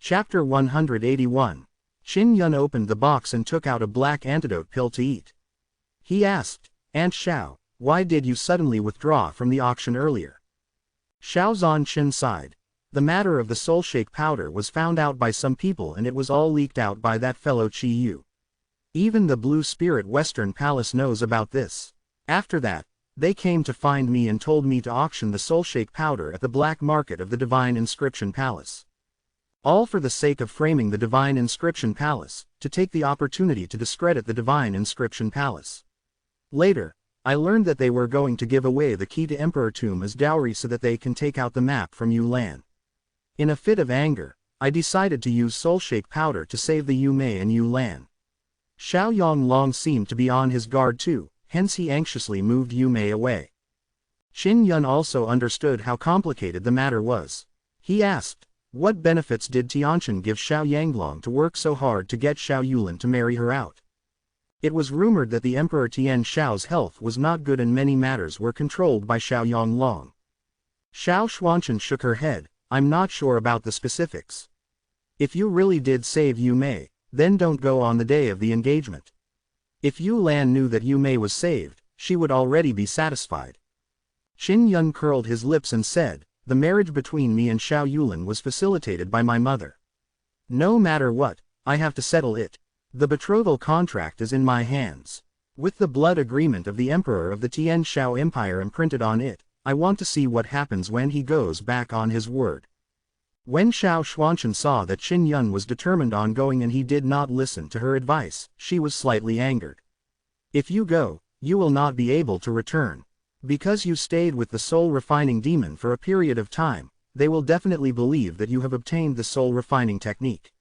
Chapter 181. Qin Yun opened the box and took out a black antidote pill to eat. He asked, "Aunt Xiao, why did you suddenly withdraw from the auction earlier?" Xiao Zhanqin sighed. The matter of the soul shake powder was found out by some people and it was all leaked out by that fellow Qi Yu. Even the Blue Spirit Western Palace knows about this. After that, they came to find me and told me to auction the soul shake powder at the black market of the Divine Inscription Palace. All for the sake of framing the Divine Inscription Palace, to take the opportunity to discredit the Divine Inscription Palace. Later, I learned that they were going to give away the key to Emperor Tomb as dowry so that they can take out the map from Yu Lan. In a fit of anger, I decided to use soul shake powder to save the Yu Mei and Yu Lan. Xiao Yonglong seemed to be on his guard too, hence he anxiously moved Yu Mei away. Qin Yun also understood how complicated the matter was. He asked, what benefits did Tianqian give Xiao Yanglong to work so hard to get Xiao Yulin to marry her out? It was rumored that the Emperor Tian Xiao's health was not good and many matters were controlled by Xiao Yonglong. Xiao Xuanqian shook her head, I'm not sure about the specifics. If you really did save Yu Mei, then don't go on the day of the engagement. If Yu Lan knew that Yu Mei was saved, she would already be satisfied. Qin Yun curled his lips and said, the marriage between me and Xiao Yulin was facilitated by my mother. No matter what, I have to settle it. The betrothal contract is in my hands. With the blood agreement of the Emperor of the Tian Xiao Empire imprinted on it, I want to see what happens when he goes back on his word. When Xiao Xuanqian saw that Qin Yun was determined on going and he did not listen to her advice, she was slightly angered. If you go, you will not be able to return. Because you stayed with the soul-refining demon for a period of time, they will definitely believe that you have obtained the soul-refining technique.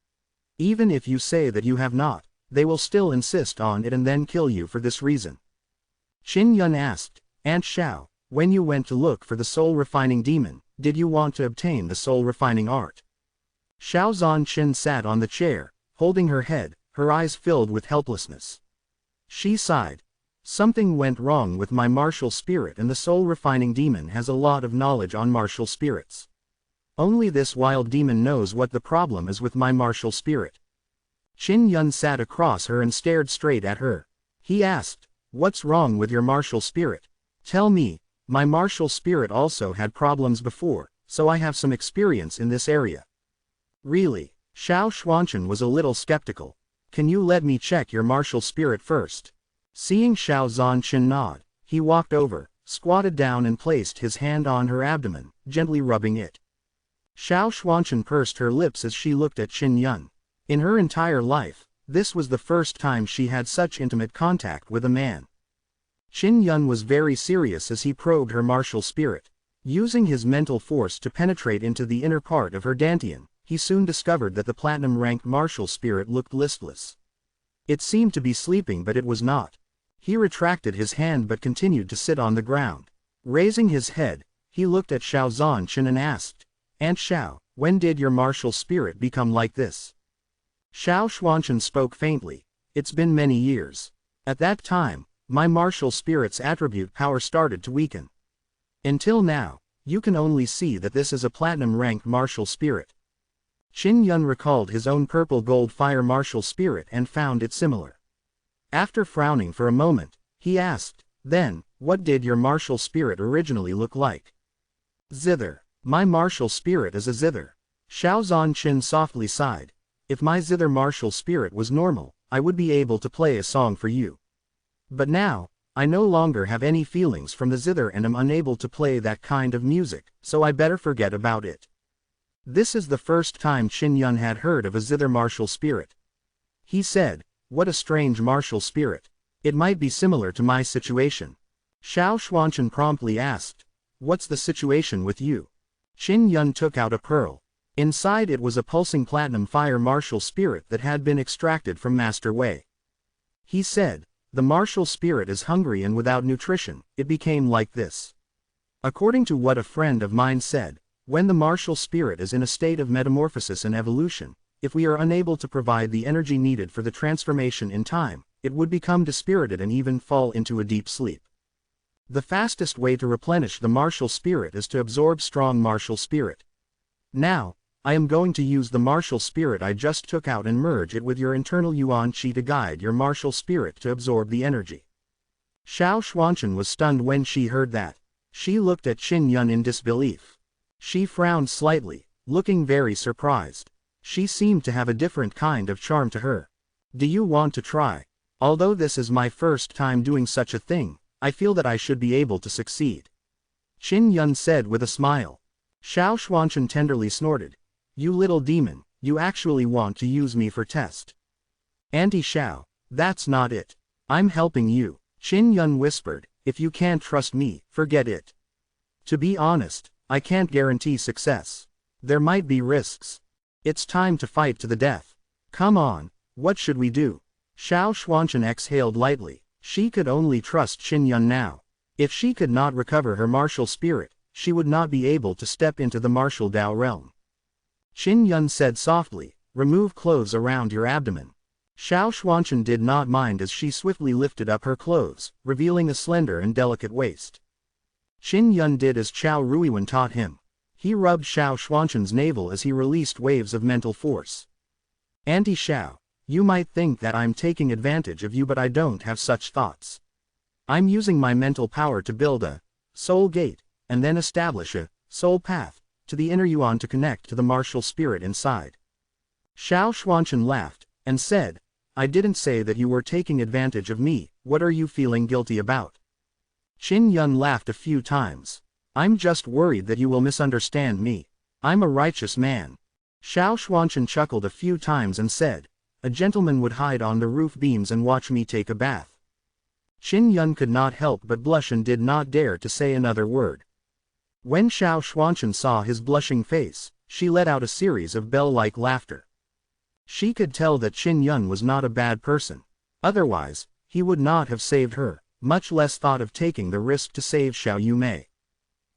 Even if you say that you have not, they will still insist on it and then kill you for this reason. Qin Yun asked, Aunt Xiao, when you went to look for the soul-refining demon, did you want to obtain the soul-refining art? Xiao Zhanqin sat on the chair, holding her head, her eyes filled with helplessness. She sighed. Something went wrong with my martial spirit and the soul-refining demon has a lot of knowledge on martial spirits. Only this wild demon knows what the problem is with my martial spirit. Qin Yun sat across her and stared straight at her. He asked, what's wrong with your martial spirit? Tell me, my martial spirit also had problems before, so I have some experience in this area. Really? Xiao Xuanqian was a little skeptical. Can you let me check your martial spirit first? Seeing Xiao Zhanqin nod, he walked over, squatted down and placed his hand on her abdomen, gently rubbing it. Xiao Xuanqian pursed her lips as she looked at Qin Yun. In her entire life, this was the first time she had such intimate contact with a man. Qin Yun was very serious as he probed her martial spirit. Using his mental force to penetrate into the inner part of her dantian, he soon discovered that the platinum-ranked martial spirit looked listless. It seemed to be sleeping but it was not. He retracted his hand but continued to sit on the ground. Raising his head, he looked at Xiao Zhanqin and asked, Aunt Xiao, when did your martial spirit become like this? Xiao Xuanqian spoke faintly, it's been many years. At that time, my martial spirit's attribute power started to weaken. Until now, you can only see that this is a platinum-ranked martial spirit. Qin Yun recalled his own purple gold fire martial spirit and found it similar. After frowning for a moment, he asked, then, what did your martial spirit originally look like? Zither. My martial spirit is a zither. Xiao Zhanqin softly sighed. If my zither martial spirit was normal, I would be able to play a song for you. But now, I no longer have any feelings from the zither and am unable to play that kind of music, so I better forget about it. This is the first time Qin Yun had heard of a zither martial spirit. He said, what a strange martial spirit. It might be similar to my situation. Xiao Xuanqian promptly asked, what's the situation with you? Qin Yun took out a pearl. Inside it was a pulsing platinum fire martial spirit that had been extracted from Master Wei. He said, the martial spirit is hungry and without nutrition, it became like this. According to what a friend of mine said, when the martial spirit is in a state of metamorphosis and evolution, if we are unable to provide the energy needed for the transformation in time, it would become dispirited and even fall into a deep sleep. The fastest way to replenish the martial spirit is to absorb strong martial spirit. Now, I am going to use the martial spirit I just took out and merge it with your internal yuan qi to guide your martial spirit to absorb the energy. Xiao Xuanchen was stunned when she heard that. She looked at Qin Yun in disbelief. She frowned slightly, looking very surprised. She seemed to have a different kind of charm to her. Do you want to try? Although this is my first time doing such a thing, I feel that I should be able to succeed. Qin Yun said with a smile. Xiao Xuanchen tenderly snorted. You little demon, you actually want to use me for test. Auntie Xiao, that's not it. I'm helping you. Qin Yun whispered, if you can't trust me, forget it. To be honest, I can't guarantee success. There might be risks. It's time to fight to the death. Come on, what should we do? Xiao Xuanchen exhaled lightly. She could only trust Qin Yun now. If she could not recover her martial spirit, she would not be able to step into the martial Dao realm. Qin Yun said softly, remove clothes around your abdomen. Xiao Xuanchen did not mind as she swiftly lifted up her clothes, revealing a slender and delicate waist. Qin Yun did as Qiao Ruiwen taught him. He rubbed Xiao Xuanchen's navel as he released waves of mental force. Auntie Xiao, you might think that I'm taking advantage of you, but I don't have such thoughts. I'm using my mental power to build a soul gate, and then establish a soul path to the inner yuan to connect to the martial spirit inside. Xiao Xuanchen laughed, and said, I didn't say that you were taking advantage of me, what are you feeling guilty about? Qin Yun laughed a few times. I'm just worried that you will misunderstand me. I'm a righteous man. Xiao Xuanchen chuckled a few times and said, a gentleman would hide on the roof beams and watch me take a bath. Qin Yun could not help but blush and did not dare to say another word. When Xiao Xuanchen saw his blushing face, she let out a series of bell-like laughter. She could tell that Qin Yun was not a bad person. Otherwise, he would not have saved her, much less thought of taking the risk to save Xiao Yumei.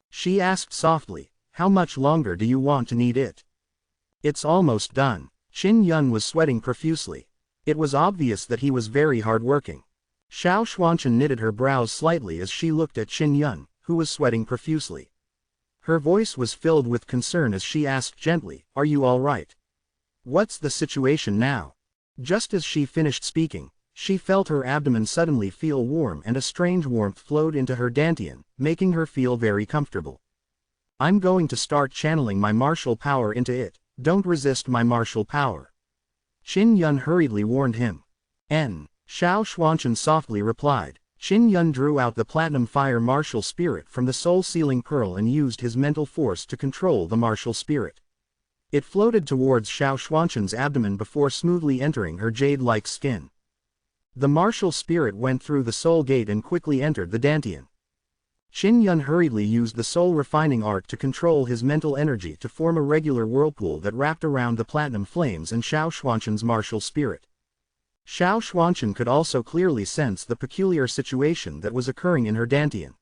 She asked softly, how much longer do you want to need it? It's almost done. Qin Yun was sweating profusely. It was obvious that he was very hard-working. Xiao Xuanchen knitted her brows slightly as she looked at Qin Yun, who was sweating profusely. Her voice was filled with concern as she asked gently, are you all right? What's the situation now? Just as she finished speaking, she felt her abdomen suddenly feel warm and a strange warmth flowed into her dantian, making her feel very comfortable. I'm going to start channeling my martial power into it, don't resist my martial power. Qin Yun hurriedly warned him. Xiao Xuanchen softly replied. Qin Yun drew out the platinum fire martial spirit from the soul-sealing pearl and used his mental force to control the martial spirit. It floated towards Xiao Xuanchen's abdomen before smoothly entering her jade-like skin. The martial spirit went through the soul gate and quickly entered the dantian. Qin Yun hurriedly used the soul refining art to control his mental energy to form a regular whirlpool that wrapped around the platinum flames and Xiao Xuanchen's martial spirit. Xiao Xuanchen could also clearly sense the peculiar situation that was occurring in her dantian.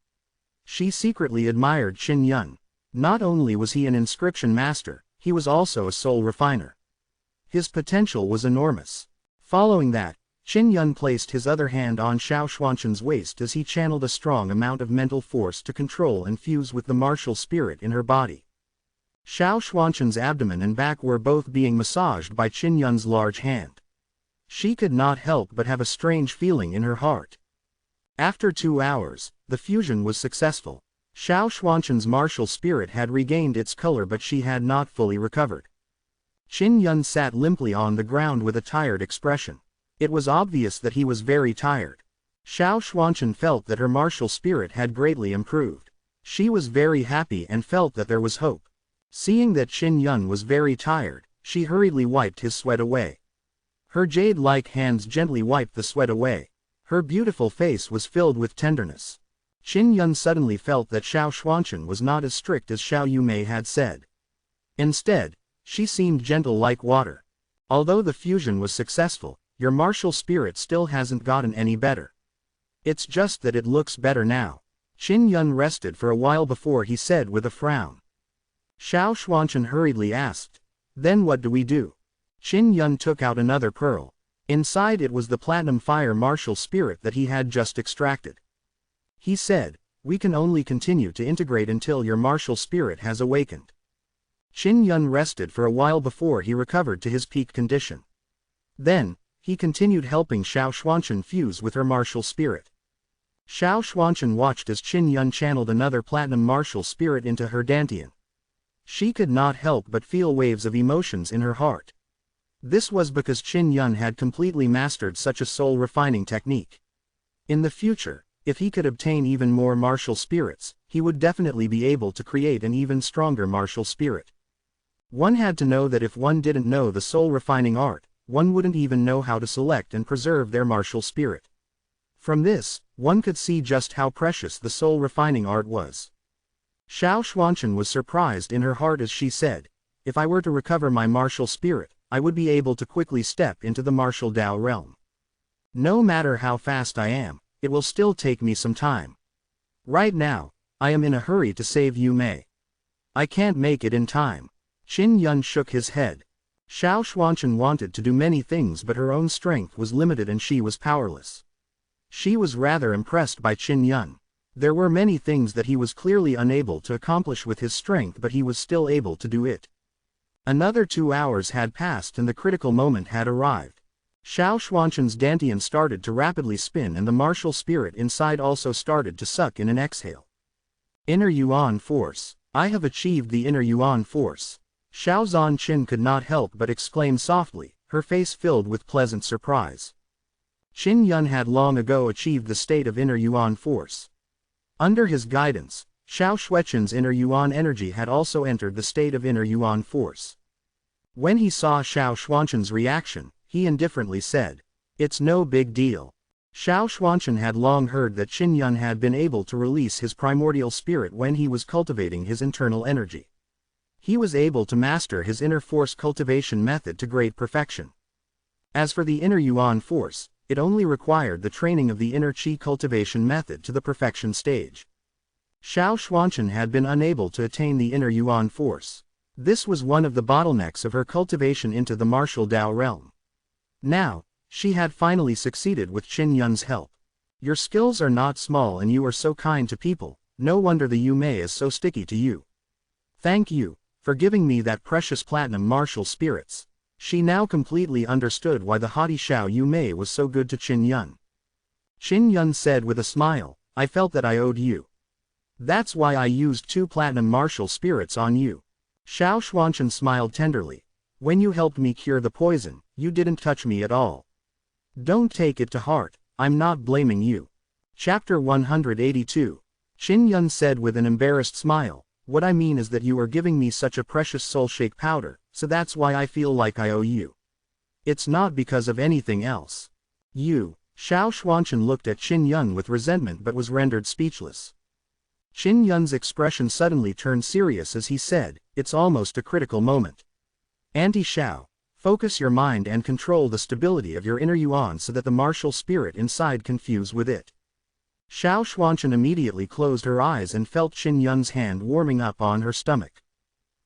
She secretly admired Qin Yun. Not only was he an inscription master, he was also a soul refiner. His potential was enormous. Following that, Qin Yun placed his other hand on Xiao Xuanchen's waist as he channeled a strong amount of mental force to control and fuse with the martial spirit in her body. Xiao Xuanchen's abdomen and back were both being massaged by Qin Yun's large hand. She could not help but have a strange feeling in her heart. After 2 hours, the fusion was successful. Xiao Xuanchen's martial spirit had regained its color, but she had not fully recovered. Qin Yun sat limply on the ground with a tired expression. It was obvious that he was very tired. Xiao Xuanchen felt that her martial spirit had greatly improved. She was very happy and felt that there was hope. Seeing that Qin Yun was very tired, she hurriedly wiped his sweat away. Her jade-like hands gently wiped the sweat away. Her beautiful face was filled with tenderness. Qin Yun suddenly felt that Xiao Xuanchen was not as strict as Xiao Yumei had said. Instead, she seemed gentle like water. Although the fusion was successful, your martial spirit still hasn't gotten any better. It's just that it looks better now. Qin Yun rested for a while before he said with a frown. Xiao Xuanchen hurriedly asked, then what do we do? Qin Yun took out another pearl. Inside it was the platinum fire martial spirit that he had just extracted. He said, we can only continue to integrate until your martial spirit has awakened. Qin Yun rested for a while before he recovered to his peak condition. Then, he continued helping Xiao Xuanchen fuse with her martial spirit. Xiao Xuanchen watched as Qin Yun channeled another platinum martial spirit into her dantian. She could not help but feel waves of emotions in her heart. This was because Qin Yun had completely mastered such a soul-refining technique. In the future, if he could obtain even more martial spirits, he would definitely be able to create an even stronger martial spirit. One had to know that if one didn't know the soul-refining art, one wouldn't even know how to select and preserve their martial spirit. From this, one could see just how precious the soul-refining art was. Xiao Xuanchen was surprised in her heart as she said, "If I were to recover my martial spirit, I would be able to quickly step into the martial Dao realm. No matter how fast I am, it will still take me some time. Right now, I am in a hurry to save Yu Mei. I can't make it in time." Qin Yun shook his head. Xiao Xuanchen wanted to do many things, but her own strength was limited and she was powerless. She was rather impressed by Qin Yun. There were many things that he was clearly unable to accomplish with his strength, but he was still able to do it. Another 2 hours had passed and the critical moment had arrived. Xiao Xuanchen's dantian started to rapidly spin and the martial spirit inside also started to suck in an exhale. Inner Yuan Force. I have achieved the Inner Yuan Force. Xiao Zhanqin could not help but exclaim softly, her face filled with pleasant surprise. Qin Yun had long ago achieved the state of Inner Yuan Force. Under his guidance, Xiao Xuechen's Inner Yuan energy had also entered the state of Inner Yuan Force. When he saw Xiao Xuanchen's reaction, he indifferently said, "It's no big deal." Xiao Xuanchen had long heard that Qin Yun had been able to release his primordial spirit when he was cultivating his internal energy. He was able to master his inner force cultivation method to great perfection. As for the Inner Yuan Force, it only required the training of the inner qi cultivation method to the perfection stage. Xiao Xuanchen had been unable to attain the Inner Yuan Force. This was one of the bottlenecks of her cultivation into the martial Dao realm. Now, she had finally succeeded with Qin Yun's help. Your skills are not small and you are so kind to people, no wonder the Yu Mei is so sticky to you. Thank you for giving me that precious platinum martial spirits. She now completely understood why the haughty Xiao Yu Mei was so good to Qin Yun. Qin Yun said with a smile, "I felt that I owed you. That's why I used 2 platinum martial spirits on you." Xiao Xuanchen smiled tenderly. "When you helped me cure the poison, you didn't touch me at all. Don't take it to heart, I'm not blaming you." Chapter 182. Qin Yun said with an embarrassed smile, "What I mean is that you are giving me such a precious soul shake powder, so that's why I feel like I owe you. It's not because of anything else." "You." Xiao Xuanchen looked at Qin Yun with resentment but was rendered speechless. Qin Yun's expression suddenly turned serious as he said, "It's almost a critical moment. Auntie Xiao, focus your mind and control the stability of your inner yuan so that the martial spirit inside can fuse with it." Xiao Xuanchen immediately closed her eyes and felt Qin Yun's hand warming up on her stomach.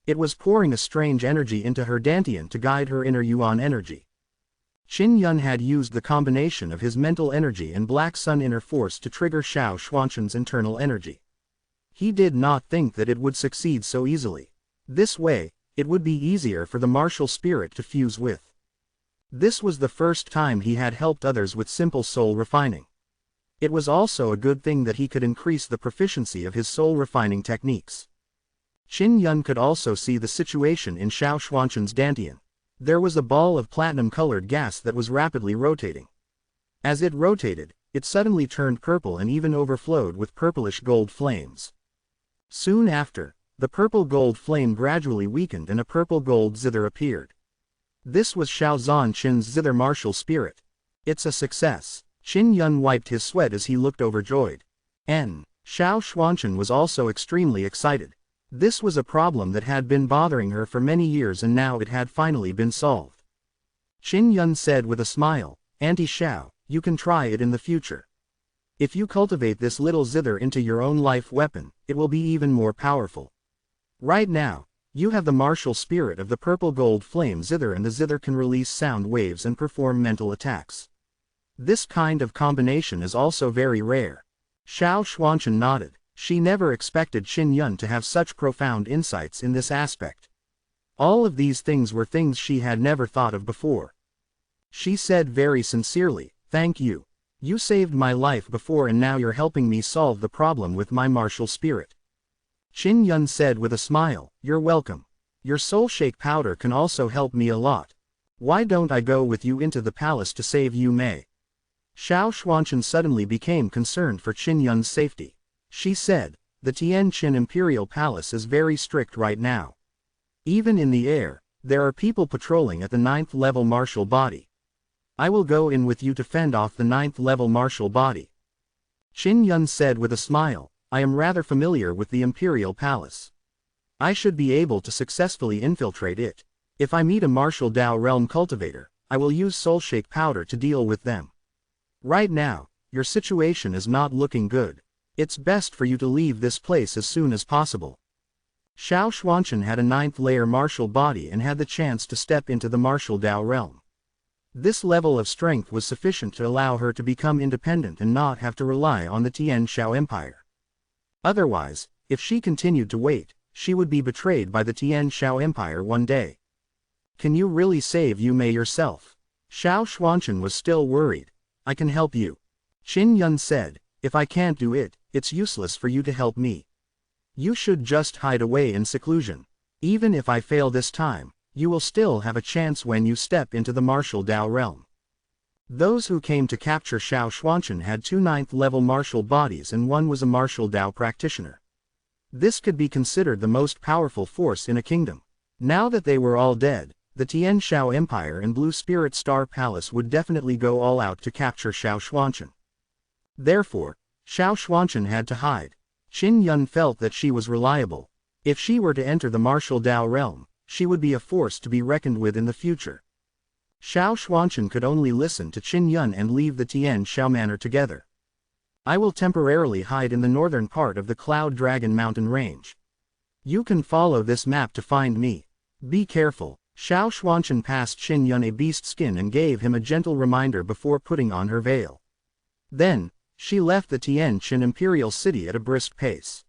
It was pouring a strange energy into her dantian to guide her inner yuan energy. Qin Yun had used the combination of his mental energy and Black Sun inner force to trigger Xiao Xuanchen's internal energy. He did not think that it would succeed so easily. This way, it would be easier for the martial spirit to fuse with. This was the first time he had helped others with simple soul refining. It was also a good thing that he could increase the proficiency of his soul refining techniques. Qin Yun could also see the situation in Xiao Xuanchen's dantian. There was a ball of platinum-colored gas that was rapidly rotating. As it rotated, it suddenly turned purple and even overflowed with purplish gold flames. Soon after, the purple-gold flame gradually weakened and a purple-gold zither appeared. This was Xiao Zhanqin's zither martial spirit. "It's a success." Qin Yun wiped his sweat as he looked overjoyed. Xiao Xuanchen was also extremely excited. This was a problem that had been bothering her for many years and now it had finally been solved. Qin Yun said with a smile, "Auntie Xiao, you can try it in the future. If you cultivate this little zither into your own life weapon, it will be even more powerful. Right now, you have the martial spirit of the purple-gold flame zither and the zither can release sound waves and perform mental attacks. This kind of combination is also very rare." Xiao Xuanchen nodded. She never expected Qin Yun to have such profound insights in this aspect. All of these things were things she had never thought of before. She said very sincerely, "Thank you. You saved my life before and now you're helping me solve the problem with my martial spirit." Qin Yun said with a smile, "You're welcome. Your soul shake powder can also help me a lot. Why don't I go with you into the palace to save Yu Mei?" Xiao Xuanchen suddenly became concerned for Qin Yun's safety. She said, "The Tianqin Imperial Palace is very strict right now. Even in the air, there are people patrolling at the 9th level martial body. I will go in with you to fend off the 9th level martial body." Qin Yun said with a smile, "I am rather familiar with the Imperial Palace. I should be able to successfully infiltrate it. If I meet a martial Dao realm cultivator, I will use soul shake powder to deal with them. Right now, your situation is not looking good. It's best for you to leave this place as soon as possible." Xiao Xuanchen had a 9th layer martial body and had the chance to step into the martial Dao realm. This level of strength was sufficient to allow her to become independent and not have to rely on the Tian Shao Empire. Otherwise, if she continued to wait, she would be betrayed by the Tian Shao Empire one day. "Can you really save Yu Mei yourself?" Xiao Xuanchen was still worried. "I can help you." Qin Yun said, "If I can't do it, it's useless for you to help me. You should just hide away in seclusion. Even if I fail this time, you will still have a chance when you step into the martial Dao realm." Those who came to capture Xiao Xuanchen had 2 9th level martial bodies and one was a martial Dao practitioner. This could be considered the most powerful force in a kingdom. Now that they were all dead, the Tian Shao Empire and Blue Spirit Star Palace would definitely go all out to capture Xiao Xuanchen. Therefore, Xiao Xuanchen had to hide. Qin Yun felt that she was reliable. If she were to enter the martial Dao realm, she would be a force to be reckoned with in the future. Xiao Xuanchen could only listen to Qin Yun and leave the Tian Shao Manor together. "I will temporarily hide in the northern part of the Cloud Dragon Mountain Range. You can follow this map to find me. Be careful." Xiao Xuanchen passed Qin Yun a beast skin and gave him a gentle reminder before putting on her veil. Then, she left the Tianqin Imperial City at a brisk pace.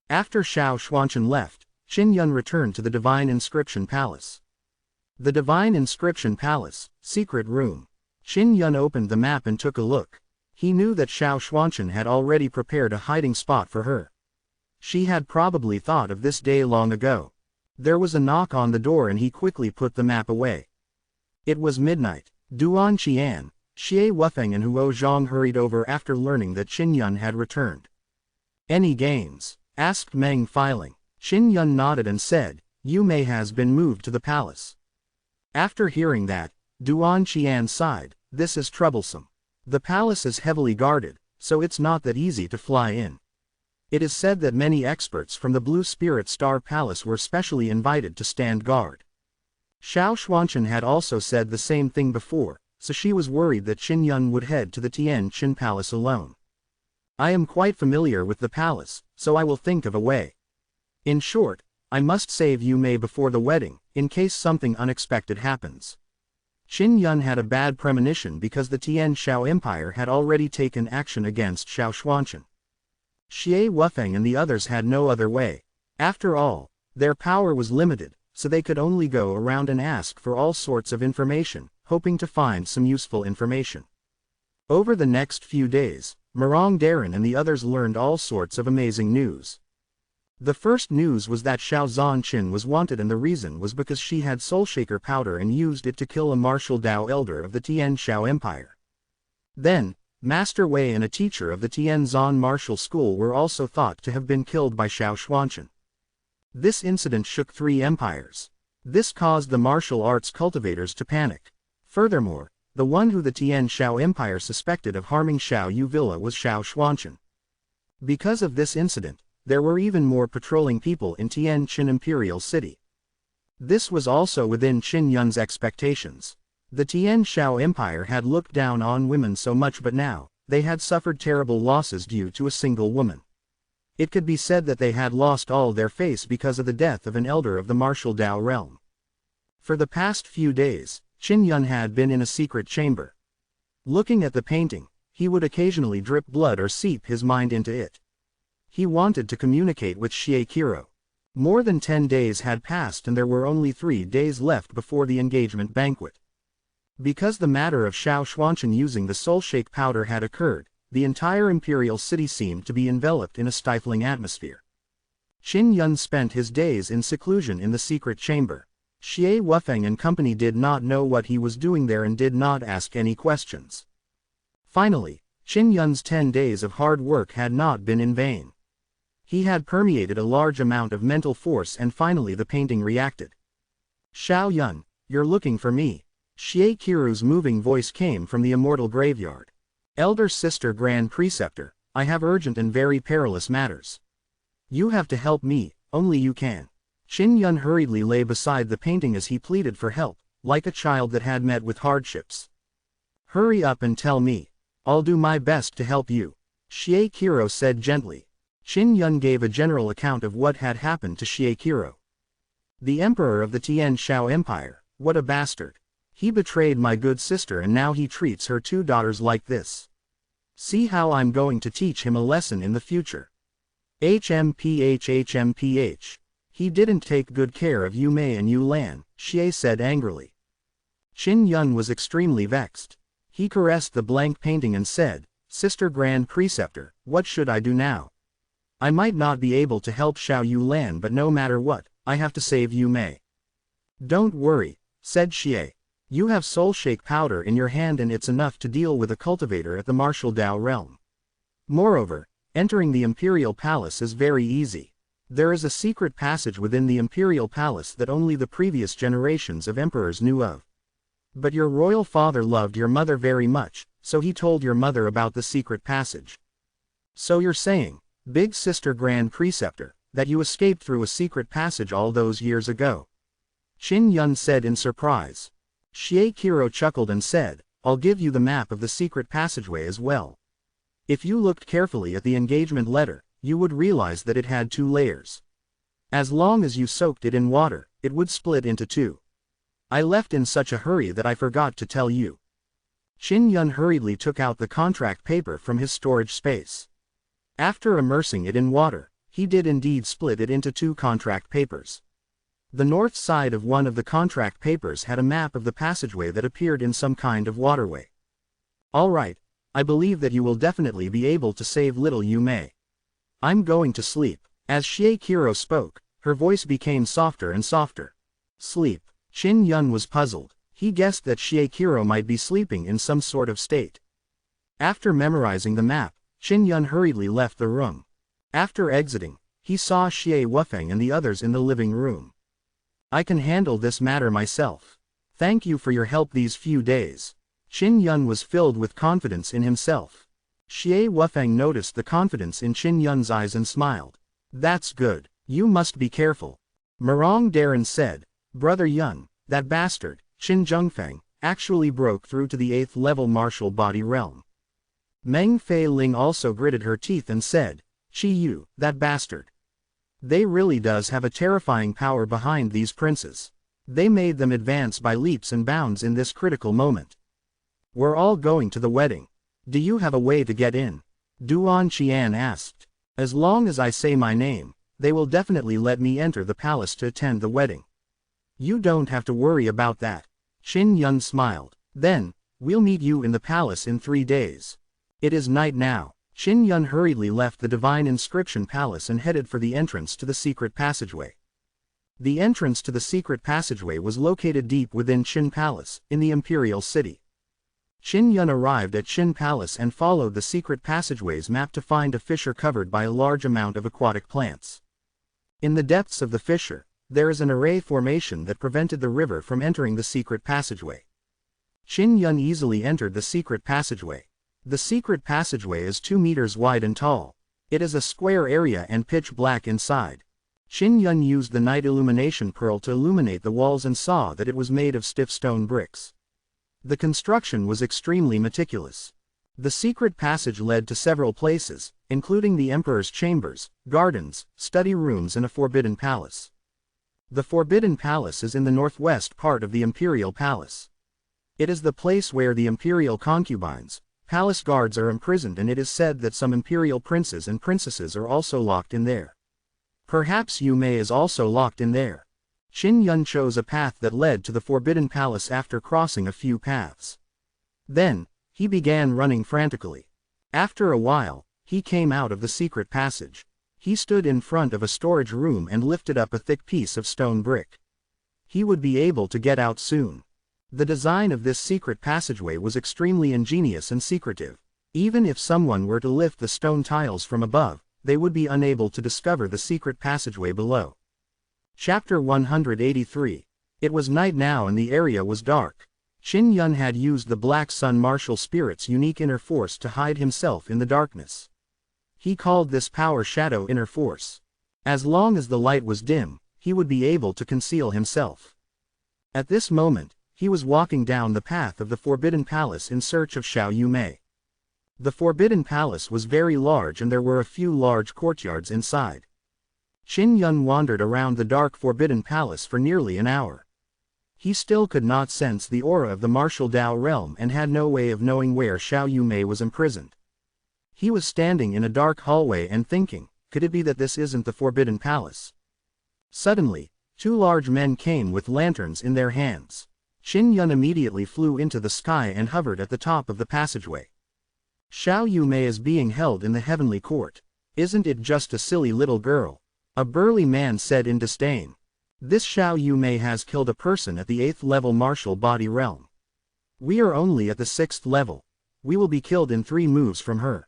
After Xiao Xuanchen left, Qin Yun returned to the Divine Inscription Palace. The Divine Inscription Palace, secret room. Qin Yun opened the map and took a look. He knew that Xiao Xuanchen had already prepared a hiding spot for her. She had probably thought of this day long ago. There was a knock on the door and he quickly put the map away. It was midnight. Duan Qian, Xie Wufeng and Huo Zhang hurried over after learning that Qin Yun had returned. "Any gains?" asked Meng Filing. Qin Yun nodded and said, "Yu Mei has been moved to the palace." After hearing that, Duan Qian sighed, "This is troublesome. The palace is heavily guarded, so it's not that easy to fly in. It is said that many experts from the Blue Spirit Star Palace were specially invited to stand guard." Xiao Xuanchen had also said the same thing before, so she was worried that Qin Yun would head to the Tianqin Palace alone. "I am quite familiar with the palace, so I will think of a way. In short, I must save Yu Mei before the wedding, in case something unexpected happens." Qin Yun had a bad premonition because the Tian Shao Empire had already taken action against Xiao Xuanchen. Xie Wufeng and the others had no other way. After all, their power was limited, so they could only go around and ask for all sorts of information, hoping to find some useful information. Over the next few days, Murong Darin and the others learned all sorts of amazing news. The first news was that Xiao Zhanqin was wanted and the reason was because she had Soul Shaker powder and used it to kill a martial Dao elder of the Tian Shao Empire. Then, Master Wei and a teacher of the Tianzan Martial School were also thought to have been killed by Xiao Xuanchen. This incident shook 3 empires. This caused the martial arts cultivators to panic. Furthermore, the one who the Tian Shao Empire suspected of harming Xiao Yu Villa was Xiao Xuanchen. Because of this incident, there were even more patrolling people in Tianqin Imperial City. This was also within Qin Yun's expectations. The Tian Shao Empire had looked down on women so much, but now, they had suffered terrible losses due to a single woman. It could be said that they had lost all their face because of the death of an elder of the martial Dao realm. For the past few days, Qin Yun had been in a secret chamber. Looking at the painting, he would occasionally drip blood or seep his mind into it. He wanted to communicate with Xie Qiro. More than 10 days had passed and there were only 3 days left before the engagement banquet. Because the matter of Xiao Xuanchen using the soul shake powder had occurred, the entire imperial city seemed to be enveloped in a stifling atmosphere. Qin Yun spent his days in seclusion in the secret chamber. Xie Wufeng and company did not know what he was doing there and did not ask any questions. Finally, Qin Yun's 10 days of hard work had not been in vain. He had permeated a large amount of mental force and finally the painting reacted. Xiao Yun, you're looking for me. Xie Qiru's moving voice came from the immortal graveyard. Elder sister Grand Preceptor, I have urgent and very perilous matters. You have to help me, only you can. Qin Yun hurriedly lay beside the painting as he pleaded for help, like a child that had met with hardships. Hurry up and tell me. I'll do my best to help you. Xie Qiru said gently. Qin Yun gave a general account of what had happened to Xie Qiru. The emperor of the Tian Shao Empire, what a bastard. He betrayed my good sister and now he treats her 2 daughters like this. See how I'm going to teach him a lesson in the future. HMPH. He didn't take good care of Yu Mei and Yu Lan, Xie said angrily. Qin Yun was extremely vexed. He caressed the blank painting and said, Sister Grand Preceptor, what should I do now? I might not be able to help Xiao Yu Lan but no matter what, I have to save Yu Mei. Don't worry, said Xie. You have soul shake powder in your hand and it's enough to deal with a cultivator at the martial Dao realm. Moreover, entering the Imperial Palace is very easy. There is a secret passage within the Imperial Palace that only the previous generations of emperors knew of. But your royal father loved your mother very much, so he told your mother about the secret passage. So you're saying, Big Sister Grand Preceptor, that you escaped through a secret passage all those years ago? Qin Yun said in surprise. Xie Qiru chuckled and said, I'll give you the map of the secret passageway as well. If you looked carefully at the engagement letter, you would realize that it had 2 layers. As long as you soaked it in water, it would split into 2. I left in such a hurry that I forgot to tell you. Qin Yun hurriedly took out the contract paper from his storage space. After immersing it in water, he did indeed split it into 2 contract papers. The north side of one of the contract papers had a map of the passageway that appeared in some kind of waterway. All right, I believe that you will definitely be able to save little Yu Mei. I'm going to sleep. As Xie Qiru spoke, her voice became softer and softer. Sleep. Qin Yun was puzzled. He guessed that Xie Qiru might be sleeping in some sort of state. After memorizing the map, Qin Yun hurriedly left the room. After exiting, he saw Xie Wufeng and the others in the living room. I can handle this matter myself. Thank you for your help these few days. Qin Yun was filled with confidence in himself. Xie Wufeng noticed the confidence in Qin Yun's eyes and smiled. That's good. You must be careful. Murong Darren said, Brother Yun, that bastard, Qin Zhengfeng, actually broke through to the 8th level martial body realm. Meng Fei Ling also gritted her teeth and said, Qi Yu, that bastard. They really does have a terrifying power behind these princes. They made them advance by leaps and bounds in this critical moment. We're all going to the wedding. Do you have a way to get in? Duan Qian asked. As long as I say my name, they will definitely let me enter the palace to attend the wedding. You don't have to worry about that. Qin Yun smiled. Then, we'll meet you in the palace in 3 days. It is night now. Qin Yun hurriedly left the Divine Inscription Palace and headed for the entrance to the secret passageway. The entrance to the secret passageway was located deep within Qin Palace, in the Imperial City. Qin Yun arrived at Qin Palace and followed the secret passageways map to find a fissure covered by a large amount of aquatic plants. In the depths of the fissure, there is an array formation that prevented the river from entering the secret passageway. Qin Yun easily entered the secret passageway. The secret passageway is 2 meters wide and tall. It is a square area and pitch black inside. Qin Yun used the night illumination pearl to illuminate the walls and saw that it was made of stiff stone bricks. The construction was extremely meticulous. The secret passage led to several places, including the Emperor's chambers, gardens, study rooms and a forbidden palace. The Forbidden Palace is in the northwest part of the Imperial Palace. It is the place where the imperial concubines, palace guards are imprisoned, and it is said that some imperial princes and princesses are also locked in there. Perhaps Yu Mei is also locked in there. Qin Yun chose a path that led to the Forbidden Palace after crossing a few paths. Then, he began running frantically. After a while, he came out of the secret passage. He stood in front of a storage room and lifted up a thick piece of stone brick. He would be able to get out soon. The design of this secret passageway was extremely ingenious and secretive. Even if someone were to lift the stone tiles from above, they would be unable to discover the secret passageway below. Chapter 183. It was night now and the area was dark. Qin Yun had used the Black Sun Martial Spirit's unique inner force to hide himself in the darkness. He called this power Shadow Inner Force. As long as the light was dim, he would be able to conceal himself. At this moment, he was walking down the path of the Forbidden Palace in search of Xiao Yu Mei. The Forbidden Palace was very large and there were a few large courtyards inside. Qin Yun wandered around the dark Forbidden Palace for nearly an hour. He still could not sense the aura of the martial Dao realm and had no way of knowing where Xiao Yu Mei was imprisoned. He was standing in a dark hallway and thinking, could it be that this isn't the Forbidden Palace? Suddenly, two large men came with lanterns in their hands. Qin Yun immediately flew into the sky and hovered at the top of the passageway. Xiao Yu Mei is being held in the heavenly court. Isn't it just a silly little girl? A burly man said in disdain. This Xiao Yu Mei has killed a person at the 8th level martial body realm. We are only at the 6th level. We will be killed in 3 moves from her.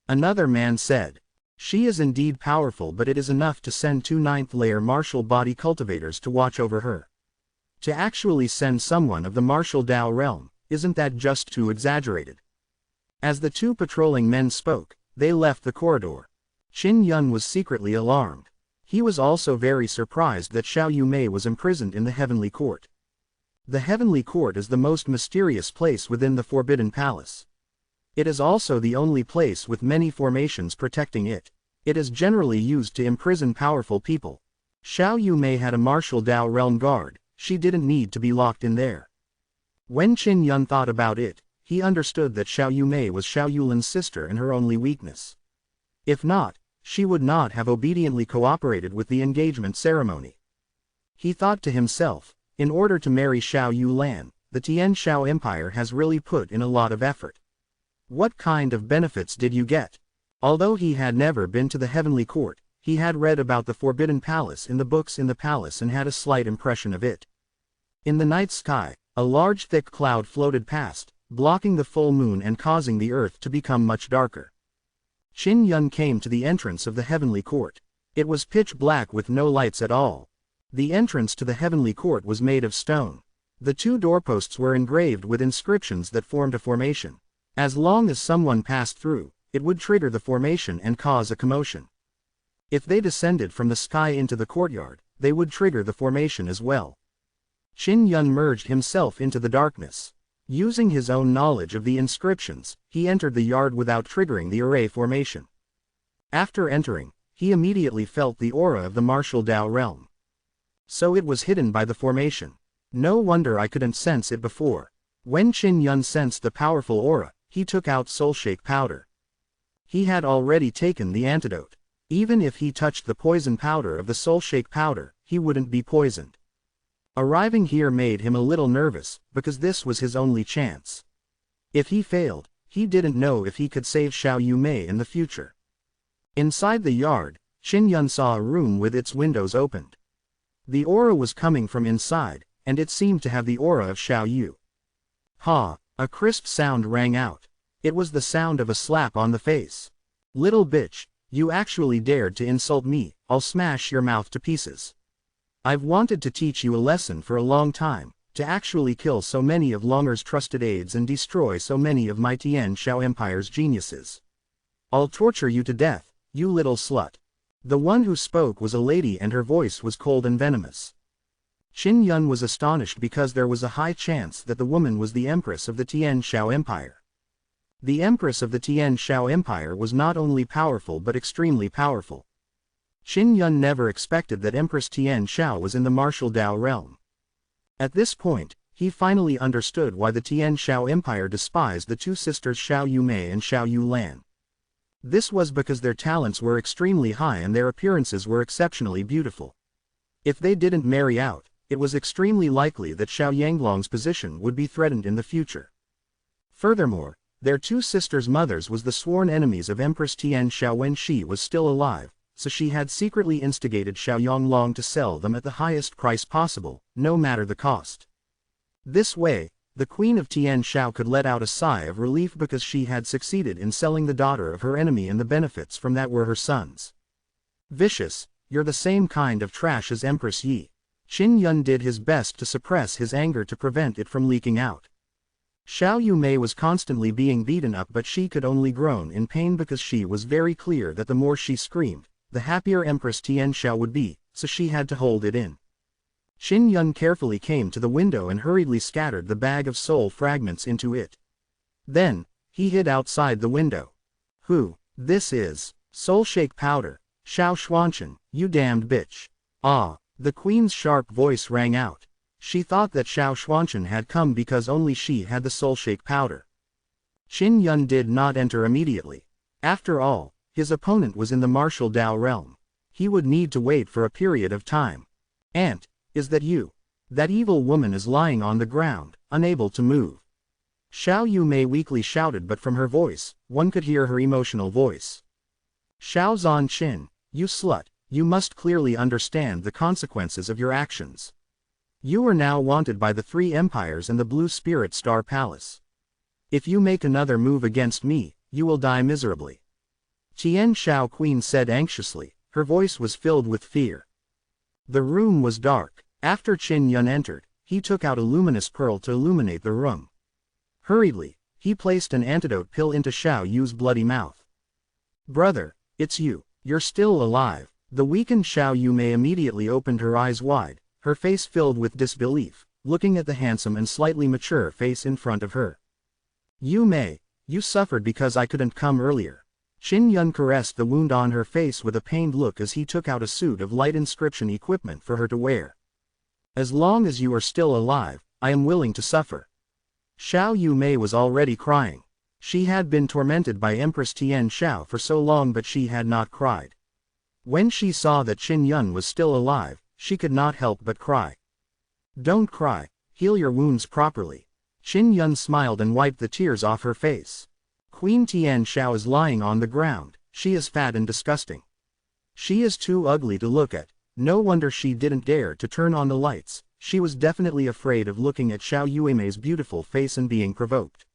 Another man said. She is indeed powerful, but it is enough to send 2 9th layer martial body cultivators to watch over her. To actually send someone of the martial Dao realm, isn't that just too exaggerated? As the 2 patrolling men spoke, they left the corridor. Qin Yun was secretly alarmed. He was also very surprised that Xiao Yu Mei was imprisoned in the Heavenly Court. The Heavenly Court is the most mysterious place within the Forbidden Palace. It is also the only place with many formations protecting it. It is generally used to imprison powerful people. Xiao Yu Mei had a martial Dao realm guard. She didn't need to be locked in there. When Qin Yun thought about it, he understood that Xiao Yu Mei was Xiao Yulin's sister and her only weakness. If not, she would not have obediently cooperated with the engagement ceremony. He thought to himself, in order to marry Xiao Yulan, the Tian Shao Empire has really put in a lot of effort. What kind of benefits did you get? Although he had never been to the Heavenly Court, he had read about the Forbidden Palace in the books in the palace and had a slight impression of it. In the night sky, a large thick cloud floated past, blocking the full moon and causing the earth to become much darker. Qin Yun came to the entrance of the Heavenly Court. It was pitch black with no lights at all. The entrance to the Heavenly Court was made of stone. The 2 doorposts were engraved with inscriptions that formed a formation. As long as someone passed through, it would trigger the formation and cause a commotion. If they descended from the sky into the courtyard, they would trigger the formation as well. Qin Yun merged himself into the darkness. Using his own knowledge of the inscriptions, he entered the yard without triggering the array formation. After entering, he immediately felt the aura of the martial Dao realm. So it was hidden by the formation. No wonder I couldn't sense it before. When Qin Yun sensed the powerful aura, he took out soul shake powder. He had already taken the antidote. Even if he touched the poison powder of the soul shake powder, he wouldn't be poisoned. Arriving here made him a little nervous, because this was his only chance. If he failed, he didn't know if he could save Xiao Yu Mei in the future. Inside the yard, Qin Yun saw a room with its windows opened. The aura was coming from inside, and it seemed to have the aura of Xiao Yu. Ha! A crisp sound rang out. It was the sound of a slap on the face. Little bitch, you actually dared to insult me, I'll smash your mouth to pieces. I've wanted to teach you a lesson for a long time, to actually kill so many of Longer's trusted aides and destroy so many of my Tian Shao Empire's geniuses. I'll torture you to death, you little slut. The one who spoke was a lady and her voice was cold and venomous. Qin Yun was astonished because there was a high chance that the woman was the Empress of the Tian Shao Empire. The Empress of the Tian Shao Empire was not only powerful but extremely powerful. Qin Yun never expected that Empress Tian Shao was in the martial Dao realm. At this point, he finally understood why the Tian Shao Empire despised the 2 sisters Xiao Yu Mei and Xiao Yu Lan. This was because their talents were extremely high and their appearances were exceptionally beautiful. If they didn't marry out, it was extremely likely that Xiao Yanglong's position would be threatened in the future. Furthermore, their two sisters' mothers was the sworn enemies of Empress Tian Xiao when she was still alive, so she had secretly instigated Xiao Yanglong to sell them at the highest price possible, no matter the cost. This way, the Queen of Tian Xiao could let out a sigh of relief because she had succeeded in selling the daughter of her enemy and the benefits from that were her sons. Vicious, you're the same kind of trash as Empress Yi. Qin Yun did his best to suppress his anger to prevent it from leaking out. Xiao Yumei was constantly being beaten up, but she could only groan in pain because she was very clear that the more she screamed, the happier Empress Tian Xiao would be, so she had to hold it in. Qin Yun carefully came to the window and hurriedly scattered the bag of soul fragments into it. Then, he hid outside the window. This is soul shake powder, Xiao Xuanchen, you damned bitch. Ah, the queen's sharp voice rang out. She thought that Xiao Xuanchen had come because only she had the soul shake powder. Qin Yun did not enter immediately. After all, his opponent was in the martial Dao realm. He would need to wait for a period of time. Aunt, is that you? That evil woman is lying on the ground, unable to move. Xiao Yumei weakly shouted, but from her voice, one could hear her emotional voice. Xiao Zhanqin, you slut, you must clearly understand the consequences of your actions. You are now wanted by the Three Empires and the Blue Spirit Star Palace. If you make another move against me, you will die miserably. Tian Xiao Queen said anxiously, her voice was filled with fear. The room was dark. After Qin Yun entered, he took out a luminous pearl to illuminate the room. Hurriedly, he placed an antidote pill into Xiao Yu's bloody mouth. Brother, it's you, you're still alive. The weakened Xiao Yumei immediately opened her eyes wide, her face filled with disbelief, looking at the handsome and slightly mature face in front of her. Yumei, you suffered because I couldn't come earlier. Qin Yun caressed the wound on her face with a pained look as he took out a suit of light inscription equipment for her to wear. As long as you are still alive, I am willing to suffer. Xiao Yumei was already crying. She had been tormented by Empress Tian Xiao for so long, but she had not cried. When she saw that Qin Yun was still alive, she could not help but cry. Don't cry, heal your wounds properly. Qin Yun smiled and wiped the tears off her face. Queen Tian Xiao is lying on the ground. She is fat and disgusting. She is too ugly to look at. No wonder she didn't dare to turn on the lights. She was definitely afraid of looking at Xiao Yumei's beautiful face and being provoked.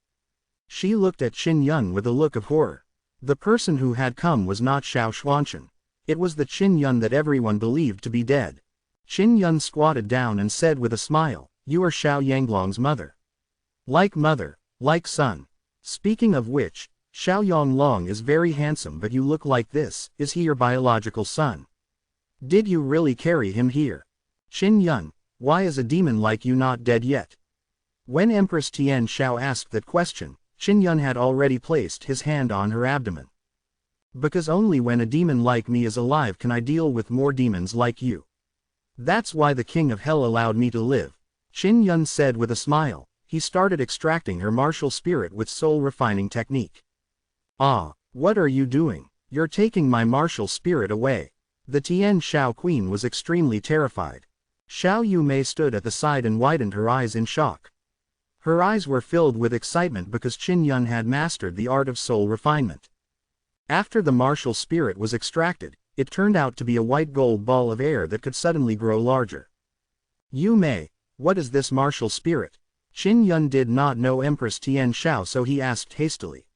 She looked at Qin Yun with a look of horror. The person who had come was not Xiao Xuanchen. It was the Qin Yun that everyone believed to be dead. Qin Yun squatted down and said with a smile, you are Xiao Yanglong's mother. Like mother, like son. Speaking of which, Xiao Yanglong is very handsome, but you look like this. Is he your biological son? Did you really carry him here? Qin Yun, why is a demon like you not dead yet? When Empress Tian Xiao asked that question, Qin Yun had already placed his hand on her abdomen. Because only when a demon like me is alive can I deal with more demons like you. That's why the King of Hell allowed me to live. Qin Yun said with a smile. He started extracting her martial spirit with soul refining technique. Ah, what are you doing? You're taking my martial spirit away. The Tian Xiao Queen was extremely terrified. Xiao Yumei stood at the side and widened her eyes in shock. Her eyes were filled with excitement because Qin Yun had mastered the art of soul refinement. After the martial spirit was extracted, it turned out to be a white gold ball of air that could suddenly grow larger. Yumei, what is this martial spirit? Qin Yun did not know Empress Tian Xiao, so he asked hastily.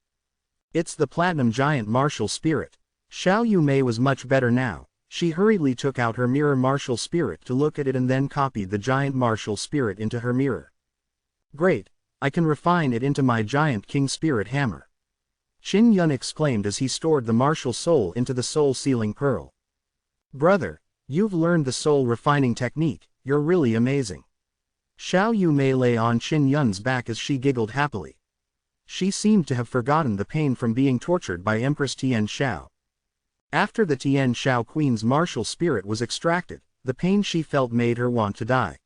It's the platinum giant martial spirit. Xiao Yumei was much better now. She hurriedly took out her mirror martial spirit to look at it and then copied the giant martial spirit into her mirror. Great, I can refine it into my giant king spirit hammer. Qin Yun exclaimed as he stored the martial soul into the soul sealing pearl. Brother, you've learned the soul refining technique, you're really amazing. Xiao Yumei lay on Qin Yun's back as she giggled happily. She seemed to have forgotten the pain from being tortured by Empress Tian Xiao. After the Tian Xiao Queen's martial spirit was extracted, the pain she felt made her want to die.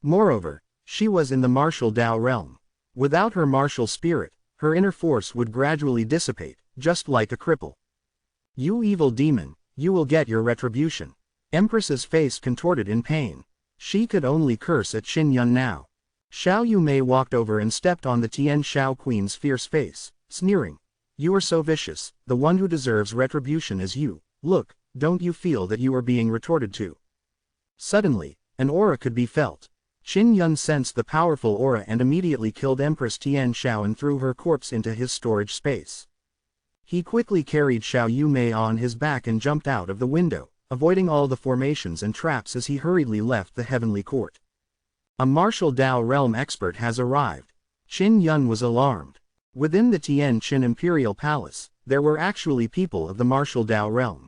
Moreover, she was in the martial Dao realm. Without her martial spirit, her inner force would gradually dissipate, just like a cripple. You evil demon, you will get your retribution. Empress's face contorted in pain. She could only curse at Qin Yun now. Xiao Yumei walked over and stepped on the Tian Shao Queen's fierce face, sneering. You are so vicious, the one who deserves retribution is you. Look, don't you feel that you are being retorted to? Suddenly, an aura could be felt. Qin Yun sensed the powerful aura and immediately killed Empress Tian Shao and threw her corpse into his storage space. He quickly carried Xiao Yumei on his back and jumped out of the window, avoiding all the formations and traps as he hurriedly left the heavenly court. A martial Dao realm expert has arrived. Qin Yun was alarmed. Within the Tian Qin Imperial Palace, there were actually people of the martial Dao realm.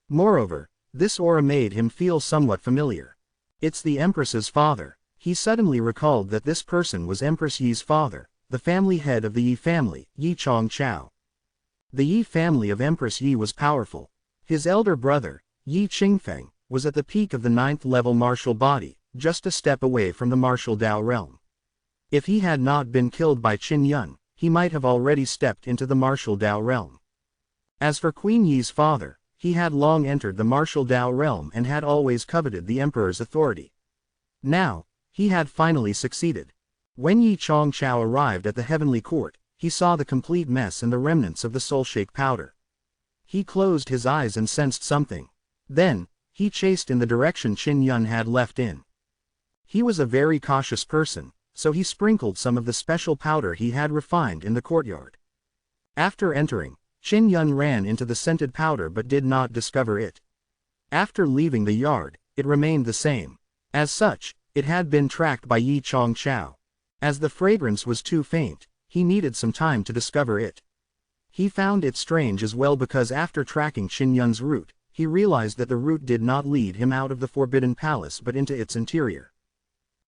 Moreover, this aura made him feel somewhat familiar. It's the Empress's father. He suddenly recalled that this person was Empress Yi's father, the family head of the Yi family, Yi Chongqiao. The Yi family of Empress Yi was powerful. His elder brother, Yi Qingfeng, was at the peak of the 9th level martial body, just a step away from the martial Dao realm. If he had not been killed by Qin Yun, he might have already stepped into the martial Dao realm. As for Queen Yi's father, he had long entered the martial Dao realm and had always coveted the emperor's authority. Now, he had finally succeeded. When Yi Chongqiao arrived at the heavenly court, he saw the complete mess and the remnants of the soul shake powder. He closed his eyes and sensed something. Then, he chased in the direction Qin Yun had left in. He was a very cautious person, so he sprinkled some of the special powder he had refined in the courtyard. After entering, Qin Yun ran into the scented powder but did not discover it. After leaving the yard, it remained the same. As such, it had been tracked by Yi Chongqiao. As the fragrance was too faint, he needed some time to discover it. He found it strange as well because after tracking Qin Yun's route, he realized that the route did not lead him out of the Forbidden Palace but into its interior.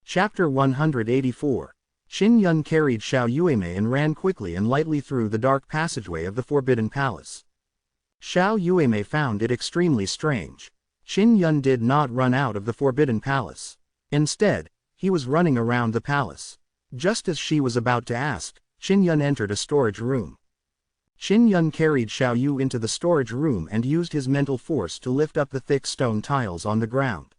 Chapter 184. Qin Yun carried Xiao Yuemei and ran quickly and lightly through the dark passageway of the Forbidden Palace. Xiao Yuemei found it extremely strange. Qin Yun did not run out of the Forbidden Palace. Instead, he was running around the palace. Just as she was about to ask, Qin Yun entered a storage room. Qin Yun carried Xiao Yu into the storage room and used his mental force to lift up the thick stone tiles on the ground.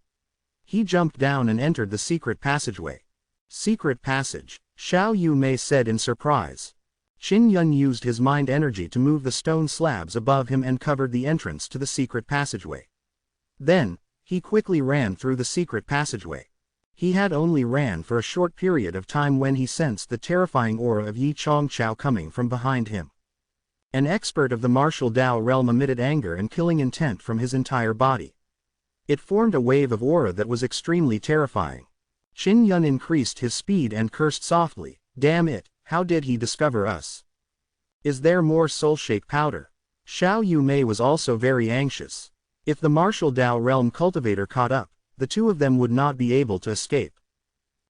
He jumped down and entered the secret passageway. Secret passage, Xiao Yumei said in surprise. Qin Yun used his mind energy to move the stone slabs above him and covered the entrance to the secret passageway. Then, he quickly ran through the secret passageway. He had only ran for a short period of time when he sensed the terrifying aura of Yi Chongqiao coming from behind him. An expert of the martial Dao realm emitted anger and killing intent from his entire body. It formed a wave of aura that was extremely terrifying. Qin Yun increased his speed and cursed softly, "Damn it, how did he discover us? Is there more soul shake powder?" Xiao Yumei was also very anxious. If the martial Dao realm cultivator caught up, the two of them would not be able to escape.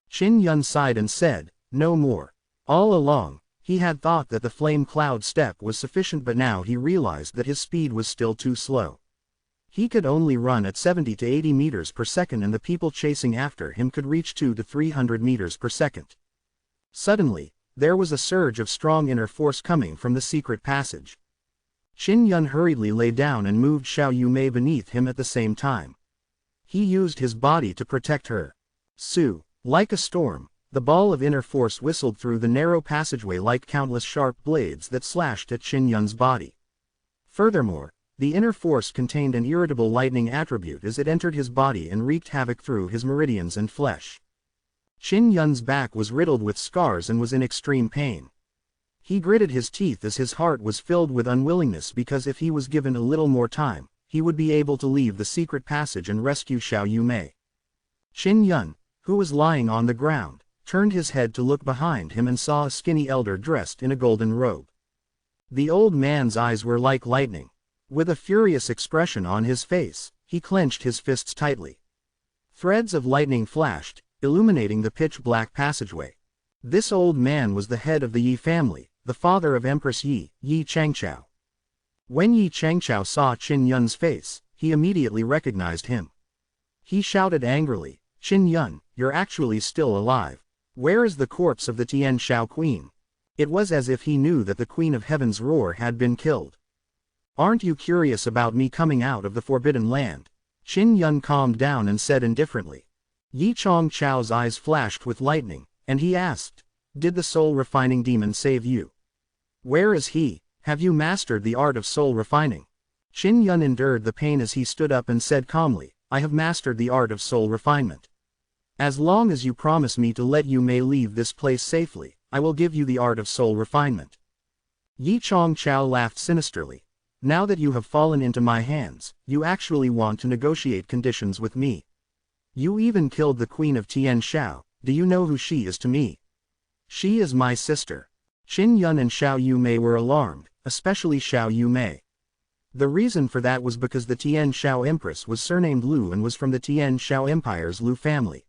Qin Yun sighed and said, "No more." All along, he had thought that the flame cloud step was sufficient, but now he realized that his speed was still too slow. He could only run at 70 to 80 meters per second and the people chasing after him could reach 200 to 300 meters per second. Suddenly, there was a surge of strong inner force coming from the secret passage. Qin Yun hurriedly lay down and moved Xiao Yumei beneath him at the same time. He used his body to protect her. Su, like a storm, the ball of inner force whistled through the narrow passageway like countless sharp blades that slashed at Qin Yun's body. Furthermore, the inner force contained an irritable lightning attribute as it entered his body and wreaked havoc through his meridians and flesh. Qin Yun's back was riddled with scars and was in extreme pain. He gritted his teeth as his heart was filled with unwillingness because if he was given a little more time, he would be able to leave the secret passage and rescue Xiao Yumei. Qin Yun, who was lying on the ground, turned his head to look behind him and saw a skinny elder dressed in a golden robe. The old man's eyes were like lightning. With a furious expression on his face, he clenched his fists tightly. Threads of lightning flashed, illuminating the pitch-black passageway. This old man was the head of the Yi family, the father of Empress Yi, Yi Changqiao. When Yi Changqiao saw Qin Yun's face, he immediately recognized him. He shouted angrily, "Qin Yun, you're actually still alive. Where is the corpse of the Tian Shao Queen?" It was as if he knew that the Queen of Heaven's roar had been killed. Aren't you curious about me coming out of the Forbidden Land? Qin Yun calmed down and said indifferently. Yi Chong Chao's eyes flashed with lightning, and he asked, "Did the soul refining demon save you? Where is he? Have you mastered the art of soul refining?" Qin Yun endured the pain as he stood up and said calmly, "I have mastered the art of soul refinement. As long as you promise me to let Yu Mei leave this place safely, I will give you the art of soul refinement." Yi Chong Chao laughed sinisterly. "Now that you have fallen into my hands, you actually want to negotiate conditions with me. You even killed the Queen of Tian Shao. Do you know who she is to me? She is my sister." Qin Yun and Xiao Yu Mei were alarmed, especially Xiao Yu Mei. The reason for that was because the Tian Shao Empress was surnamed Lu and was from the Tian Shao Empire's Lu family.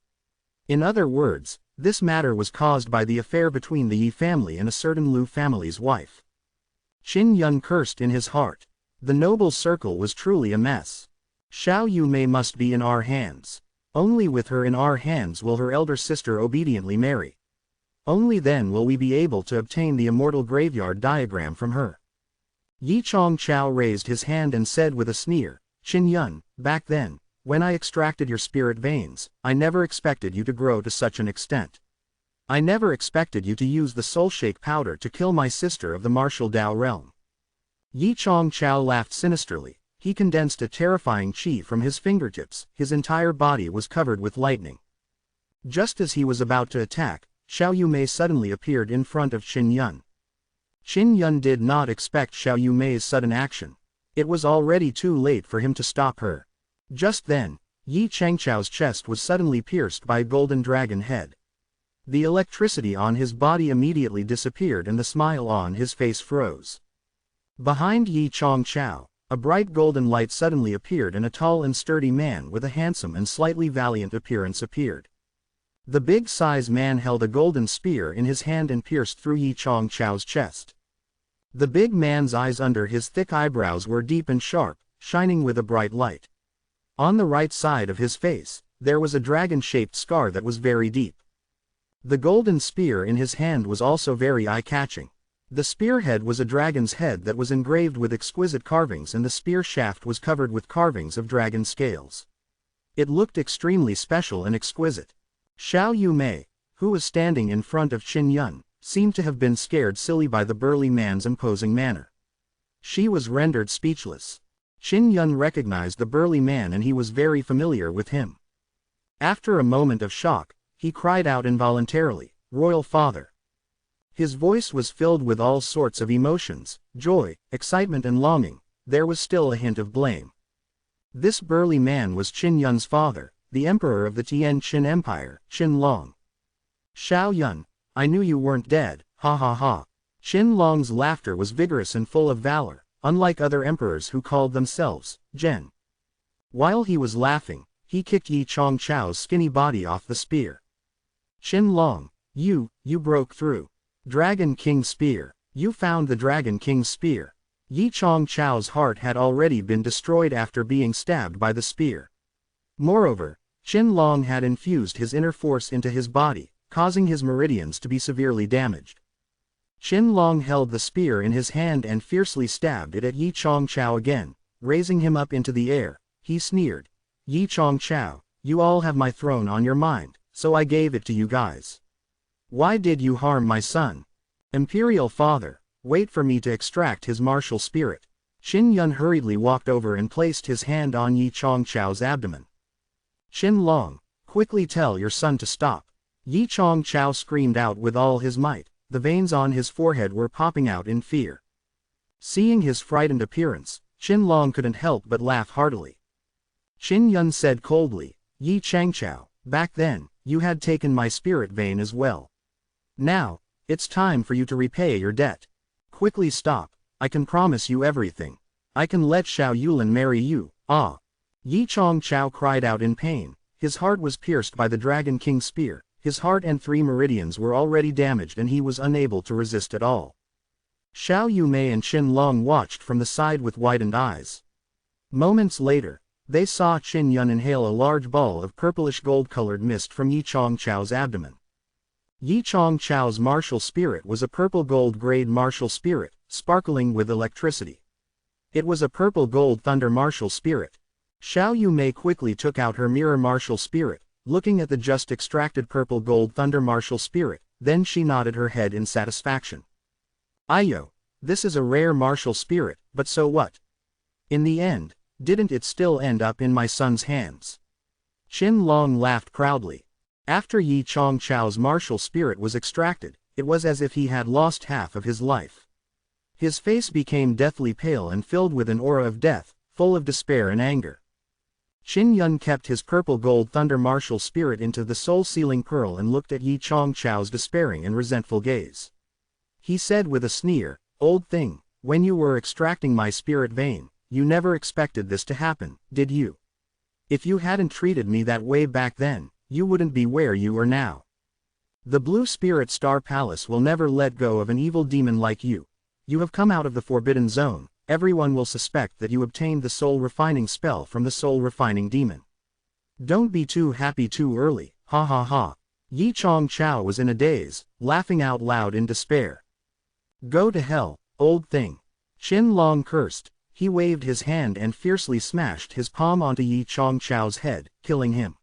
In other words, this matter was caused by the affair between the Yi family and a certain Lu family's wife. Qin Yun cursed in his heart. The noble circle was truly a mess. Xiao Yu Mei must be in our hands. Only with her in our hands will her elder sister obediently marry. Only then will we be able to obtain the immortal graveyard diagram from her. Yi Chong Chao raised his hand and said with a sneer, "Qin Yun, back then, when I extracted your spirit veins, I never expected you to grow to such an extent. I never expected you to use the soul shake powder to kill my sister of the martial Dao realm." Yi Chong Chao laughed sinisterly. He condensed a terrifying qi from his fingertips. His entire body was covered with lightning. Just as he was about to attack, Xiao Yu Mei suddenly appeared in front of Qin Yun. Qin Yun did not expect Xiao Yu Mei's sudden action. It was already too late for him to stop her. Just then, Yi Changchao's chest was suddenly pierced by a golden dragon head. The electricity on his body immediately disappeared and the smile on his face froze. Behind Yi Chong Chao, a bright golden light suddenly appeared and a tall and sturdy man with a handsome and slightly valiant appearance appeared. The big-size man held a golden spear in his hand and pierced through Yi Chong Chao's chest. The big man's eyes under his thick eyebrows were deep and sharp, shining with a bright light. On the right side of his face, there was a dragon-shaped scar that was very deep. The golden spear in his hand was also very eye-catching. The spearhead was a dragon's head that was engraved with exquisite carvings and the spear shaft was covered with carvings of dragon scales. It looked extremely special and exquisite. Xiao Yu Mei, who was standing in front of Qin Yun, seemed to have been scared silly by the burly man's imposing manner. She was rendered speechless. Qin Yun recognized the burly man and he was very familiar with him. After a moment of shock, he cried out involuntarily, "Royal Father." His voice was filled with all sorts of emotions, joy, excitement and longing. There was still a hint of blame. This burly man was Qin Yun's father, the emperor of the Tian Qin Empire, Qin Long. "Xiao Yun, I knew you weren't dead, ha ha ha." Qin Long's laughter was vigorous and full of valor, unlike other emperors who called themselves Zhen. While he was laughing, he kicked Yi Chong Chao's skinny body off the spear. "Qin Long, you broke through. Dragon King Spear, you found the Dragon King's spear." Yi Chong Chao's heart had already been destroyed after being stabbed by the spear. Moreover, Qin Long had infused his inner force into his body, causing his meridians to be severely damaged. Qin Long held the spear in his hand and fiercely stabbed it at Yi Chong Chao again, raising him up into the air. He sneered, "Yi Chong Chao, you all have my throne on your mind, so I gave it to you guys. Why did you harm my son? Imperial Father, wait for me to extract his martial spirit." Qin Yun hurriedly walked over and placed his hand on Yi Chong Chao's abdomen. "Qin Long, quickly tell your son to stop." Yi Chong Chao screamed out with all his might. The veins on his forehead were popping out in fear. Seeing his frightened appearance, Qin Long couldn't help but laugh heartily. Qin Yun said coldly, "Yi Changchao, back then, you had taken my spirit vein as well. Now, it's time for you to repay your debt. Quickly stop, I can promise you everything. I can let Xiao Yulin marry you, ah." Yi Chong Chao cried out in pain. His heart was pierced by the Dragon King's spear. His heart and 3 meridians were already damaged and he was unable to resist at all. Xiao Yu Mei and Qin Long watched from the side with widened eyes. Moments later, they saw Qin Yun inhale a large ball of purplish gold-colored mist from Yi Chong Chao's abdomen. Yi Chong Chao's martial spirit was a purple-gold grade martial spirit, sparkling with electricity. It was a purple-gold thunder martial spirit. Xiao Yumei quickly took out her mirror martial spirit, looking at the just extracted purple-gold thunder martial spirit, then she nodded her head in satisfaction. Ayo, this is a rare martial spirit, but so what? In the end, didn't it still end up in my son's hands? Qin Long laughed proudly. After Yi Chong Chao's martial spirit was extracted, it was as if he had lost half of his life. His face became deathly pale and filled with an aura of death, full of despair and anger. Qin Yun kept his purple-gold thunder martial spirit into the soul-sealing pearl and looked at Yi Chong Chao's despairing and resentful gaze. He said with a sneer, "Old thing, when you were extracting my spirit vein, you never expected this to happen, did you? If you hadn't treated me that way back then, you wouldn't be where you are now. The Blue Spirit Star Palace will never let go of an evil demon like you. You have come out of the Forbidden Zone. Everyone will suspect that you obtained the soul-refining spell from the soul-refining demon. Don't be too happy too early, ha ha ha." Yi Chong Chao was in a daze, laughing out loud in despair. "Go to hell, old thing." Qin Long cursed. He waved his hand and fiercely smashed his palm onto Yi Chong Chao's head, killing him.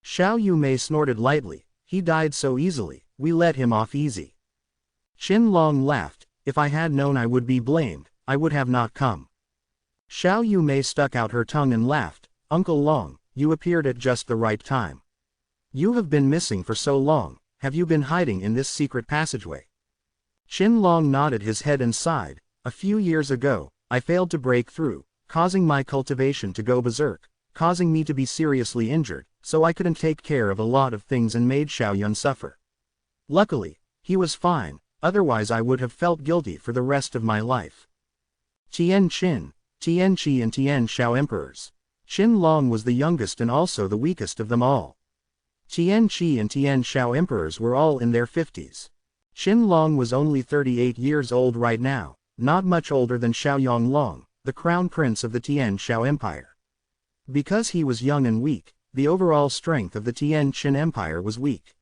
Xiao Yumei snorted lightly. "He died so easily, we let him off easy." Qin Long laughed. "If I had known I would be blamed, I would have not come." Xiao Yumei stuck out her tongue and laughed. "Uncle Long, you appeared at just the right time. You have been missing for so long. Have you been hiding in this secret passageway?" Qin Long nodded his head and sighed. "A few years ago, I failed to break through, causing my cultivation to go berserk, causing me to be seriously injured, so I couldn't take care of a lot of things and made Xiao Yun suffer. Luckily, he was fine, otherwise I would have felt guilty for the rest of my life." Tian Qin, Tian Qi and Tian Xiao emperors. Qin Long was the youngest and also the weakest of them all. Tian Qi and Tian Xiao emperors were all in their 50s. Qin Long was only 38 years old right now, not much older than Xiaoyong Long, the crown prince of the Tian Xiao Empire. Because he was young and weak, the overall strength of the Tian Qin Empire was weak.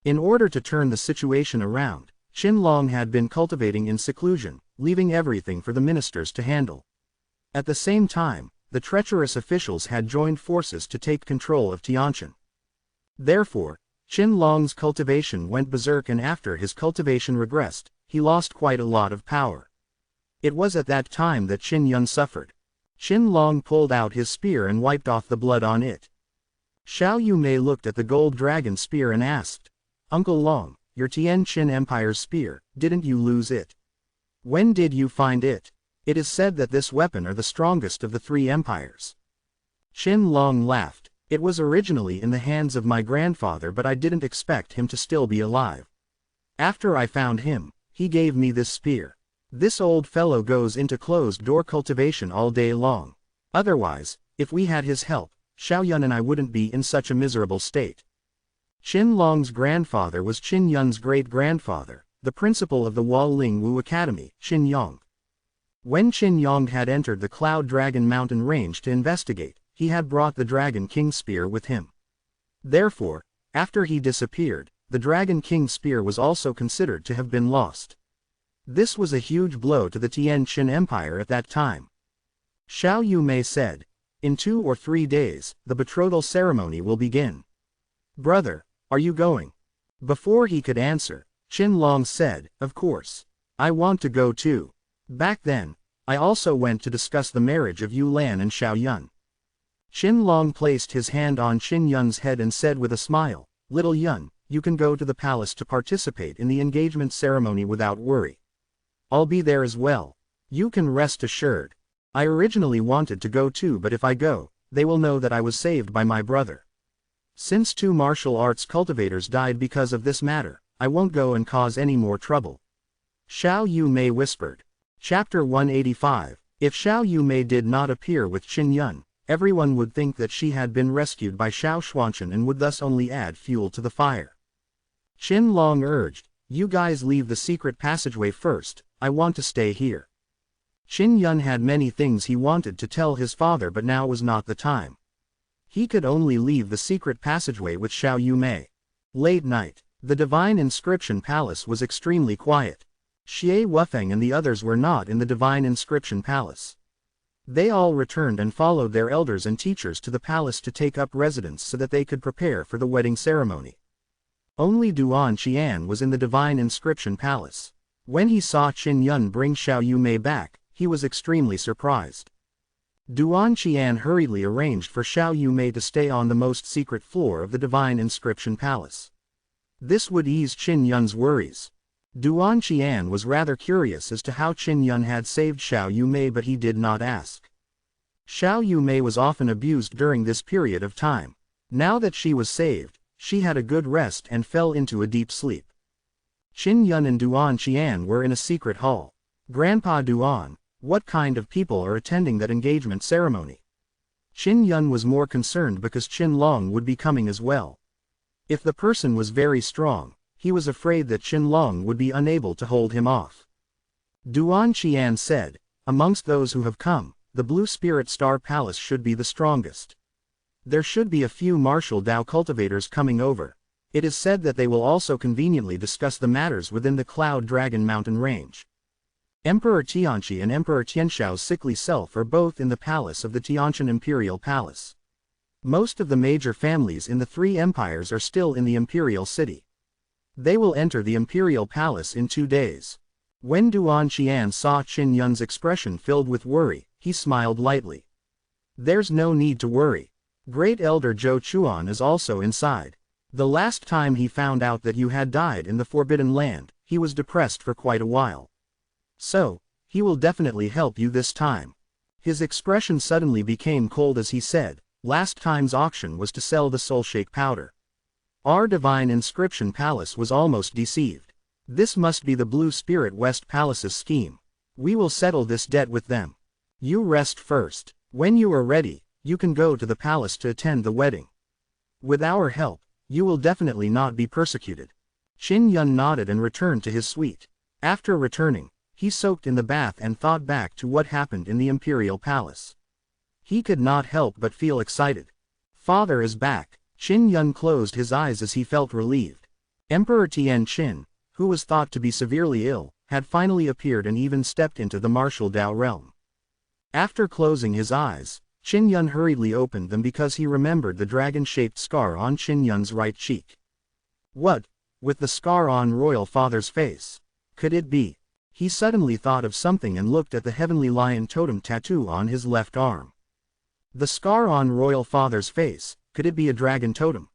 In order to turn the situation around, Qin Long had been cultivating in seclusion, leaving everything for the ministers to handle. At the same time, the treacherous officials had joined forces to take control of Tianqin. Therefore, Qin Long's cultivation went berserk, and after his cultivation regressed, he lost quite a lot of power. It was at that time that Qin Yun suffered. Qin Long pulled out his spear and wiped off the blood on it. Xiao Yumei looked at the gold dragon spear and asked, "Uncle Long, your Tian Qin Empire's spear, didn't you lose it? When did you find it? It is said that this weapon are the strongest of the three empires." Qin Long laughed. "It was originally in the hands of my grandfather, but I didn't expect him to still be alive. After I found him, he gave me this spear. This old fellow goes into closed-door cultivation all day long. Otherwise, if we had his help, Xiao Yun and I wouldn't be in such a miserable state." Qin Long's grandfather was Qin Yun's great-grandfather, the principal of the Waling Wu Academy, Qin Yong. When Qin Yong had entered the Cloud Dragon Mountain range to investigate, he had brought the Dragon King Spear with him. Therefore, after he disappeared, the Dragon King Spear was also considered to have been lost. This was a huge blow to the Tian Qin Empire at that time. Xiao Yumei said, "In 2 or 3 days, the betrothal ceremony will begin. Brother, are you going?" Before he could answer, Qin Long said, "Of course. I want to go too. Back then, I also went to discuss the marriage of Yu Lan and Xiao Yun." Qin Long placed his hand on Qin Yun's head and said with a smile, "Little Yun, you can go to the palace to participate in the engagement ceremony without worry. I'll be there as well. You can rest assured. I originally wanted to go too, but if I go, they will know that I was saved by my brother. Since 2 martial arts cultivators died because of this matter, I won't go and cause any more trouble." Xiao Yumei whispered. Chapter 185. If Xiao Yumei did not appear with Qin Yun, everyone would think that she had been rescued by Xiao Xuanchen and would thus only add fuel to the fire. Qin Long urged, "You guys leave the secret passageway first, I want to stay here." Qin Yun had many things he wanted to tell his father, but now was not the time. He could only leave the secret passageway with Xiao Yumei. Late night. The Divine Inscription Palace was extremely quiet. Xie Wufeng and the others were not in the Divine Inscription Palace. They all returned and followed their elders and teachers to the palace to take up residence so that they could prepare for the wedding ceremony. Only Duan Qian was in the Divine Inscription Palace. When he saw Qin Yun bring Xiao Yumei back, he was extremely surprised. Duan Qian hurriedly arranged for Xiao Yumei to stay on the most secret floor of the Divine Inscription Palace. This would ease Qin Yun's worries. Duan Qian was rather curious as to how Qin Yun had saved Xiao Yumei, but he did not ask. Xiao Yumei was often abused during this period of time. Now that she was saved, she had a good rest and fell into a deep sleep. Qin Yun and Duan Qian were in a secret hall. Grandpa Duan, what kind of people are attending that engagement ceremony? Qin Yun was more concerned because Qin Long would be coming as well. If the person was very strong, he was afraid that Qin Long would be unable to hold him off. Duan Qian said, amongst those who have come, the Blue Spirit Star Palace should be the strongest. There should be a few martial Dao cultivators coming over. It is said that they will also conveniently discuss the matters within the Cloud Dragon Mountain range. Emperor Tianqi and Emperor Tianxiao's sickly self are both in the palace of the Tianqian Imperial Palace. Most of the major families in the three empires are still in the Imperial City. They will enter the Imperial Palace in 2 days. When Duan Qian saw Qin Yun's expression filled with worry, he smiled lightly. There's no need to worry. Great Elder Zhou Chuan is also inside. The last time he found out that you had died in the Forbidden Land, he was depressed for quite a while. So, he will definitely help you this time. His expression suddenly became cold as he said, last time's auction was to sell the Soul Shake powder. Our Divine Inscription Palace was almost deceived. This must be the Blue Spirit West Palace's scheme. We will settle this debt with them. You rest first. When you are ready, you can go to the palace to attend the wedding. With our help, you will definitely not be persecuted. Qin Yun nodded and returned to his suite. After returning, he soaked in the bath and thought back to what happened in the Imperial Palace. He could not help but feel excited. Father is back. Qin Yun closed his eyes as he felt relieved. Emperor Tian Qin, who was thought to be severely ill, had finally appeared and even stepped into the martial Dao realm. After closing his eyes, Qin Yun hurriedly opened them because he remembered the dragon-shaped scar on Qin Yun's right cheek. What, with the scar on Royal Father's face? Could it be? He suddenly thought of something and looked at the heavenly lion totem tattoo on his left arm. The scar on Royal Father's face, could it be a dragon totem?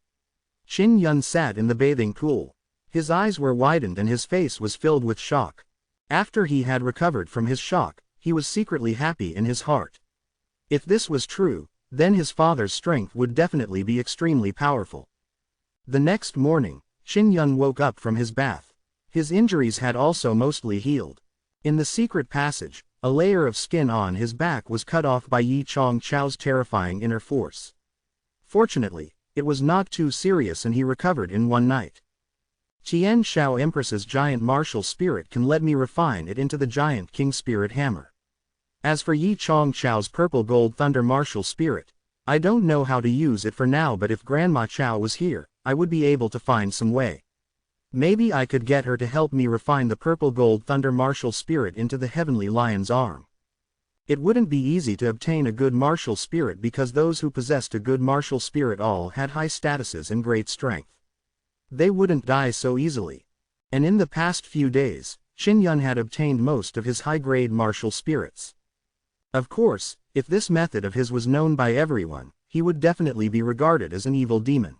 Qin Yun sat in the bathing pool. His eyes were widened and his face was filled with shock. After he had recovered from his shock, he was secretly happy in his heart. If this was true, then his father's strength would definitely be extremely powerful. The next morning, Qin Yun woke up from his bath. His injuries had also mostly healed. In the secret passage, a layer of skin on his back was cut off by Yi Chong Chao's terrifying inner force. Fortunately, it was not too serious and he recovered in one night. Tian Xiao Empress's giant martial spirit can let me refine it into the giant king spirit hammer. As for Yi Chong Chao's purple gold thunder martial spirit, I don't know how to use it for now, but if Grandma Chao was here, I would be able to find some way. Maybe I could get her to help me refine the purple gold thunder martial spirit into the heavenly lion's arm. It wouldn't be easy to obtain a good martial spirit because those who possessed a good martial spirit all had high statuses and great strength. They wouldn't die so easily. And in the past few days, Qin Yun had obtained most of his high-grade martial spirits. Of course, if this method of his was known by everyone, he would definitely be regarded as an evil demon.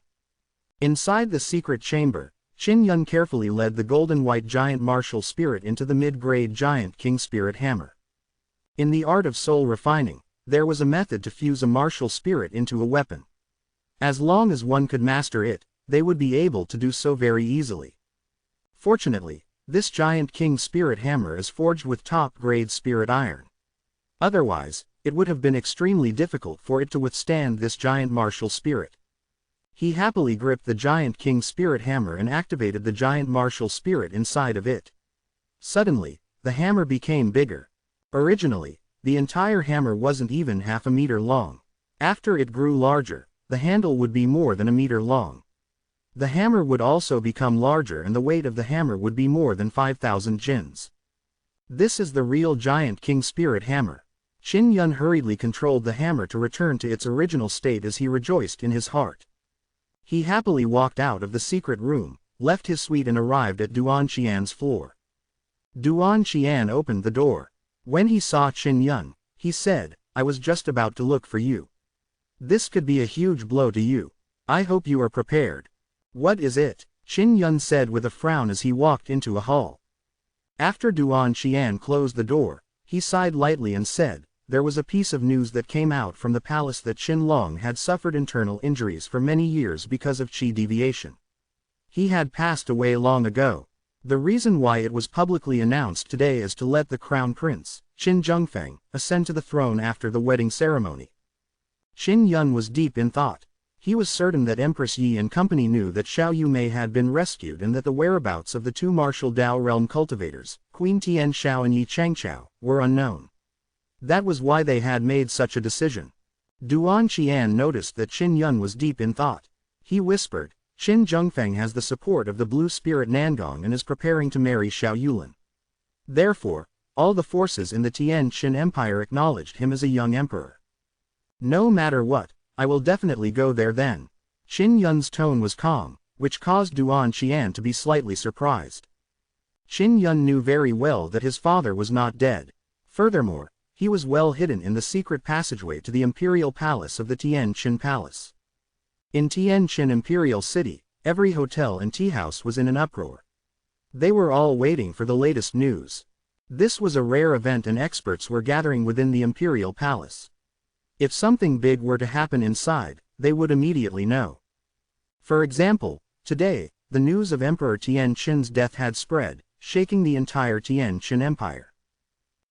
Inside the secret chamber, Qin Yun carefully led the golden white giant martial spirit into the mid-grade giant king spirit hammer. In the art of soul refining, there was a method to fuse a martial spirit into a weapon. As long as one could master it, they would be able to do so very easily. Fortunately, this giant king spirit hammer is forged with top-grade spirit iron. Otherwise, it would have been extremely difficult for it to withstand this giant martial spirit. He happily gripped the giant king spirit hammer and activated the giant martial spirit inside of it. Suddenly, the hammer became bigger. Originally, the entire hammer wasn't even half a meter long. After it grew larger, the handle would be more than a meter long. The hammer would also become larger and the weight of the hammer would be more than 5,000 jins. This is the real giant king spirit hammer. Qin Yun hurriedly controlled the hammer to return to its original state as he rejoiced in his heart. He happily walked out of the secret room, left his suite and arrived at Duan Qian's floor. Duan Qian opened the door. When he saw Qin Yun, he said, "I was just about to look for you. This could be a huge blow to you. I hope you are prepared." "What is it?" Qin Yun said with a frown as he walked into a hall. After Duan Qian closed the door, he sighed lightly and said, "There was a piece of news that came out from the palace that Qin Long had suffered internal injuries for many years because of qi deviation. He had passed away long ago. The reason why it was publicly announced today is to let the crown prince, Qin Zhengfeng, ascend to the throne after the wedding ceremony." Qin Yun was deep in thought. He was certain that Empress Yi and company knew that Xiao Yumei had been rescued and that the whereabouts of the two martial Dao realm cultivators, Queen Tian Xiao and Yi Changqiao, were unknown. That was why they had made such a decision. Duan Qian noticed that Qin Yun was deep in thought. He whispered, "Qin Zhengfeng has the support of the blue spirit Nangong and is preparing to marry Xiao Yulin. Therefore, all the forces in the Tian Qin Empire acknowledged him as a young emperor. No matter what, I will definitely go there then." Qin Yun's tone was calm, which caused Duan Qian to be slightly surprised. Qin Yun knew very well that his father was not dead. Furthermore, he was well hidden in the secret passageway to the imperial palace of the Tian Qin Palace. In Tian Qin Imperial City, every hotel and tea house was in an uproar. They were all waiting for the latest news. This was a rare event and experts were gathering within the imperial palace. If something big were to happen inside, they would immediately know. For example, today, the news of Emperor Tian Qin's death had spread, shaking the entire Tian Qin Empire.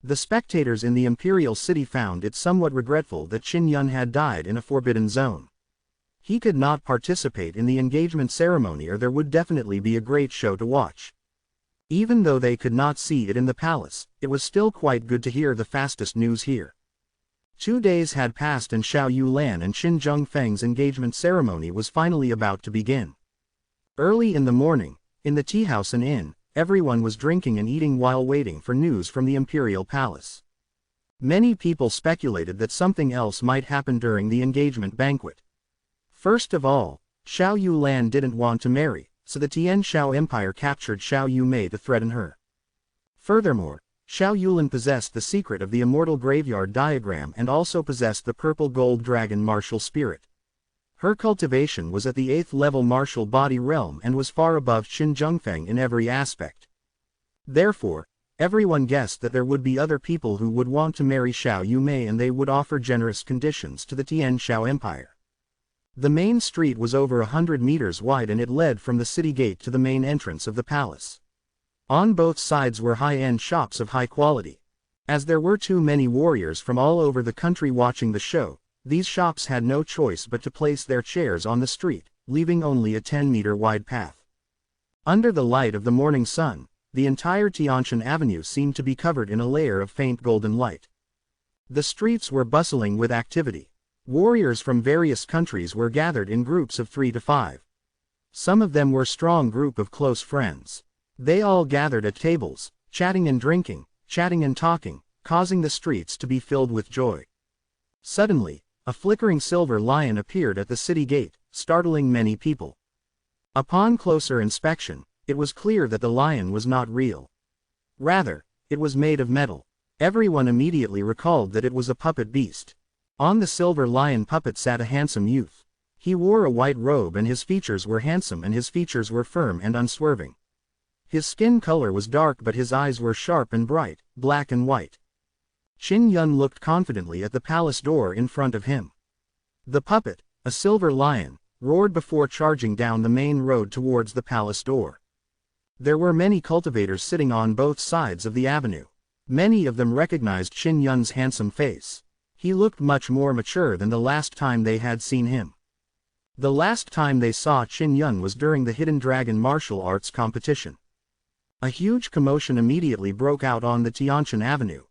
The spectators in the imperial city found it somewhat regretful that Qin Yun had died in a forbidden zone. He could not participate in the engagement ceremony or there would definitely be a great show to watch. Even though they could not see it in the palace, it was still quite good to hear the fastest news here. 2 days had passed and Xiao Yulan and Qin Zhengfeng's engagement ceremony was finally about to begin. Early in the morning, in the tea house and inn, everyone was drinking and eating while waiting for news from the imperial palace. Many people speculated that something else might happen during the engagement banquet. First of all, Xiao Yulan didn't want to marry, so the Tian Xiao Empire captured Xiao Yumei to threaten her. Furthermore, Xiao Yulin possessed the secret of the immortal graveyard diagram and also possessed the purple gold dragon martial spirit. Her cultivation was at the 8th level martial body realm and was far above Qin Zhengfeng in every aspect. Therefore, everyone guessed that there would be other people who would want to marry Xiao Yumei and they would offer generous conditions to the Tian Xiao Empire. The main street was over 100 meters wide and it led from the city gate to the main entrance of the palace. On both sides were high-end shops of high quality. As there were too many warriors from all over the country watching the show, these shops had no choice but to place their chairs on the street, leaving only a 10-meter wide path. Under the light of the morning sun, the entire Tianshan Avenue seemed to be covered in a layer of faint golden light. The streets were bustling with activity. Warriors from various countries were gathered in groups of 3 to 5. Some of them were a strong group of close friends. They all gathered at tables, chatting and drinking, chatting and talking, causing the streets to be filled with joy. Suddenly, a flickering silver lion appeared at the city gate, startling many people. Upon closer inspection, it was clear that the lion was not real. Rather, it was made of metal. Everyone immediately recalled that it was a puppet beast. On the silver lion puppet sat a handsome youth. He wore a white robe and his features were handsome and his features were firm and unswerving. His skin color was dark but his eyes were sharp and bright, black and white. Qin Yun looked confidently at the palace door in front of him. The puppet, a silver lion, roared before charging down the main road towards the palace door. There were many cultivators sitting on both sides of the avenue. Many of them recognized Qin Yun's handsome face. He looked much more mature than the last time they had seen him. The last time they saw Qin Yun was during the Hidden Dragon martial arts competition. A huge commotion immediately broke out on the Tianshan Avenue.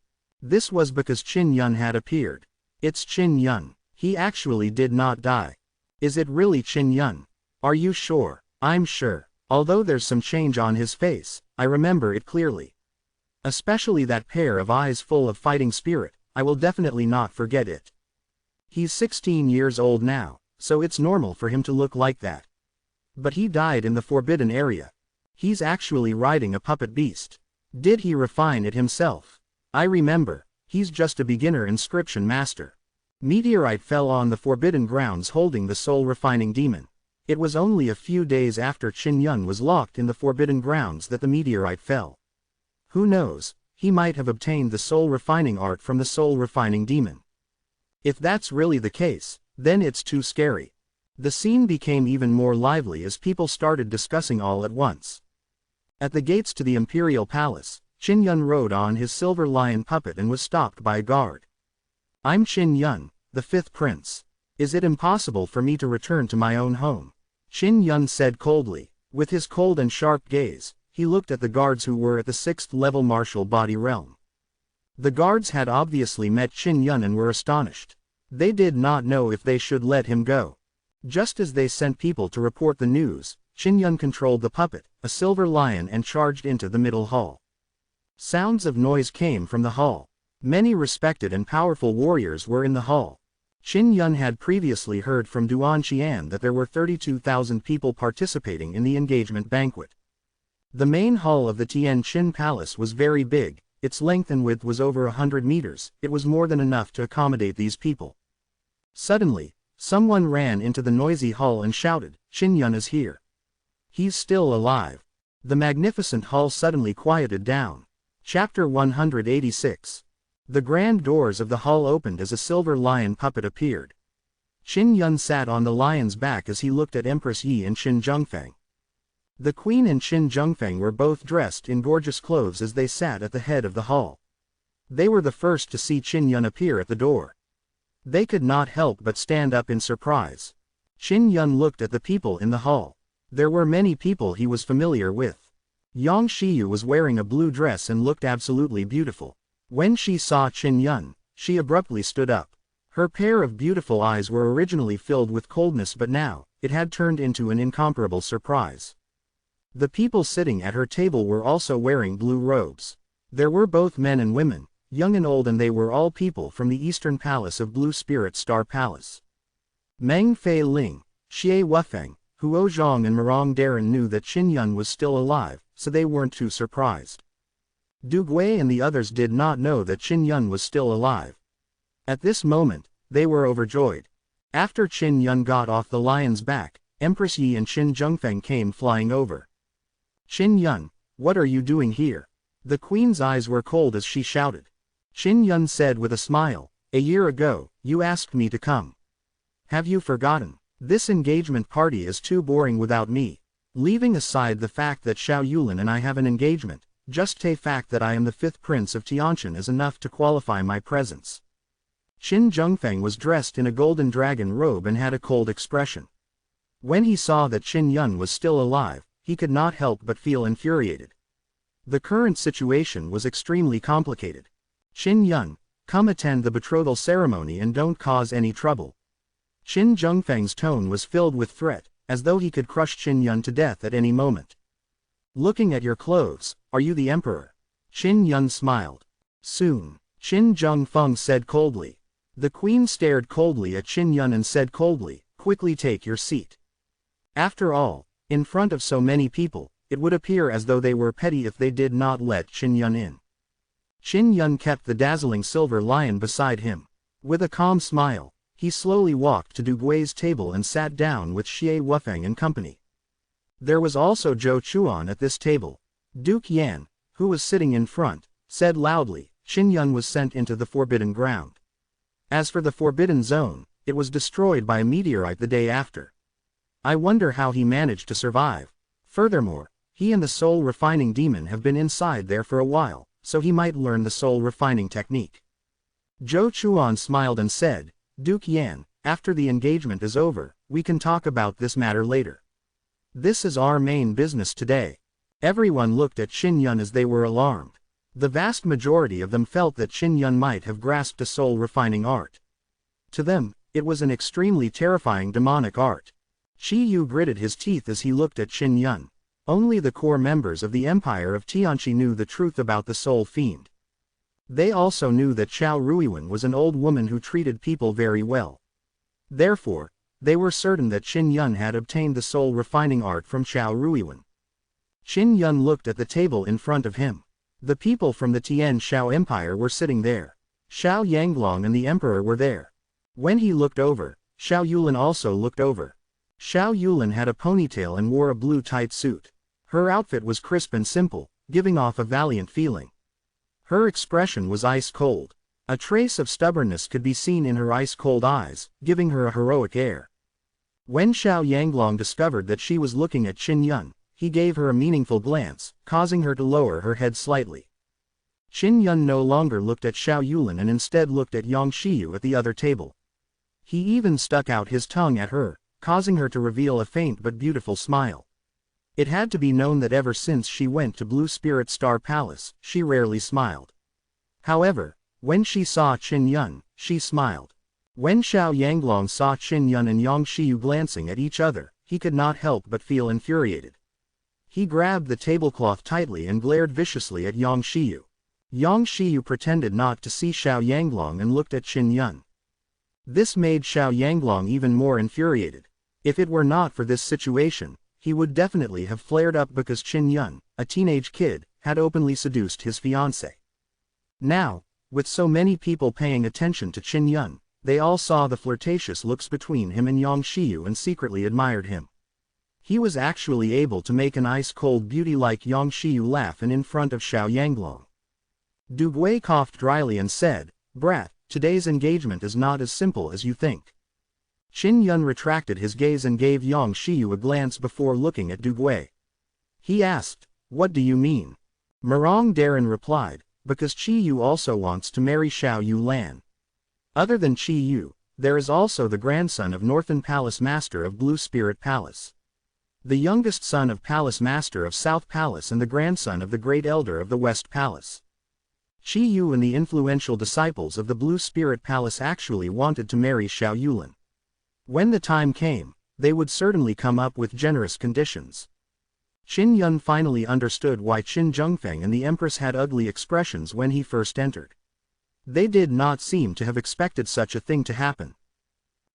This was because Qin Yun had appeared. It's Qin Yun. He actually did not die. Is it really Qin Yun? Are you sure? I'm sure. Although there's some change on his face, I remember it clearly. Especially that pair of eyes full of fighting spirit, I will definitely not forget it. He's 16 years old now, so it's normal for him to look like that. But he died in the forbidden area. He's actually riding a puppet beast. Did he refine it himself? I remember, he's just a beginner inscription master. Meteorite fell on the forbidden grounds holding the soul refining demon. It was only a few days after Qin Yun was locked in the forbidden grounds that the meteorite fell. Who knows, he might have obtained the soul refining art from the soul refining demon. If that's really the case, then it's too scary. The scene became even more lively as people started discussing all at once. At the gates to the imperial palace, Qin Yun rode on his silver lion puppet and was stopped by a guard. I'm Qin Yun, the 5th prince. Is it impossible for me to return to my own home? Qin Yun said coldly. With his cold and sharp gaze, he looked at the guards who were at the 6th level martial body realm. The guards had obviously met Qin Yun and were astonished. They did not know if they should let him go. Just as they sent people to report the news, Qin Yun controlled the puppet, a silver lion, and charged into the middle hall. Sounds of noise came from the hall. Many respected and powerful warriors were in the hall. Qin Yun had previously heard from Duan Qian that there were 32,000 people participating in the engagement banquet. The main hall of the Tianqin Palace was very big. Its length and width was over 100 meters. It was more than enough to accommodate these people. Suddenly, someone ran into the noisy hall and shouted, "Qin Yun is here. He's still alive." The magnificent hall suddenly quieted down. Chapter 186. The grand doors of the hall opened as a silver lion puppet appeared. Qin Yun sat on the lion's back as he looked at Empress Yi and Qin Zhengfeng. The queen and Qin Zhengfeng were both dressed in gorgeous clothes as they sat at the head of the hall. They were the first to see Qin Yun appear at the door. They could not help but stand up in surprise. Qin Yun looked at the people in the hall. There were many people he was familiar with. Yang Shiyu was wearing a blue dress and looked absolutely beautiful. When she saw Qin Yun, she abruptly stood up. Her pair of beautiful eyes were originally filled with coldness, but now, it had turned into an incomparable surprise. The people sitting at her table were also wearing blue robes. There were both men and women, young and old, and they were all people from the Eastern Palace of Blue Spirit Star Palace. Meng Fei Ling, Xie Wufeng, Huo Zhang and Murong Darren knew that Qin Yun was still alive, so they weren't too surprised. Du Gui and the others did not know that Qin Yun was still alive. At this moment, they were overjoyed. After Qin Yun got off the lion's back, Empress Yi and Qin Zhengfeng came flying over. "Qin Yun, what are you doing here?" The queen's eyes were cold as she shouted. Qin Yun said with a smile, "A year ago, you asked me to come. Have you forgotten? This engagement party is too boring without me. Leaving aside the fact that Xiao Yulin and I have an engagement, just the fact that I am the 5th prince of Tianqin is enough to qualify my presence." Qin Zhengfeng was dressed in a golden dragon robe and had a cold expression. When he saw that Qin Yun was still alive, he could not help but feel infuriated. The current situation was extremely complicated. "Qin Yun, come attend the betrothal ceremony and don't cause any trouble." Qin Zhengfeng's tone was filled with threat, as though he could crush Qin Yun to death at any moment. "Looking at your clothes, are you the emperor?" Qin Yun smiled. "Soon," Qin Zhengfeng said coldly. The queen stared coldly at Qin Yun and said coldly, "Quickly take your seat." After all, in front of so many people, it would appear as though they were petty if they did not let Qin Yun in. Qin Yun kept the dazzling silver lion beside him. With a calm smile, he slowly walked to Du Gui's table and sat down with Xie Wufeng and company. There was also Zhou Chuan at this table. Duke Yan, who was sitting in front, said loudly, "Qin Yun was sent into the forbidden ground. As for the forbidden zone, it was destroyed by a meteorite the day after. I wonder how he managed to survive. Furthermore, he and the soul refining demon have been inside there for a while, so he might learn the soul refining technique." Zhou Chuan smiled and said, "Duke Yan, after the engagement is over, we can talk about this matter later. This is our main business today." Everyone looked at Qin Yun as they were alarmed. The vast majority of them felt that Qin Yun might have grasped a soul refining art. To them, it was an extremely terrifying demonic art. Qi Yu gritted his teeth as he looked at Qin Yun. Only the core members of the Empire of Tianqi knew the truth about the Soul Fiend. They also knew that Xiao Ruiwen was an old woman who treated people very well. Therefore, they were certain that Qin Yun had obtained the soul refining art from Xiao Ruiwen. Qin Yun looked at the table in front of him. The people from the Tian Xiao Empire were sitting there. Xiao Yanglong and the Emperor were there. When he looked over, Xiao Yulin also looked over. Xiao Yulin had a ponytail and wore a blue tight suit. Her outfit was crisp and simple, giving off a valiant feeling. Her expression was ice cold. A trace of stubbornness could be seen in her ice-cold eyes, giving her a heroic air. When Xiao Yanglong discovered that she was looking at Qin Yun, he gave her a meaningful glance, causing her to lower her head slightly. Qin Yun no longer looked at Xiao Yulin and instead looked at Yang Shiyu at the other table. He even stuck out his tongue at her, causing her to reveal a faint but beautiful smile. It had to be known that ever since she went to Blue Spirit Star Palace, she rarely smiled. However, when she saw Qin Yun, she smiled. When Xiao Yanglong saw Qin Yun and Yang Shiyu glancing at each other, he could not help but feel infuriated. He grabbed the tablecloth tightly and glared viciously at Yang Shiyu. Yang Shiyu pretended not to see Xiao Yanglong and looked at Qin Yun. This made Xiao Yanglong even more infuriated. If it were not for this situation, he would definitely have flared up because Qin Yun, a teenage kid, had openly seduced his fiancée. Now, with so many people paying attention to Qin Yun, they all saw the flirtatious looks between him and Yang Shiyu and secretly admired him. He was actually able to make an ice-cold beauty like Yang Shiyu laugh in front of Xiao Yanglong. Du Gui coughed dryly and said, "Brat, today's engagement is not as simple as you think." Qin Yun retracted his gaze and gave Yang Shiyu a glance before looking at Du Gui. He asked, "What do you mean?" Murong Darin replied, "Because Qi Yu also wants to marry Xiao Yu Lan. Other than Qi Yu, there is also the grandson of Northern Palace Master of Blue Spirit Palace, the youngest son of Palace Master of South Palace and the grandson of the Great Elder of the West Palace. Qi Yu and the influential disciples of the Blue Spirit Palace actually wanted to marry Xiao Yulin. When the time came, they would certainly come up with generous conditions." Qin Yun finally understood why Qin Zhengfeng and the Empress had ugly expressions when he first entered. They did not seem to have expected such a thing to happen.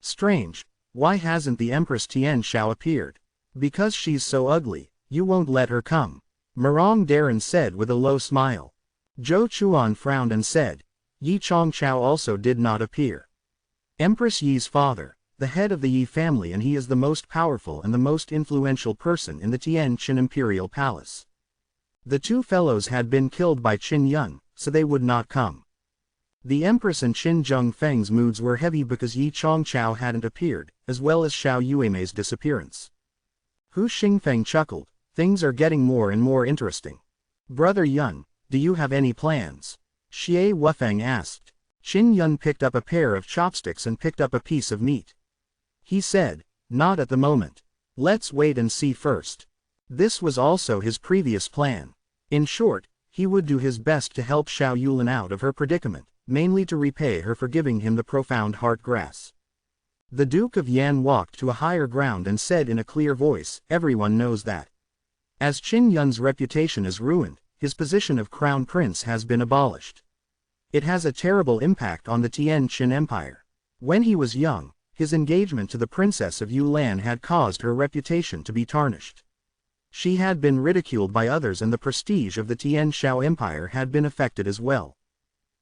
Strange, why hasn't the Empress Tian Xiao appeared? Because she's so ugly, you won't let her come, Murong Darin said with a low smile. Zhou Chuan frowned and said, Yi Chongqiao also did not appear. Empress Yi's father, the head of the Yi family, and he is the most powerful and the most influential person in the Tianqin Imperial Palace. The two fellows had been killed by Qin Yun, so they would not come. The Empress and Qin Zhengfeng's moods were heavy because Yi Chongqiao hadn't appeared, as well as Xiao Yuemei's disappearance. Hu Xingfeng chuckled, "Things are getting more and more interesting. Brother Yun, do you have any plans?" Xie Wufeng asked. Qin Yun picked up a pair of chopsticks and picked up a piece of meat. He said, "Not at the moment. Let's wait and see first." This was also his previous plan. In short, he would do his best to help Xiao Yulin out of her predicament, mainly to repay her for giving him the profound heart grass. The Duke of Yan walked to a higher ground and said in a clear voice, "Everyone knows that. As Qin Yun's reputation is ruined, his position of Crown Prince has been abolished. It has a terrible impact on the Tianqin Empire. When he was young, his engagement to the Princess of Yulan had caused her reputation to be tarnished. She had been ridiculed by others and the prestige of the Tian Xiao Empire had been affected as well."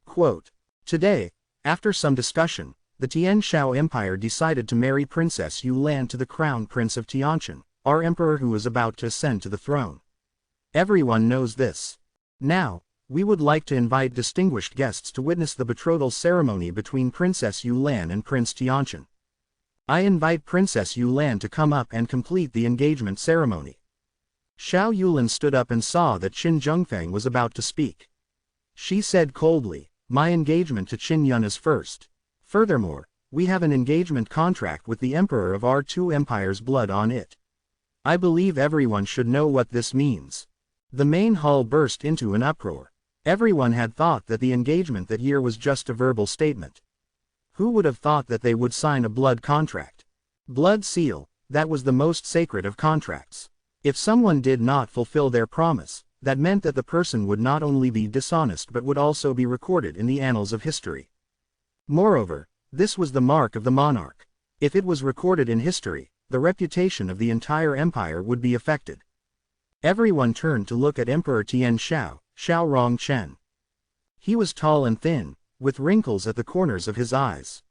Quote, "Today, after some discussion, the Tian Xiao Empire decided to marry Princess Yulan to the Crown Prince of Tianqin, our emperor who is about to ascend to the throne. Everyone knows this. Now, we would like to invite distinguished guests to witness the betrothal ceremony between Princess Yulan and Prince Tianqin. I invite Princess Yulan to come up and complete the engagement ceremony." Xiao Yulin stood up and saw that Qin Zhengfeng was about to speak. She said coldly, "My engagement to Qin Yun is first. Furthermore, we have an engagement contract with the emperor of our two empires' blood on it. I believe everyone should know what this means." The main hall burst into an uproar. Everyone had thought that the engagement that year was just a verbal statement. Who would have thought that they would sign a blood contract? Blood seal, That was the most sacred of contracts. If someone did not fulfill their promise, that meant that the person would not only be dishonest but would also be recorded in the annals of history. Moreover, this was the mark of the monarch. If it was recorded in history, the reputation of the entire empire would be affected. Everyone turned to look at Emperor Tian Shao, Shao Rongchen. He was tall and thin, with wrinkles at the corners of his eyes.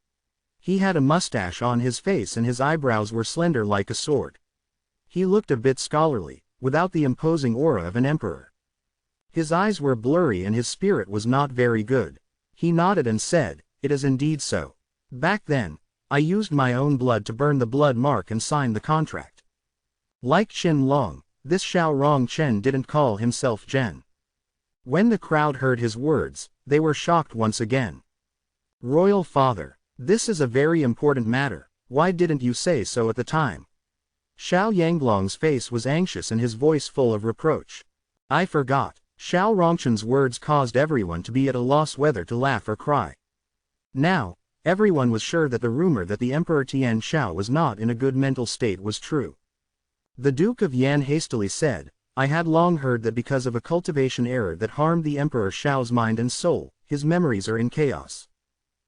He had a mustache on his face and his eyebrows were slender like a sword. He looked a bit scholarly, without the imposing aura of an emperor. His eyes were blurry and his spirit was not very good. He nodded and said, "It is indeed so. Back then, I used my own blood to burn the blood mark and sign the contract." Like Qin Long, this Shao Rongchen didn't call himself Zhen. When the crowd heard his words, they were shocked once again. "Royal Father, this is a very important matter, why didn't you say so at the time?" Xiao Yanglong's face was anxious and his voice full of reproach. "I forgot." Shao Rongchen's words caused everyone to be at a loss whether to laugh or cry. Now, everyone was sure that the rumor that the Emperor Tian Shao was not in a good mental state was true. The Duke of Yan hastily said, "I had long heard that because of a cultivation error that harmed the Emperor Shao's mind and soul, his memories are in chaos.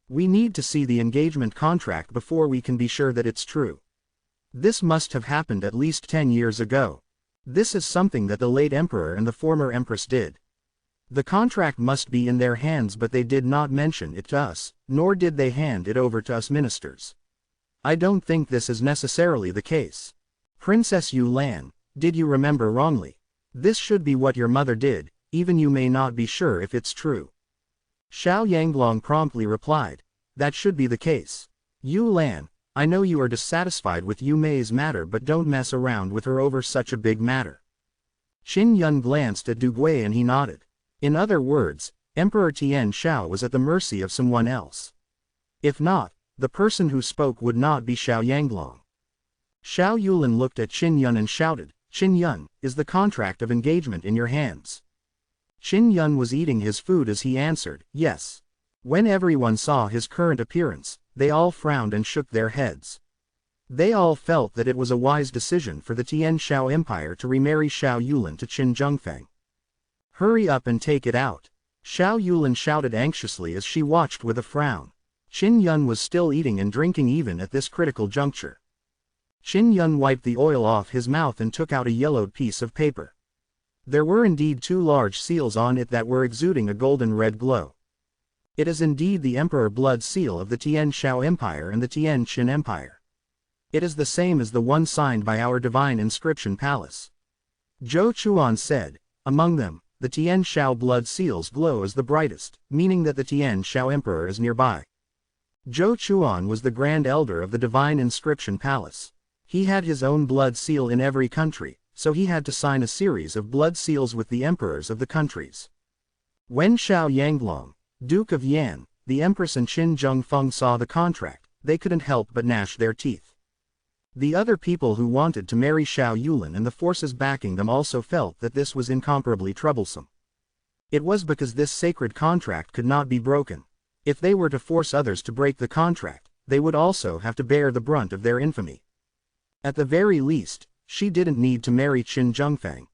We need to see the engagement contract before we can be sure that it's true. This must have happened at least 10 years ago. This is something that the late emperor and the former empress did. The contract must be in their hands but they did not mention it to us, nor did they hand it over to us ministers. I don't think this is necessarily the case. Princess Yu Lan, did you remember wrongly? This should be what your mother did, even you may not be sure if it's true." Xiao Yanglong promptly replied, "That should be the case. Yu Lan, I know you are dissatisfied with Yu Mei's matter but don't mess around with her over such a big matter." Qin Yun glanced at Du Gui and he nodded. In other words, Emperor Tian Shao was at the mercy of someone else. If not, the person who spoke would not be Xiao Yanglong. Xiao Yulin looked at Qin Yun and shouted, "Qin Yun, is the contract of engagement in your hands?" Qin Yun was eating his food as he answered, "Yes." When everyone saw his current appearance, they all frowned and shook their heads. They all felt that it was a wise decision for the Tian Shao Empire to remarry Xiao Yulin to Qin Zhengfeng. "Hurry up and take it out," Xiao Yulin shouted anxiously as she watched with a frown. Qin Yun was still eating and drinking even at this critical juncture. Qin Yun wiped the oil off his mouth and took out a yellowed piece of paper. There were indeed 2 large seals on it that were exuding a golden red glow. It is indeed the Emperor Blood Seal of the Tian Shao Empire and the Tian Qin Empire. It is the same as the one signed by our divine inscription palace. Zhou Chuan said, "Among them, the Tian Shao blood seals glow as the brightest, meaning that the Tian Shao Emperor is nearby." Zhou Chuan was the Grand Elder of the divine inscription palace. He had his own blood seal in every country, so he had to sign a series of blood seals with the emperors of the countries. When Xiao Yanglong, Duke of Yan, the Empress and Qin Zhengfeng saw the contract, they couldn't help but gnash their teeth. The other people who wanted to marry Xiao Yulin and the forces backing them also felt that this was incomparably troublesome. It was because this sacred contract could not be broken. If they were to force others to break the contract, they would also have to bear the brunt of their infamy. At the very least, she didn't need to marry Qin Zhengfeng.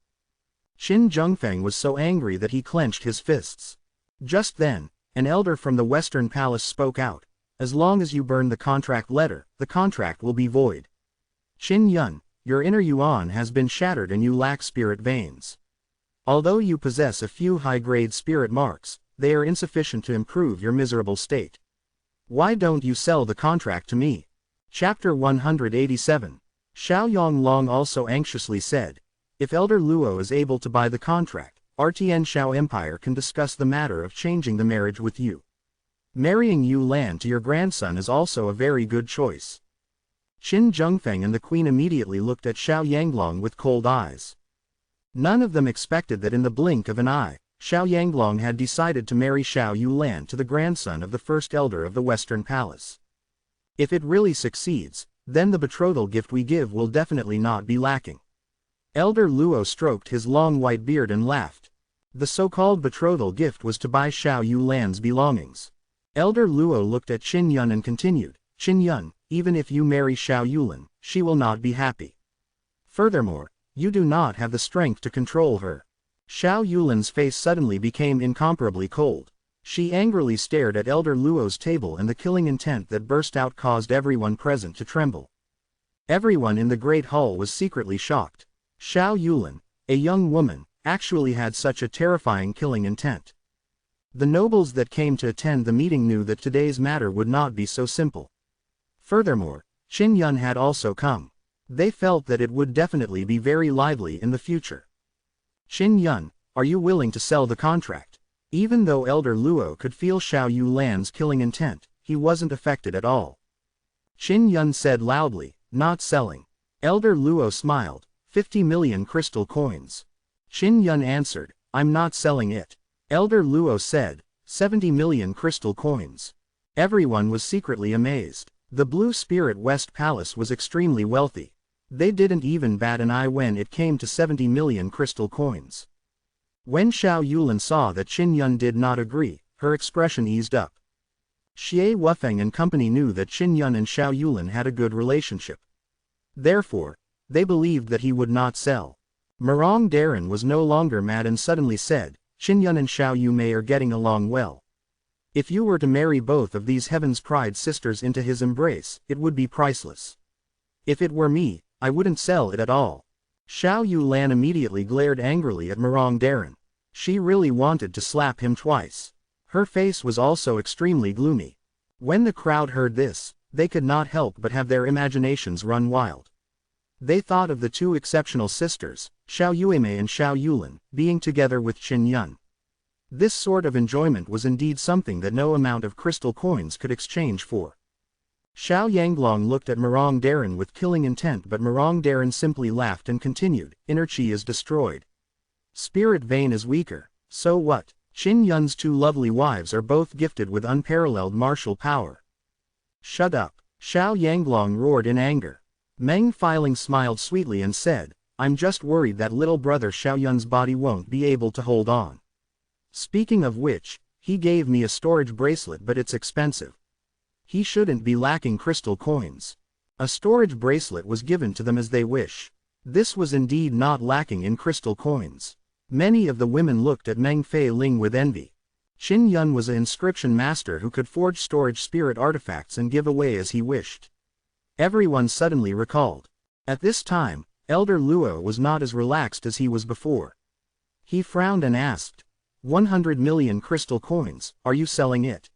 Qin Zhengfeng was so angry that he clenched his fists. Just then, an elder from the Western Palace spoke out, "As long as you burn the contract letter, the contract will be void. Qin Yun, your inner yuan has been shattered and you lack spirit veins. Although you possess a few high-grade spirit marks, they are insufficient to improve your miserable state. Why don't you sell the contract to me?" Chapter 187. Xiao Yanglong also anxiously said, "If Elder Luo is able to buy the contract, our Tian Shao Empire can discuss the matter of changing the marriage with you. Marrying Yu Lan to your grandson is also a very good choice." Qin Zhengfeng and the queen immediately looked at Xiao Yanglong with cold eyes. None of them expected that in the blink of an eye, Xiao Yanglong had decided to marry Xiao Yulan to the grandson of the first elder of the Western Palace. If it really succeeds, then the betrothal gift we give will definitely not be lacking. Elder Luo stroked his long white beard and laughed. The so-called betrothal gift was to buy Xiao Yulan's belongings. Elder Luo looked at Qin Yun and continued, "Qin Yun, even if you marry Xiao Yulin, she will not be happy. Furthermore, you do not have the strength to control her. Xiao Yulin's face suddenly became incomparably cold. She angrily stared at Elder Luo's table, and the killing intent that burst out caused everyone present to tremble. Everyone in the great hall was secretly shocked. Xiao Yulin, a young woman, actually had such a terrifying killing intent. The nobles that came to attend the meeting knew that today's matter would not be so simple. Furthermore, Qin Yun had also come. They felt that it would definitely be very lively in the future. Qin Yun, are you willing to sell the contract? Even though Elder Luo could feel Xiao Yulan's killing intent, he wasn't affected at all. Qin Yun said loudly, not selling. Elder Luo smiled, 50 million crystal coins. Qin Yun answered, I'm not selling it. Elder Luo said, 70 million crystal coins. Everyone was secretly amazed. The Blue Spirit West Palace was extremely wealthy. They didn't even bat an eye when it came to 70 million crystal coins. When Xiao Yulin saw that Qin Yun did not agree, her expression eased up. Xie Wufeng and company knew that Qin Yun and Xiao Yulin had a good relationship. Therefore, they believed that he would not sell. Murong Darren was no longer mad and suddenly said, Qin Yun and Xiao Yumei are getting along well. If you were to marry both of these Heaven's Pride sisters into his embrace, it would be priceless. If it were me, I wouldn't sell it at all. Xiao Yulan immediately glared angrily at Murong Darren. She really wanted to slap him twice. Her face was also extremely gloomy. When the crowd heard this, they could not help but have their imaginations run wild. They thought of the two exceptional sisters, Xiao Yuemei and Xiao Yulin, being together with Qin Yun. This sort of enjoyment was indeed something that no amount of crystal coins could exchange for. Xiao Yanglong looked at Murong Darren with killing intent, but Murong Darren simply laughed and continued, inner chi is destroyed. Spirit vein is weaker, so what? Qin Yun's two lovely wives are both gifted with unparalleled martial power. Shut up, Xiao Yanglong roared in anger. Meng Filing smiled sweetly and said, I'm just worried that little brother Xiao Yun's body won't be able to hold on. Speaking of which, he gave me a storage bracelet, but it's expensive. He shouldn't be lacking crystal coins. A storage bracelet was given to them as they wish. This was indeed not lacking in crystal coins. Many of the women looked at Meng Fei Ling with envy. Qin Yun was an inscription master who could forge storage spirit artifacts and give away as he wished. Everyone suddenly recalled. At this time, Elder Luo was not as relaxed as he was before. He frowned and asked, 100 million crystal coins, are you selling it?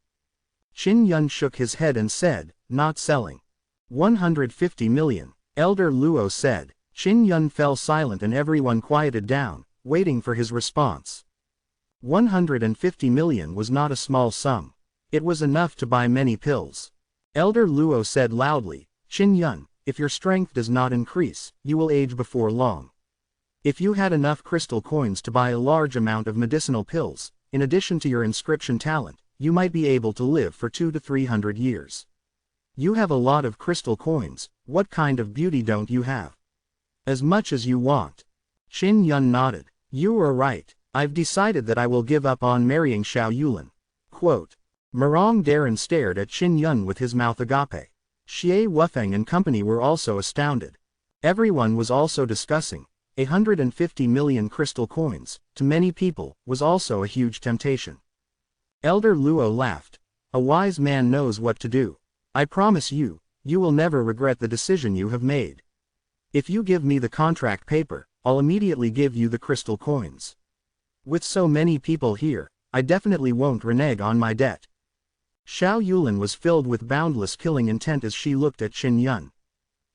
Qin Yun shook his head and said, not selling. 150 million, Elder Luo said. Qin Yun fell silent and everyone quieted down, waiting for his response. 150 million was not a small sum. It was enough to buy many pills. Elder Luo said loudly, Qin Yun, if your strength does not increase, you will age before long. If you had enough crystal coins to buy a large amount of medicinal pills, in addition to your inscription talent, you might be able to live for 200 to 300 years. You have a lot of crystal coins, what kind of beauty don't you have? As much as you want. Qin Yun nodded. You are right, I've decided that I will give up on marrying Xiao Yulin. Quote. Murong Darren stared at Qin Yun with his mouth agape. Xie Wufeng and company were also astounded. Everyone was also discussing. 150 million crystal coins, to many people, was also a huge temptation. Elder Luo laughed. A wise man knows what to do. I promise you, you will never regret the decision you have made. If you give me the contract paper, I'll immediately give you the crystal coins. With so many people here, I definitely won't renege on my debt. Xiao Yulin was filled with boundless killing intent as she looked at Qin Yun.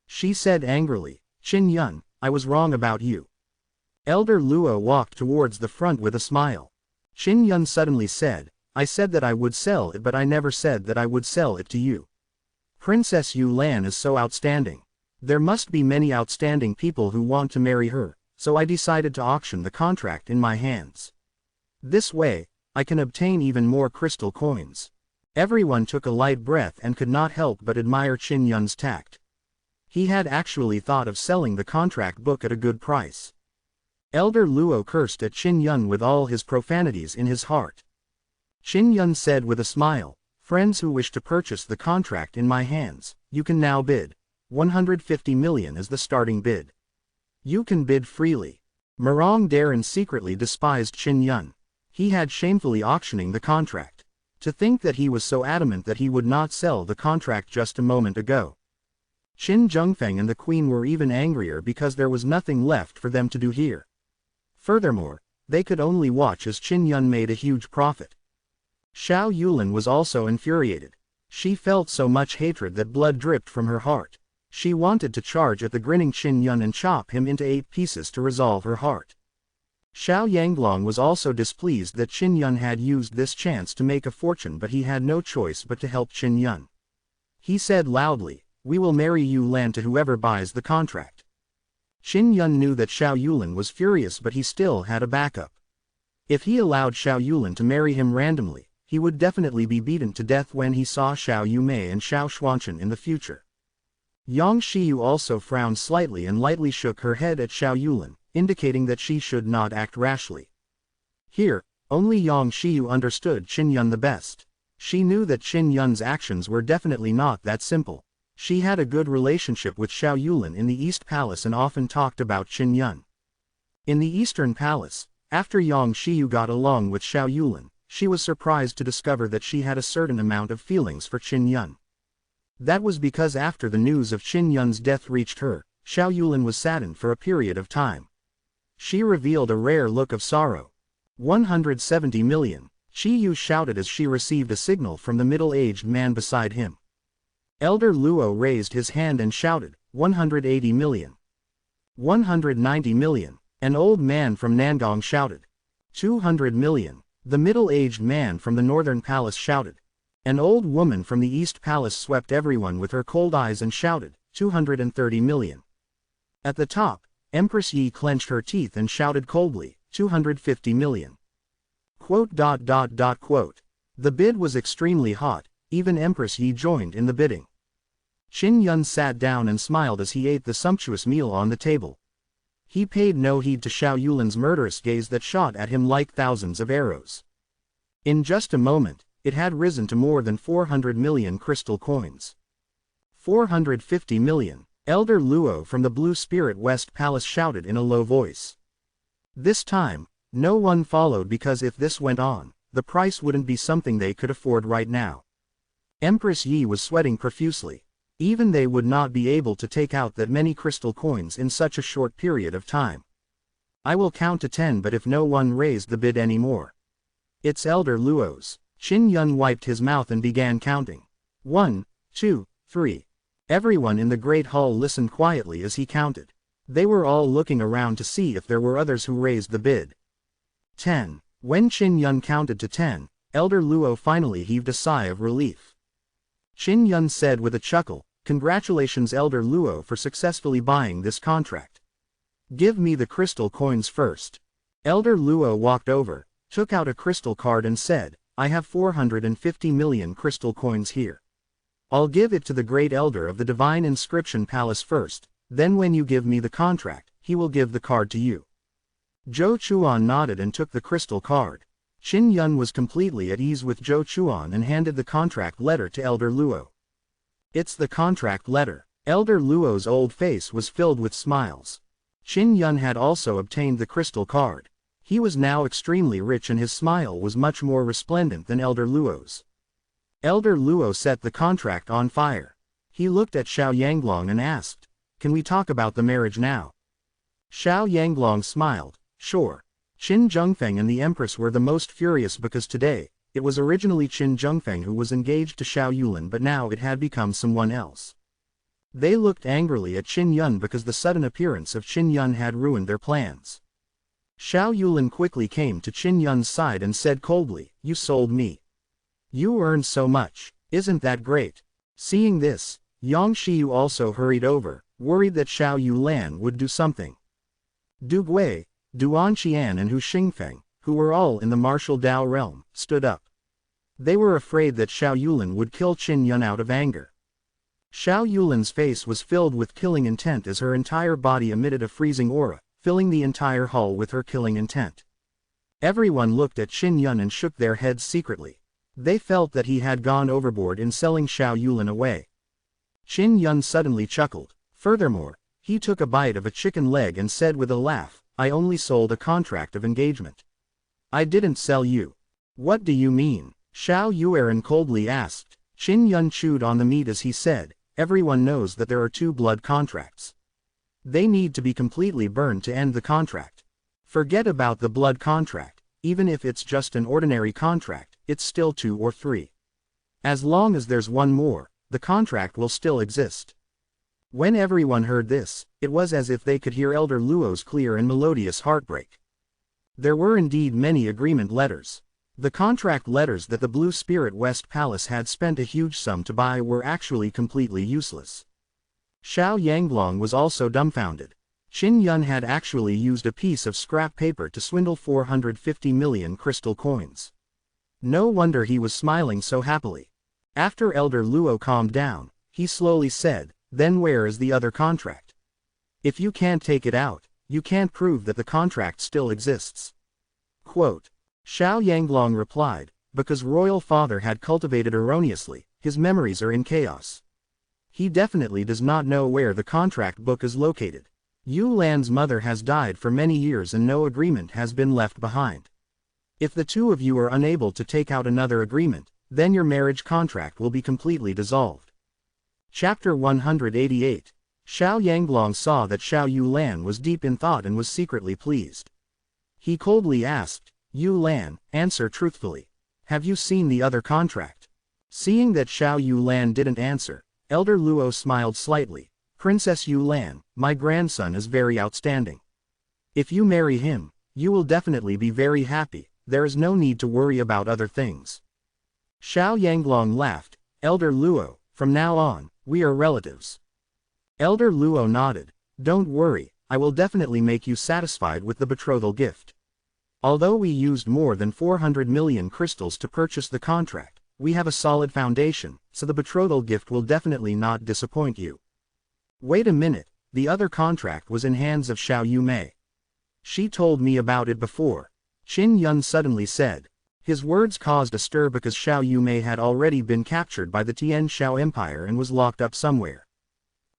She said angrily, Qin Yun, I was wrong about you. Elder Luo walked towards the front with a smile. Qin Yun suddenly said, I said that I would sell it, but I never said that I would sell it to you. Princess Yu Lan is so outstanding. There must be many outstanding people who want to marry her, so I decided to auction the contract in my hands. This way, I can obtain even more crystal coins. Everyone took a light breath and could not help but admire Qin Yun's tact. He had actually thought of selling the contract book at a good price. Elder Luo cursed at Qin Yun with all his profanities in his heart. Qin Yun said with a smile, friends who wish to purchase the contract in my hands, you can now bid. 150 million is the starting bid. You can bid freely. Murong Daran secretly despised Qin Yun. He had shamefully auctioning the contract. To think that he was so adamant that he would not sell the contract just a moment ago. Qin Zhengfeng and the queen were even angrier because there was nothing left for them to do here. Furthermore, they could only watch as Qin Yun made a huge profit. Xiao Yulin was also infuriated. She felt so much hatred that blood dripped from her heart. She wanted to charge at the grinning Qin Yun and chop him into 8 pieces to resolve her heart. Xiao Yanglong was also displeased that Qin Yun had used this chance to make a fortune, but he had no choice but to help Qin Yun. He said loudly, "We will marry Yu Lan to whoever buys the contract." Qin Yun knew that Xiao Yulin was furious, but he still had a backup. If he allowed Xiao Yulin to marry him randomly, he would definitely be beaten to death when he saw Xiao Yumei and Xiao Xuanchen in the future. Yang Shiyu also frowned slightly and lightly shook her head at Xiao Yulin, indicating that she should not act rashly. Here, only Yang Shiyu understood Qin Yun the best. She knew that Qin Yun's actions were definitely not that simple. She had a good relationship with Xiao Yulin in the East Palace and often talked about Qin Yun. In the Eastern Palace, after Yang Shiyu got along with Xiao Yulin, she was surprised to discover that she had a certain amount of feelings for Qin Yun. That was because after the news of Qin Yun's death reached her, Xiao Yulin was saddened for a period of time. She revealed a rare look of sorrow. 170 million, Qi Yu shouted as she received a signal from the middle-aged man beside him. Elder Luo raised his hand and shouted, 180 million. 190 million, an old man from Nangong shouted. 200 million, the middle-aged man from the Northern Palace shouted. An old woman from the East Palace swept everyone with her cold eyes and shouted, 230 million. At the top, Empress Yi clenched her teeth and shouted coldly, 250 million. The bid was extremely hot, even Empress Yi joined in the bidding. Qin Yun sat down and smiled as he ate the sumptuous meal on the table. He paid no heed to Xiao Yulin's murderous gaze that shot at him like thousands of arrows. In just a moment, it had risen to more than 400 million crystal coins. 450 million, Elder Luo from the Blue Spirit West Palace shouted in a low voice. This time, no one followed because if this went on, the price wouldn't be something they could afford right now. Empress Yi was sweating profusely. Even they would not be able to take out that many crystal coins in such a short period of time. I will count to 10, but if no one raised the bid anymore. It's Elder Luo's. Qin Yun wiped his mouth and began counting. 1, 2, 3. Everyone in the great hall listened quietly as he counted. They were all looking around to see if there were others who raised the bid. 10. When Qin Yun counted to 10, Elder Luo finally heaved a sigh of relief. Qin Yun said with a chuckle, "Congratulations Elder Luo for successfully buying this contract. Give me the crystal coins first." Elder Luo walked over, took out a crystal card and said, "I have 450 million crystal coins here. I'll give it to the great elder of the Divine Inscription Palace first, then when you give me the contract, he will give the card to you." Zhou Chuan nodded and took the crystal card. Qin Yun was completely at ease with Zhou Chuan and handed the contract letter to Elder Luo. "It's the contract letter." Elder Luo's old face was filled with smiles. Qin Yun had also obtained the crystal card. He was now extremely rich and his smile was much more resplendent than Elder Luo's. Elder Luo set the contract on fire. He looked at Xiao Yanglong and asked, "Can we talk about the marriage now?" Xiao Yanglong smiled, "Sure." Qin Zhengfeng and the Empress were the most furious because today, it was originally Qin Zhengfeng who was engaged to Xiao Yulin, but now it had become someone else. They looked angrily at Qin Yun because the sudden appearance of Qin Yun had ruined their plans. Xiao Yulin quickly came to Qin Yun's side and said coldly, "You sold me. You earned so much, isn't that great?" Seeing this, Yang Shiyu also hurried over, worried that Xiao Yulan would do something. Du Gui, Duan Qian and Hu Xingfeng, who were all in the martial Dao realm, stood up. They were afraid that Xiao Yulin would kill Qin Yun out of anger. Xiao Yulin's face was filled with killing intent as her entire body emitted a freezing aura, filling the entire hall with her killing intent. Everyone looked at Qin Yun and shook their heads secretly. They felt that he had gone overboard in selling Xiao Yulin away. Qin Yun suddenly chuckled. Furthermore, he took a bite of a chicken leg and said with a laugh, I only sold a contract of engagement. I didn't sell you. What do you mean? Xiao Yuan coldly asked. Qin Yun chewed on the meat as he said, everyone knows that there are 2 blood contracts. They need to be completely burned to end the contract. Forget about the blood contract, even if it's just an ordinary contract, it's still 2 or 3. As long as there's one more, the contract will still exist. When everyone heard this, it was as if they could hear Elder Luo's clear and melodious heartbreak. There were indeed many agreement letters. The contract letters that the Blue Spirit West Palace had spent a huge sum to buy were actually completely useless. Xiao Yanglong was also dumbfounded. Qin Yun had actually used a piece of scrap paper to swindle 450 million crystal coins. No wonder he was smiling so happily. After Elder Luo calmed down, he slowly said, then where is the other contract? If you can't take it out, you can't prove that the contract still exists. Quote. Xiao Yanglong replied, because Royal Father had cultivated erroneously, his memories are in chaos. He definitely does not know where the contract book is located. Yu Lan's mother has died for many years and no agreement has been left behind. If the 2 of you are unable to take out another agreement, then your marriage contract will be completely dissolved. Chapter 188. Xiao Yanglong saw that Xiao Yulan was deep in thought and was secretly pleased. He coldly asked, Yu Lan, answer truthfully. Have you seen the other contract? Seeing that Xiao Yulan didn't answer, Elder Luo smiled slightly. Princess Yu Lan, my grandson is very outstanding. If you marry him, you will definitely be very happy, there is no need to worry about other things. Xiao Yanglong laughed. Elder Luo, from now on, we are relatives. Elder Luo nodded. Don't worry, I will definitely make you satisfied with the betrothal gift. Although we used more than 400 million crystals to purchase the contract, we have a solid foundation, so the betrothal gift will definitely not disappoint you. Wait a minute, the other contract was in hands of Xiao Yumei. She told me about it before. Qin Yun suddenly said. His words caused a stir because Xiao Yumei had already been captured by the Tian Shao Empire and was locked up somewhere.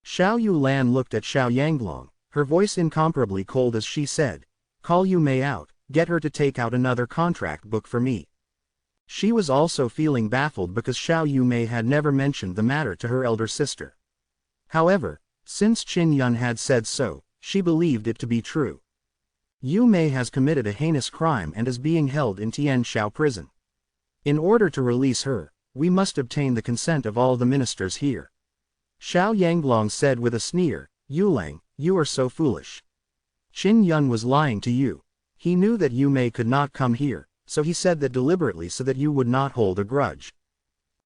Xiao Yulan looked at Xiao Yanglong, her voice incomparably cold as she said, call Yumei out, get her to take out another contract book for me. She was also feeling baffled because Xiao Yumei had never mentioned the matter to her elder sister. However, since Qin Yun had said so, she believed it to be true. Yu Mei has committed a heinous crime and is being held in Tian Shao prison. In order to release her, we must obtain the consent of all the ministers here. Xiao Yanglong said with a sneer, Yu Lang, you are so foolish. Qin Yun was lying to you. He knew that Yu Mei could not come here, so he said that deliberately so that you would not hold a grudge.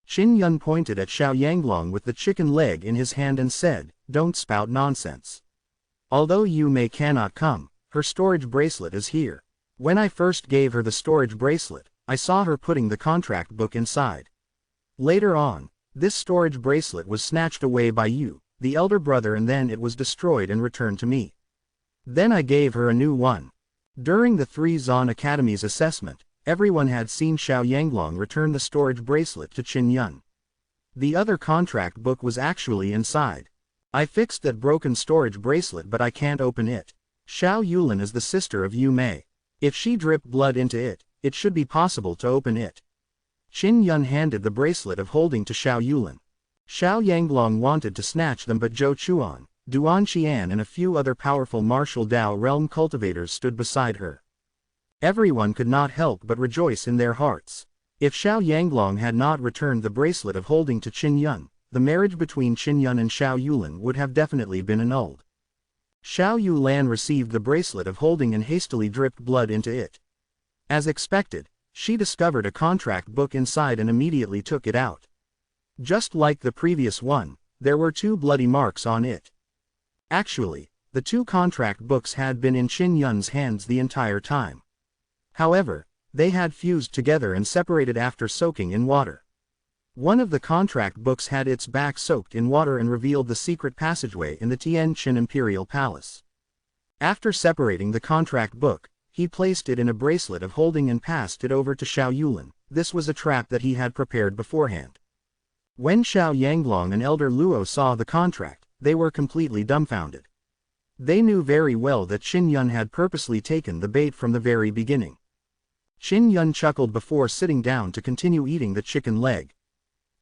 Qin Yun pointed at Xiao Yanglong with the chicken leg in his hand and said, don't spout nonsense. Although Yu Mei cannot come, her storage bracelet is here. When I first gave her the storage bracelet, I saw her putting the contract book inside. Later on, this storage bracelet was snatched away by you, the elder brother, and then it was destroyed and returned to me. Then I gave her a new one. During the 3 Zon Academy's assessment, everyone had seen Xiao Yanglong return the storage bracelet to Qin Yun. The other contract book was actually inside. I fixed that broken storage bracelet but I can't open it. Xiao Yulan is the sister of Yu Mei. If she dripped blood into it, it should be possible to open it. Qin Yun handed the bracelet of holding to Xiao Yulan. Xiao Yanglong wanted to snatch them but Zhou Chuan, Duan Qian and a few other powerful martial Dao realm cultivators stood beside her. Everyone could not help but rejoice in their hearts. If Xiao Yanglong had not returned the bracelet of holding to Qin Yun, the marriage between Qin Yun and Xiao Yulan would have definitely been annulled. Xiao Yulan received the bracelet of holding and hastily dripped blood into it. As expected, she discovered a contract book inside and immediately took it out. Just like the previous one, there were 2 bloody marks on it. Actually, the 2 contract books had been in Qin Yun's hands the entire time. However, they had fused together and separated after soaking in water. One of the contract books had its back soaked in water and revealed the secret passageway in the Tianqin Imperial Palace. After separating the contract book, he placed it in a bracelet of holding and passed it over to Xiao Yulan. This was a trap that he had prepared beforehand. When Xiao Yanglong and Elder Luo saw the contract, they were completely dumbfounded. They knew very well that Qin Yun had purposely taken the bait from the very beginning. Qin Yun chuckled before sitting down to continue eating the chicken leg.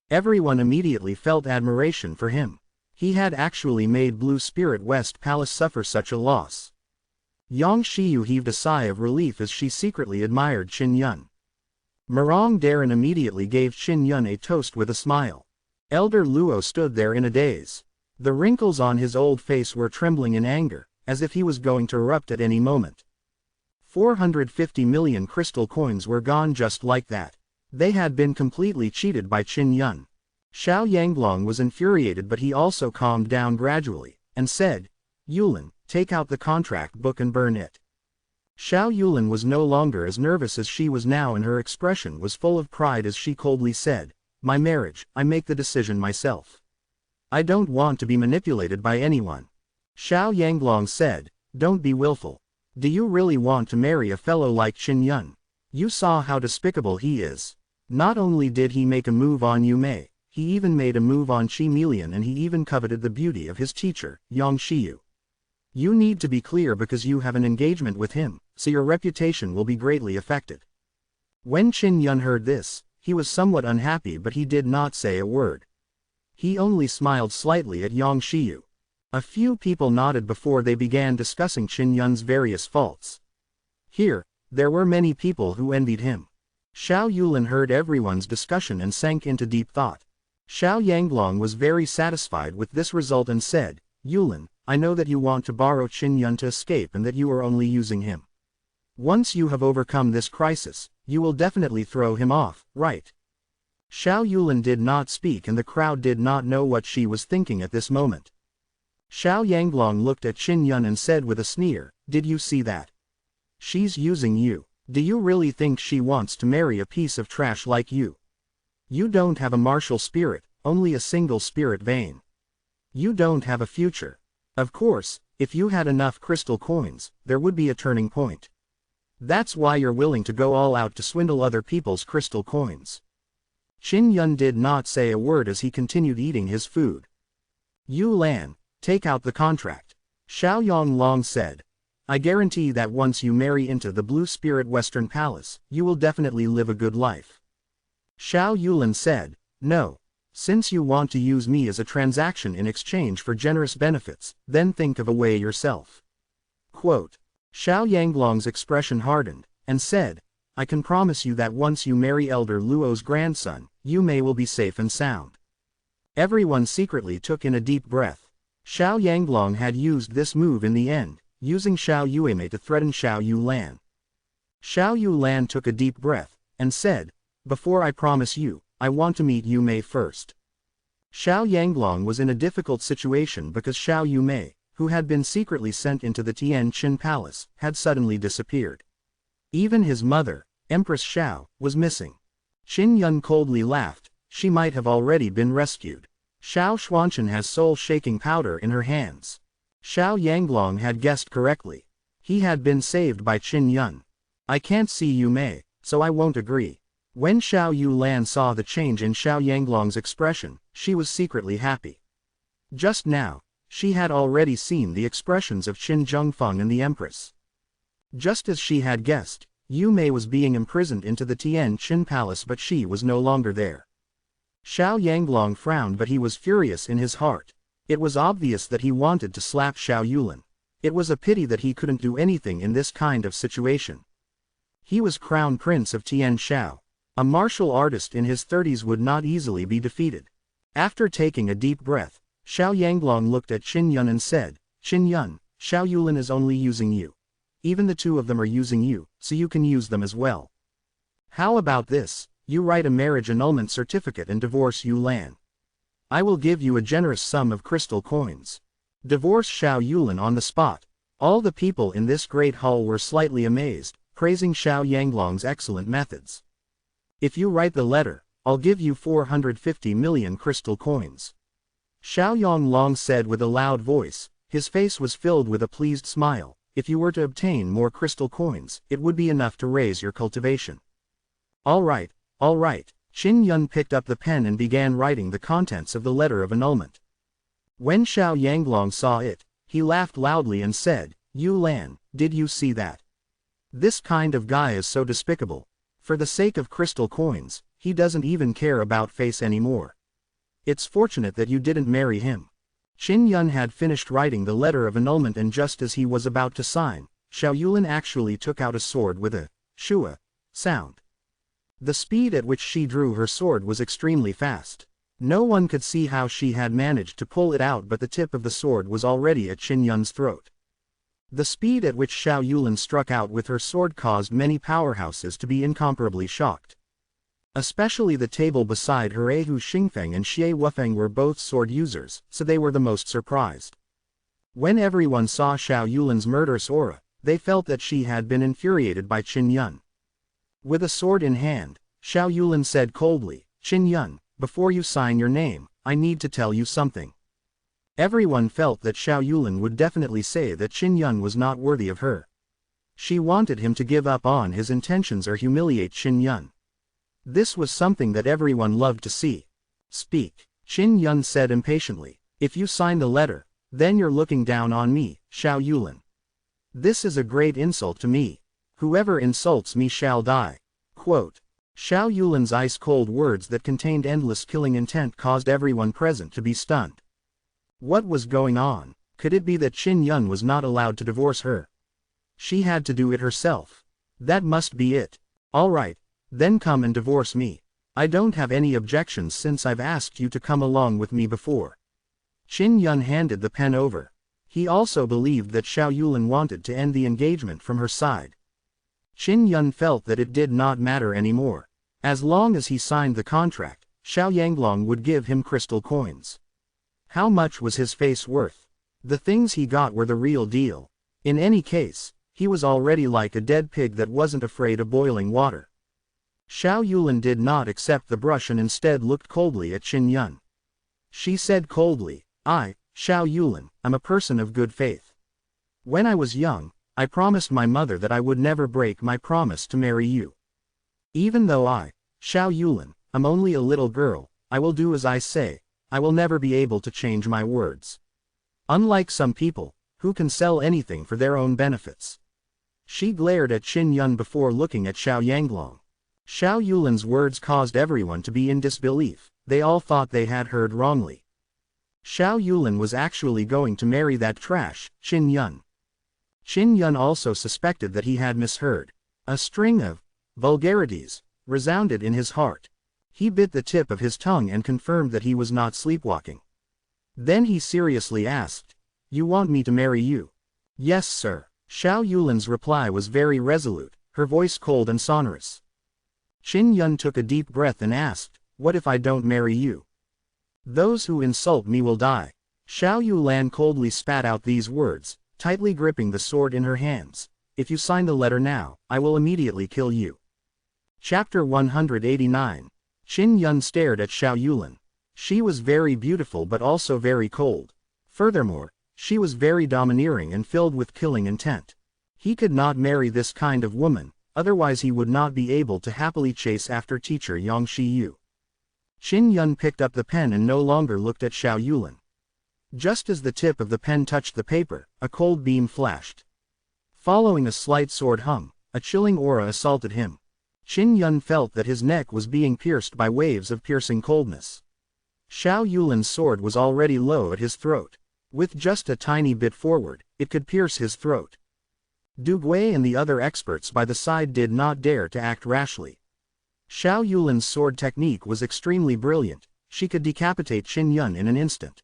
Everyone immediately felt admiration for him. He had actually made Blue Spirit West Palace suffer such a loss. Yang Shiyu heaved a sigh of relief as she secretly admired Qin Yun. Murong Darin immediately gave Qin Yun a toast with a smile. Elder Luo stood there in a daze. The wrinkles on his old face were trembling in anger, as if he was going to erupt at any moment. 450 million crystal coins were gone just like that. They had been completely cheated by Qin Yun. Xiao Yanglong was infuriated, but he also calmed down gradually, and said, "Yulin, take out the contract book and burn it." Xiao Yulin was no longer as nervous as she was now, and her expression was full of pride as she coldly said, "My marriage, I make the decision myself. I don't want to be manipulated by anyone." Xiao Yanglong said, "Don't be willful. Do you really want to marry a fellow like Qin Yun? You saw how despicable he is. Not only did he make a move on Yu Mei, he even made a move on Qi Milian, and he even coveted the beauty of his teacher, Yang Shiyu. You need to be clear because you have an engagement with him, so your reputation will be greatly affected." When Qin Yun heard this, he was somewhat unhappy, but he did not say a word. He only smiled slightly at Yang Shiyu. A few people nodded before they began discussing Qin Yun's various faults. Here, there were many people who envied him. Xiao Yulin heard everyone's discussion and sank into deep thought. Xiao Yanglong was very satisfied with this result and said, "Yulin, I know that you want to borrow Qin Yun to escape and that you are only using him. Once you have overcome this crisis, you will definitely throw him off, right?" Xiao Yulin did not speak, and the crowd did not know what she was thinking at this moment. Xiao Yanglong looked at Qin Yun and said with a sneer, "Did you see that? She's using you. Do you really think she wants to marry a piece of trash like you? You don't have a martial spirit, only a single spirit vein. You don't have a future. Of course, if you had enough crystal coins, there would be a turning point. That's why you're willing to go all out to swindle other people's crystal coins." Qin Yun did not say a word as he continued eating his food. "Yu Lan, take out the contract," Xiao Yanglong said. "I guarantee that once you marry into the Blue Spirit Western Palace, you will definitely live a good life." Xiao Yulin said, "No. Since you want to use me as a transaction in exchange for generous benefits, then think of a way yourself." Quote. Xiao Yanglong's expression hardened, and said, "I can promise you that once you marry Elder Luo's grandson, Yu Mei will be safe and sound." Everyone secretly took in a deep breath. Xiao Yanglong had used this move in the end, using Xiao Yuemei to threaten Xiao Yu Lan. Xiao Yu Lan took a deep breath, and said, "Before I promise you, I want to meet Yu Mei first." Xiao Yanglong was in a difficult situation because Xiao Yu Mei, who had been secretly sent into the Tian Qin Palace, had suddenly disappeared. Even his mother, Empress Xiao, was missing. Qin Yun coldly laughed. She might have already been rescued. Xiao Xuanchen has soul-shaking powder in her hands. Xiao Yanglong had guessed correctly. He had been saved by Qin Yun. "I can't see Yu Mei, so I won't agree." When Xiao Yu Lan saw the change in Xiao Yanglong's expression, she was secretly happy. Just now, she had already seen the expressions of Qin Zhengfeng and the Empress. Just as she had guessed, Yu Mei was being imprisoned into the Tian Qin Palace, but she was no longer there. Xiao Yanglong frowned, but he was furious in his heart. It was obvious that he wanted to slap Xiao Yulin. It was a pity that he couldn't do anything in this kind of situation. He was Crown Prince of Tian Shao. A martial artist in his 30s would not easily be defeated. After taking a deep breath, Xiao Yanglong looked at Qin Yun and said, "Qin Yun, Xiao Yulin is only using you. Even the two of them are using you, so you can use them as well. How about this? You write a marriage annulment certificate and divorce Yu Lan. I will give you a generous sum of crystal coins. Divorce Xiao Yulin on the spot." All the people in this great hall were slightly amazed, praising Xiao Yanglong's excellent methods. "If you write the letter, I'll give you 450 million crystal coins." Xiao Yanglong said with a loud voice. His face was filled with a pleased smile. "If you were to obtain more crystal coins, it would be enough to raise your cultivation." All right, Qin Yun picked up the pen and began writing the contents of the letter of annulment. When Xiao Yanglong saw it, he laughed loudly and said, "Yu Lan, did you see that? This kind of guy is so despicable. For the sake of crystal coins, he doesn't even care about face anymore. It's fortunate that you didn't marry him." Qin Yun had finished writing the letter of annulment, and just as he was about to sign, Xiao Yulin actually took out a sword with a shua sound. The speed at which she drew her sword was extremely fast. No one could see how she had managed to pull it out, but the tip of the sword was already at Qin Yun's throat. The speed at which Xiao Yulin struck out with her sword caused many powerhouses to be incomparably shocked. Especially the table beside her. Hu Xingfeng and Xie Wufeng were both sword users, so they were the most surprised. When everyone saw Xiao Yulin's murderous aura, they felt that she had been infuriated by Qin Yun. With a sword in hand, Xiao Yulin said coldly, "Qin Yun, before you sign your name, I need to tell you something." Everyone felt that Xiao Yulin would definitely say that Qin Yun was not worthy of her. She wanted him to give up on his intentions or humiliate Qin Yun. This was something that everyone loved to see. "Speak," Qin Yun said impatiently. "If you sign the letter, then you're looking down on me, Xiao Yulin. This is a great insult to me. Whoever insults me shall die." Quote. Xiao Yulin's ice-cold words that contained endless killing intent caused everyone present to be stunned. What was going on? Could it be that Qin Yun was not allowed to divorce her? She had to do it herself. That must be it. "All right, then come and divorce me. I don't have any objections since I've asked you to come along with me before." Qin Yun handed the pen over. He also believed that Xiao Yulin wanted to end the engagement from her side. Qin Yun felt that it did not matter anymore. As long as he signed the contract, Xiao Yanglong would give him crystal coins. How much was his face worth? The things he got were the real deal. In any case, he was already like a dead pig that wasn't afraid of boiling water. Xiao Yulin did not accept the brush and instead looked coldly at Qin Yun. She said coldly, "I, Xiao Yulin, am a person of good faith. When I was young, I promised my mother that I would never break my promise to marry you. Even though I, Xiao Yulin, am only a little girl, I will do as I say. I will never be able to change my words. Unlike some people, who can sell anything for their own benefits." She glared at Qin Yun before looking at Xiao Yanglong. Xiao Yulin's words caused everyone to be in disbelief. They all thought they had heard wrongly. Xiao Yulin was actually going to marry that trash, Qin Yun. Qin Yun also suspected that he had misheard. A string of vulgarities resounded in his heart. He bit the tip of his tongue and confirmed that he was not sleepwalking. Then he seriously asked, "You want me to marry you?" "Yes, sir." Xiao Yulin's reply was very resolute, her voice cold and sonorous. Qin Yun took a deep breath and asked, "What if I don't marry you?" "Those who insult me will die." Xiao Yulan coldly spat out these words, tightly gripping the sword in her hands. "If you sign the letter now, I will immediately kill you." Chapter 189. Qin Yun stared at Xiao Yulin. She was very beautiful but also very cold. Furthermore, she was very domineering and filled with killing intent. He could not marry this kind of woman, otherwise he would not be able to happily chase after teacher Yang Shiyu. Qin Yun picked up the pen and no longer looked at Xiao Yulin. Just as the tip of the pen touched the paper, a cold beam flashed. Following a slight sword hum, a chilling aura assaulted him. Qin Yun felt that his neck was being pierced by waves of piercing coldness. Xiao Yulin's sword was already low at his throat. With just a tiny bit forward, it could pierce his throat. Du Gui and the other experts by the side did not dare to act rashly. Xiao Yulin's sword technique was extremely brilliant. She could decapitate Qin Yun in an instant.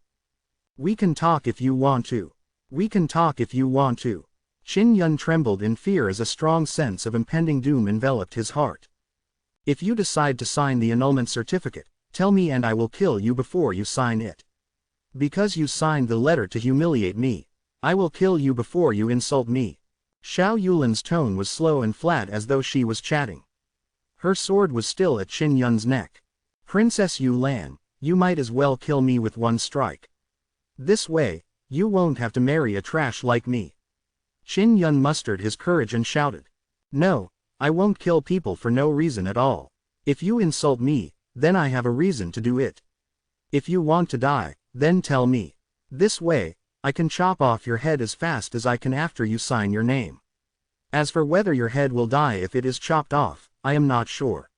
"We can talk if you want to. We can talk if you want to." Qin Yun trembled in fear as a strong sense of impending doom enveloped his heart. "If you decide to sign the annulment certificate, tell me and I will kill you before you sign it. Because you signed the letter to humiliate me, I will kill you before you insult me." Xiao Yulin's tone was slow and flat as though she was chatting. Her sword was still at Qin Yun's neck. "Princess Yu Lan, you might as well kill me with one strike. This way, you won't have to marry a trash like me." Qin Yun mustered his courage and shouted, "No, I won't kill people for no reason at all. If you insult me, then I have a reason to do it. If you want to die, then tell me. This way, I can chop off your head as fast as I can after you sign your name. As for whether your head will die if it is chopped off, I am not sure.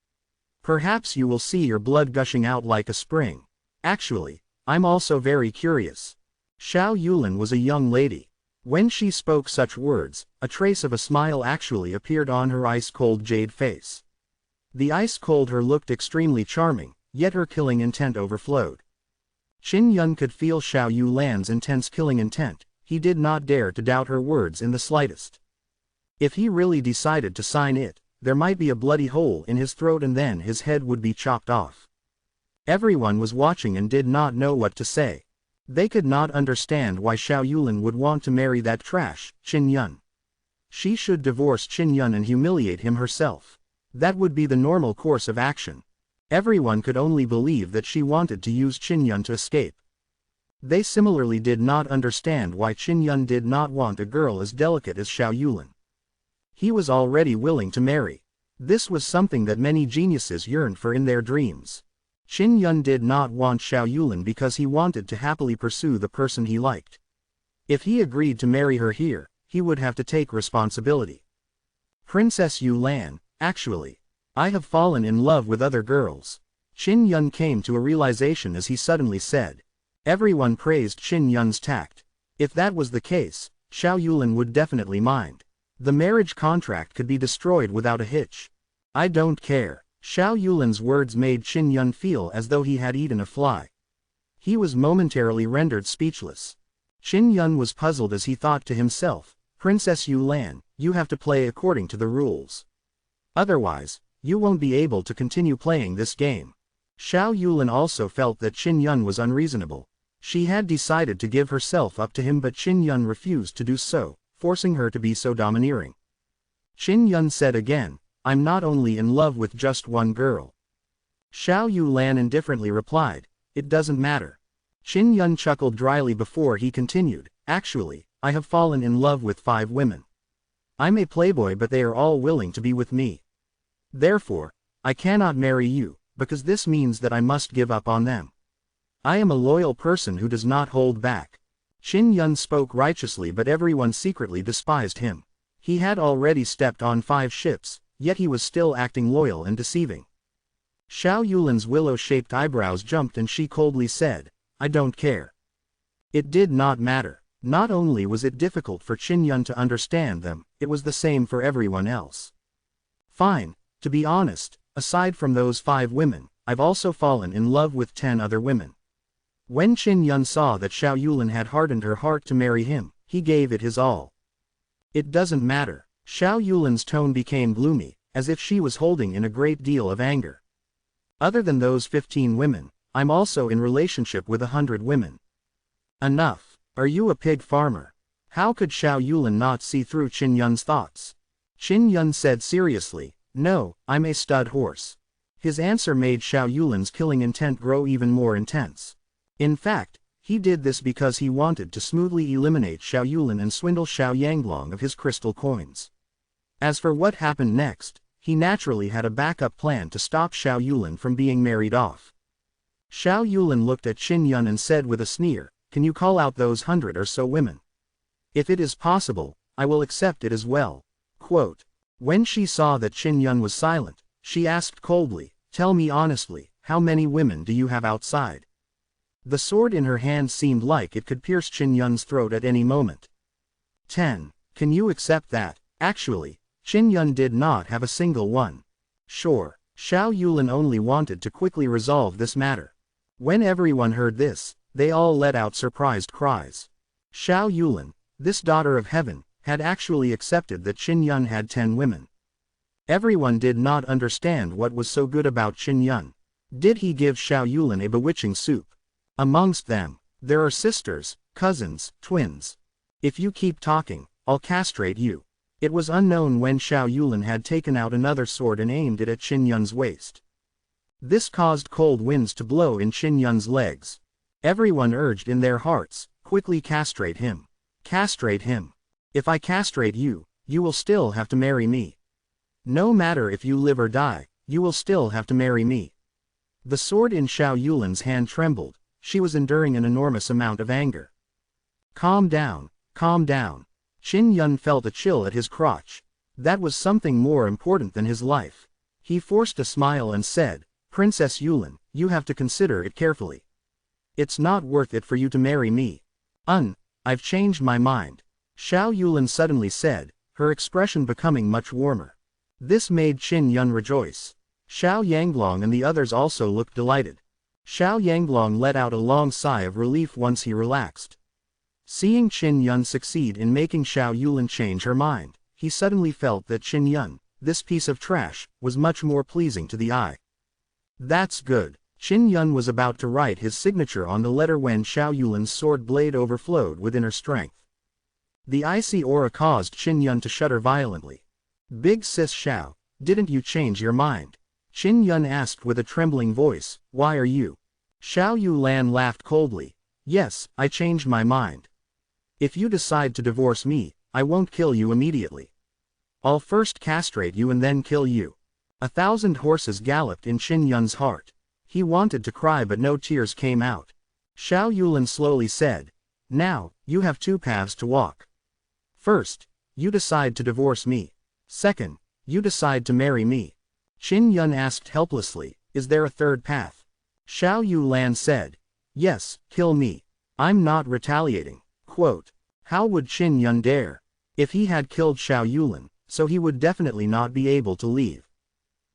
Perhaps you will see your blood gushing out like a spring. Actually, I'm also very curious. Xiao Yulin was a young lady. When she spoke such words, a trace of a smile actually appeared on her ice-cold jade face. The ice-cold her looked extremely charming, yet her killing intent overflowed. Qin Yun could feel Xiao Yulan's intense killing intent. He did not dare to doubt her words in the slightest. If he really decided to sign it, there might be a bloody hole in his throat and then his head would be chopped off. Everyone was watching and did not know what to say. They could not understand why Xiao Yulin would want to marry that trash, Qin Yun. She should divorce Qin Yun and humiliate him herself. That would be the normal course of action. Everyone could only believe that she wanted to use Qin Yun to escape. They similarly did not understand why Qin Yun did not want a girl as delicate as Xiao Yulin. He was already willing to marry. This was something that many geniuses yearned for in their dreams. Qin Yun did not want Xiao Yulin because he wanted to happily pursue the person he liked. If he agreed to marry her here, he would have to take responsibility. Princess Yulan, actually, I have fallen in love with other girls. Qin Yun came to a realization as he suddenly said. Everyone praised Qin Yun's tact. If that was the case, Xiao Yulin would definitely mind. The marriage contract could be destroyed without a hitch. I don't care. Xiao Yulin's words made Qin Yun feel as though he had eaten a fly. He was momentarily rendered speechless. Qin Yun was puzzled as he thought to himself, Princess Yulan, you have to play according to the rules. Otherwise, you won't be able to continue playing this game. Xiao Yulin also felt that Qin Yun was unreasonable. She had decided to give herself up to him but Qin Yun refused to do so, forcing her to be so domineering. Qin Yun said again, I'm not only in love with just one girl. Xiao Yulan indifferently replied, it doesn't matter. Qin Yun chuckled dryly before he continued, actually, I have fallen in love with 5 women. I'm a playboy but they are all willing to be with me. Therefore, I cannot marry you, because this means that I must give up on them. I am a loyal person who does not hold back. Qin Yun spoke righteously but everyone secretly despised him. He had already stepped on 5 ships, yet he was still acting loyal and deceiving. Xiao Yulin's willow-shaped eyebrows jumped and she coldly said, I don't care. It did not matter. Not only was it difficult for Qin Yun to understand them, it was the same for everyone else. Fine, to be honest, aside from those 5 women, I've also fallen in love with 10 other women. When Qin Yun saw that Xiao Yulin had hardened her heart to marry him, he gave it his all. It doesn't matter. Xiao Yulin's tone became gloomy, as if she was holding in a great deal of anger. Other than those 15 women, I'm also in relationship with 100 women. Enough. Are you a pig farmer? How could Xiao Yulin not see through Qin Yun's thoughts? Qin Yun said seriously, no, I'm a stud horse. His answer made Xiao Yulin's killing intent grow even more intense. In fact, he did this because he wanted to smoothly eliminate Xiao Yulin and swindle Xiao Yanglong of his crystal coins. As for what happened next, he naturally had a backup plan to stop Xiao Yulin from being married off. Xiao Yulin looked at Qin Yun and said with a sneer, can you call out those 100 or so women? If it is possible, I will accept it as well. Quote. When she saw that Qin Yun was silent, she asked coldly, tell me honestly, how many women do you have outside? The sword in her hand seemed like it could pierce Qin Yun's throat at any moment. 10. Can you accept that? Actually, Qin Yun did not have a single one. Sure, Xiao Yulin only wanted to quickly resolve this matter. When everyone heard this, they all let out surprised cries. Xiao Yulin, this daughter of heaven, had actually accepted that Qin Yun had 10 women. Everyone did not understand what was so good about Qin Yun. Did he give Xiao Yulin a bewitching soup? Amongst them, there are sisters, cousins, twins. If you keep talking, I'll castrate you. It was unknown when Xiao Yulin had taken out another sword and aimed it at Qin Yun's waist. This caused cold winds to blow in Qin Yun's legs. Everyone urged in their hearts, quickly castrate him. Castrate him. If I castrate you, you will still have to marry me. No matter if you live or die, you will still have to marry me. The sword in Xiao Yulin's hand trembled. She was enduring an enormous amount of anger. Calm down, calm down. Qin Yun felt a chill at his crotch. That was something more important than his life. He forced a smile and said, Princess Yulin, you have to consider it carefully. It's not worth it for you to marry me. I've changed my mind. Xiao Yulin suddenly said, her expression becoming much warmer. This made Qin Yun rejoice. Xiao Yanglong and the others also looked delighted. Xiao Yanglong let out a long sigh of relief once he relaxed. Seeing Qin Yun succeed in making Xiao Yulin change her mind, he suddenly felt that Qin Yun, this piece of trash, was much more pleasing to the eye. That's good. Qin Yun was about to write his signature on the letter when Xiao Yulin's sword blade overflowed with inner strength. The icy aura caused Qin Yun to shudder violently. Big sis Xiao, didn't you change your mind? Qin Yun asked with a trembling voice, why are you? Xiao Yulan laughed coldly. Yes, I changed my mind. If you decide to divorce me, I won't kill you immediately. I'll first castrate you and then kill you. 1,000 horses galloped in Qin Yun's heart. He wanted to cry but no tears came out. Xiao Yulan slowly said, now, you have two paths to walk. First, you decide to divorce me. Second, you decide to marry me. Qin Yun asked helplessly, is there a third path? Xiao Yulan said, yes, kill me. I'm not retaliating. Quote, how would Qin Yun dare? If he had killed Xiao Yulin, so he would definitely not be able to leave.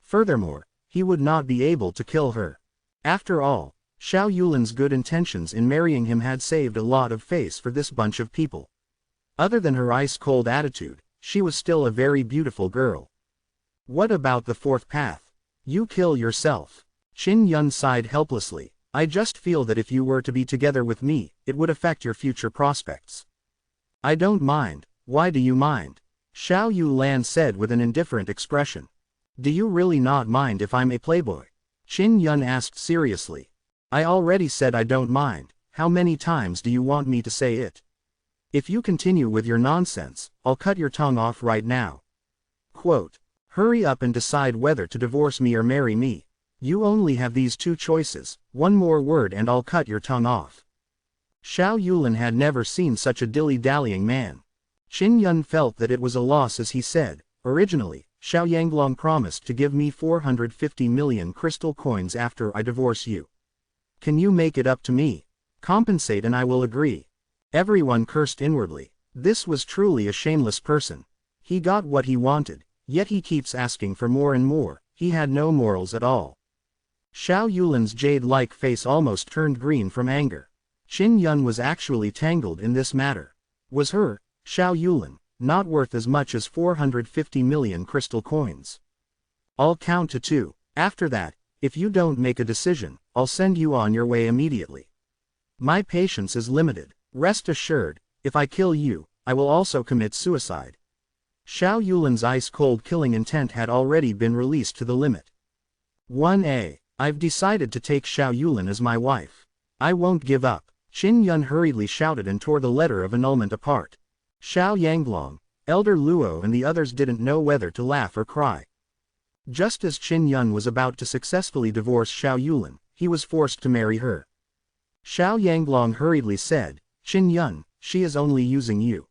Furthermore, he would not be able to kill her. After all, Xiao Yulin's good intentions in marrying him had saved a lot of face for this bunch of people. Other than her ice-cold attitude, she was still a very beautiful girl. What about the fourth path? You kill yourself. Qin Yun sighed helplessly. I just feel that if you were to be together with me, it would affect your future prospects. I don't mind. Why do you mind? Xiao Yulan said with an indifferent expression. Do you really not mind if I'm a playboy? Qin Yun asked seriously. I already said I don't mind. How many times do you want me to say it? If you continue with your nonsense, I'll cut your tongue off right now. Quote, hurry up and decide whether to divorce me or marry me. You only have these two choices, one more word and I'll cut your tongue off. Xiao Yulin had never seen such a dilly-dallying man. Qin Yun felt that it was a loss as he said, originally, Xiao Yanglong promised to give me 450 million crystal coins after I divorce you. Can you make it up to me? Compensate and I will agree. Everyone cursed inwardly. This was truly a shameless person. He got what he wanted, yet he keeps asking for more and more. He had no morals at all. Xiao Yulin's jade-like face almost turned green from anger. Qin Yun was actually tangled in this matter. Was her, Xiao Yulin, not worth as much as 450 million crystal coins? I'll count to 2. After that, if you don't make a decision, I'll send you on your way immediately. My patience is limited. Rest assured, if I kill you, I will also commit suicide. Xiao Yulin's ice-cold killing intent had already been released to the limit. 1a. I've decided to take Xiao Yulin as my wife. I won't give up. Qin Yun hurriedly shouted and tore the letter of annulment apart. Xiao Yanglong, Elder Luo and the others didn't know whether to laugh or cry. Just as Qin Yun was about to successfully divorce Xiao Yulin, he was forced to marry her. Xiao Yanglong hurriedly said, Qin Yun, she is only using you.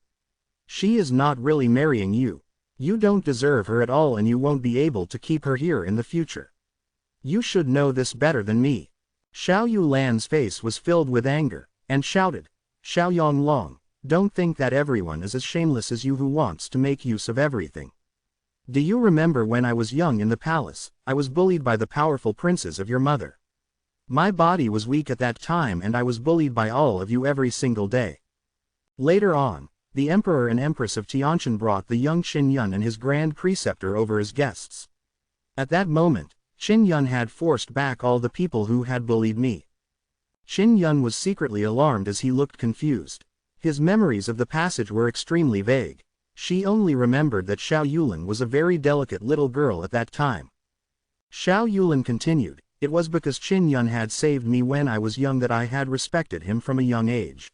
She is not really marrying you. You don't deserve her at all and you won't be able to keep her here in the future. You should know this better than me. Xiao Yulan's face was filled with anger, and shouted, Xiao Yanglong, don't think that everyone is as shameless as you who wants to make use of everything. Do you remember when I was young in the palace, I was bullied by the powerful princes of your mother? My body was weak at that time and I was bullied by all of you every single day. Later on, the Emperor and Empress of Tianjin brought the young Qin Yun and his grand preceptor over as guests. At that moment, Qin Yun had forced back all the people who had bullied me. Qin Yun was secretly alarmed as he looked confused. His memories of the passage were extremely vague. She only remembered that Xiao Yulin was a very delicate little girl at that time. Xiao Yulin continued, it was because Qin Yun had saved me when I was young that I had respected him from a young age.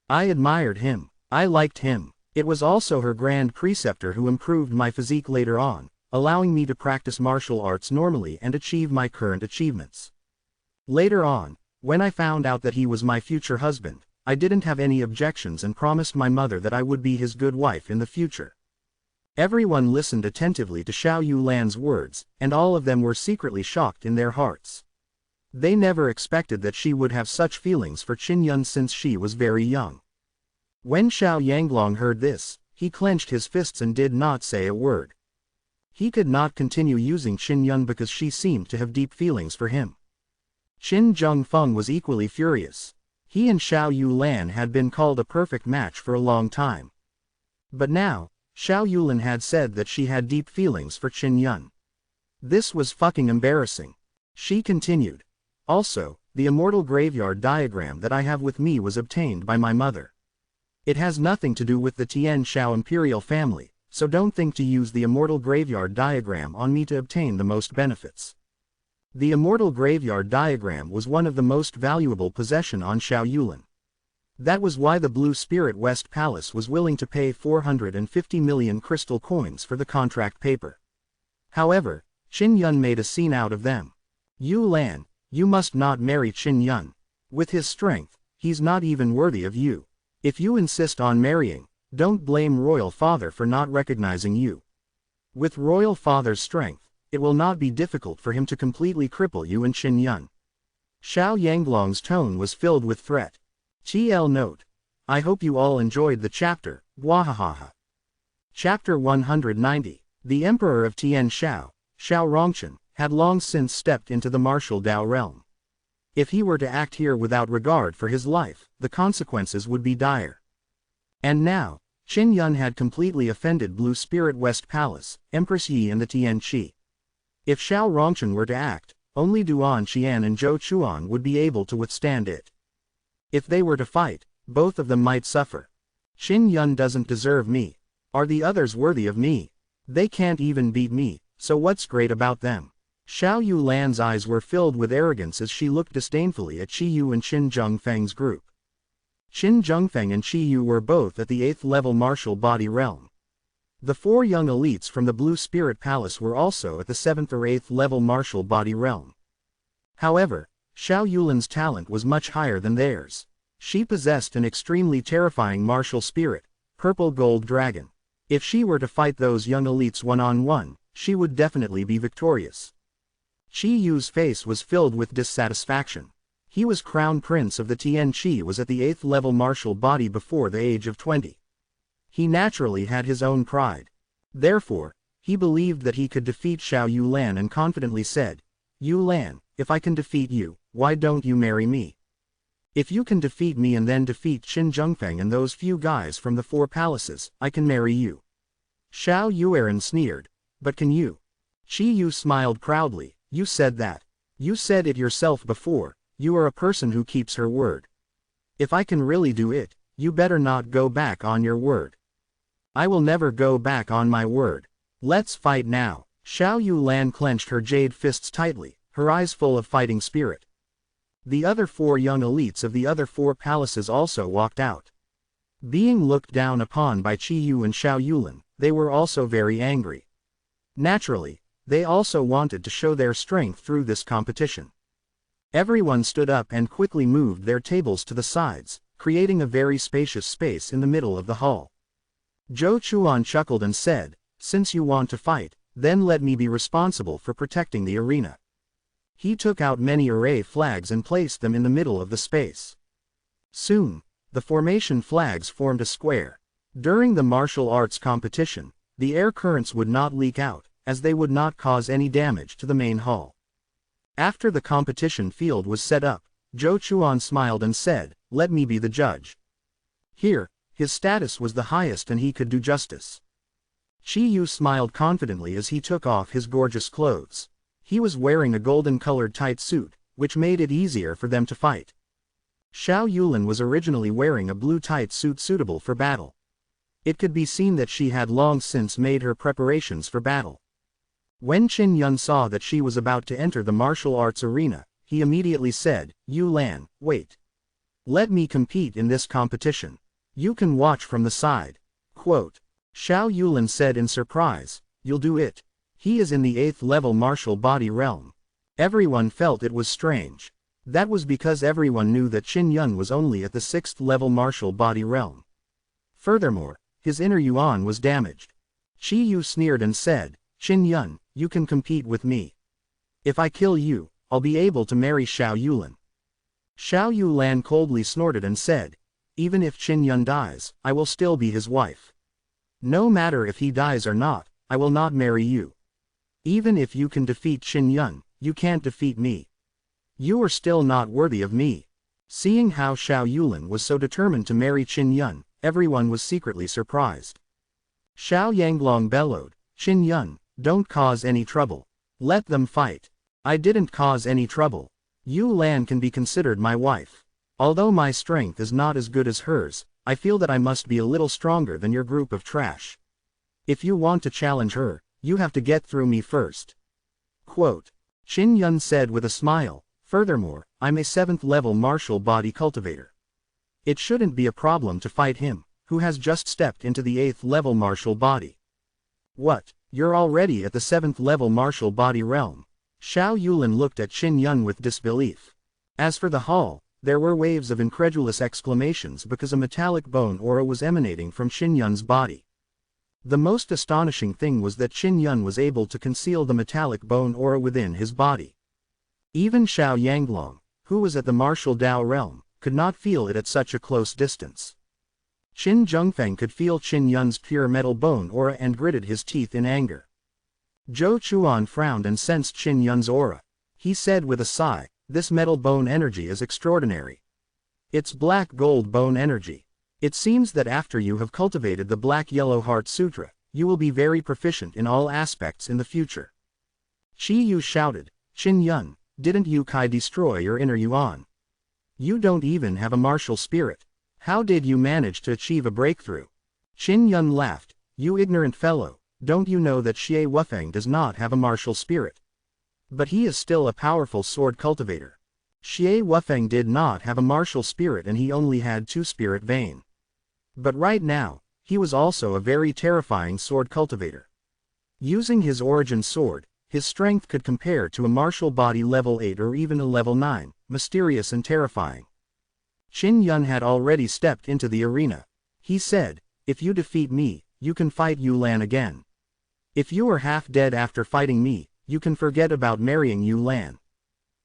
I admired him. I liked him. It was also her grand preceptor who improved my physique later on, allowing me to practice martial arts normally and achieve my current achievements. Later on, when I found out that he was my future husband, I didn't have any objections and promised my mother that I would be his good wife in the future. Everyone listened attentively to Xiao Yulan's words, and all of them were secretly shocked in their hearts. They never expected that she would have such feelings for Qin Yun since she was very young. When Xiao Yanglong heard this, he clenched his fists and did not say a word. He could not continue using Qin Yun because she seemed to have deep feelings for him. Qin Zhengfeng was equally furious. He and Xiao Yulan had been called a perfect match for a long time. But now, Xiao Yulan had said that she had deep feelings for Qin Yun. This was fucking embarrassing. She continued. Also, the immortal graveyard diagram that I have with me was obtained by my mother. It has nothing to do with the Tian Shao imperial family, so don't think to use the immortal graveyard diagram on me to obtain the most benefits. The immortal graveyard diagram was one of the most valuable possession on Xiao Yulan. That was why the Blue Spirit West Palace was willing to pay 450 million crystal coins for the contract paper. However, Qin Yun made a scene out of them. Yulan, you must not marry Qin Yun. With his strength, he's not even worthy of you. If you insist on marrying, don't blame Royal Father for not recognizing you. With Royal Father's strength, it will not be difficult for him to completely cripple you and Qin Yun. Xiao Yanglong's tone was filled with threat. TL note. I hope you all enjoyed the chapter, wahahaha. Chapter 190. The Emperor of Tian Shao, Xiao Rongchen, had long since stepped into the martial Dao realm. If he were to act here without regard for his life, the consequences would be dire. And now, Qin Yun had completely offended Blue Spirit West Palace, Empress Yi and the Tian Qi. If Xiao Rongchen were to act, only Duan Qian and Zhou Chuan would be able to withstand it. If they were to fight, both of them might suffer. Qin Yun doesn't deserve me. Are the others worthy of me? They can't even beat me, so what's great about them? Xiao Yulan's eyes were filled with arrogance as she looked disdainfully at Qi Yu and Qin Zhengfeng's group. Qin Zhengfeng and Qi Yu were both at the 8th level martial body realm. The 4 young elites from the Blue Spirit Palace were also at the 7th or 8th level martial body realm. However, Xiao Yulan's talent was much higher than theirs. She possessed an extremely terrifying martial spirit, Purple Gold Dragon. If she were to fight those young elites one-on-one, she would definitely be victorious. Qi Yu's face was filled with dissatisfaction. He was crown prince of the Tian Qi was at the 8th level martial body before the age of 20. He naturally had his own pride. Therefore, he believed that he could defeat Xiao Yulan and confidently said, Yulan, if I can defeat you, why don't you marry me? If you can defeat me and then defeat Qin Zhengfeng and those few guys from the 4 palaces, I can marry you. Xiao Yuan sneered, but can you? Qi Yu smiled proudly, you said that. You said it yourself before, you are a person who keeps her word. If I can really do it, you better not go back on your word. I will never go back on my word. Let's fight now. Xiao Yulan clenched her jade fists tightly, her eyes full of fighting spirit. The other 4 young elites of the other 4 palaces also walked out. Being looked down upon by Qi Yu and Xiao Yulan, they were also very angry. Naturally, they also wanted to show their strength through this competition. Everyone stood up and quickly moved their tables to the sides, creating a very spacious space in the middle of the hall. Zhou Chuan chuckled and said, since you want to fight, then let me be responsible for protecting the arena. He took out many array flags and placed them in the middle of the space. Soon, the formation flags formed a square. During the martial arts competition, the air currents would not leak out, as they would not cause any damage to the main hall. After the competition field was set up, Zhou Chuan smiled and said, let me be the judge. Here, his status was the highest and he could do justice. Qi Yu smiled confidently as he took off his gorgeous clothes. He was wearing a golden-colored tight suit, which made it easier for them to fight. Xiao Yulan was originally wearing a blue tight suit suitable for battle. It could be seen that she had long since made her preparations for battle. When Qin Yun saw that she was about to enter the martial arts arena, he immediately said, Yulan, wait. Let me compete in this competition. You can watch from the side. Quote. Xiao Yulan said in surprise, you'll do it. He is in the 8th level martial body realm. Everyone felt it was strange. That was because everyone knew that Qin Yun was only at the 6th level martial body realm. Furthermore, his inner yuan was damaged. Qi Yu sneered and said, "Qin Yun, you can compete with me. If I kill you, I'll be able to marry Xiao Yulan." Xiao Yulan coldly snorted and said, "Even if Qin Yun dies, I will still be his wife. No matter if he dies or not, I will not marry you. Even if you can defeat Qin Yun, you can't defeat me. You are still not worthy of me." Seeing how Xiao Yulan was so determined to marry Qin Yun, everyone was secretly surprised. Xiao Yanglong bellowed, "Qin Yun, don't cause any trouble. Let them fight." "I didn't cause any trouble. Yu Lan can be considered my wife. Although my strength is not as good as hers, I feel that I must be a little stronger than your group of trash. If you want to challenge her, you have to get through me first." Quote. Qin Yun said with a smile, "Furthermore, I'm a 7th level martial body cultivator. It shouldn't be a problem to fight him, who has just stepped into the 8th level martial body." "What, you're already at the 7th level martial body realm?" Xiao Yulan looked at Qin Yun with disbelief. As for the hall, there were waves of incredulous exclamations because a metallic bone aura was emanating from Qin Yun's body. The most astonishing thing was that Qin Yun was able to conceal the metallic bone aura within his body. Even Xiao Yanglong, who was at the martial Dao realm, could not feel it at such a close distance. Qin Zhengfeng could feel Qin Yun's pure metal bone aura and gritted his teeth in anger. Zhou Chuan frowned and sensed Qin Yun's aura. He said with a sigh, "This metal bone energy is extraordinary. It's black gold bone energy. It seems that after you have cultivated the Black-Yellow Heart Sutra, you will be very proficient in all aspects in the future." Qi Yu shouted, "Qin Yun, didn't Yu Kai destroy your inner yuan? You don't even have a martial spirit. How did you manage to achieve a breakthrough?" Qin Yun laughed, "You ignorant fellow, don't you know that Xie Wufeng does not have a martial spirit? But he is still a powerful sword cultivator. Xie Wufeng did not have a martial spirit and he only had 2 spirit vein. But right now, he was also a very terrifying sword cultivator. Using his origin sword, his strength could compare to a martial body level 8 or even a level 9, mysterious and terrifying." Qin Yun had already stepped into the arena. He said, "If you defeat me, you can fight Yu Lan again. If you are half dead after fighting me, you can forget about marrying Yu Lan.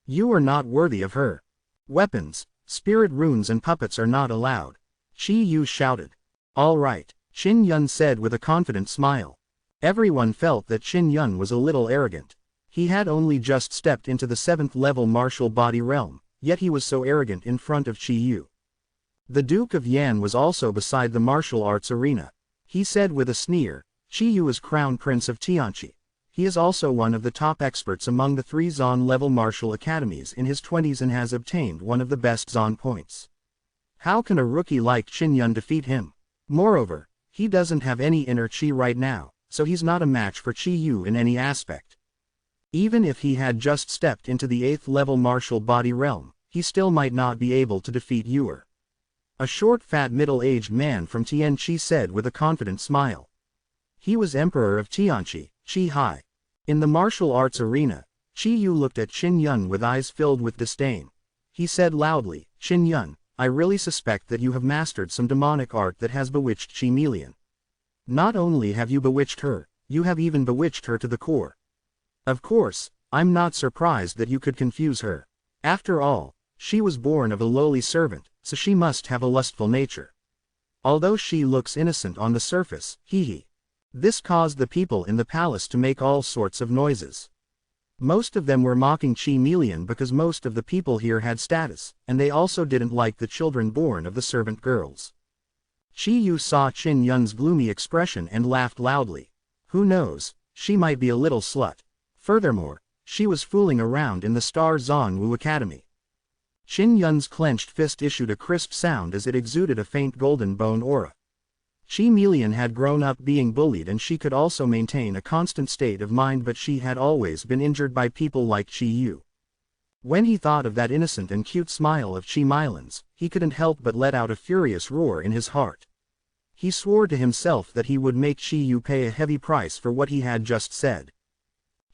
You are not worthy of her. Weapons, spirit runes and puppets are not allowed." Qi Yu shouted. "All right," Qin Yun said with a confident smile. Everyone felt that Qin Yun was a little arrogant. He had only just stepped into the 7th level martial body realm, yet he was so arrogant in front of Qi Yu. The Duke of Yan was also beside the martial arts arena. He said with a sneer, "Qi Yu is Crown Prince of Tianqi. He is also one of the top experts among the 3 Zon level martial academies in his 20s and has obtained one of the best Zon points. How can a rookie like Qin Yun defeat him? Moreover, he doesn't have any inner Qi right now, so he's not a match for Qi Yu in any aspect. Even if he had just stepped into the 8th level martial body realm, he still might not be able to defeat Yuer." A short fat middle-aged man from Tianqi said with a confident smile. He was Emperor of Tianqi, Qi Hai. In the martial arts arena, Qi Yu looked at Qin Yun with eyes filled with disdain. He said loudly, "Qin Yun, I really suspect that you have mastered some demonic art that has bewitched Qi Melian. Not only have you bewitched her, you have even bewitched her to the core. Of course, I'm not surprised that you could confuse her. After all, she was born of a lowly servant, so she must have a lustful nature. Although she looks innocent on the surface, hee." This caused the people in the palace to make all sorts of noises. Most of them were mocking Qi Melian because most of the people here had status, and they also didn't like the children born of the servant girls. Qi Yu saw Qin Yun's gloomy expression and laughed loudly. Who knows, she might be a little slut. Furthermore, she was fooling around in the Star Zon Wu Academy. Qin Yun's clenched fist issued a crisp sound as it exuded a faint golden bone aura. Qi Melian had grown up being bullied and she could also maintain a constant state of mind, but she had always been injured by people like Qi Yu. When he thought of that innocent and cute smile of Qi Melian's, he couldn't help but let out a furious roar in his heart. He swore to himself that he would make Qi Yu pay a heavy price for what he had just said.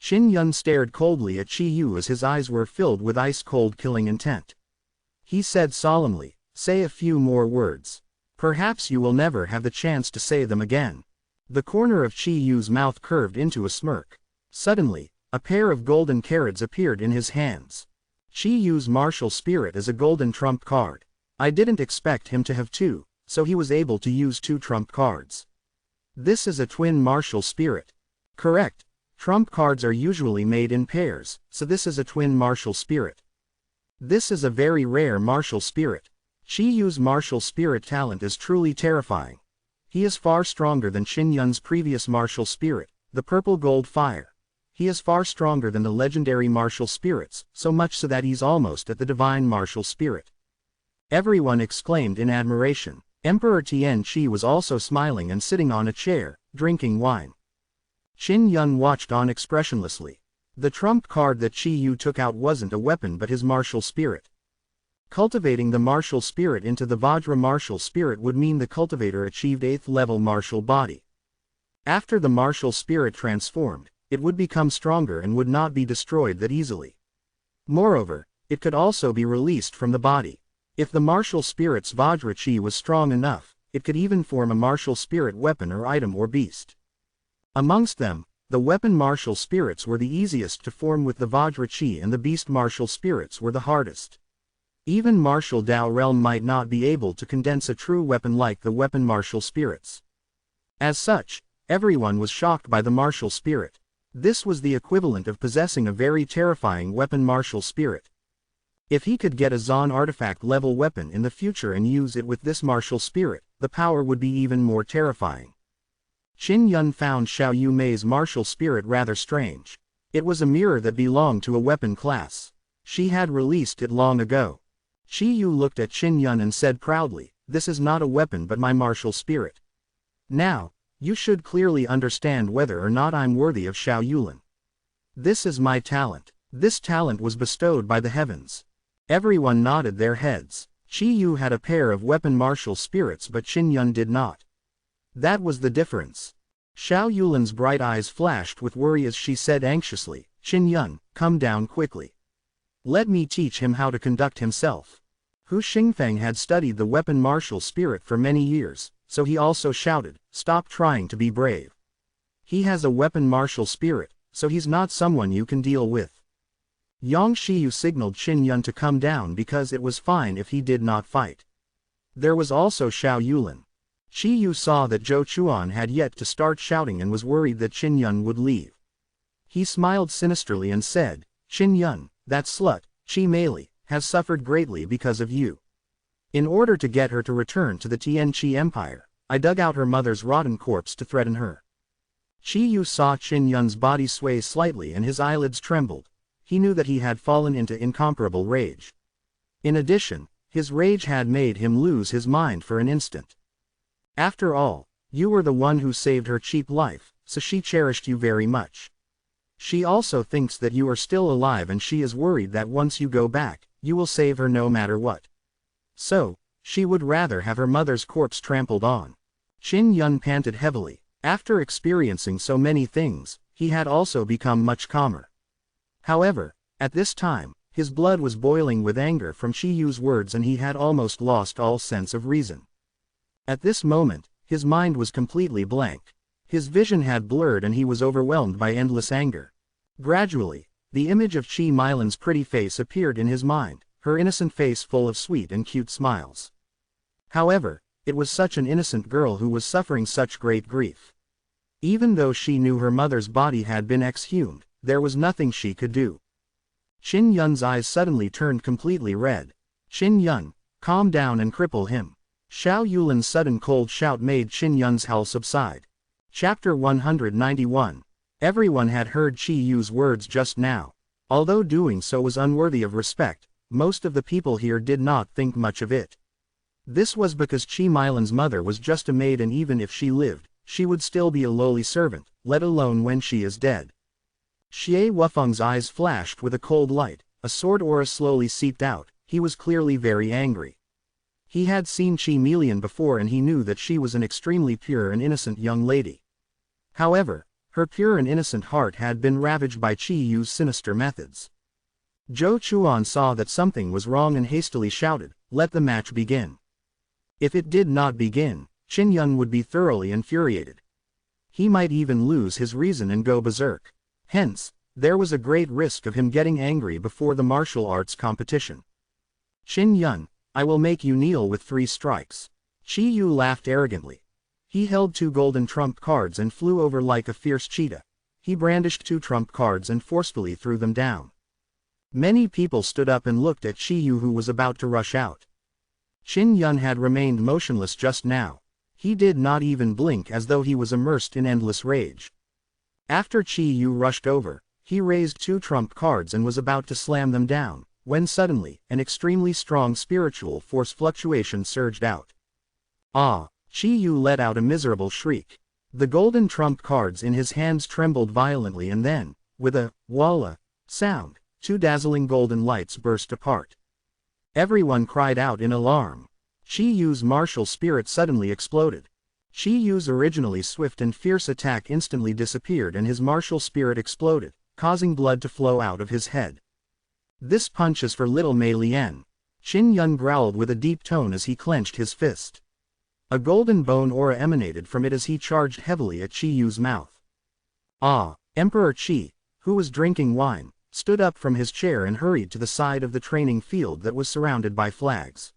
Qin Yun stared coldly at Qi Yu as his eyes were filled with ice-cold killing intent. He said solemnly, "Say a few more words. Perhaps you will never have the chance to say them again." The corner of Qi Yu's mouth curved into a smirk. Suddenly, a pair of golden cards appeared in his hands. Qi Yu's martial spirit is a golden trump card. I didn't expect him to have two, so he was able to use two trump cards. This is a twin martial spirit. Correct. Trump cards are usually made in pairs, so this is a twin martial spirit. This is a very rare martial spirit. Qi Yu's martial spirit talent is truly terrifying. He is far stronger than Qin Yun's previous martial spirit, the purple gold fire. He is far stronger than the legendary martial spirits, so much so that he's almost at the divine martial spirit. Everyone exclaimed in admiration. Emperor Tian Qi was also smiling and sitting on a chair, drinking wine. Qin Yun watched on expressionlessly. The trump card that Qi Yu took out wasn't a weapon but his martial spirit. Cultivating the martial spirit into the Vajra martial spirit would mean the cultivator achieved 8th level martial body. After the martial spirit transformed, it would become stronger and would not be destroyed that easily. Moreover, it could also be released from the body. If the martial spirit's Vajra Chi was strong enough, it could even form a martial spirit weapon or item or beast. Amongst them, the weapon martial spirits were the easiest to form with the Vajra Chi and the beast martial spirits were the hardest. Even martial Dao realm might not be able to condense a true weapon like the weapon martial spirits. As such, everyone was shocked by the martial spirit. This was the equivalent of possessing a very terrifying weapon martial spirit. If he could get a Zon artifact level weapon in the future and use it with this martial spirit, the power would be even more terrifying. Qin Yun found Xiao Yu Mei's martial spirit rather strange. It was a mirror that belonged to a weapon class. She had released it long ago. Qi Yu looked at Qin Yun and said proudly, "This is not a weapon but my martial spirit. Now, you should clearly understand whether or not I'm worthy of Xiao Yulin. This is my talent. This talent was bestowed by the heavens." Everyone nodded their heads. Qi Yu had a pair of weapon martial spirits but Qin Yun did not. That was the difference. Xiao Yulin's bright eyes flashed with worry as she said anxiously, "Qin Yun, come down quickly. Let me teach him how to conduct himself." Hu Xingfeng had studied the weapon martial spirit for many years, so he also shouted, "Stop trying to be brave. He has a weapon martial spirit, so he's not someone you can deal with." Yang Shiyu signaled Qin Yun to come down because it was fine if he did not fight. There was also Xiao Yulin. Qi Yu saw that Zhou Chuan had yet to start shouting and was worried that Qin Yun would leave. He smiled sinisterly and said, "Qin Yun, that slut, Qi Meili, has suffered greatly because of you. In order to get her to return to the Tianqi Empire, I dug out her mother's rotten corpse to threaten her." Qi Yu saw Qin Yun's body sway slightly and his eyelids trembled. He knew that he had fallen into incomparable rage. In addition, his rage had made him lose his mind for an instant. After all, you were the one who saved her cheap life, so she cherished you very much. She also thinks that you are still alive and she is worried that once you go back, you will save her no matter what. So, she would rather have her mother's corpse trampled on. Qin Yun panted heavily. After experiencing so many things, he had also become much calmer. However, at this time, his blood was boiling with anger from Qi Yu's words and he had almost lost all sense of reason. At this moment, his mind was completely blank. His vision had blurred and he was overwhelmed by endless anger. Gradually, the image of Qi Meilin's pretty face appeared in his mind, her innocent face full of sweet and cute smiles. However, it was such an innocent girl who was suffering such great grief. Even though she knew her mother's body had been exhumed, there was nothing she could do. Qin Yun's eyes suddenly turned completely red. "Qin Yun, calm down and cripple him." Xiao Yulin's sudden cold shout made Qin Yun's howl subside. Chapter 191. Everyone had heard Qi Yu's words just now. Although doing so was unworthy of respect, most of the people here did not think much of it. This was because Qi Meilin's mother was just a maid and even if she lived, she would still be a lowly servant, let alone when she is dead. Xie Wufeng's eyes flashed with a cold light, a sword aura slowly seeped out, he was clearly very angry. He had seen Qi Meilian before and he knew that she was an extremely pure and innocent young lady. However, Her pure and innocent heart had been ravaged by Qi Yu's sinister methods. Zhou Chuan saw that something was wrong and hastily shouted, "Let the match begin." If it did not begin, Qin Yun would be thoroughly infuriated. He might even lose his reason and go berserk. Hence, there was a great risk of him getting angry before the martial arts competition. "Qin Yun, I will make you kneel with 3 strikes. Qi Yu laughed arrogantly. He held 2 golden trump cards and flew over like a fierce cheetah. He brandished 2 trump cards and forcefully threw them down. Many people stood up and looked at Qi Yu, who was about to rush out. Qin Yun had remained motionless just now. He did not even blink, as though he was immersed in endless rage. After Qi Yu rushed over, he raised 2 trump cards and was about to slam them down, when suddenly, an extremely strong spiritual force fluctuation surged out. Ah! Qi Yu let out a miserable shriek. The golden trump cards in his hands trembled violently, and then, with a "walla" sound, 2 dazzling golden lights burst apart. Everyone cried out in alarm. Qi Yu's martial spirit suddenly exploded. Qi Yu's originally swift and fierce attack instantly disappeared and his martial spirit exploded, causing blood to flow out of his head. "This punch is for little Mei Lian," Qin Yun growled with a deep tone as he clenched his fist. A golden bone aura emanated from it as he charged heavily at Qi Yu's mouth. Ah! Emperor Qi, who was drinking wine, stood up from his chair and hurried to the side of the training field that was surrounded by flags.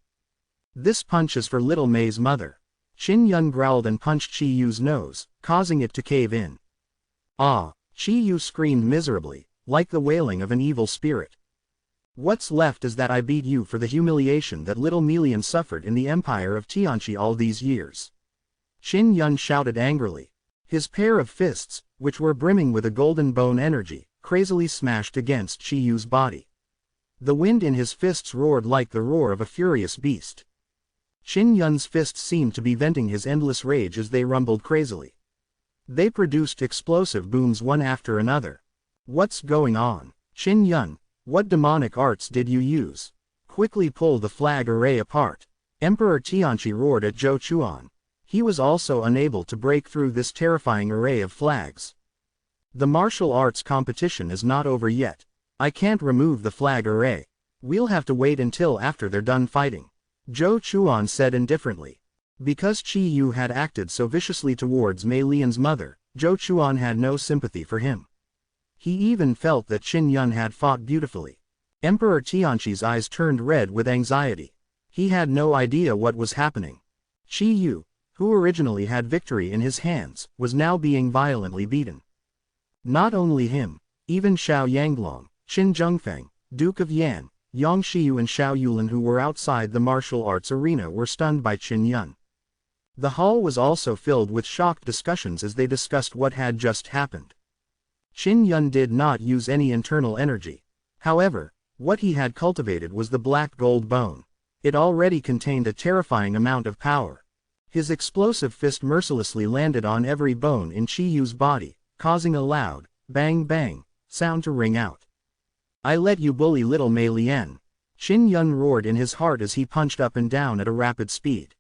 "This punch is for little Mei's mother." Qin Yun growled and punched Qi Yu's nose, causing it to cave in. Ah! Qi Yu screamed miserably, like the wailing of an evil spirit. "What's left is that I beat you for the humiliation that little Mei Lian suffered in the empire of Tianqi all these years." Qin Yun shouted angrily. His pair of fists, which were brimming with a golden bone energy, crazily smashed against Qi Yu's body. The wind in his fists roared like the roar of a furious beast. Qin Yun's fists seemed to be venting his endless rage as they rumbled crazily. They produced explosive booms one after another. "What's going on? Qin Yun, what demonic arts did you use? Quickly pull the flag array apart." Emperor Tianqi roared at Zhou Chuan. He was also unable to break through this terrifying array of flags. "The martial arts competition is not over yet. I can't remove the flag array. We'll have to wait until after they're done fighting," Zhou Chuan said indifferently. Because Qi Yu had acted so viciously towards Mei Lian's mother, Zhou Chuan had no sympathy for him. He even felt that Qin Yun had fought beautifully. Emperor Tianqi's eyes turned red with anxiety. He had no idea what was happening. Qi Yu, who originally had victory in his hands, was now being violently beaten. Not only him, even Xiao Yanglong, Qin Zhengfeng, Duke of Yan, Yang Shiyu and Xiao Yulin, who were outside the martial arts arena, were stunned by Qin Yun. The hall was also filled with shocked discussions as they discussed what had just happened. Qin Yun did not use any internal energy. However, what he had cultivated was the black gold bone. It already contained a terrifying amount of power. His explosive fist mercilessly landed on every bone in Qi Yu's body, causing a loud, bang bang, sound to ring out. "I let you bully little Mei Lian," Qin Yun roared in his heart as he punched up and down at a rapid speed.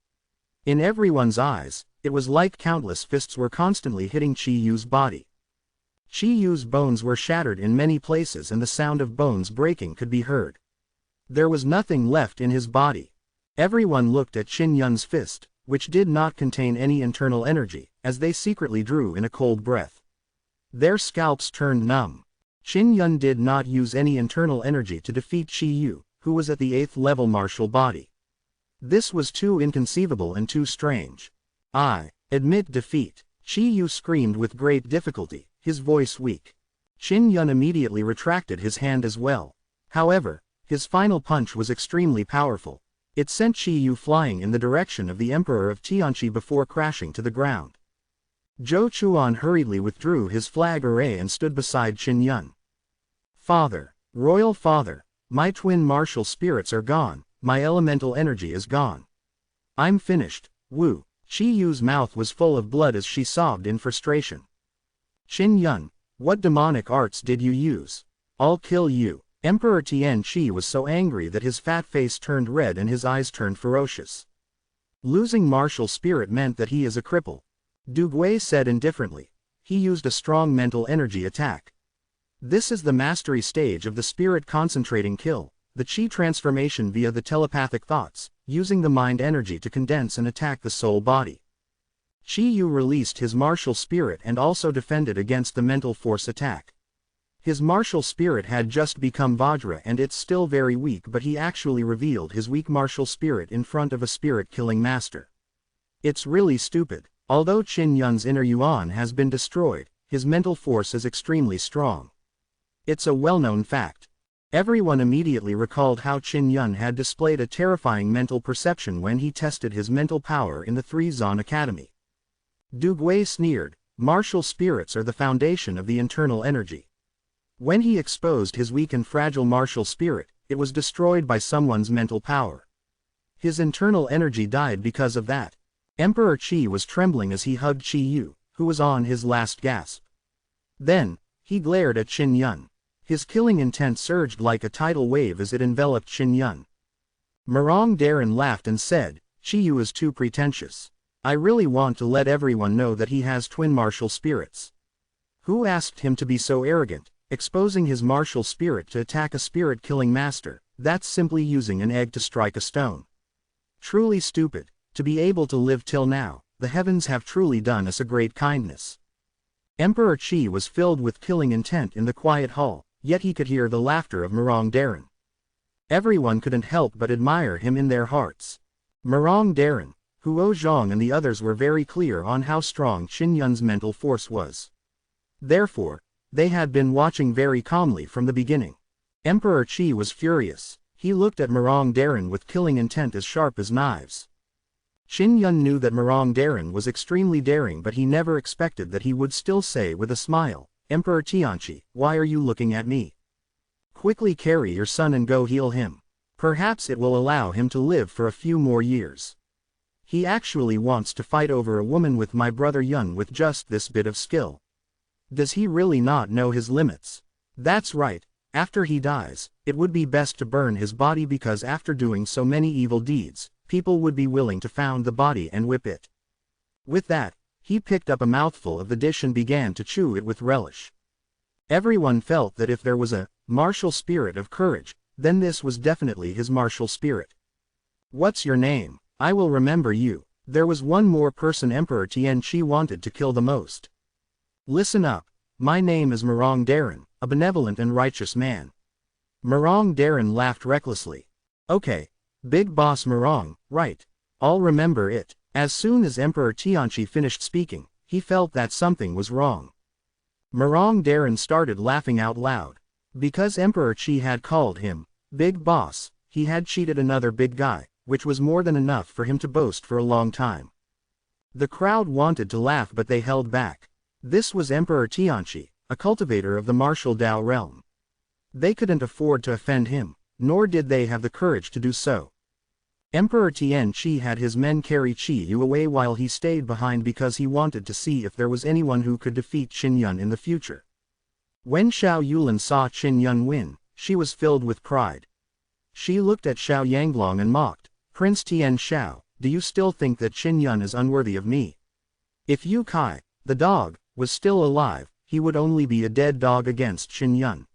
In everyone's eyes, it was like countless fists were constantly hitting Qi Yu's body. Qi Yu's bones were shattered in many places and the sound of bones breaking could be heard. There was nothing left in his body. Everyone looked at Qin Yun's fist, which did not contain any internal energy, as they secretly drew in a cold breath. Their scalps turned numb. Qin Yun did not use any internal energy to defeat Qi Yu, who was at the 8th level martial body. This was too inconceivable and too strange. "I admit defeat," Qi Yu screamed with great difficulty, his voice weak. Qin Yun immediately retracted his hand as well. However, his final punch was extremely powerful. It sent Qi Yu flying in the direction of the Emperor of Tianqi before crashing to the ground. Zhou Chuan hurriedly withdrew his flag array and stood beside Qin Yun. "Father, Royal Father, my twin martial spirits are gone, my elemental energy is gone. I'm finished, Wu." Qi Yu's mouth was full of blood as she sobbed in frustration. "Qin Yun, what demonic arts did you use? I'll kill you." Emperor Tianqi was so angry that his fat face turned red and his eyes turned ferocious. "Losing martial spirit meant that he is a cripple," Du Gui said indifferently. he used a strong mental energy attack. This is the mastery stage of the spirit concentrating kill, the chi transformation via the telepathic thoughts, using the mind energy to condense and attack the soul body. Chi Yu released his martial spirit and also defended against the mental force attack. His martial spirit had just become Vajra and it's still very weak, but he actually revealed his weak martial spirit in front of a spirit-killing master. It's really stupid. Although Qin Yun's inner Yuan has been destroyed, his mental force is extremely strong. It's a well-known fact. Everyone immediately recalled how Qin Yun had displayed a terrifying mental perception when he tested his mental power in the Three Zon Academy. Du Gui sneered, martial spirits are the foundation of the internal energy. When he exposed his weak and fragile martial spirit, it was destroyed by someone's mental power. His internal energy died because of that. Emperor Qi was trembling as he hugged Qi Yu, who was on his last gasp. Then, he glared at Qin Yun. His killing intent surged like a tidal wave as it enveloped Qin Yun. Murong Darin laughed and said, Qi Yu is too pretentious. I really want to let everyone know that he has twin martial spirits. Who asked him to be so arrogant, exposing his martial spirit to attack a spirit-killing master? That's simply using an egg to strike a stone. Truly stupid. To be able to live till now, the heavens have truly done us a great kindness. Emperor Qi was filled with killing intent in the quiet hall, yet he could hear the laughter of Murong Darin. Everyone couldn't help but admire him in their hearts. Murong Darin, Huo Zhang and the others were very clear on how strong Qin Yun's mental force was. Therefore, they had been watching very calmly from the beginning. Emperor Qi was furious. He looked at Murong Darin with killing intent as sharp as knives. Qin Yun knew that Murong Darin was extremely daring, but he never expected that he would still say with a smile, Emperor Tianqi, why are you looking at me? Quickly carry your son and go heal him. Perhaps it will allow him to live for a few more years. He actually wants to fight over a woman with my brother Yun with just this bit of skill. Does he really not know his limits? That's right, after he dies, it would be best to burn his body because after doing so many evil deeds, people would be willing to found the body and whip it. With that, he picked up a mouthful of the dish and began to chew it with relish. Everyone felt that if there was a martial spirit of courage, then this was definitely his martial spirit. What's your name? I will remember you. There was one more person Emperor Tianqi wanted to kill the most. Listen up. My name is Murong Darin, a benevolent and righteous man. Murong Darin laughed recklessly. Okay. Big Boss Murong, right. I'll remember it. As soon as Emperor Tianqi finished speaking, he felt that something was wrong. Murong Darin started laughing out loud. Because Emperor Qi had called him Big Boss, he had cheated another big guy, which was more than enough for him to boast for a long time. The crowd wanted to laugh but they held back. This was Emperor Tianqi, a cultivator of the martial Dao realm. They couldn't afford to offend him, nor did they have the courage to do so. Emperor Tianqi had his men carry Qi Yu away while he stayed behind because he wanted to see if there was anyone who could defeat Qin Yun in the future. When Xiao Yulin saw Qin Yun win, she was filled with pride. She looked at Xiao Yanglong and mocked, Prince Tian Xiao, do you still think that Qin Yun is unworthy of me? If Yu Kai, the dog, was still alive, he would only be a dead dog against Qin Yun.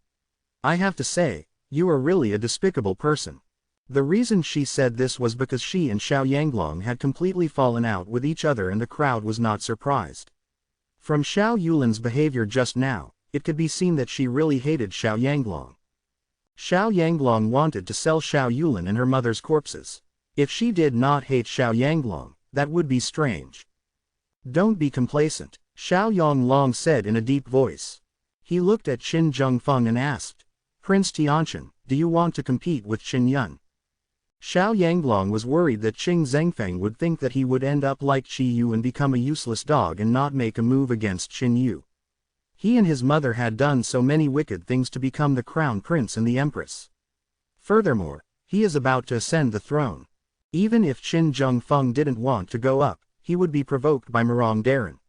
I have to say, you are really a despicable person. The reason she said this was because she and Xiao Yanglong had completely fallen out with each other and the crowd was not surprised. From Xiao Yulin's behavior just now, it could be seen that she really hated Xiao Yanglong. Xiao Yanglong wanted to sell Xiao Yulin and her mother's corpses. If she did not hate Xiao Yanglong, that would be strange. Don't be complacent, Xiao Yanglong said in a deep voice. He looked at Qin Zhengfeng and asked, Prince Tianqian, do you want to compete with Qin Yun? Xiao Yanglong was worried that Qin Zhengfeng would think that he would end up like Qi Yu and become a useless dog and not make a move against Qin Yu. He and his mother had done so many wicked things to become the crown prince and the empress. Furthermore, he is about to ascend the throne. Even if Qin Zhengfeng didn't want to go up, he would be provoked by Murong Darin.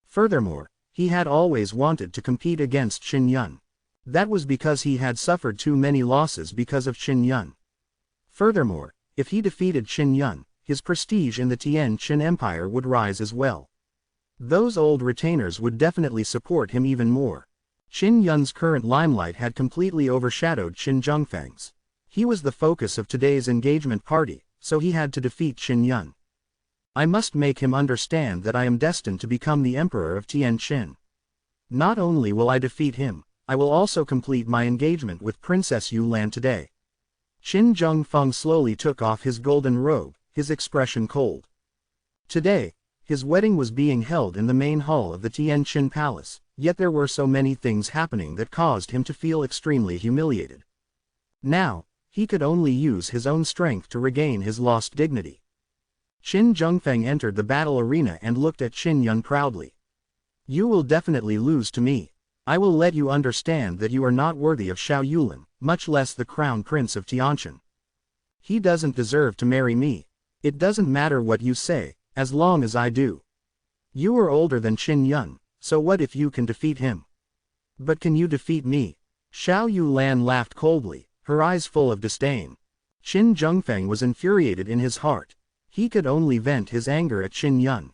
Furthermore, he had always wanted to compete against Qin Yun. That was because he had suffered too many losses because of Qin Yun. Furthermore, if he defeated Qin Yun, his prestige in the Tian Qin Empire would rise as well. Those old retainers would definitely support him even more. Qin Yun's current limelight had completely overshadowed Qin Zhengfeng's. He was the focus of today's engagement party, so he had to defeat Qin Yun. I must make him understand that I am destined to become the emperor of Tianqin. Not only will I defeat him, I will also complete my engagement with Princess Yu Lan today. Qin Zhengfeng slowly took off his golden robe, his expression cold. Today, his wedding was being held in the main hall of the Tianqin Palace, yet there were so many things happening that caused him to feel extremely humiliated. Now, he could only use his own strength to regain his lost dignity. Qin Zhengfeng entered the battle arena and looked at Qin Yun proudly. You will definitely lose to me. I will let you understand that you are not worthy of Xiao Yulin, much less the crown prince of Tianqin. He doesn't deserve to marry me. It doesn't matter what you say, as long as I do. You are older than Qin Yun, so what if you can defeat him? But can you defeat me? Xiao Yulan laughed coldly, her eyes full of disdain. Qin Zhengfeng was infuriated in his heart. He could only vent his anger at Qin Yun.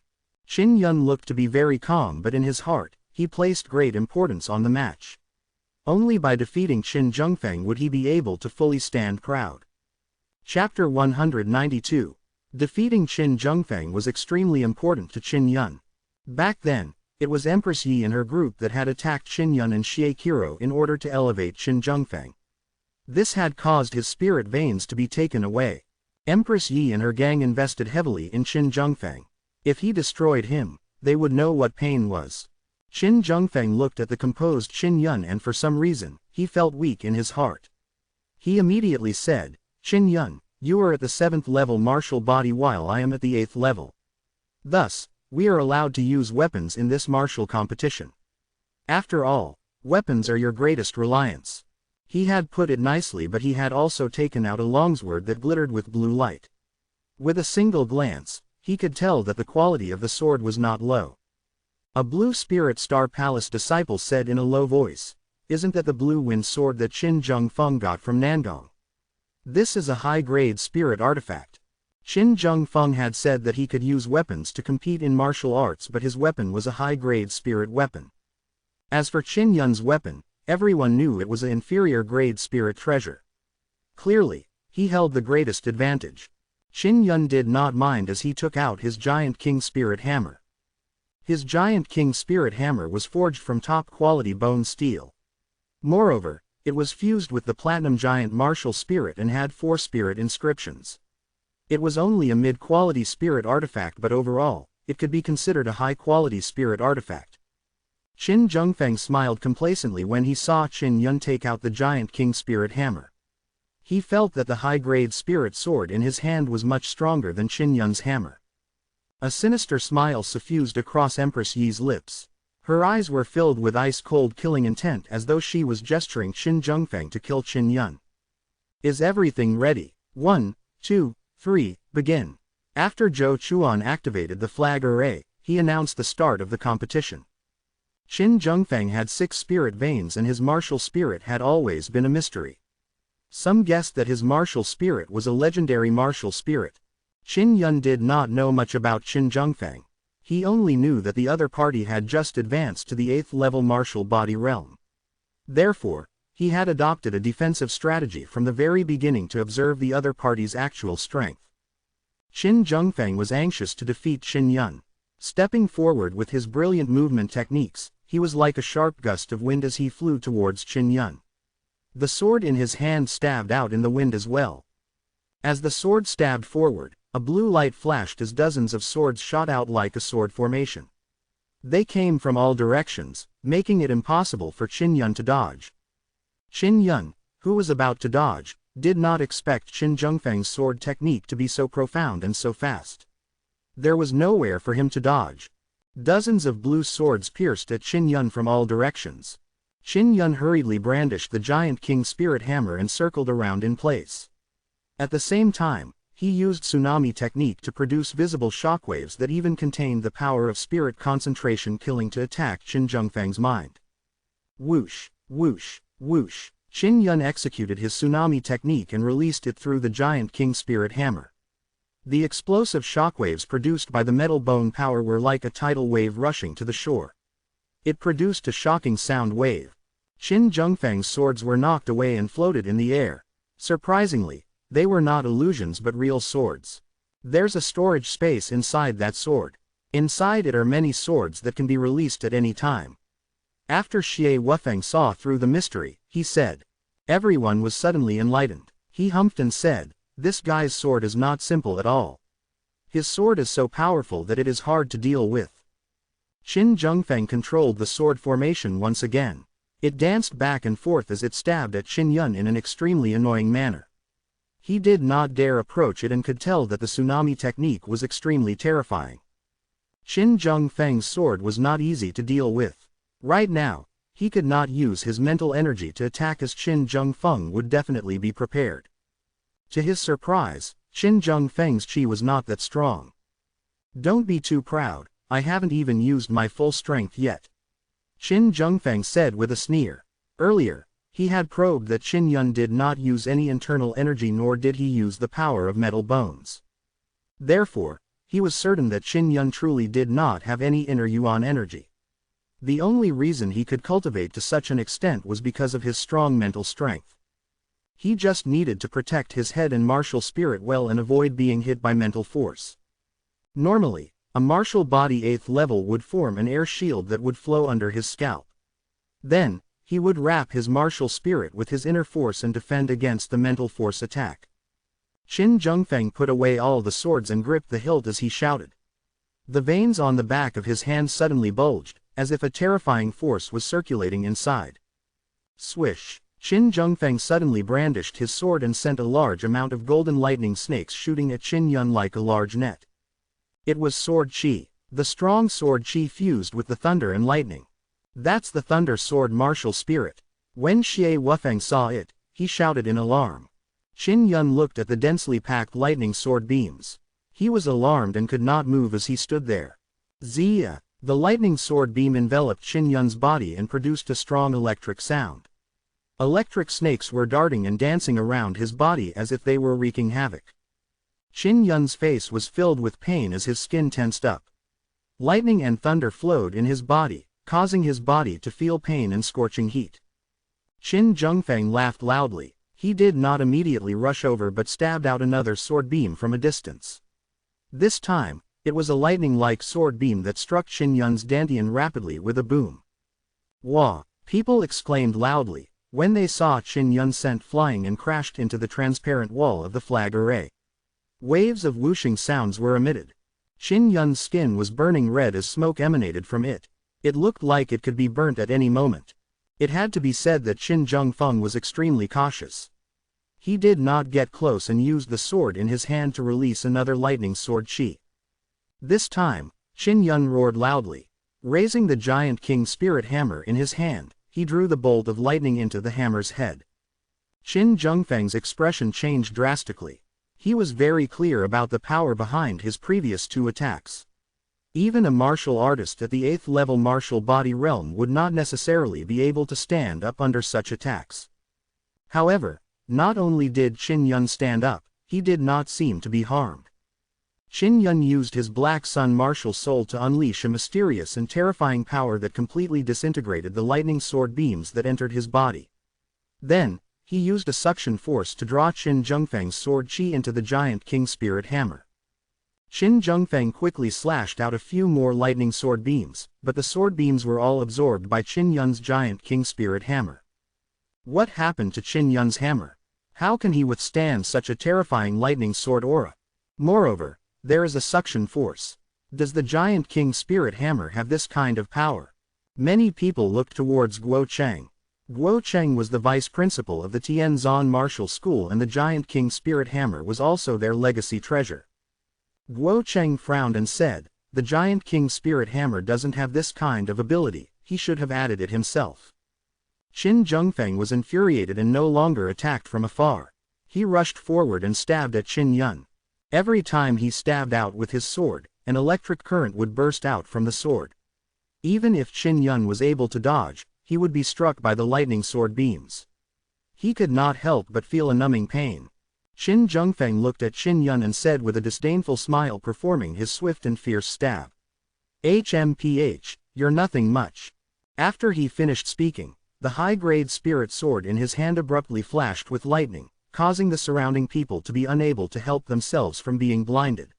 Qin Yun looked to be very calm, but in his heart, he placed great importance on the match. Only by defeating Qin Zhengfeng would he be able to fully stand proud. Chapter 192. Defeating Qin Zhengfeng was extremely important to Qin Yun. Back then, it was Empress Yi and her group that had attacked Qin Yun and Xie Qiro in order to elevate Qin Zhengfeng. This had caused his spirit veins to be taken away. Empress Yi and her gang invested heavily in Qin Zhengfeng. If he destroyed him, they would know what pain was. Qin Zhengfeng looked at the composed Qin Yun and for some reason, he felt weak in his heart. He immediately said, Qin Yun, you are at the 7th level martial body while I am at the 8th level. Thus, we are allowed to use weapons in this martial competition. After all, weapons are your greatest reliance. He had put it nicely, but he had also taken out a longsword that glittered with blue light. With a single glance, he could tell that the quality of the sword was not low. A blue spirit Star Palace disciple said in a low voice, Isn't that the blue wind sword that Qin Zhengfeng got from Nangong? This is a high-grade spirit artifact. Qin Zhengfeng had said that he could use weapons to compete in martial arts, but his weapon was a high-grade spirit weapon. As for Qin Yun's weapon, everyone knew it was an inferior-grade spirit treasure. Clearly, he held the greatest advantage. Qin Yun did not mind as he took out his Giant King Spirit Hammer. His Giant King Spirit Hammer was forged from top-quality bone steel. Moreover, it was fused with the Platinum Giant Martial Spirit and had 4 spirit inscriptions. It was only a mid-quality spirit artifact, but overall, it could be considered a high-quality spirit artifact. Qin Zhengfeng smiled complacently when he saw Qin Yun take out the Giant King Spirit Hammer. He felt that the high-grade spirit sword in his hand was much stronger than Qin Yun's hammer. A sinister smile suffused across Empress Yi's lips. Her eyes were filled with ice-cold killing intent, as though she was gesturing Qin Zhengfeng to kill Qin Yun. Is everything ready? 1, 2, 3, begin. After Zhou Chuan activated the flag array, he announced the start of the competition. Qin Zhengfeng had 6 spirit veins and his martial spirit had always been a mystery. Some guessed that his martial spirit was a legendary martial spirit. Qin Yun did not know much about Qin Zhengfeng. He only knew that the other party had just advanced to the 8th level martial body realm. Therefore, he had adopted a defensive strategy from the very beginning to observe the other party's actual strength. Qin Zhengfeng was anxious to defeat Qin Yun. Stepping forward with his brilliant movement techniques, he was like a sharp gust of wind as he flew towards Qin Yun. The sword in his hand stabbed out in the wind as well. As the sword stabbed forward, a blue light flashed as dozens of swords shot out like a sword formation. They came from all directions, making it impossible for Qin Yun to dodge. Qin Yun, who was about to dodge, did not expect Qin Zhengfeng's sword technique to be so profound and so fast. There was nowhere for him to dodge. Dozens of blue swords pierced at Qin Yun from all directions. Qin Yun hurriedly brandished the Giant King Spirit Hammer and circled around in place. At the same time, he used tsunami technique to produce visible shockwaves that even contained the power of spirit concentration killing to attack Qin Zhengfeng's mind. Whoosh, whoosh, whoosh. Qin Yun executed his tsunami technique and released it through the Giant King Spirit Hammer. The explosive shockwaves produced by the metal bone power were like a tidal wave rushing to the shore. It produced a shocking sound wave. Qin Zhengfeng's swords were knocked away and floated in the air. Surprisingly, they were not illusions but real swords. There's a storage space inside that sword. Inside it are many swords that can be released at any time. After Xie Wufeng saw through the mystery, he said. Everyone was suddenly enlightened. He humphed and said, "This guy's sword is not simple at all. His sword is so powerful that it is hard to deal with." Qin Zhengfeng controlled the sword formation once again. It danced back and forth as it stabbed at Qin Yun in an extremely annoying manner. He did not dare approach it and could tell that the tsunami technique was extremely terrifying. Qin Zhengfeng's sword was not easy to deal with. Right now, he could not use his mental energy to attack as Qin Zhengfeng would definitely be prepared. To his surprise, Qin Zhengfeng's chi was not that strong. "Don't be too proud, I haven't even used my full strength yet," Qin Zhengfeng said with a sneer. Earlier, he had probed that Qin Yun did not use any internal energy nor did he use the power of metal bones. Therefore, he was certain that Qin Yun truly did not have any inner yuan energy. The only reason he could cultivate to such an extent was because of his strong mental strength. He just needed to protect his head and martial spirit well and avoid being hit by mental force. Normally, a martial body 8th level would form an air shield that would flow under his scalp. Then, he would wrap his martial spirit with his inner force and defend against the mental force attack. Qin Zhengfeng put away all the swords and gripped the hilt as he shouted. The veins on the back of his hand suddenly bulged, as if a terrifying force was circulating inside. Swish! Qin Zhengfeng suddenly brandished his sword and sent a large amount of golden lightning snakes shooting at Qin Yun like a large net. It was sword chi. The strong sword chi fused with the thunder and lightning. That's the thunder sword martial spirit. When Xie Wufeng saw it, he shouted in alarm. Qin Yun looked at the densely packed lightning sword beams. He was alarmed and could not move as he stood there. Zia! The lightning sword beam enveloped Qin Yun's body and produced a strong electric sound. Electric snakes were darting and dancing around his body as if they were wreaking havoc. Qin Yun's face was filled with pain as his skin tensed up. Lightning and thunder flowed in his body, causing his body to feel pain and scorching heat. Qin Zhengfeng laughed loudly. He did not immediately rush over but stabbed out another sword beam from a distance. This time, it was a lightning-like sword beam that struck Qin Yun's dantian rapidly with a boom. Wah! People exclaimed loudly when they saw Qin Yun sent flying and crashed into the transparent wall of the flag array. Waves of whooshing sounds were emitted. Qin Yun's skin was burning red as smoke emanated from it. It looked like it could be burnt at any moment. It had to be said that Qin Zhengfeng was extremely cautious. He did not get close and used the sword in his hand to release another lightning sword chi. This time, Qin Yun roared loudly. Raising the giant king spirit hammer in his hand, he drew the bolt of lightning into the hammer's head. Qin Zhengfeng's expression changed drastically. He was very clear about the power behind his previous two attacks. Even a martial artist at the 8th level martial body realm would not necessarily be able to stand up under such attacks. However, not only did Qin Yun stand up, he did not seem to be harmed. Qin Yun used his Black Sun martial soul to unleash a mysterious and terrifying power that completely disintegrated the lightning sword beams that entered his body. Then, he used a suction force to draw Qin Zhengfeng's sword chi into the giant king spirit hammer. Qin Zhengfeng quickly slashed out a few more lightning sword beams, but the sword beams were all absorbed by Qin Yun's giant king spirit hammer. What happened to Qin Yun's hammer? How can he withstand such a terrifying lightning sword aura? Moreover, there is a suction force. Does the giant king spirit hammer have this kind of power? Many people looked towards Guo Cheng. Guo Cheng was the vice principal of the Tianzan Martial School and the giant king spirit hammer was also their legacy treasure. Guo Cheng frowned and said, "The giant king spirit hammer doesn't have this kind of ability, he should have added it himself." Qin Zhengfeng was infuriated and no longer attacked from afar. He rushed forward and stabbed at Qin Yun. Every time he stabbed out with his sword, an electric current would burst out from the sword. Even if Qin Yun was able to dodge, he would be struck by the lightning sword beams. He could not help but feel a numbing pain. Qin Zhengfeng looked at Qin Yun and said with a disdainful smile, performing his swift and fierce stab. HMPH, you're nothing much. After he finished speaking, the high-grade spirit sword in his hand abruptly flashed with lightning, causing the surrounding people to be unable to help themselves from being blinded.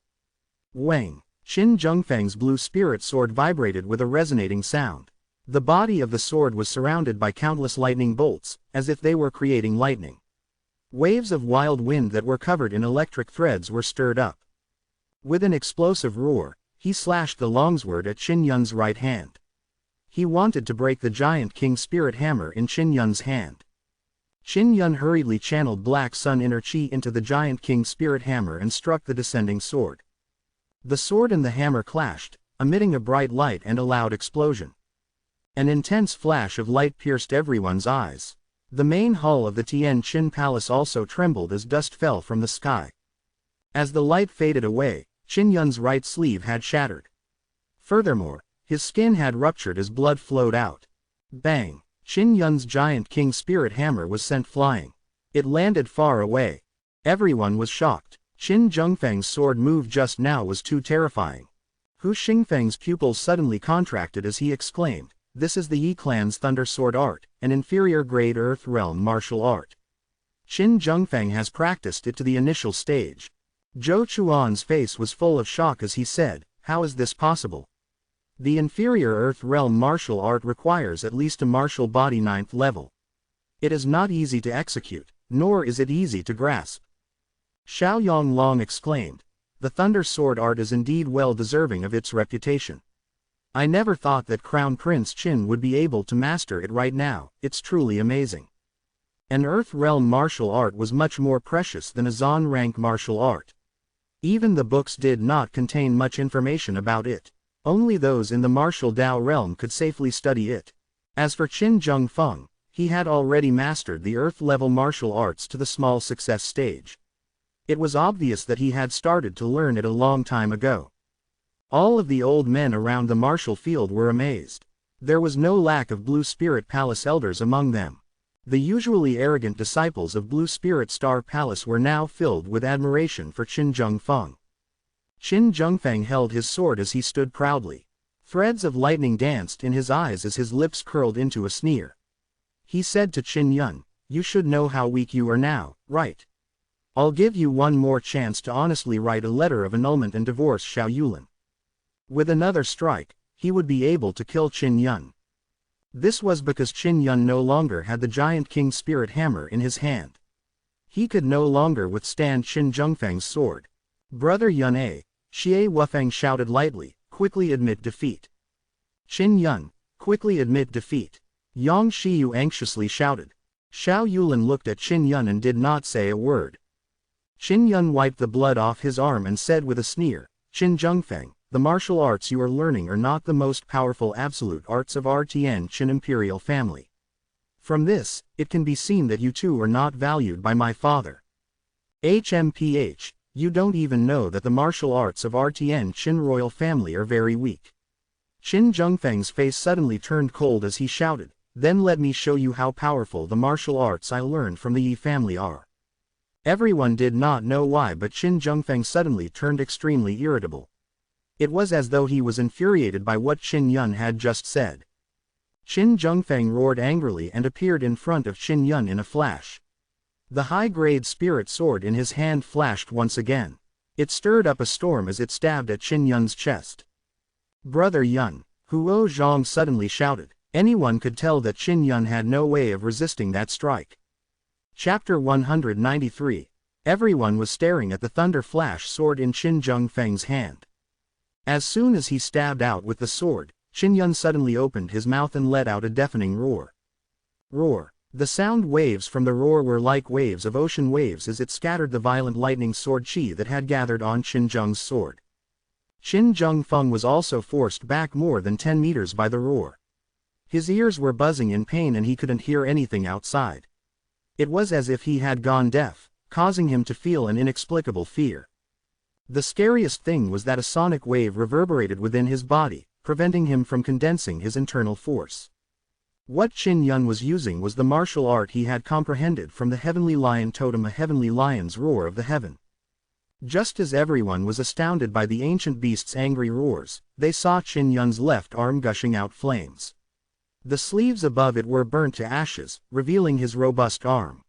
Wang! Qin Zhengfeng's blue spirit sword vibrated with a resonating sound. The body of the sword was surrounded by countless lightning bolts, as if they were creating lightning. Waves of wild wind that were covered in electric threads were stirred up. With an explosive roar, he slashed the longsword at Qin Yun's right hand. He wanted to break the giant king spirit hammer in Qin Yun's hand. Qin Yun hurriedly channeled Black Sun inner chi into the giant king spirit hammer and struck the descending sword. The sword and the hammer clashed, emitting a bright light and a loud explosion. An intense flash of light pierced everyone's eyes. The main hall of the Tian Qin Palace also trembled as dust fell from the sky. As the light faded away, Qin Yun's right sleeve had shattered. Furthermore, his skin had ruptured as blood flowed out. Bang! Qin Yun's giant king spirit hammer was sent flying. It landed far away. Everyone was shocked. Qin Zhengfeng's sword move just now was too terrifying. Hu Xingfeng's pupils suddenly contracted as he exclaimed, "This is the Yi clan's Thunder Sword art, an inferior grade Earth Realm martial art. Qin Zhengfeng has practiced it to the initial stage." Zhou Chuan's face was full of shock as he said, "How is this possible? The inferior Earth Realm martial art requires at least a martial body 9th level. It is not easy to execute, nor is it easy to grasp." Xiao Yonglong exclaimed, "The Thunder Sword art is indeed well deserving of its reputation. I never thought that Crown Prince Qin would be able to master it right now, it's truly amazing." An Earth Realm martial art was much more precious than a Zon rank martial art. Even the books did not contain much information about it. Only those in the martial Dao realm could safely study it. As for Qin Zhengfeng, he had already mastered the Earth-level martial arts to the small success stage. It was obvious that he had started to learn it a long time ago. All of the old men around the martial field were amazed. There was no lack of Blue Spirit Palace elders among them. The usually arrogant disciples of Blue Spirit Star Palace were now filled with admiration for Qin Zhengfeng. Qin Zhengfeng held his sword as he stood proudly. Threads of lightning danced in his eyes as his lips curled into a sneer. He said to Qin Yun, "You should know how weak you are now, right? I'll give you one more chance to honestly write a letter of annulment and divorce Xiao Yulin." With another strike, he would be able to kill Qin Yun. This was because Qin Yun no longer had the giant king spirit hammer in his hand. He could no longer withstand Qin Zhengfeng's sword. "Brother Yun A," Xie Wufeng shouted lightly, "quickly admit defeat." "Qin Yun, quickly admit defeat," Yang Shiyu anxiously shouted. Xiao Yulin looked at Qin Yun and did not say a word. Qin Yun wiped the blood off his arm and said with a sneer, "Qin Zhengfeng, the martial arts you are learning are not the most powerful absolute arts of our Tian Qin imperial family. From this, it can be seen that you two are not valued by my father. HMPH, you don't even know that the martial arts of our Tian Qin royal family are very weak." Qin Zhengfeng's face suddenly turned cold as he shouted, "Then let me show you how powerful the martial arts I learned from the Yi family are." Everyone did not know why, but Qin Zhengfeng suddenly turned extremely irritable. It was as though he was infuriated by what Qin Yun had just said. Qin Zhengfeng roared angrily and appeared in front of Qin Yun in a flash. The high-grade spirit sword in his hand flashed once again. It stirred up a storm as it stabbed at Qin Yun's chest. "Brother Yun," Huo Zhang suddenly shouted. Anyone could tell that Qin Yun had no way of resisting that strike. Chapter 193. Everyone was staring at the thunder flash sword in Qin Zhengfeng's hand. As soon as he stabbed out with the sword, Qin Yun suddenly opened his mouth and let out a deafening roar. Roar. The sound waves from the roar were like waves of ocean waves as it scattered the violent lightning sword chi that had gathered on Qin Zheng's sword. Qin Zhengfeng was also forced back more than 10 meters by the roar. His ears were buzzing in pain and he couldn't hear anything outside. It was as if he had gone deaf, causing him to feel an inexplicable fear. The scariest thing was that a sonic wave reverberated within his body, preventing him from condensing his internal force. What Qin Yun was using was the martial art he had comprehended from the heavenly lion totem, a heavenly lion's roar of the heaven. Just as everyone was astounded by the ancient beast's angry roars, they saw Qin Yun's left arm gushing out flames. The sleeves above it were burnt to ashes, revealing his robust arm.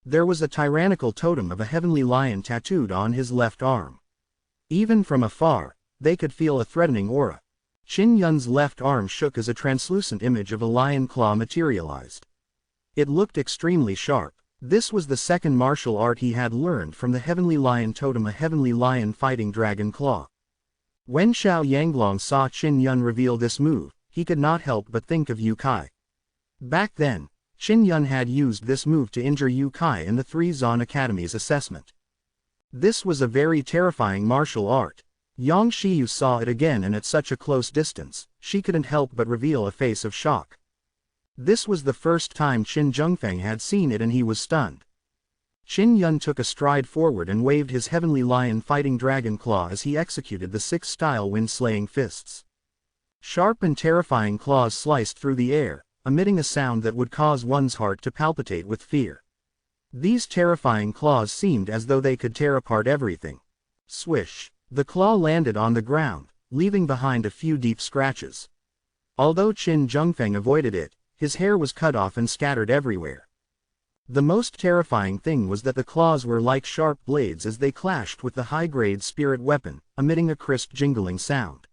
There was a tyrannical totem of a heavenly lion tattooed on his left arm. Even from afar, they could feel a threatening aura. Qin Yun's left arm shook as a translucent image of a lion claw materialized. It looked extremely sharp. This was the second martial art he had learned from the heavenly lion totem, a heavenly lion fighting dragon claw. When Xiao Yanglong saw Qin Yun reveal this move, he could not help but think of Yu Kai. Back then, Qin Yun had used this move to injure Yu Kai in the 3 Zon Academy's assessment. This was a very terrifying martial art. Yang Shiyu saw it again, and at such a close distance, she couldn't help but reveal a face of shock. This was the first time Qin Zhengfeng had seen it, and he was stunned. Qin Yun took a stride forward and waved his heavenly lion fighting dragon claw as he executed the 6-style wind-slaying fists. Sharp and terrifying claws sliced through the air, emitting a sound that would cause one's heart to palpitate with fear. These terrifying claws seemed as though they could tear apart everything. Swish! The claw landed on the ground, leaving behind a few deep scratches. Although Qin Zhengfeng avoided it, his hair was cut off and scattered everywhere. The most terrifying thing was that the claws were like sharp blades as they clashed with the high-grade spirit weapon, emitting a crisp jingling sound.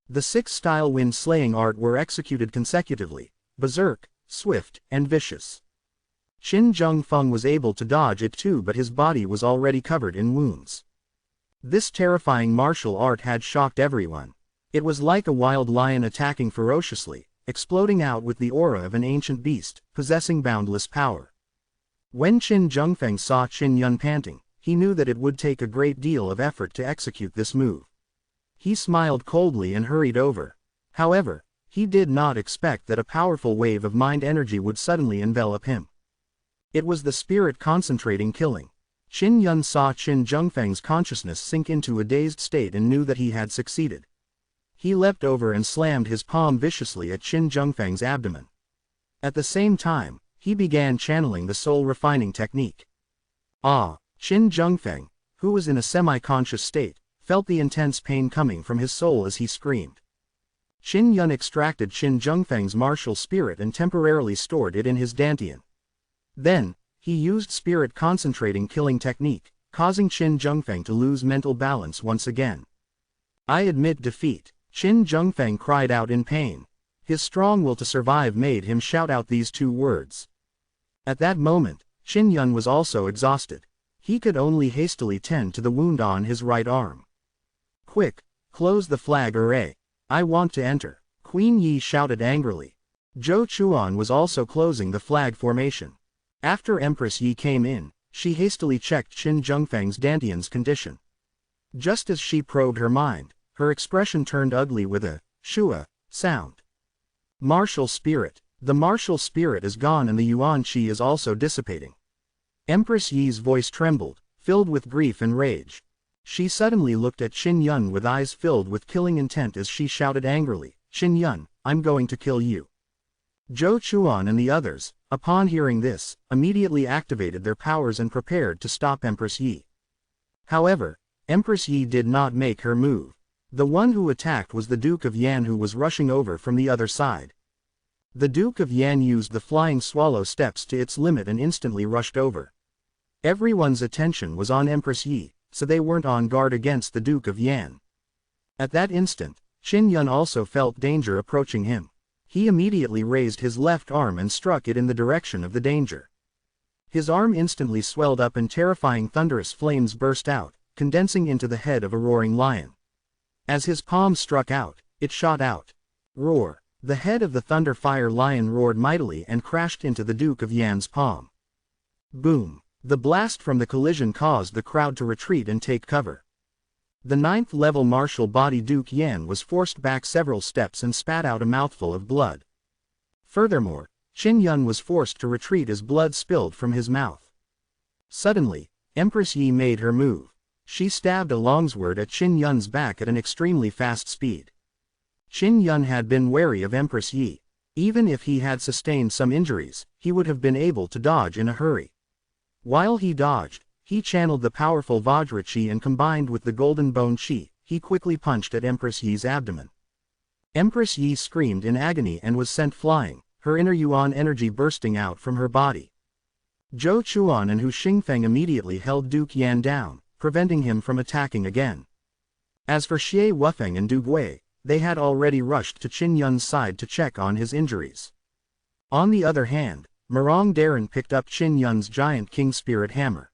The 6-style wind-slaying art were executed consecutively, berserk, swift, and vicious. Qin Zhengfeng was able to dodge it too, but his body was already covered in wounds. This terrifying martial art had shocked everyone. It was like a wild lion attacking ferociously, exploding out with the aura of an ancient beast, possessing boundless power. When Qin Zhengfeng saw Qin Yun panting, he knew that it would take a great deal of effort to execute this move. He smiled coldly and hurried over. However, he did not expect that a powerful wave of mind energy would suddenly envelop him. It was the spirit concentrating killing. Qin Yun saw Qin Zhengfeng's consciousness sink into a dazed state and knew that he had succeeded. He leapt over and slammed his palm viciously at Qin Zhengfeng's abdomen. At the same time, he began channeling the soul-refining technique. Qin Zhengfeng, who was in a semi-conscious state, felt the intense pain coming from his soul as he screamed. Qin Yun extracted Qin Zhengfeng's martial spirit and temporarily stored it in his dantian. Then, he used spirit concentrating killing technique, causing Qin Zhengfeng to lose mental balance once again. "I admit defeat," Qin Zhengfeng cried out in pain. His strong will to survive made him shout out these 2 words. At that moment, Qin Yun was also exhausted. He could only hastily tend to the wound on his right arm. "Quick, close the flag array. I want to enter," Queen Yi shouted angrily. Zhou Chuan was also closing the flag formation. After Empress Yi came in, she hastily checked Qin Zhengfeng's dantian's condition. Just as she probed her mind, her expression turned ugly with a shua sound. Martial spirit. The martial spirit is gone and the yuan qi is also dissipating. Empress Yi's voice trembled, filled with grief and rage. She suddenly looked at Qin Yun with eyes filled with killing intent as she shouted angrily, "Qin Yun, I'm going to kill you." Zhou Chuan and the others, upon hearing this, immediately activated their powers and prepared to stop Empress Yi. However, Empress Yi did not make her move. The one who attacked was the Duke of Yan, who was rushing over from the other side. The Duke of Yan used the flying swallow steps to its limit and instantly rushed over. Everyone's attention was on Empress Yi, so they weren't on guard against the Duke of Yan. At that instant, Qin Yun also felt danger approaching him. He immediately raised his left arm and struck it in the direction of the danger. His arm instantly swelled up and terrifying thunderous flames burst out, condensing into the head of a roaring lion. As his palm struck out, it shot out. Roar! The head of the thunder-fire lion roared mightily and crashed into the Duke of Yan's palm. Boom! The blast from the collision caused the crowd to retreat and take cover. The 9th-level martial body Duke Yan was forced back several steps and spat out a mouthful of blood. Furthermore, Qin Yun was forced to retreat as blood spilled from his mouth. Suddenly, Empress Yi made her move. She stabbed a longsword at Qin Yun's back at an extremely fast speed. Qin Yun had been wary of Empress Yi. Even if he had sustained some injuries, he would have been able to dodge in a hurry. While he dodged, he channeled the powerful Vajra Chi and combined with the Golden Bone Chi, he quickly punched at Empress Yi's abdomen. Empress Yi screamed in agony and was sent flying, her inner Yuan energy bursting out from her body. Zhou Chuan and Hu Xingfeng immediately held Duke Yan down, preventing him from attacking again. As for Xie Wufeng and Du Gui, they had already rushed to Qin Yun's side to check on his injuries. On the other hand, Murong Daren picked up Qin Yun's giant King Spirit hammer.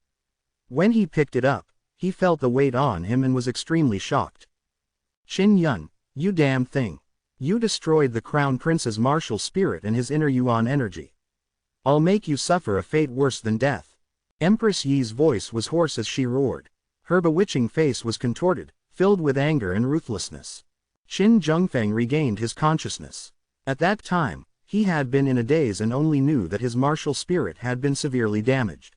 When he picked it up, he felt the weight on him and was extremely shocked. Qin Yun, you damn thing. You destroyed the Crown Prince's martial spirit and his inner Yuan energy. I'll make you suffer a fate worse than death. Empress Yi's voice was hoarse as she roared. Her bewitching face was contorted, filled with anger and ruthlessness. Qin Zhengfeng regained his consciousness. At that time, he had been in a daze and only knew that his martial spirit had been severely damaged.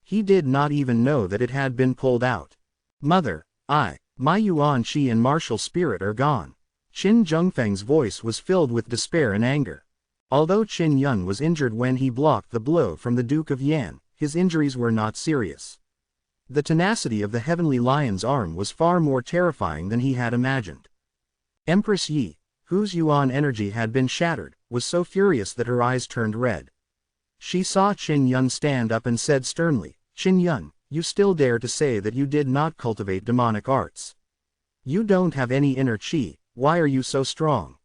He did not even know that it had been pulled out. Mother, my Yuan Qi and martial spirit are gone. Qin Zhengfeng's voice was filled with despair and anger. Although Qin Yun was injured when he blocked the blow from the Duke of Yan, his injuries were not serious. The tenacity of the Heavenly Lion's arm was far more terrifying than he had imagined. Empress Yi, whose Yuan energy had been shattered, was so furious that her eyes turned red. She saw Qin Yun stand up and said sternly, Qin Yun, you still dare to say that you did not cultivate demonic arts. You don't have any inner Qi, why are you so strong?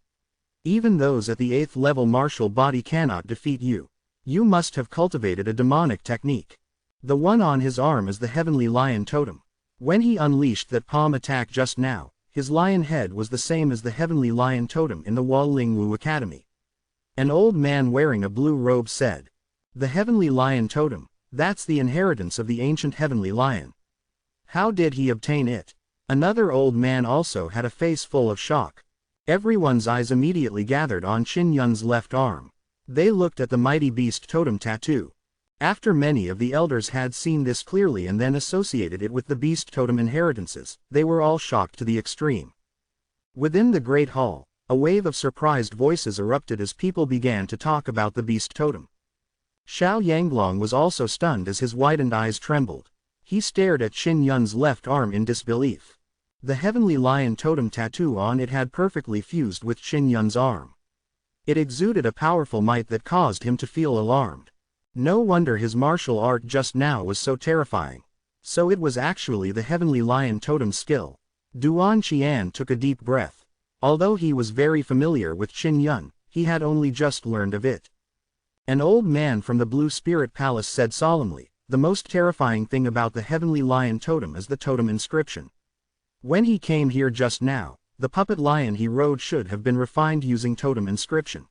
Even those at the 8th level martial body cannot defeat you. You must have cultivated a demonic technique. The one on his arm is the Heavenly Lion Totem. When he unleashed that palm attack just now, his lion head was the same as the Heavenly Lion Totem in the Wall Lingwu Academy. An old man wearing a blue robe said, the Heavenly Lion Totem, that's the inheritance of the ancient Heavenly Lion. How did he obtain it? Another old man also had a face full of shock. Everyone's eyes immediately gathered on Qin Yun's left arm. They looked at the mighty beast totem tattoo. After many of the elders had seen this clearly and then associated it with the beast totem inheritances, they were all shocked to the extreme. Within the great hall, a wave of surprised voices erupted as people began to talk about the beast totem. Xiao Yanglong was also stunned as his widened eyes trembled. He stared at Qin Yun's left arm in disbelief. The Heavenly Lion Totem tattoo on it had perfectly fused with Qin Yun's arm. It exuded a powerful might that caused him to feel alarmed. No wonder his martial art just now was so terrifying. So it was actually the Heavenly Lion Totem skill. Duan Qian took a deep breath. Although he was very familiar with Qin Yun, he had only just learned of it. An old man from the Blue Spirit Palace said solemnly, the most terrifying thing about the Heavenly Lion Totem is the totem inscription. When he came here just now, the puppet lion he rode should have been refined using totem inscription.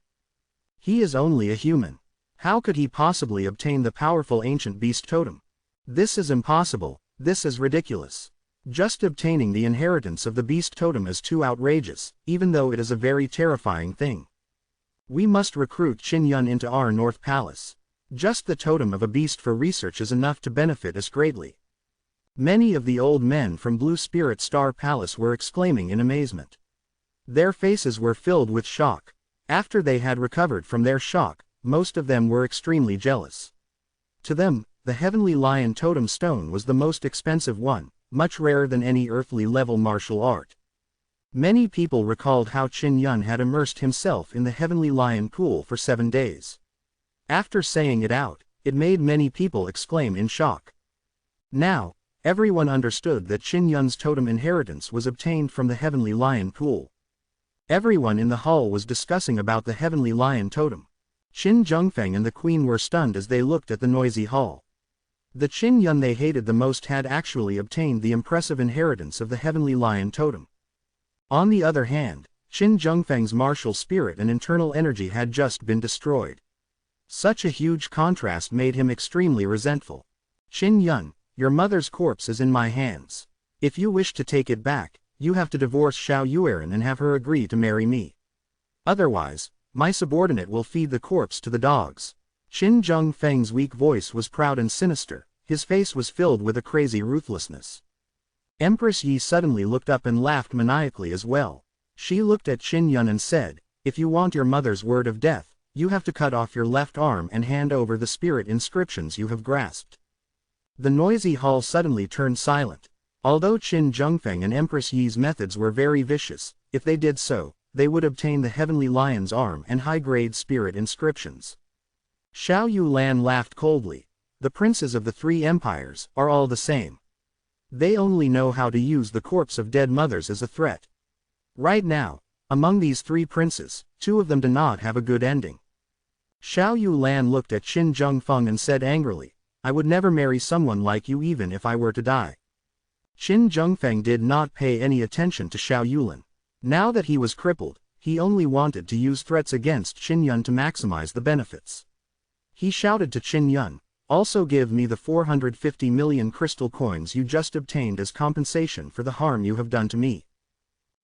He is only a human. How could he possibly obtain the powerful ancient beast totem? This is impossible, this is ridiculous. Just obtaining the inheritance of the beast totem is too outrageous, even though it is a very terrifying thing. We must recruit Qin Yun into our North Palace. Just the totem of a beast for research is enough to benefit us greatly. Many of the old men from Blue Spirit Star Palace were exclaiming in amazement. Their faces were filled with shock. After they had recovered from their shock, most of them were extremely jealous. To them, the Heavenly Lion Totem Stone was the most expensive one, much rarer than any earthly level martial art. Many people recalled how Qin Yun had immersed himself in the Heavenly Lion Pool for 7 days. After saying it out, it made many people exclaim in shock. Now, everyone understood that Qin Yun's totem inheritance was obtained from the Heavenly Lion Pool. Everyone in the hall was discussing about the Heavenly Lion Totem. Qin Zhengfeng and the Queen were stunned as they looked at the noisy hall. The Qin Yun they hated the most had actually obtained the impressive inheritance of the Heavenly Lion Totem. On the other hand, Qin Zhengfeng's martial spirit and internal energy had just been destroyed. Such a huge contrast made him extremely resentful. Qin Yun, your mother's corpse is in my hands. If you wish to take it back, you have to divorce Xiao Yueran and have her agree to marry me. Otherwise, my subordinate will feed the corpse to the dogs. Qin Zhengfeng's weak voice was proud and sinister, his face was filled with a crazy ruthlessness. Empress Yi suddenly looked up and laughed maniacally as well. She looked at Qin Yun and said, If you want your mother's word of death, you have to cut off your left arm and hand over the spirit inscriptions you have grasped. The noisy hall suddenly turned silent. Although Qin Zhengfeng and Empress Yi's methods were very vicious, if they did so, they would obtain the Heavenly Lion's arm and high-grade spirit inscriptions. Xiao Yulan laughed coldly. The princes of the three empires are all the same. They only know how to use the corpse of dead mothers as a threat. Right now, among these three princes, 2 of them do not have a good ending. Xiao Yulan looked at Qin Zhengfeng and said angrily, I would never marry someone like you even if I were to die. Qin Zhengfeng did not pay any attention to Xiao Yulan. Now that he was crippled, he only wanted to use threats against Qin Yun to maximize the benefits. He shouted to Qin Yun, also give me the 450 million crystal coins you just obtained as compensation for the harm you have done to me.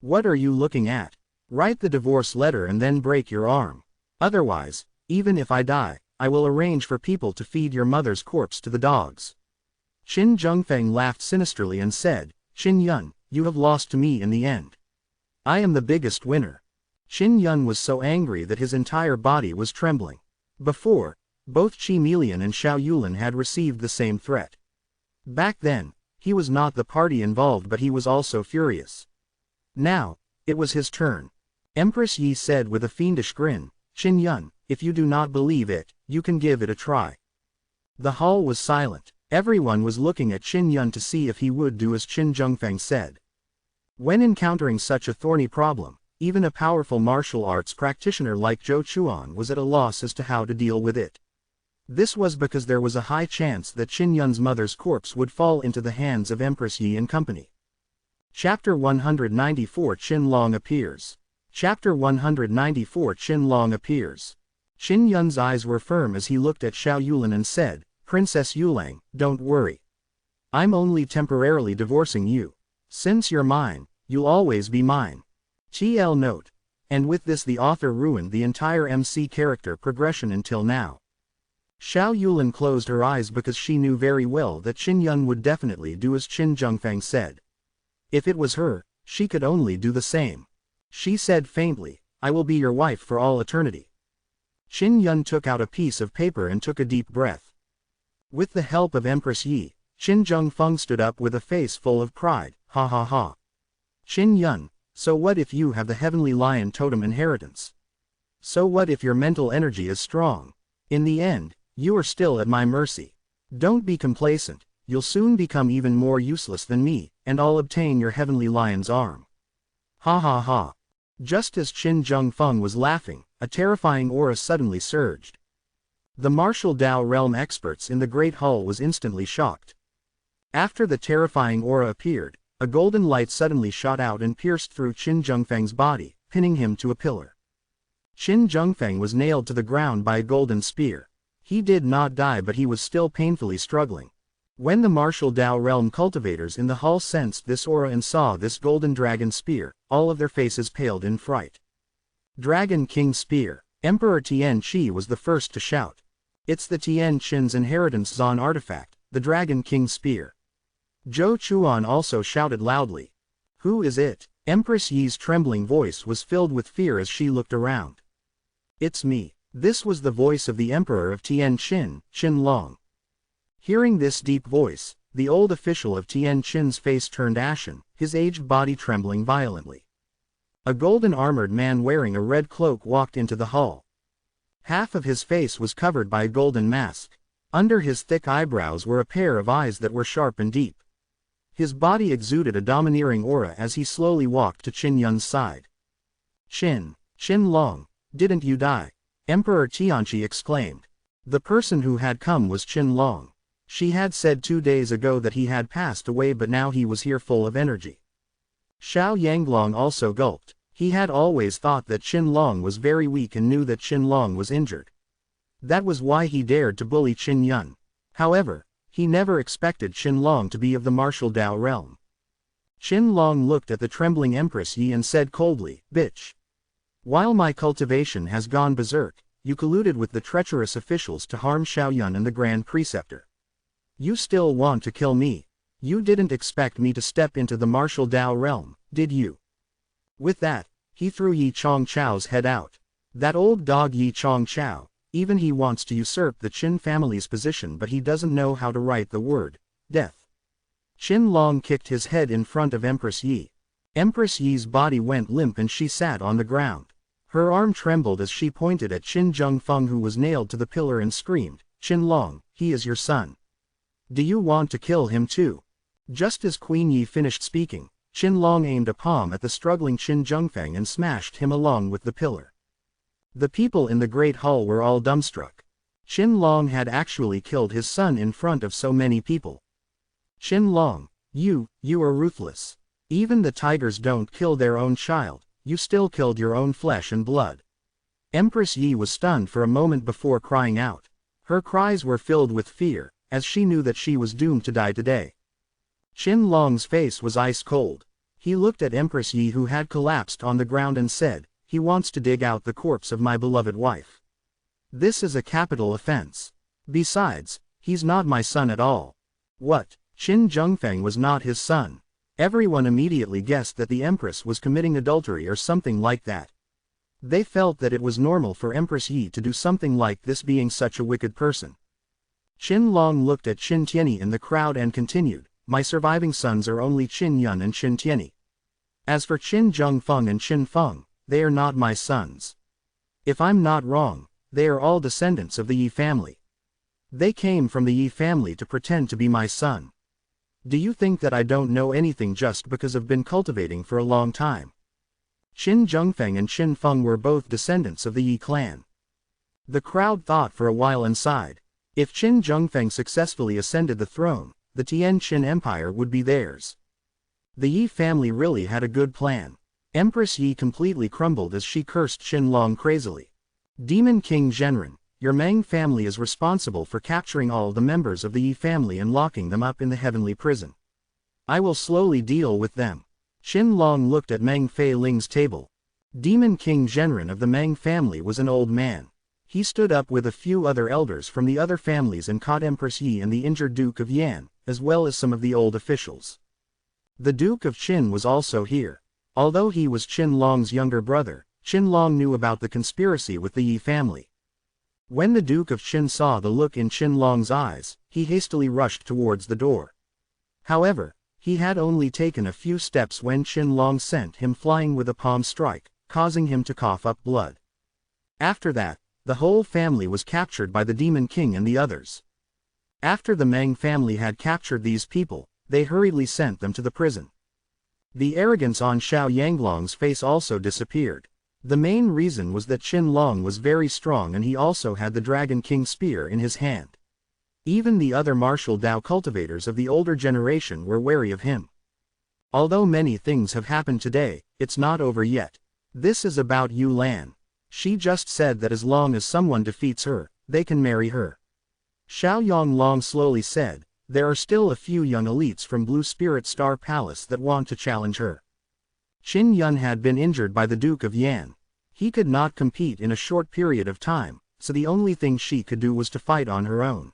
What are you looking at? Write the divorce letter and then break your arm. Otherwise, even if I die, I will arrange for people to feed your mother's corpse to the dogs. Qin Zhengfeng laughed sinisterly and said, Qin Yun, you have lost to me in the end. I am the biggest winner. Qin Yun was so angry that his entire body was trembling. Before, both Qi Milian and Xiao Yulan had received the same threat. Back then, he was not the party involved but he was also furious. Now, it was his turn. Empress Yi said with a fiendish grin, Qin Yun, if you do not believe it, you can give it a try. The hall was silent. Everyone was looking at Qin Yun to see if he would do as Qin Zhengfeng said. When encountering such a thorny problem, even a powerful martial arts practitioner like Zhou Chuan was at a loss as to how to deal with it. This was because there was a high chance that Qin Yun's mother's corpse would fall into the hands of Empress Yi and company. Chapter 194 Qin Long appears. Chapter 194 Qin Long appears. Qin Yun's eyes were firm as he looked at Xiao Yulan and said, Princess Yulang, don't worry. I'm only temporarily divorcing you. Since you're mine, you'll always be mine. TL note. And with this the author ruined the entire MC character progression until now. Xiao Yulan closed her eyes because she knew very well that Qin Yun would definitely do as Qin Zhengfeng said. If it was her, she could only do the same. She said faintly, I will be your wife for all eternity. Qin Yun took out a piece of paper and took a deep breath. With the help of Empress Yi, Qin Zhengfeng stood up with a face full of pride, ha ha ha. Qin Yun, so what if you have the Heavenly Lion totem inheritance? So what if your mental energy is strong? In the end, you are still at my mercy. Don't be complacent, you'll soon become even more useless than me, and I'll obtain your Heavenly Lion's arm. Ha ha ha. Just as Qin Zhengfeng was laughing, a terrifying aura suddenly surged. The martial Dao realm experts in the Great Hall was instantly shocked. After the terrifying aura appeared, a golden light suddenly shot out and pierced through Qin Zhengfeng's body, pinning him to a pillar. Qin Zhengfeng was nailed to the ground by a golden spear. He did not die but he was still painfully struggling. When the martial Dao realm cultivators in the hall sensed this aura and saw this golden dragon spear, all of their faces paled in fright. Dragon King Spear. Emperor Tian Qi was the first to shout. It's the Tian Qin's inheritance Zon artifact, the Dragon King Spear. Zhou Chuan also shouted loudly. Who is it? Empress Yi's trembling voice was filled with fear as she looked around. It's me. This was the voice of the Emperor of Tian Qin, Qin Long. Hearing this deep voice, the old official of Tian Qin's face turned ashen, his aged body trembling violently. A golden armored man wearing a red cloak walked into the hall. Half of his face was covered by a golden mask. Under his thick eyebrows were a pair of eyes that were sharp and deep. His body exuded a domineering aura as he slowly walked to Qin Yun's side. Qin Long, didn't you die? Emperor Tianqi exclaimed. The person who had come was Qin Long. She had said 2 days ago that he had passed away but now he was here full of energy. Xiao Yanglong also gulped. He had always thought that Qin Long was very weak and knew that Qin Long was injured. That was why he dared to bully Qin Yun. However, he never expected Qin Long to be of the martial Dao realm. Qin Long looked at the trembling Empress Yi and said coldly, Bitch. While my cultivation has gone berserk, you colluded with the treacherous officials to harm Xiao Yun and the Grand Preceptor. You still want to kill me. You didn't expect me to step into the martial Dao realm, did you? With that, He threw Yi Chongchao's head out. That old dog Yi Chongchao, even he wants to usurp the Qin family's position, but he doesn't know how to write the word death. Qin Long kicked his head in front of Empress Yi. Empress Yi's body went limp and she sat on the ground. Her arm trembled as she pointed at Qin Zhengfeng, who was nailed to the pillar, and screamed, "Qin Long, he is your son. Do you want to kill him too?" Just as Queen Yi finished speaking, Qin Long aimed a palm at the struggling Qin Zhengfeng and smashed him along with the pillar. The people in the great hall were all dumbstruck. Qin Long had actually killed his son in front of so many people. "Qin Long, you are ruthless. Even the tigers don't kill their own child, you still killed your own flesh and blood." Empress Yi was stunned for a moment before crying out. Her cries were filled with fear, as she knew that she was doomed to die today. Qin Long's face was ice cold. He looked at Empress Yi, who had collapsed on the ground, and said, "He wants to dig out the corpse of my beloved wife. This is a capital offense. Besides, he's not my son at all." What? Qin Zhengfeng was not his son? Everyone immediately guessed that the Empress was committing adultery or something like that. They felt that it was normal for Empress Yi to do something like this, being such a wicked person. Qin Long looked at Qin Tianyi in the crowd and continued, "My surviving sons are only Qin Yun and Qin Tianyi. As for Qin Zhengfeng and Qin Feng, they are not my sons. If I'm not wrong, they are all descendants of the Yi family. They came from the Yi family to pretend to be my son. Do you think that I don't know anything just because I've been cultivating for a long time?" Qin Zhengfeng and Qin Feng were both descendants of the Yi clan. The crowd thought for a while and sighed. If Qin Zhengfeng successfully ascended the throne, the Tian Qin Empire would be theirs. The Yi family really had a good plan. Empress Yi completely crumbled as she cursed Qin Long crazily. "Demon King Zhenren, your Meng family is responsible for capturing all the members of the Yi family and locking them up in the heavenly prison. I will slowly deal with them." Qin Long looked at Meng Fei Ling's table. Demon King Zhenren of the Meng family was an old man. He stood up with a few other elders from the other families and caught Empress Yi and the injured Duke of Yan, as well as some of the old officials. The Duke of Qin was also here. Although he was Qin Long's younger brother, Qin Long knew about the conspiracy with the Yi family. When the Duke of Qin saw the look in Qin Long's eyes, he hastily rushed towards the door. However, he had only taken a few steps when Qin Long sent him flying with a palm strike, causing him to cough up blood. After that, the whole family was captured by the Demon King and the others. After the Meng family had captured these people, they hurriedly sent them to the prison. The arrogance on Xiao Yanglong's face also disappeared. The main reason was that Qin Long was very strong and he also had the Dragon King spear in his hand. Even the other martial Dao cultivators of the older generation were wary of him. Although many things have happened today, it's not over yet. This is about Yu Lan. She just said that as long as someone defeats her, they can marry her. Xiao Yanglong slowly said, "There are still a few young elites from Blue Spirit Star Palace that want to challenge her." Qin Yun had been injured by the Duke of Yan. He could not compete in a short period of time, so the only thing she could do was to fight on her own.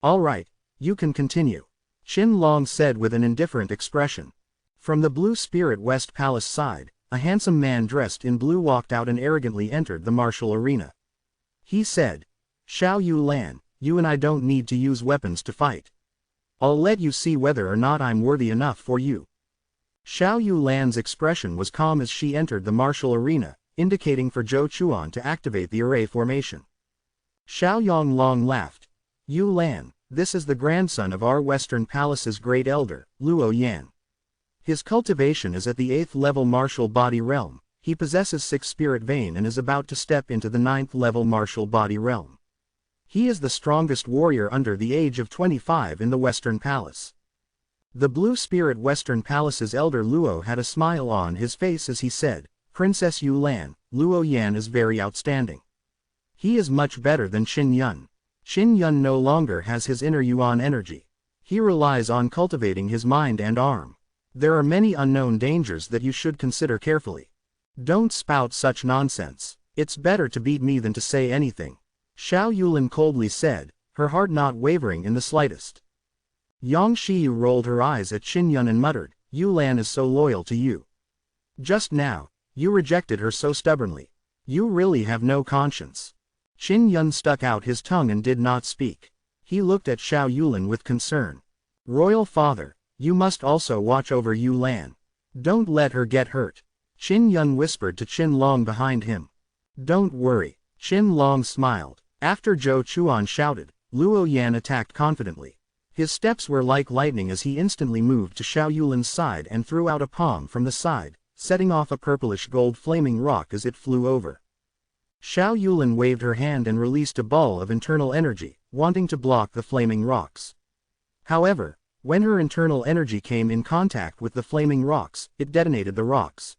"All right, you can continue," Qin Long said with an indifferent expression. From the Blue Spirit West Palace side, a handsome man dressed in blue walked out and arrogantly entered the martial arena. He said, "Xiao Yu Lan, you and I don't need to use weapons to fight. I'll let you see whether or not I'm worthy enough for you." Xiao Yu Lan's expression was calm as she entered the martial arena, indicating for Zhou Chuan to activate the array formation. Xiao Yanglong laughed. "Yu Lan, this is the grandson of our Western Palace's great elder, Luo Yan. His cultivation is at the 8th level martial body realm, he possesses 6 spirit vein and is about to step into the 9th level martial body realm. He is the strongest warrior under the age of 25 in the Western Palace." The Blue Spirit Western Palace's elder Luo had a smile on his face as he said, "Princess Yu Lan, Luo Yan is very outstanding. He is much better than Qin Yun. Qin Yun no longer has his inner Yuan energy. He relies on cultivating his mind and arm. There are many unknown dangers that you should consider carefully. Don't spout such nonsense. It's better to beat me than to say anything," Xiao Yulin coldly said, her heart not wavering in the slightest. Yang Shiyu rolled her eyes at Qin Yun and muttered, "Yu Lan is so loyal to you. Just now, You rejected her so stubbornly. You really have no conscience. Qin Yun stuck out his tongue and did not speak. He looked at Xiao Yulin with concern. Royal father, you must also watch over Yu Lan. Don't let her get hurt. Qin Yun whispered to Qin Long behind him. Don't worry. Qin Long smiled. After Zhou Chuan shouted, Luo Yan attacked confidently. His steps were like lightning as he instantly moved to Xiao Yulin's side and threw out a palm from the side, setting off a purplish gold flaming rock as it flew over. Xiao Yulin waved her hand and released a ball of internal energy, wanting to block the flaming rocks. However, when her internal energy came in contact with the flaming rocks, it detonated the rocks.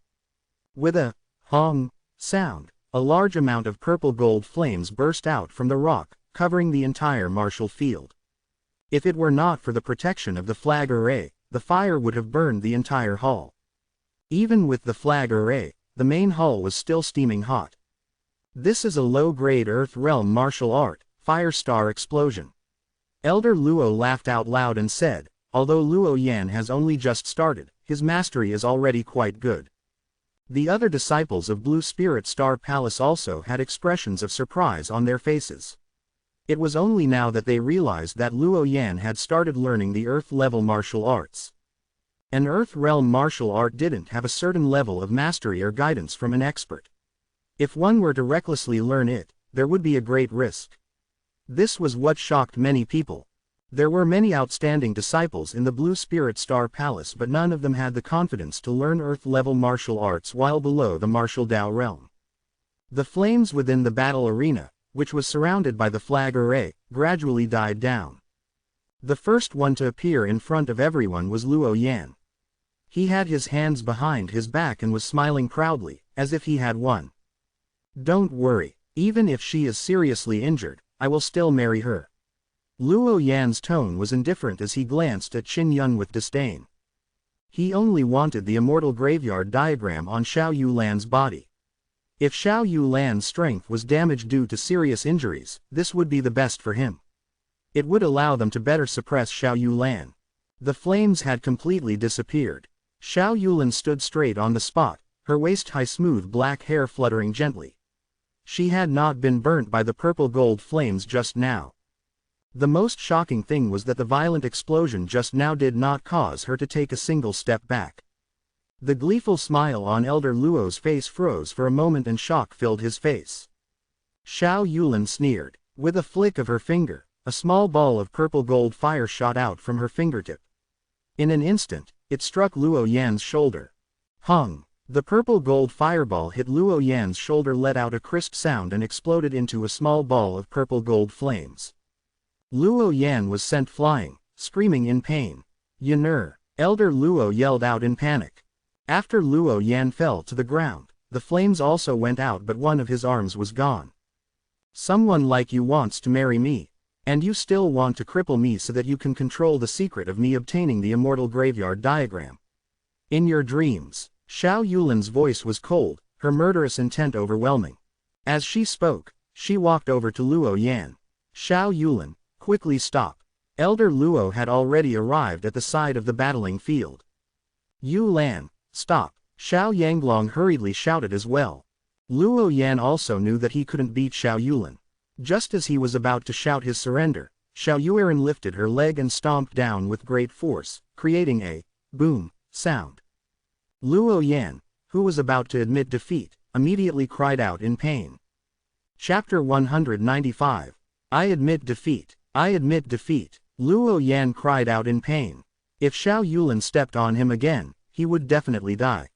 With a hong sound, a large amount of purple gold flames burst out from the rock, covering the entire martial field. If it were not for the protection of the flag array, the fire would have burned the entire hall. Even with the flag array, the main hall was still steaming hot. This is a low-grade Earth Realm martial art, Fire Star Explosion. Elder Luo laughed out loud and said, although Luo Yan has only just started, his mastery is already quite good. The other disciples of Blue Spirit Star Palace also had expressions of surprise on their faces. It was only now that they realized that Luo Yan had started learning the Earth-level martial arts. An Earth Realm martial art didn't have a certain level of mastery or guidance from an expert. If one were to recklessly learn it, there would be a great risk. This was what shocked many people. There were many outstanding disciples in the Blue Spirit Star Palace, but none of them had the confidence to learn Earth-level martial arts while below the martial Dao realm. The flames within the battle arena, which was surrounded by the flag array, gradually died down. The first one to appear in front of everyone was Luo Yan. He had his hands behind his back and was smiling proudly, as if he had won. Don't worry, even if she is seriously injured, I will still marry her. Luo Yan's tone was indifferent as he glanced at Qin Yun with disdain. He only wanted the immortal graveyard diagram on Xiao Yulan's body. If Xiao Yulan's strength was damaged due to serious injuries, this would be the best for him. It would allow them to better suppress Xiao Yulan. The flames had completely disappeared. Xiao Yulan stood straight on the spot, her waist-high smooth black hair fluttering gently. She had not been burnt by the purple gold flames just now. The most shocking thing was that the violent explosion just now did not cause her to take a single step back. The gleeful smile on Elder Luo's face froze for a moment and shock filled his face. Xiao Yulan sneered. With a flick of her finger, a small ball of purple gold fire shot out from her fingertip. In an instant, it struck Luo Yan's shoulder. Hung! The purple gold fireball hit Luo Yan's shoulder, let out a crisp sound and exploded into a small ball of purple gold flames. Luo Yan was sent flying, screaming in pain. Yan'er! Elder Luo yelled out in panic. After Luo Yan fell to the ground, the flames also went out, but one of his arms was gone. Someone like you wants to marry me. And you still want to cripple me so that you can control the secret of me obtaining the immortal graveyard diagram. In your dreams. Xiao Yulan's voice was cold, her murderous intent overwhelming. As she spoke, she walked over to Luo Yan. Xiao Yulan, quickly stop. Elder Luo had already arrived at the side of the battling field. Yu Lan, stop. Xiao Yanglong hurriedly shouted as well. Luo Yan also knew that he couldn't beat Xiao Yulan. Just as he was about to shout his surrender, Xiao Yuan lifted her leg and stomped down with great force, creating a boom sound. Luo Yan, who was about to admit defeat, immediately cried out in pain. Chapter 195. I admit defeat. I admit defeat. Luo Yan cried out in pain. If Xiao Yulan stepped on him again, he would definitely die.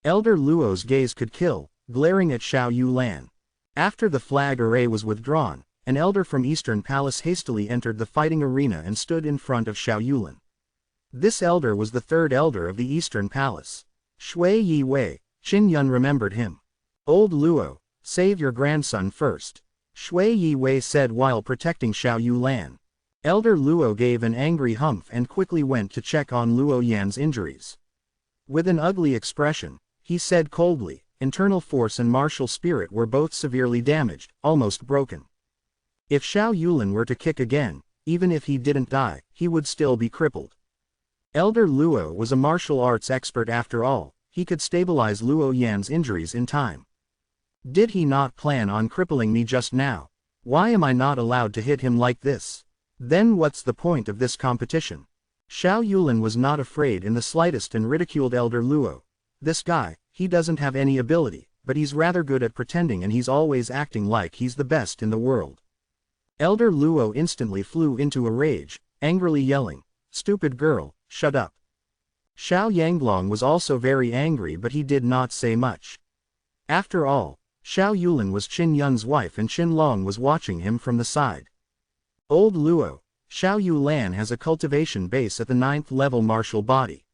Elder Luo's gaze could kill, glaring at Xiao Yulan. After the flag array was withdrawn, an elder from Eastern Palace hastily entered the fighting arena and stood in front of Xiao Yulan. This elder was the third elder of the Eastern Palace. Shui Yi Wei. Qin Yun remembered him. Old Luo, save your grandson first. Shui Yi Wei said while protecting Xiao Yulan. Elder Luo gave an angry humph and quickly went to check on Luo Yan's injuries. With an ugly expression, he said coldly, internal force and martial spirit were both severely damaged, almost broken. If Xiao Yulan were to kick again, even if he didn't die, he would still be crippled. Elder Luo was a martial arts expert after all. he could stabilize Luo Yan's injuries in time. Did he not plan on crippling me just now? Why am I not allowed to hit him like this? Then what's the point of this competition? Xiao Yulin was not afraid in the slightest and ridiculed Elder Luo. This guy, he doesn't have any ability, but he's rather good at pretending and he's always acting like he's the best in the world. Elder Luo instantly flew into a rage, angrily yelling, "Stupid girl, shut up." Xiao Yanglong was also very angry but he did not say much. After all, Xiao Yulin was Qin Yun's wife and Qin Long was watching him from the side. Old Luo, Xiao Yulan has a cultivation base at the 9th level martial body.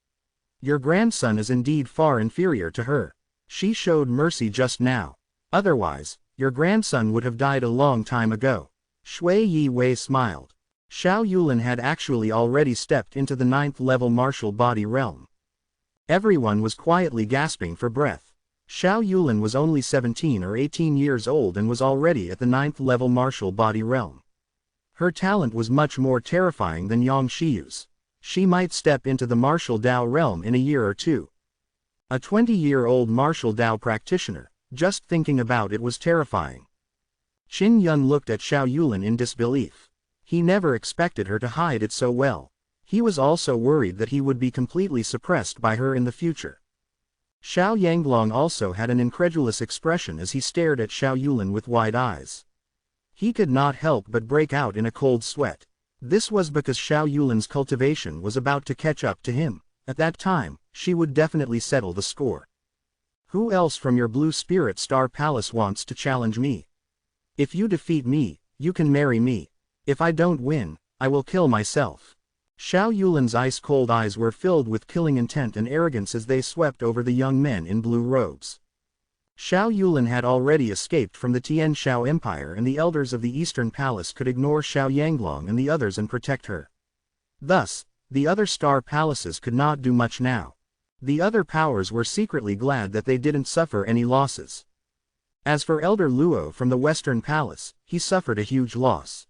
Your grandson is indeed far inferior to her. She showed mercy just now. Otherwise, your grandson would have died a long time ago. Shui Yi Wei smiled. Xiao Yulin had actually already stepped into the 9th level martial body realm. Everyone was quietly gasping for breath. Xiao Yulin was only 17 or 18 years old and was already at the 9th level martial body realm. Her talent was much more terrifying than Yang Shiyu's. She might step into the martial Dao realm in a year or two. A 20-year-old martial Dao practitioner, just thinking about it was terrifying. Qin Yun looked at Xiao Yulin in disbelief. He never expected her to hide it so well. He was also worried that he would be completely suppressed by her in the future. Xiao Yanglong also had an incredulous expression as he stared at Xiao Yulin with wide eyes. He could not help but break out in a cold sweat. This was because Xiao Yulin's cultivation was about to catch up to him. At that time, she would definitely settle the score. Who else from your Blue Spirit Star Palace wants to challenge me? If you defeat me, you can marry me. If I don't win, I will kill myself. Xiao Yulin's ice-cold eyes were filled with killing intent and arrogance as they swept over the young men in blue robes. Xiao Yulin had already escaped from the Tian Shao Empire and the elders of the Eastern Palace could ignore Xiao Yanglong and the others and protect her. Thus, the other star palaces could not do much now. The other powers were secretly glad that they didn't suffer any losses. As for Elder Luo from the Western Palace, he suffered a huge loss.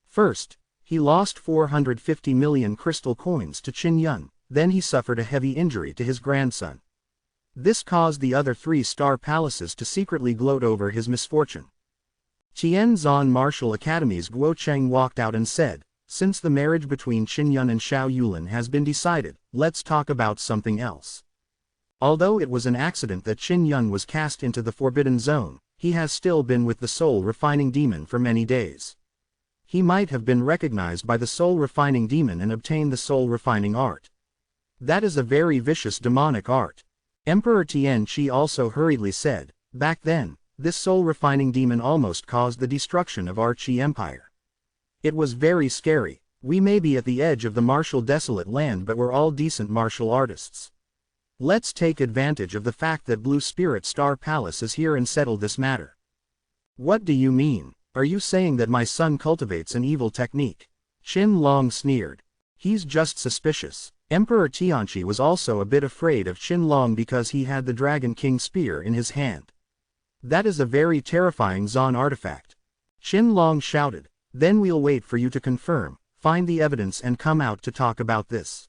First, he lost 450 million crystal coins to Qin Yun, then he suffered a heavy injury to his grandson. This caused the other 3 star palaces to secretly gloat over his misfortune. Tianzan Martial Academy's Guo Cheng walked out and said, "Since the marriage between Qin Yun and Xiao Yulin has been decided, let's talk about something else." Although it was an accident that Qin Yun was cast into the Forbidden Zone, he has still been with the Soul Refining Demon for many days. He might have been recognized by the Soul Refining Demon and obtained the Soul Refining Art. That is a very vicious demonic art. Emperor Tian Qi also hurriedly said, "Back then, this Soul Refining Demon almost caused the destruction of our Qi Empire. It was very scary. We may be at the edge of the martial desolate land but we're all decent martial artists. Let's take advantage of the fact that Blue Spirit Star Palace is here and settle this matter." "What do you mean? Are you saying that my son cultivates an evil technique?" Qin Long sneered. "He's just suspicious." Emperor Tianqi was also a bit afraid of Qin Long because he had the Dragon King spear in his hand. That is a very terrifying Zon artifact. Qin Long shouted, "Then we'll wait for you to confirm, find the evidence and come out to talk about this.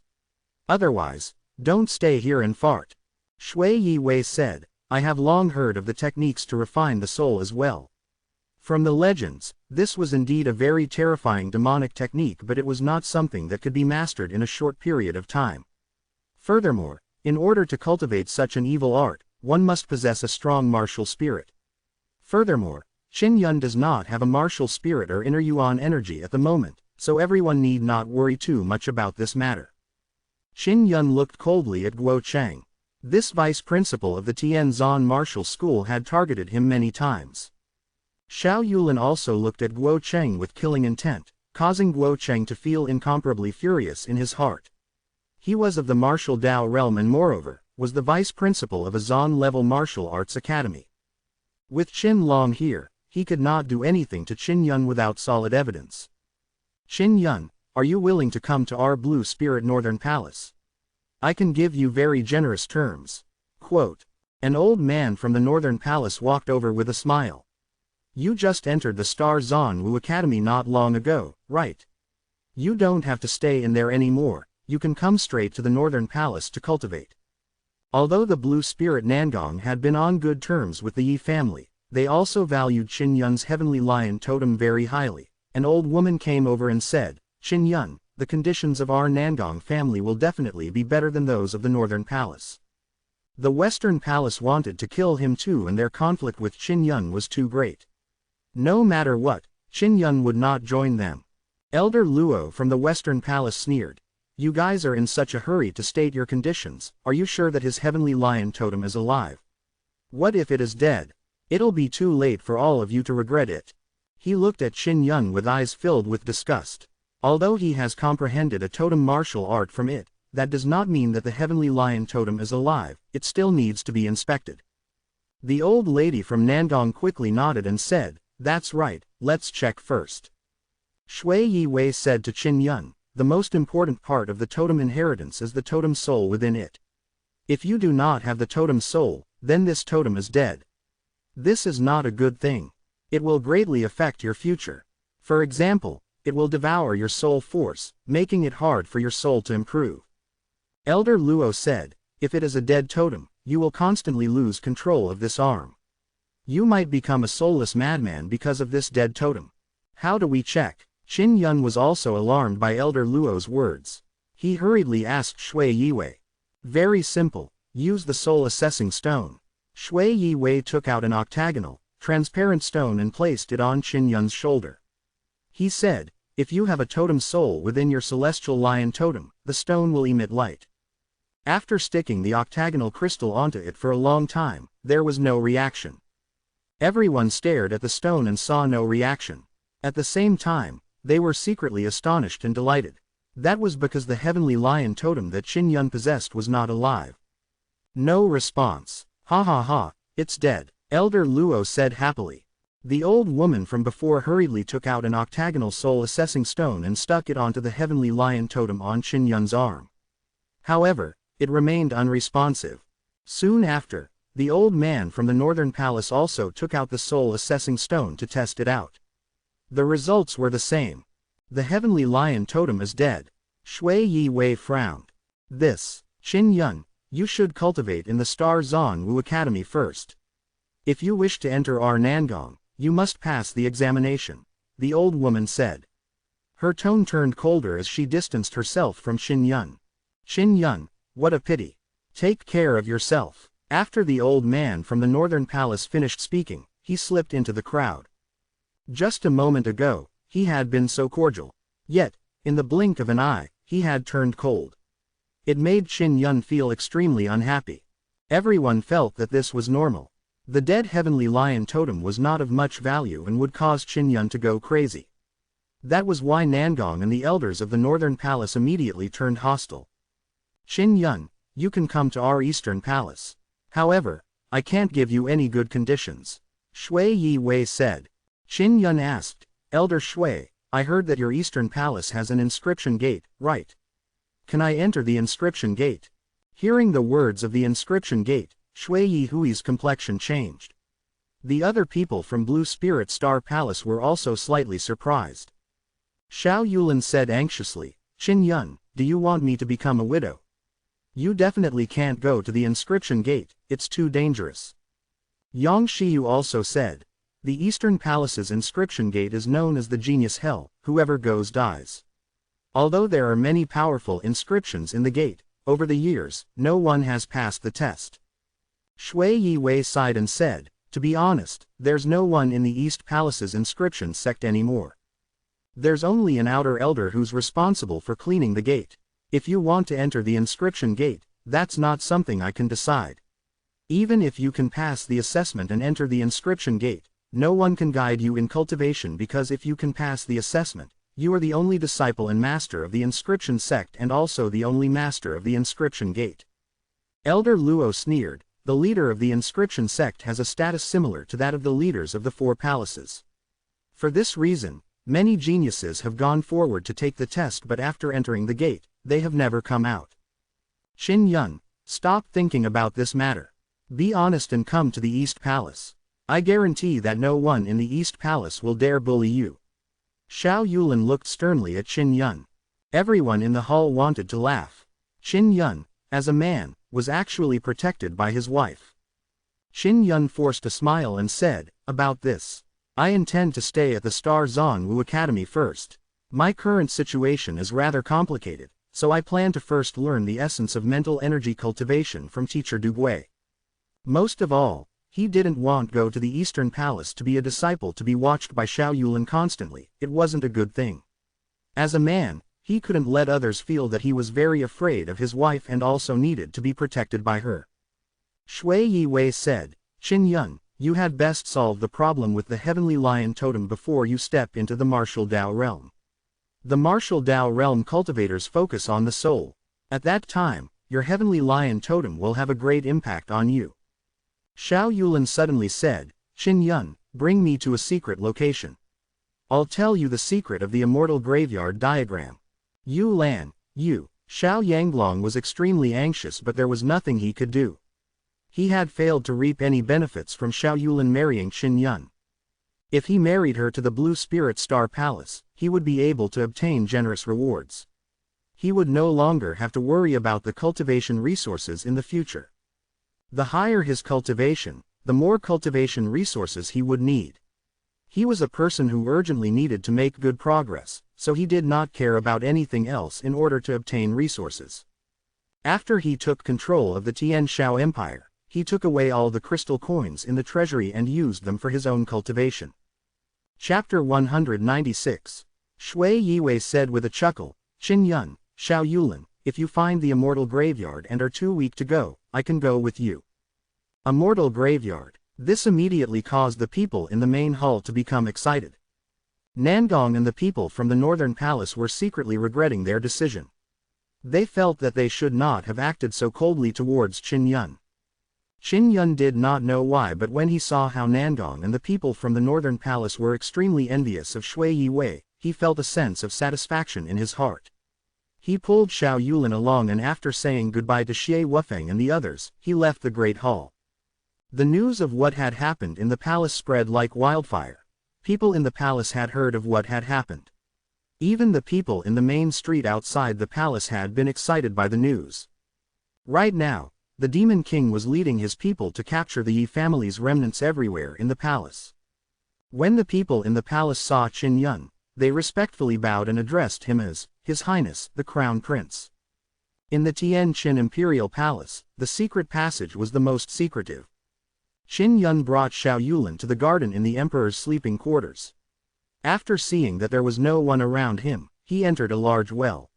Otherwise, don't stay here and fart." Shui Yi Wei said, "I have long heard of the techniques to refine the soul as well. From the legends, this was indeed a very terrifying demonic technique but it was not something that could be mastered in a short period of time. Furthermore, in order to cultivate such an evil art, one must possess a strong martial spirit. Furthermore, Qin Yun does not have a martial spirit or inner yuan energy at the moment, so everyone need not worry too much about this matter." Qin Yun looked coldly at Guo Cheng. This vice principal of the Tianzan Martial School had targeted him many times. Xiao Yulin also looked at Guo Cheng with killing intent, causing Guo Cheng to feel incomparably furious in his heart. He was of the martial Dao realm and moreover, was the vice principal of a Zon-level martial arts academy. With Qin Long here, he could not do anything to Qin Yun without solid evidence. "Qin Yun, are you willing to come to our Blue Spirit Northern Palace? I can give you very generous terms." Quote. An old man from the Northern Palace walked over with a smile. "You just entered the Star Zon Wu Academy not long ago, right? You don't have to stay in there anymore, you can come straight to the Northern Palace to cultivate." Although the Blue Spirit Nangong had been on good terms with the Yi family, they also valued Qin Yun's heavenly lion totem very highly. An old woman came over and said, "Qin Yun, the conditions of our Nangong family will definitely be better than those of the Northern Palace." The Western Palace wanted to kill him too, and their conflict with Qin Yun was too great. No matter what, Qin Yun would not join them. Elder Luo from the Western Palace sneered, "You guys are in such a hurry to state your conditions. Are you sure that his heavenly lion totem is alive? What if it is dead? It'll be too late for all of you to regret it." He looked at Qin Yun with eyes filled with disgust. Although he has comprehended a totem martial art from it, that does not mean that the heavenly lion totem is alive. It still needs to be inspected. The old lady from Nangong quickly nodded and said, "That's right, let's check first." Shui Yi Wei said to Qin Yun, "The most important part of the totem inheritance is the totem soul within it. If you do not have the totem soul, then this totem is dead. This is not a good thing. It will greatly affect your future. For example, it will devour your soul force, making it hard for your soul to improve." Elder Luo said, "If it is a dead totem, you will constantly lose control of this arm. You might become a soulless madman because of this dead totem. How do we check?" Qin Yun was also alarmed by Elder Luo's words. He hurriedly asked Shui Yiwei. "Very simple, use the soul assessing stone." Shui Yiwei took out an octagonal, transparent stone and placed it on Qin Yun's shoulder. He said, "If you have a totem soul within your celestial lion totem, the stone will emit light." After sticking the octagonal crystal onto it for a long time, there was no reaction. Everyone stared at the stone and saw no reaction. At the same time, they were secretly astonished and delighted. That was because the heavenly lion totem that Qin Yun possessed was not alive. No response. "Ha ha ha, it's dead," Elder Luo said happily. The old woman from before hurriedly took out an octagonal soul assessing stone and stuck it onto the heavenly lion totem on Qin Yun's arm. However, it remained unresponsive. Soon after, the old man from the Northern Palace also took out the soul assessing stone to test it out. The results were the same. The heavenly lion totem is dead. Shui Yi Wei frowned. "This, Qin Yun, you should cultivate in the Star Zon Wu Academy first. If you wish to enter our Nangong, you must pass the examination," the old woman said. Her tone turned colder as she distanced herself from Qin Yun. "Qin Yun, what a pity. Take care of yourself." After the old man from the Northern Palace finished speaking, he slipped into the crowd. Just a moment ago, he had been so cordial. Yet, in the blink of an eye, he had turned cold. It made Qin Yun feel extremely unhappy. Everyone felt that this was normal. The dead heavenly lion totem was not of much value and would cause Qin Yun to go crazy. That was why Nangong and the elders of the Northern Palace immediately turned hostile. "Qin Yun, you can come to our Eastern Palace. However, I can't give you any good conditions," Shui Yi Wei said. Qin Yun asked, "Elder Shui, I heard that your Eastern Palace has an inscription gate, right? Can I enter the inscription gate?" Hearing the words of the inscription gate, Shui Yi Hui's complexion changed. The other people from Blue Spirit Star Palace were also slightly surprised. Xiao Yulin said anxiously, "Qin Yun, do you want me to become a widow? You definitely can't go to the inscription gate, it's too dangerous." Yang Shiyu also said, "The Eastern Palace's inscription gate is known as the Genius Hell, whoever goes dies. Although there are many powerful inscriptions in the gate, over the years, no one has passed the test." Shui Yi Wei sighed and said, "To be honest, there's no one in the East Palace's inscription sect anymore. There's only an outer elder who's responsible for cleaning the gate. If you want to enter the inscription gate, that's not something I can decide. Even if you can pass the assessment and enter the inscription gate, no one can guide you in cultivation because if you can pass the assessment, you are the only disciple and master of the inscription sect and also the only master of the inscription gate." Elder Luo sneered, "The leader of the inscription sect has a status similar to that of the leaders of the four palaces. For this reason, many geniuses have gone forward to take the test, but after entering the gate, they have never come out. Qin Yun, stop thinking about this matter. Be honest and come to the East Palace. I guarantee that no one in the East Palace will dare bully you." Xiao Yulin looked sternly at Qin Yun. Everyone in the hall wanted to laugh. Qin Yun, as a man, was actually protected by his wife. Qin Yun forced a smile and said, "About this. I intend to stay at the Star Zhongwu Academy first. My current situation is rather complicated, so I plan to first learn the essence of mental energy cultivation from teacher Dugui." Most of all, he didn't want go to the Eastern Palace to be a disciple to be watched by Xiao Yulin constantly. It wasn't a good thing. As a man, he couldn't let others feel that he was very afraid of his wife and also needed to be protected by her. Shui Yiwei said, "Qin Yun, you had best solve the problem with the Heavenly Lion Totem before you step into the Martial Dao realm. The Martial Dao realm cultivators focus on the soul. At that time, your Heavenly Lion Totem will have a great impact on you." Xiao Yulin suddenly said, "Qin Yun, bring me to a secret location. I'll tell you the secret of the Immortal Graveyard diagram." Yu Lan, Xiao Yanglong was extremely anxious, but there was nothing he could do. He had failed to reap any benefits from Xiao Yulin marrying Qin Yun. If he married her to the Blue Spirit Star Palace, he would be able to obtain generous rewards. He would no longer have to worry about the cultivation resources in the future. The higher his cultivation, the more cultivation resources he would need. He was a person who urgently needed to make good progress, so he did not care about anything else in order to obtain resources. After he took control of the Tian Shao Empire, he took away all the crystal coins in the treasury and used them for his own cultivation. Chapter 196. Shui Yiwei said with a chuckle, "Qin Yun, Xiao Yulin, if you find the Immortal Graveyard and are too weak to go, I can go with you." Immortal Graveyard. This immediately caused the people in the main hall to become excited. Nangong and the people from the Northern Palace were secretly regretting their decision. They felt that they should not have acted so coldly towards Qin Yun. Qin Yun did not know why, but when he saw how Nangong and the people from the Northern Palace were extremely envious of Shui Yiwei, he felt a sense of satisfaction in his heart. He pulled Xiao Yulin along and after saying goodbye to Xie Wufeng and the others, he left the Great Hall. The news of what had happened in the palace spread like wildfire. People in the palace had heard of what had happened. Even the people in the main street outside the palace had been excited by the news. Right now, the Demon King was leading his people to capture the Yi family's remnants everywhere in the palace. When the people in the palace saw Qin Yun, they respectfully bowed and addressed him as, His Highness, the Crown Prince. In the Tian Qin Imperial Palace, the secret passage was the most secretive. Qin Yun brought Xiao Yulin to the garden in the Emperor's sleeping quarters. After seeing that there was no one around him, he entered a large well.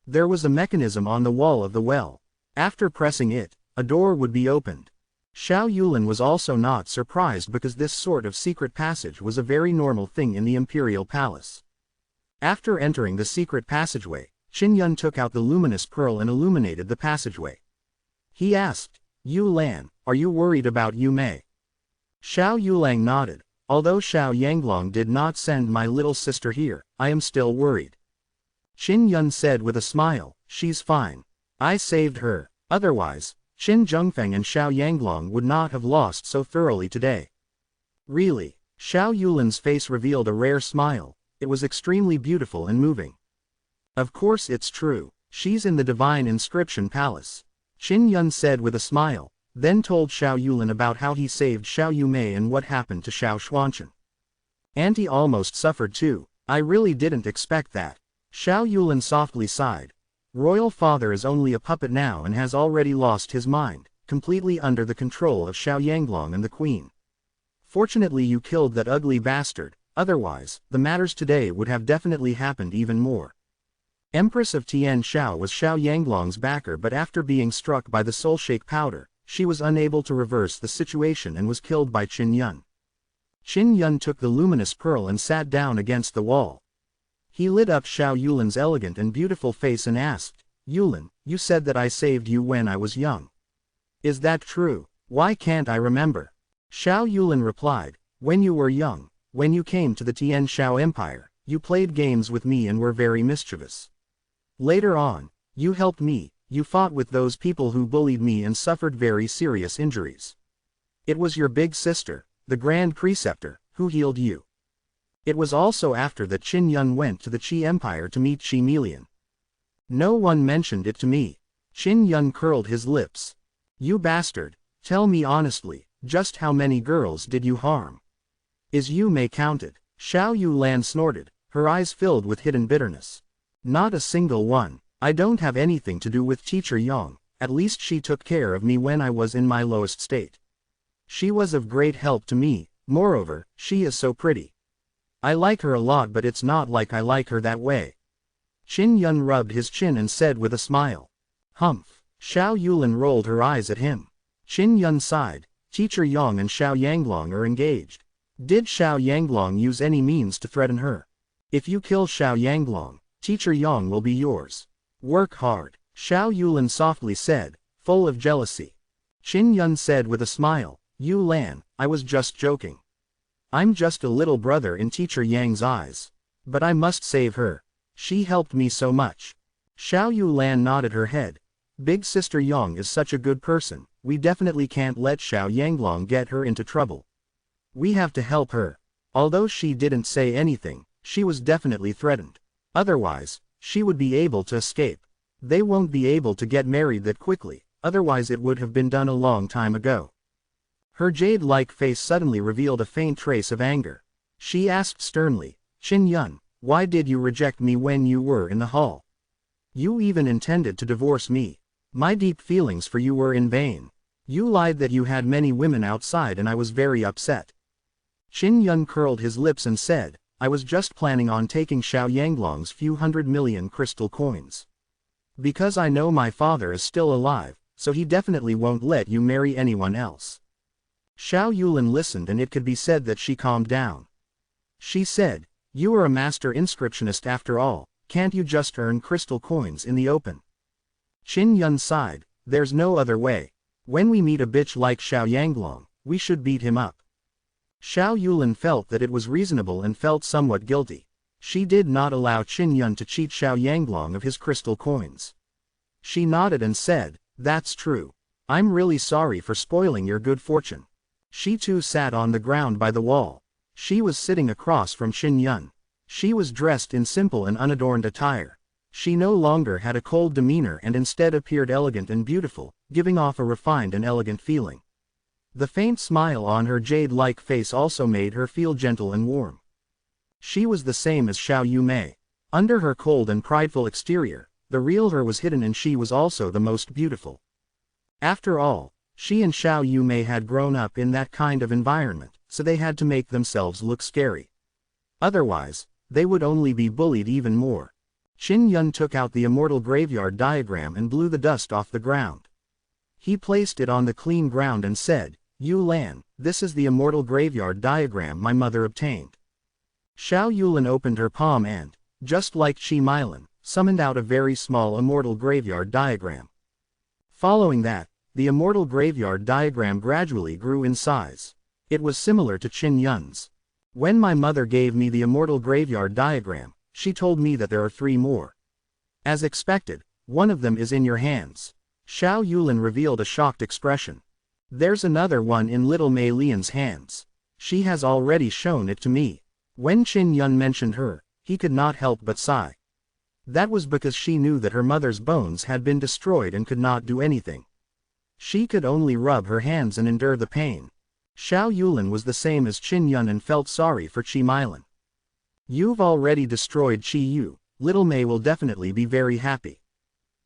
There was a mechanism on the wall of the well. After pressing it, a door would be opened. Xiao Yulin was also not surprised because this sort of secret passage was a very normal thing in the Imperial Palace. After entering the secret passageway, Qin Yun took out the luminous pearl and illuminated the passageway. He asked, "Yu Lan, are you worried about Yu Mei?" Xiao Yulang nodded. "Although Xiao Yanglong did not send my little sister here, I am still worried." Qin Yun said with a smile, "She's fine. I saved her. Otherwise, Qin Zhengfeng and Xiao Yanglong would not have lost so thoroughly today." "Really?" Xiao Yulin's face revealed a rare smile. It was extremely beautiful and moving. "Of course it's true. She's in the Divine Inscription Palace." Qin Yun said with a smile, then told Xiao Yulin about how he saved Xiao Yumei and what happened to Xiao Xuanchen. "Auntie almost suffered too. I really didn't expect that." Xiao Yulin softly sighed. Royal father is only a puppet now and has already lost his mind, completely under the control of Xiao Yanglong and the queen. Fortunately you killed that ugly bastard, otherwise, the matters today would have definitely happened even more. Empress of Tian Shao was Xiao Yanglong's backer, but after being struck by the soul shake powder, she was unable to reverse the situation and was killed by Qin Yun. Qin Yun took the luminous pearl and sat down against the wall. He lit up Xiao Yulin's elegant and beautiful face and asked, "Yulin, you said that I saved you when I was young. Is that true? Why can't I remember?" Xiao Yulin replied, "When you were young, when you came to the Tian Shao Empire, you played games with me and were very mischievous. Later on, you helped me, you fought with those people who bullied me and suffered very serious injuries. It was your big sister, the Grand Preceptor, who healed you. It was also after that Qin Yun went to the Qi Empire to meet Qi Melian. No one mentioned it to me." Qin Yun curled his lips. You bastard, tell me honestly, just how many girls did you harm? Is Yu Mei counted? Xiao Yulan snorted, her eyes filled with hidden bitterness. Not a single one. I don't have anything to do with Teacher Yang, at least she took care of me when I was in my lowest state. She was of great help to me, moreover, she is so pretty. I like her a lot, but it's not like I like her that way. Qin Yun rubbed his chin and said with a smile. Humph. Xiao Yulan rolled her eyes at him. Qin Yun sighed. Teacher Yang and Xiao Yanglong are engaged. Did Xiao Yanglong use any means to threaten her? If you kill Xiao Yanglong, Teacher Yang will be yours. Work hard, Xiao Yulan softly said, full of jealousy. Qin Yun said with a smile, Yu Lan, I was just joking. I'm just a little brother in Teacher Yang's eyes. But I must save her. She helped me so much. Xiao Yulan nodded her head. Big Sister Yang is such a good person, we definitely can't let Xiao Yanglong get her into trouble. We have to help her. Although she didn't say anything, she was definitely threatened. Otherwise, she would be able to escape. They won't be able to get married that quickly, otherwise it would have been done a long time ago. Her jade-like face suddenly revealed a faint trace of anger. She asked sternly, Qin Yun, why did you reject me when you were in the hall? You even intended to divorce me. My deep feelings for you were in vain. You lied that you had many women outside and I was very upset. Qin Yun curled his lips and said, I was just planning on taking Xiao Yanglong's few 100 million crystal coins. Because I know my father is still alive, so he definitely won't let you marry anyone else. Xiao Yulan listened and it could be said that she calmed down. She said, you are a master inscriptionist after all, can't you just earn crystal coins in the open? Qin Yun sighed, there's no other way. When we meet a bitch like Xiao Yanglong, we should beat him up. Xiao Yulan felt that it was reasonable and felt somewhat guilty. She did not allow Qin Yun to cheat Xiao Yanglong of his crystal coins. She nodded and said, that's true. I'm really sorry for spoiling your good fortune. She too sat on the ground by the wall. She was sitting across from Qin Yun. She was dressed in simple and unadorned attire. She no longer had a cold demeanor and instead appeared elegant and beautiful, giving off a refined and elegant feeling. The faint smile on her jade-like face also made her feel gentle and warm. She was the same as Xiao Yu Mei. Under her cold and prideful exterior, the real her was hidden and she was also the most beautiful. After all, she and Xiao Yu Mei had grown up in that kind of environment, so they had to make themselves look scary. Otherwise, they would only be bullied even more. Qin Yun took out the immortal graveyard diagram and blew the dust off the ground. He placed it on the clean ground and said, Yu Lan, this is the immortal graveyard diagram my mother obtained. Xiao Yulan opened her palm and, just like Qi Milan, summoned out a very small immortal graveyard diagram. Following that, the immortal graveyard diagram gradually grew in size. It was similar to Qin Yun's. When my mother gave me the immortal graveyard diagram, she told me that there are 3 more. As expected, one of them is in your hands. Xiao Yulan revealed a shocked expression. There's another one in little Mei Lian's hands. She has already shown it to me. When Qin Yun mentioned her, he could not help but sigh. That was because she knew that her mother's bones had been destroyed and could not do anything. She could only rub her hands and endure the pain. Xiao Yulan was the same as Qin Yun and felt sorry for Qi Milan. You've already destroyed Qi Yu, little Mei will definitely be very happy.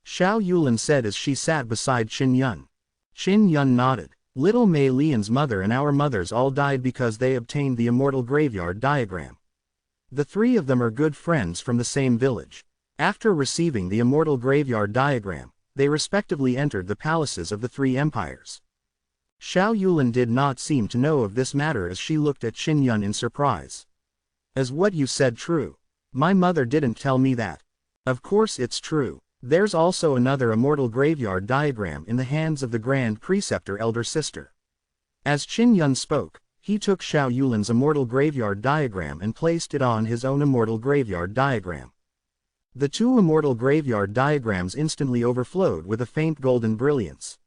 Xiao Yulan said as she sat beside Qin Yun. Qin Yun nodded. Little Mei Lian's mother and our mothers all died because they obtained the immortal graveyard diagram. The 3 of them are good friends from the same village. After receiving the immortal graveyard diagram, they respectively entered the palaces of the 3 empires. Xiao Yulan did not seem to know of this matter as she looked at Qin Yun in surprise. Is what you said true? My mother didn't tell me that. Of course it's true. There's also another immortal graveyard diagram in the hands of the Grand Preceptor elder sister. As Qin Yun spoke, he took Xiao Yulan's immortal graveyard diagram and placed it on his own immortal graveyard diagram. The 2 immortal graveyard diagrams instantly overflowed with a faint golden brilliance.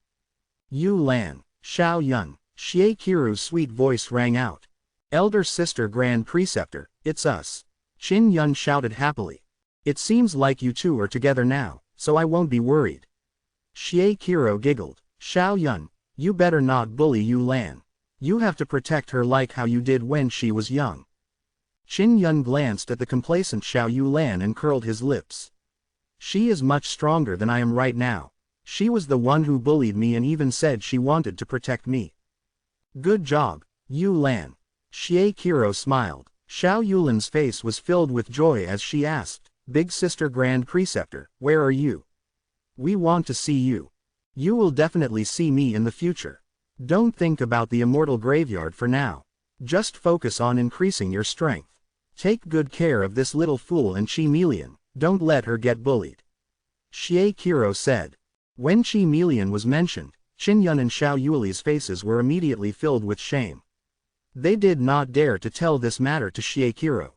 Yu Lan, Xiao Yun, Xie Qiru's sweet voice rang out. Elder sister Grand Preceptor, it's us. Qin Yun shouted happily. It seems like you 2 are together now, so I won't be worried. Xie Qiro giggled. Xiao Yun, you better not bully Yu Lan. You have to protect her like how you did when she was young. Qin Yun glanced at the complacent Xiao Yu Lan and curled his lips. She is much stronger than I am right now. She was the one who bullied me and even said she wanted to protect me. Good job, Yu Lan. Xie Qiro smiled. Xiao Yulan's face was filled with joy as she asked, Big Sister Grand Preceptor, where are you? We want to see you. You will definitely see me in the future. Don't think about the immortal graveyard for now. Just focus on increasing your strength. Take good care of this little fool and Chi Melian, don't let her get bullied. Xie Qiro said. When Chi Melian was mentioned, Qin Yun and Xiao Yuli's faces were immediately filled with shame. They did not dare to tell this matter to Xie Qiro.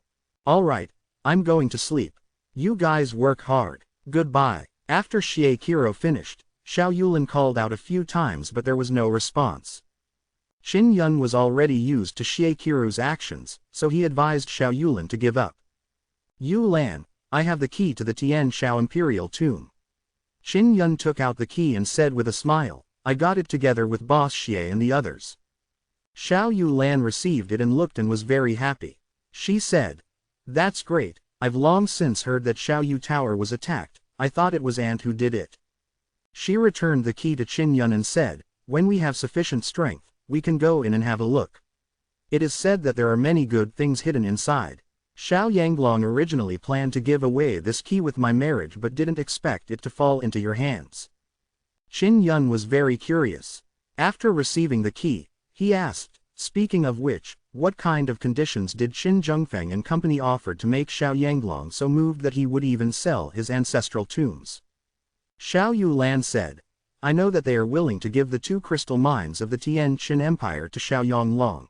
Alright, I'm going to sleep. You guys work hard. Goodbye. After Xie Qiro finished, Xiao Yulin called out a few times but there was no response. Qin Yun was already used to Xie Qiro's actions, so he advised Xiao Yulin to give up. Yu Lan, I have the key to the Tian Shao Imperial Tomb. Qin Yun took out the key and said with a smile, I got it together with Boss Xie and the others. Xiao Yu Lan received it and looked and was very happy. She said, That's great, I've long since heard that Xiao Yu Tower was attacked, I thought it was Ant who did it. She returned the key to Qin Yun and said, When we have sufficient strength, we can go in and have a look. It is said that there are many good things hidden inside. Xiao Yanglong originally planned to give away this key with my marriage but didn't expect it to fall into your hands. Qin Yun was very curious. After receiving the key, he asked, Speaking of which, what kind of conditions did Qin Zhengfeng and company offer to make Xiao Yanglong so moved that he would even sell his ancestral tombs? Xiao Yu Lan said, I know that they are willing to give the 2 crystal mines of the Tian Qin Empire to Xiao Yanglong.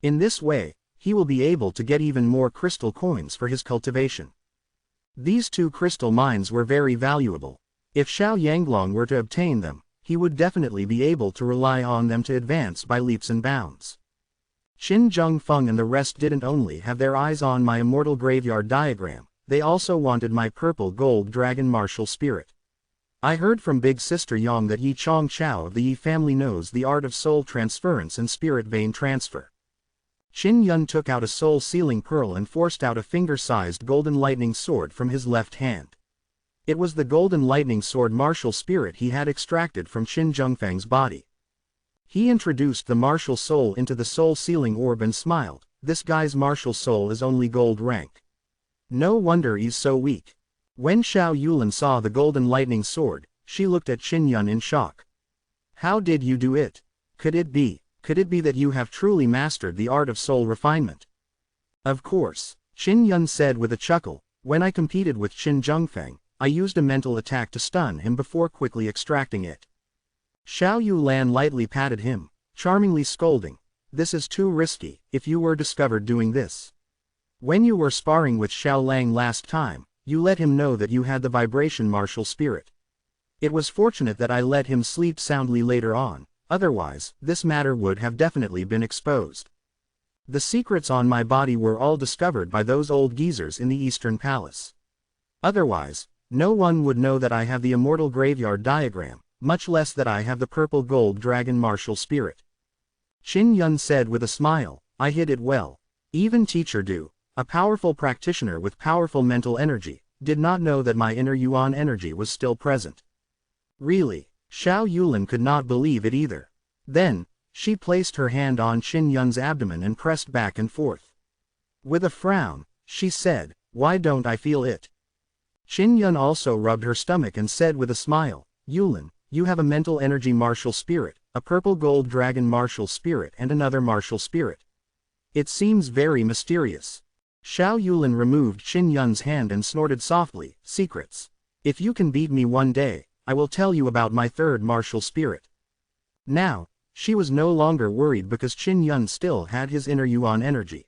In this way, he will be able to get even more crystal coins for his cultivation. These 2 crystal mines were very valuable. If Xiao Yanglong were to obtain them, he would definitely be able to rely on them to advance by leaps and bounds. Qin Zhengfeng and the rest didn't only have their eyes on my immortal graveyard diagram, they also wanted my purple gold dragon martial spirit. I heard from Big Sister Yang that Yi Chong Chao of the Yi family knows the art of soul transference and spirit vein transfer. Qin Yun took out a soul sealing pearl and forced out a finger-sized golden lightning sword from his left hand. It was the golden lightning sword martial spirit he had extracted from Qin Zhengfeng's body. He introduced the martial soul into the soul sealing orb and smiled, This guy's martial soul is only gold rank. No wonder he's so weak. When Xiao Yulin saw the golden lightning sword, she looked at Qin Yun in shock. How did you do it? Could it be that you have truly mastered the art of soul refinement? Of course, Qin Yun said with a chuckle, when I competed with Qin Zhengfeng, I used a mental attack to stun him before quickly extracting it. Xiao Yu Lan lightly patted him, charmingly scolding, This is too risky, if you were discovered doing this. When you were sparring with Xiao Lang last time, you let him know that you had the vibration martial spirit. It was fortunate that I let him sleep soundly later on, otherwise, this matter would have definitely been exposed. The secrets on my body were all discovered by those old geezers in the Eastern Palace. Otherwise, no one would know that I have the immortal graveyard diagram, much less that I have the purple gold dragon martial spirit. Qin Yun said with a smile, I hid it well. Even Teacher Du, a powerful practitioner with powerful mental energy, did not know that my inner Yuan energy was still present. Really, Xiao Yulin could not believe it either. Then, she placed her hand on Qin Yun's abdomen and pressed back and forth. With a frown, she said, Why don't I feel it? Qin Yun also rubbed her stomach and said with a smile, Yulin, you have a mental energy martial spirit, a purple gold dragon martial spirit and another martial spirit. It seems very mysterious. Xiao Yulin removed Qin Yun's hand and snorted softly, Secrets. If you can beat me one day, I will tell you about my 3rd martial spirit. Now, she was no longer worried because Qin Yun still had his inner Yuan energy.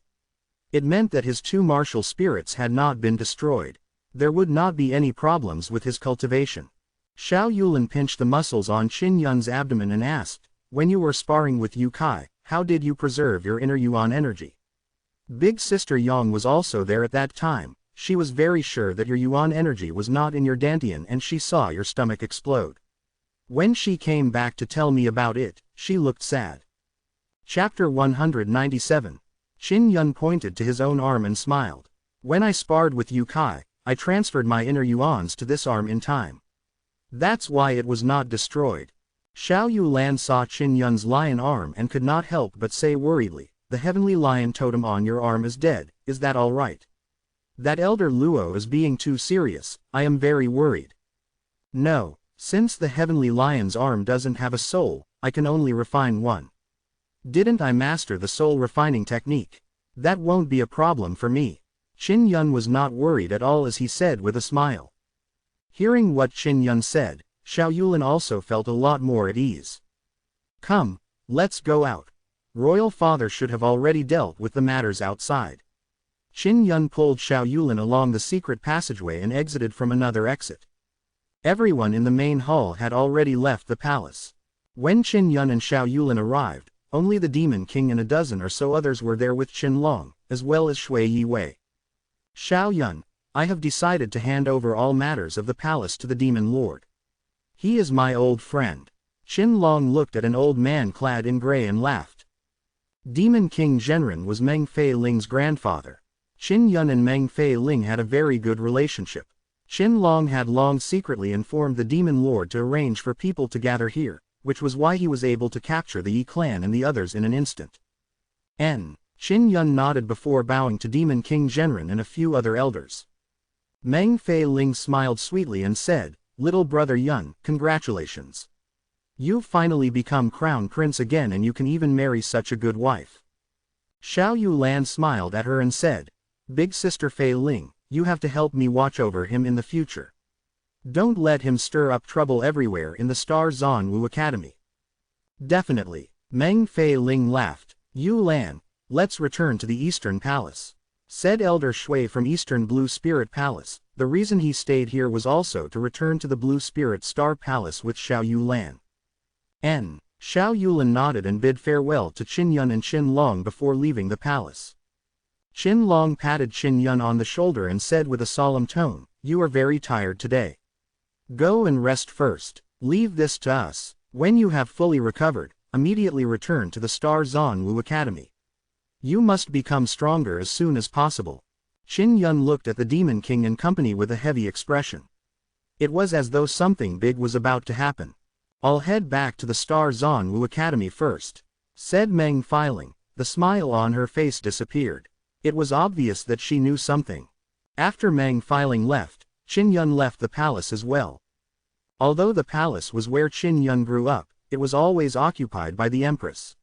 It meant that his 2 martial spirits had not been destroyed. There would not be any problems with his cultivation. Xiao Yulin pinched the muscles on Qin Yun's abdomen and asked, When you were sparring with Yu Kai, how did you preserve your inner Yuan energy? Big Sister Yang was also there at that time. She was very sure that your Yuan energy was not in your Dantian and she saw your stomach explode. When she came back to tell me about it, she looked sad. Chapter 197. Qin Yun pointed to his own arm and smiled. When I sparred with Yu Kai, I transferred my inner yuans to this arm in time. That's why it was not destroyed. Xiao Yulan saw Qin Yun's lion arm and could not help but say worriedly, the heavenly lion totem on your arm is dead, is that all right? That elder Luo is being too serious, I am very worried. No, since the heavenly lion's arm doesn't have a soul, I can only refine one. Didn't I master the soul refining technique? That won't be a problem for me. Qin Yun was not worried at all as he said with a smile. Hearing what Qin Yun said, Xiao Yulan also felt a lot more at ease. Come, let's go out. Royal Father should have already dealt with the matters outside. Qin Yun pulled Xiao Yulan along the secret passageway and exited from another exit. Everyone in the main hall had already left the palace. When Qin Yun and Xiao Yulan arrived, only the Demon King and a dozen or so others were there with Qin Long, as well as Shui Yiwei. Xiao Yun, I have decided to hand over all matters of the palace to the Demon Lord. He is my old friend. Qin Long looked at an old man clad in gray and laughed. Demon King Zhenren was Meng Fei Ling's grandfather. Qin Yun and Meng Fei Ling had a very good relationship. Qin Long had long secretly informed the Demon Lord to arrange for people to gather here, which was why he was able to capture the Yi clan and the others in an instant. Qin Yun nodded before bowing to Demon King Zhenren and a few other elders. Meng Fei Ling smiled sweetly and said, Little brother Yun, congratulations. You've finally become crown prince again and you can even marry such a good wife. Xiao Yulan smiled at her and said, Big sister Fei Ling, you have to help me watch over him in the future. Don't let him stir up trouble everywhere in the Star Zanwu Academy. Definitely. Meng Fei Ling laughed. Yulan, let's return to the Eastern Palace. Said Elder Shui from Eastern Blue Spirit Palace. The reason he stayed here was also to return to the Blue Spirit Star Palace with Xiao Yulan. Xiao Yulan nodded and bid farewell to Qin Yun and Qin Long before leaving the palace. Qin Long patted Qin Yun on the shoulder and said with a solemn tone, You are very tired today. Go and rest first. Leave this to us. When you have fully recovered, immediately return to the Star Zanwu Academy. You must become stronger as soon as possible. Qin Yun looked at the Demon King and company with a heavy expression. It was as though something big was about to happen. I'll head back to the Star Zanwu Academy first, said Meng Fei Ling. The smile on her face disappeared. It was obvious that she knew something. After Meng Fei Ling left, Qin Yun left the palace as well. Although the palace was where Qin Yun grew up, it was always occupied by the Empress.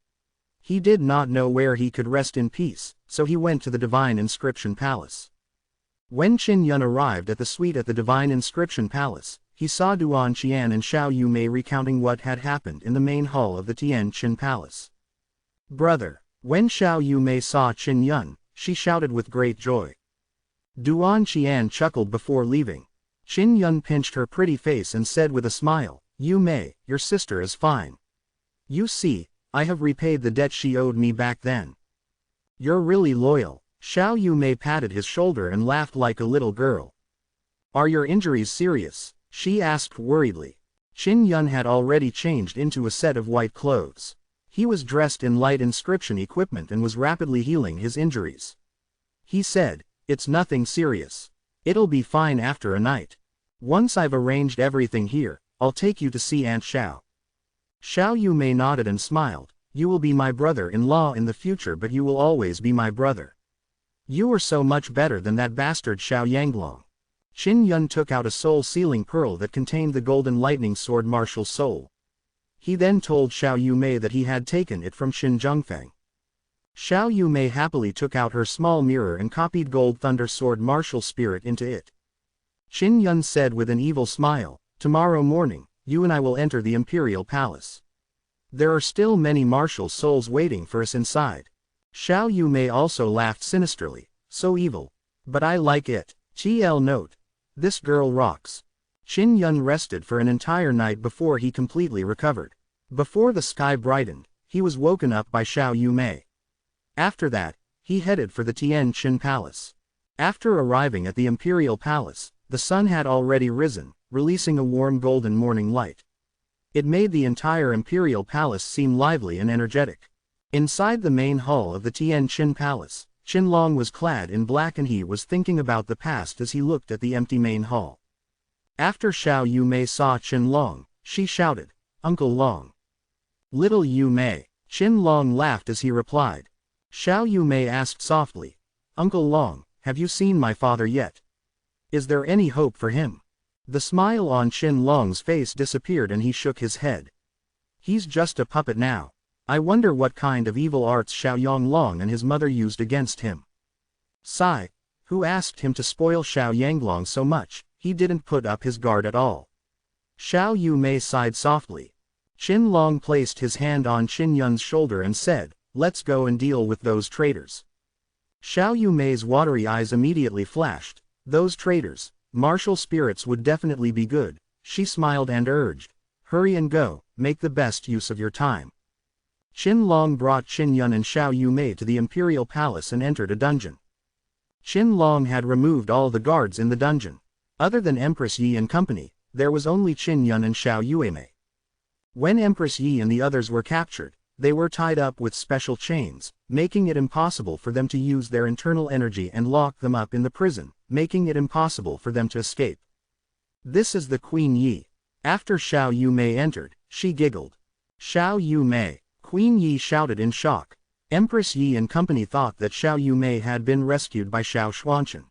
He did not know where he could rest in peace, so he went to the Divine Inscription Palace. When Qin Yun arrived at the suite at the Divine Inscription Palace, he saw Duan Qian and Xiao Yumei recounting what had happened in the main hall of the Tian Qin Palace. Brother. When Xiao Yumei saw Qin Yun, she shouted with great joy. Duan Qian chuckled before leaving. Qin Yun pinched her pretty face and said with a smile, Yumei, your sister is fine. You see, I have repaid the debt she owed me back then. You're really loyal. Xiao Yumei patted his shoulder and laughed like a little girl. Are your injuries serious? She asked worriedly. Qin Yun had already changed into a set of white clothes. He was dressed in light inscription equipment and was rapidly healing his injuries. He said, It's nothing serious. It'll be fine after a night. Once I've arranged everything here, I'll take you to see Aunt Xiao. Xiao Yumei nodded and smiled. You will be my brother-in-law in the future, but you will always be my brother. You are so much better than that bastard Xiao Yanglong. Qin Yun took out a soul-sealing pearl that contained the golden lightning sword martial soul. He then told Xiao Yumei that he had taken it from Qin Zhengfeng. Xiao Yumei happily took out her small mirror and copied Gold Thunder Sword martial spirit into it. Qin Yun said with an evil smile, Tomorrow morning, you and I will enter the Imperial Palace. There are still many martial souls waiting for us inside. Xiao Yumei also laughed sinisterly, so evil. But I like it. TL note. This girl rocks. Qin Yun rested for an entire night before he completely recovered. Before the sky brightened, he was woken up by Xiao Yumei. After that, he headed for the Tian Qin Palace. After arriving at the Imperial Palace, the sun had already risen, releasing a warm golden morning light. It made the entire imperial palace seem lively and energetic. Inside the main hall of the Tian Qin Palace, Qinlong was clad in black and he was thinking about the past as he looked at the empty main hall. After Xiao Yumei saw Qinlong, she shouted, "Uncle Long." "Little Yumei." Qinlong laughed as he replied. Xiao Yumei asked softly, "Uncle Long, have you seen my father yet? Is there any hope for him?" The smile on Qinlong's face disappeared and he shook his head. "He's just a puppet now. I wonder what kind of evil arts Xiao Yanglong and his mother used against him. Sigh, who asked him to spoil Xiao Yanglong so much? He didn't put up his guard at all." Xiao Yumei sighed softly. Qinlong placed his hand on Qin Yun's shoulder and said, "Let's go and deal with those traitors." Xiao Yumei's watery eyes immediately flashed. Those traitors, martial spirits would definitely be good. She smiled and urged, "Hurry and go, make the best use of your time." Qinlong brought Qin Yun and Xiao Yumei to the imperial palace and entered a dungeon. Qinlong had removed all the guards in the dungeon. Other than Empress Yi and company, there was only Qin Yun and Xiao Yumei. When Empress Yi and the others were captured, they were tied up with special chains, making it impossible for them to use their internal energy and lock them up in the prison, making it impossible for them to escape. "This is the Queen Yi." After Xiao Yumei entered, she giggled. "Xiao Yumei!" Queen Yi shouted in shock. Empress Yi and company thought that Xiao Yumei had been rescued by Xiao Xuanchen.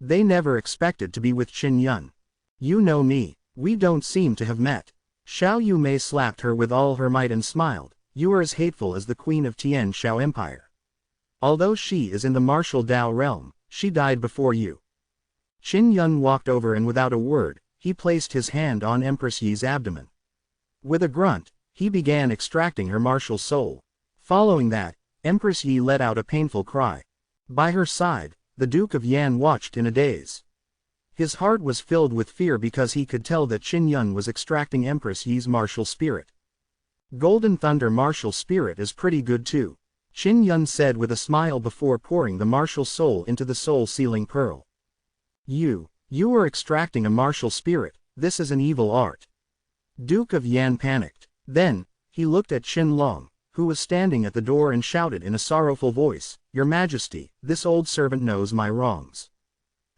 They never expected to be with Qin Yun. "You know me, we don't seem to have met." Xiao Yumei slapped her with all her might and smiled. "You are as hateful as the Queen of Tian Shao Empire. Although she is in the martial Dao realm, she died before you." Qin Yun walked over and without a word, he placed his hand on Empress Yi's abdomen. With a grunt, he began extracting her martial soul. Following that, Empress Yi let out a painful cry. By her side, the Duke of Yan watched in a daze. His heart was filled with fear because he could tell that Qin Yun was extracting Empress Yi's martial spirit. "Golden Thunder martial spirit is pretty good too," Qin Yun said with a smile before pouring the martial soul into the soul-sealing pearl. You are extracting a martial spirit, this is an evil art." Duke of Yan panicked. Then, he looked at Qinlong, who was standing at the door and shouted in a sorrowful voice, "Your Majesty, this old servant knows my wrongs.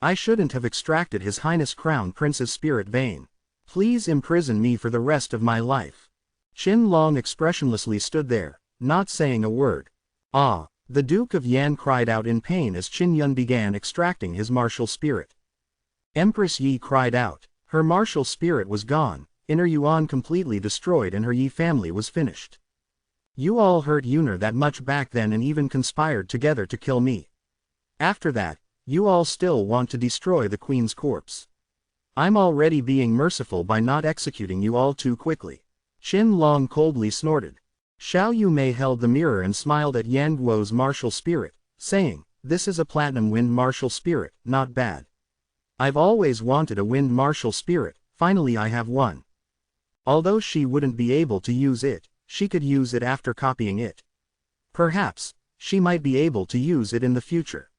I shouldn't have extracted His Highness Crown Prince's spirit vein. Please imprison me for the rest of my life." Qinlong expressionlessly stood there, not saying a word. "Ah!" The Duke of Yan cried out in pain as Qin Yun began extracting his martial spirit. Empress Yi cried out. Her martial spirit was gone, inner Yuan completely destroyed and her Yi family was finished. "You all hurt Yuner that much back then and even conspired together to kill me. After that, you all still want to destroy the Queen's corpse. I'm already being merciful by not executing you all too quickly." Qinlong coldly snorted. Xiao Yumei held the mirror and smiled at Yan Guo's martial spirit, saying, "This is a platinum wind martial spirit, not bad. I've always wanted a wind martial spirit, finally I have one." Although she wouldn't be able to use it, she could use it after copying it. Perhaps, she might be able to use it in the future.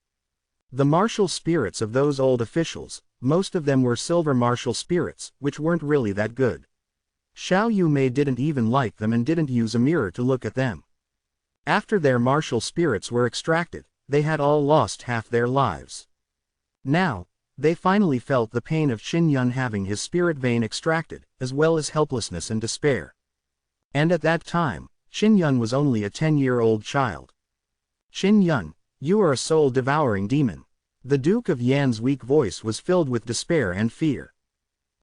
The martial spirits of those old officials, most of them were silver martial spirits, which weren't really that good. Xiao Yumei didn't even like them and didn't use a mirror to look at them. After their martial spirits were extracted, they had all lost half their lives. Now, they finally felt the pain of Qin Yun having his spirit vein extracted, as well as helplessness and despair. And at that time, Qin Yun was only a 10-year-old child. "Qin Yun, you are a soul-devouring demon." The Duke of Yan's weak voice was filled with despair and fear.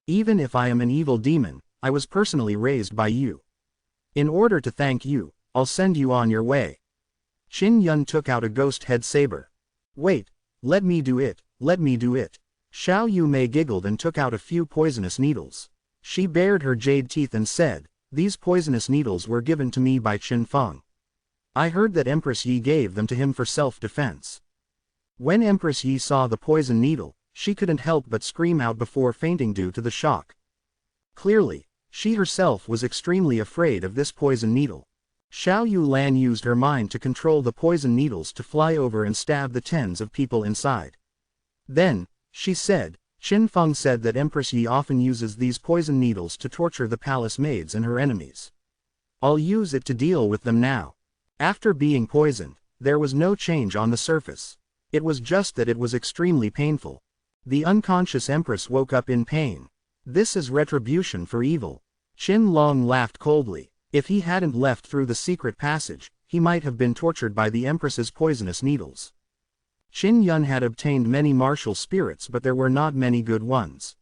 "Even if I am an evil demon, I was personally raised by you. In order to thank you, I'll send you on your way." Qin Yun took out a ghost head saber. "Wait, let me do it, let me do it." Xiao Yumei giggled and took out a few poisonous needles. She bared her jade teeth and said, "These poisonous needles were given to me by Qin Feng. I heard that Empress Yi gave them to him for self-defense." When Empress Yi saw the poison needle, she couldn't help but scream out before fainting due to the shock. Clearly, she herself was extremely afraid of this poison needle. Xiao Yulan used her mind to control the poison needles to fly over and stab the tens of people inside. Then, she said, Qin Feng said that Empress Yi often uses these poison needles to torture the palace maids and her enemies. I'll use it to deal with them now. After being poisoned, there was no change on the surface. It was just that it was extremely painful. The unconscious Empress woke up in pain. This is retribution for evil. Qin Long laughed coldly. If he hadn't left through the secret passage, he might have been tortured by the Empress's poisonous needles. Qin Yun had obtained many martial spirits, but there were not many good ones.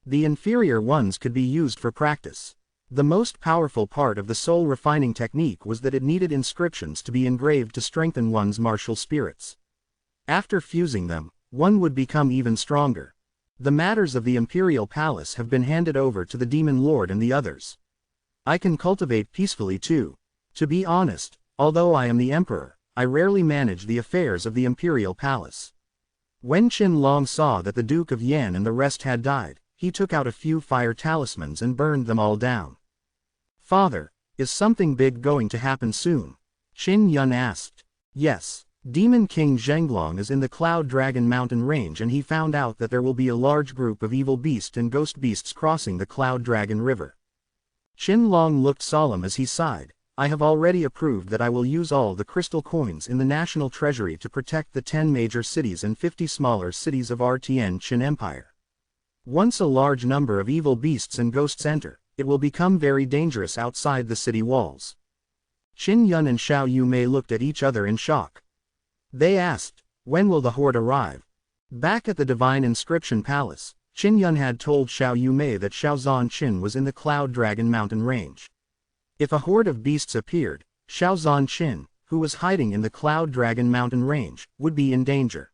The inferior ones could be used for practice. The most powerful part of the soul refining technique was that it needed inscriptions to be engraved to strengthen one's martial spirits. After fusing them, one would become even stronger. The matters of the Imperial Palace have been handed over to the Demon Lord and the others. I can cultivate peacefully too. To be honest, although I am the Emperor, I rarely manage the affairs of the Imperial Palace. When Qin Long saw that the Duke of Yan and the rest had died, he took out a few fire talismans and burned them all down. Father, is something big going to happen soon? Qin Yun asked. Yes. Demon King Zhenglong is in the Cloud Dragon Mountain Range, and he found out that there will be a large group of evil beasts and ghost beasts crossing the Cloud Dragon River. Qin Long looked solemn as he sighed. I have already approved that I will use all the crystal coins in the national treasury to protect the 10 major cities and 50 smaller cities of RTN Qin Empire. Once a large number of evil beasts and ghosts enter, it will become very dangerous outside the city walls. Qin Yun and Xiao Yumei looked at each other in shock. They asked, when will the horde arrive? Back at the Divine Inscription Palace, Qin Yun had told Xiao Yumei that Xiaozhan Qin was in the Cloud Dragon Mountain Range. If a horde of beasts appeared, Xiaozhan Qin, who was hiding in the Cloud Dragon Mountain Range, would be in danger.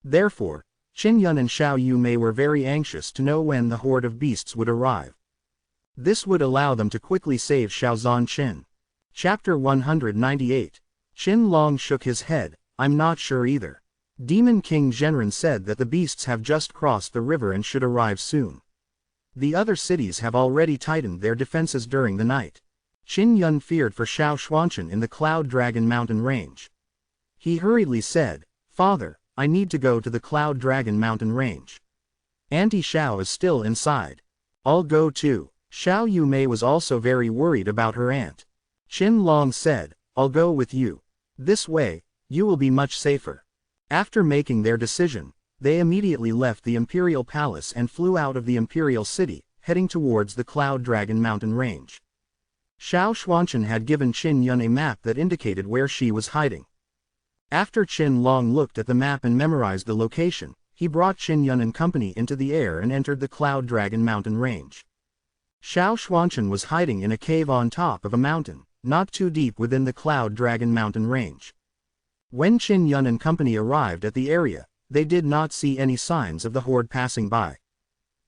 Therefore, Qin Yun and Xiao Yumei were very anxious to know when the horde of beasts would arrive. This would allow them to quickly save Xiaozhan Qin. Chapter 198. Qin Long shook his head. I'm not sure either. Demon King Zhenren said that the beasts have just crossed the river and should arrive soon. The other cities have already tightened their defenses during the night. Qin Yun feared for Xiao Xuanchen in the Cloud Dragon Mountain Range. He hurriedly said, Father, I need to go to the Cloud Dragon Mountain Range. Auntie Xiao is still inside. I'll go too. Xiao Yumei was also very worried about her aunt. Qin Long said, I'll go with you. This way, you will be much safer. After making their decision, they immediately left the Imperial Palace and flew out of the Imperial City, heading towards the Cloud Dragon Mountain Range. Xiao Xuanchen had given Qin Yun a map that indicated where she was hiding. After Qin Long looked at the map and memorized the location, he brought Qin Yun and company into the air and entered the Cloud Dragon Mountain Range. Xiao Xuanchen was hiding in a cave on top of a mountain, not too deep within the Cloud Dragon Mountain Range. When Qin Yun and company arrived at the area, they did not see any signs of the horde passing by.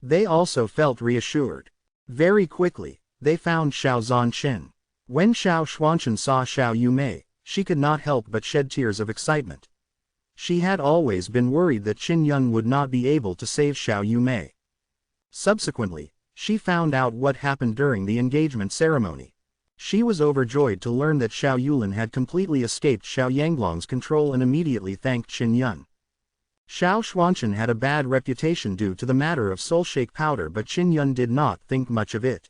They also felt reassured. Very quickly, they found Xiaozhan Qin. When Xiao Xuanchen saw Xiao Yumei, she could not help but shed tears of excitement. She had always been worried that Qin Yun would not be able to save Xiao Yumei. Subsequently, she found out what happened during the engagement ceremony. She was overjoyed to learn that Xiao Yulin had completely escaped Xiao Yanglong's control and immediately thanked Qin Yun. Xiao Xuanchen had a bad reputation due to the matter of soul shake powder, but Qin Yun did not think much of it.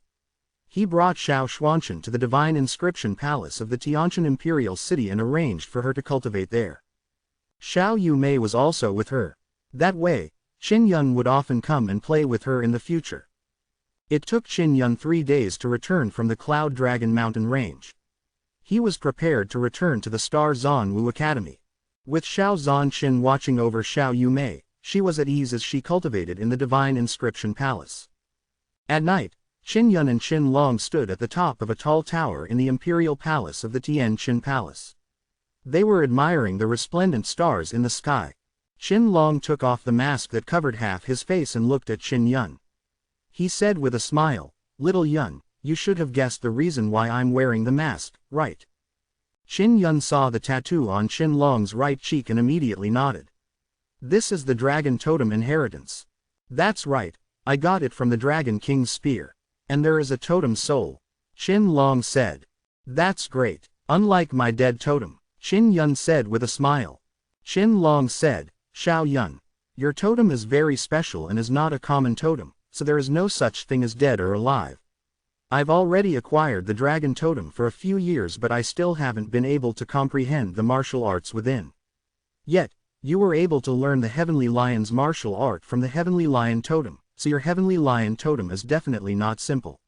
He brought Xiao Xuanchen to the Divine Inscription Palace of the Tianqian Imperial City and arranged for her to cultivate there. Xiao Yumei was also with her. That way, Qin Yun would often come and play with her in the future. It took Qin Yun 3 days to return from the Cloud Dragon Mountain Range. He was prepared to return to the Star Zanwu Academy. With Xiaozhan Qin watching over Xiao Yumei, she was at ease as she cultivated in the Divine Inscription Palace. At night, Qin Yun and Qin Long stood at the top of a tall tower in the Imperial Palace of the Tianqian Palace. They were admiring the resplendent stars in the sky. Qin Long took off the mask that covered half his face and looked at Qin Yun. He said with a smile, Little Yun, you should have guessed the reason why I'm wearing the mask, right? Qin Yun saw the tattoo on Qin Long's right cheek and immediately nodded. This is the Dragon Totem inheritance. That's right, I got it from the Dragon King's spear. And there is a totem soul. Qin Long said. That's great, unlike my dead totem, Qin Yun said with a smile. Qin Long said, Xiao Yun. Your totem is very special and is not a common totem, so there is no such thing as dead or alive. I've already acquired the dragon totem for a few years, but I still haven't been able to comprehend the martial arts within. Yet, you were able to learn the Heavenly Lion's martial art from the Heavenly Lion totem, so your Heavenly Lion totem is definitely not simple.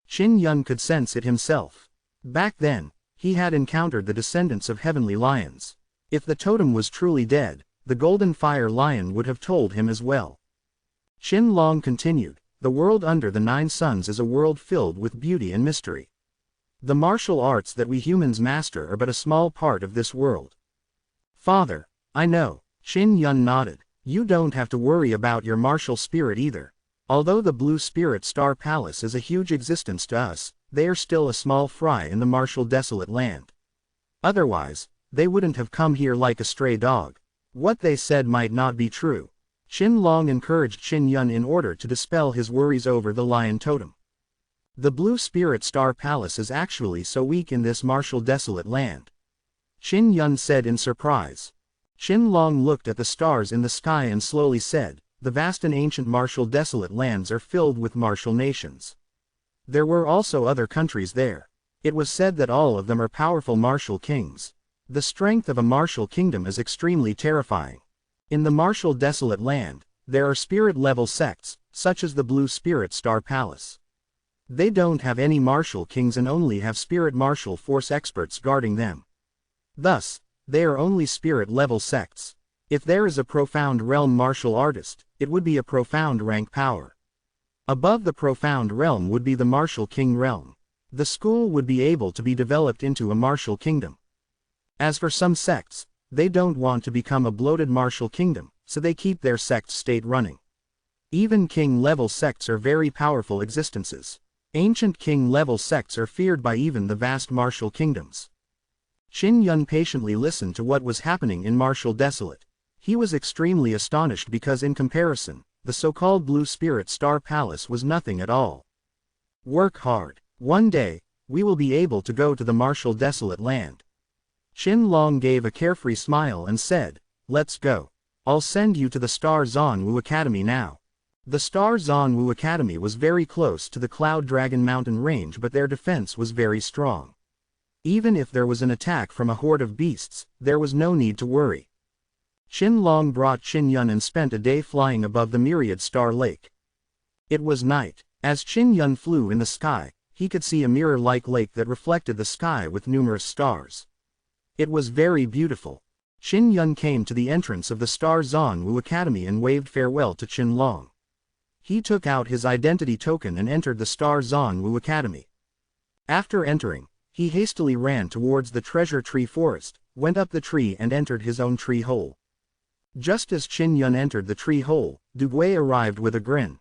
Qin Yun could sense it himself. Back then, he had encountered the descendants of Heavenly Lions. If the totem was truly dead, the Golden Fire Lion would have told him as well. Qin Long continued, the world under the 9 suns is a world filled with beauty and mystery. The martial arts that we humans master are but a small part of this world. Father, I know, Qin Yun nodded. You don't have to worry about your martial spirit either. Although the Blue Spirit Star Palace is a huge existence to us, they are still a small fry in the martial desolate land. Otherwise, they wouldn't have come here like a stray dog. What they said might not be true. Qin Long encouraged Qin Yun in order to dispel his worries over the lion totem. The Blue Spirit Star Palace is actually so weak in this martial desolate land. Qin Yun said in surprise. Qin Long looked at the stars in the sky and slowly said, the vast and ancient martial desolate lands are filled with martial nations. There were also other countries there. It was said that all of them are powerful martial kings. The strength of a martial kingdom is extremely terrifying. In the martial desolate land, there are spirit-level sects, such as the Blue Spirit Star Palace. They don't have any martial kings and only have spirit martial force experts guarding them. Thus, they are only spirit-level sects. If there is a profound realm martial artist, it would be a profound rank power. Above the profound realm would be the martial king realm. The school would be able to be developed into a martial kingdom. As for some sects, they don't want to become a bloated martial kingdom, so they keep their sect state running. Even king-level sects are very powerful existences. Ancient king-level sects are feared by even the vast martial kingdoms. Qin Yun patiently listened to what was happening in martial desolate. He was extremely astonished because in comparison, the so-called Blue Spirit Star Palace was nothing at all. Work hard. One day, we will be able to go to the martial desolate land. Qin Long gave a carefree smile and said, let's go. I'll send you to the Star Zanwu Academy now. The Star Zanwu Academy was very close to the Cloud Dragon Mountain range, but their defense was very strong. Even if there was an attack from a horde of beasts, there was no need to worry. Qin Long brought Qin Yun and spent a day flying above the myriad star lake. It was night. As Qin Yun flew in the sky, he could see a mirror-like lake that reflected the sky with numerous stars. It was very beautiful. Qin Yun came to the entrance of the Star Zanwu Academy and waved farewell to Qin Long. He took out his identity token and entered the Star Zanwu Academy. After entering, he hastily ran towards the treasure tree forest, went up the tree and entered his own tree hole. Just as Qin Yun entered the tree hole, Dugui arrived with a grin.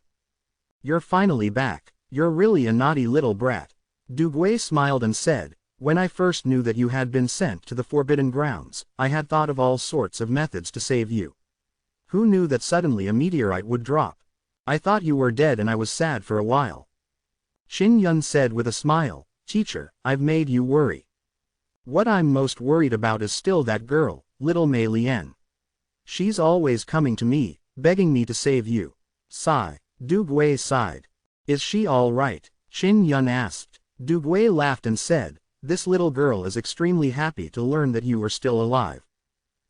You're finally back. You're really a naughty little brat. Dugui smiled and said, when I first knew that you had been sent to the Forbidden Grounds, I had thought of all sorts of methods to save you. Who knew that suddenly a meteorite would drop? I thought you were dead and I was sad for a while. Qin Yun said with a smile, Teacher, I've made you worry. What I'm most worried about is still that girl, little Mei Lian. She's always coming to me, begging me to save you. Sigh. Dugui sighed. Is she all right? Qin Yun asked. Dugui laughed and said, this little girl is extremely happy to learn that you are still alive.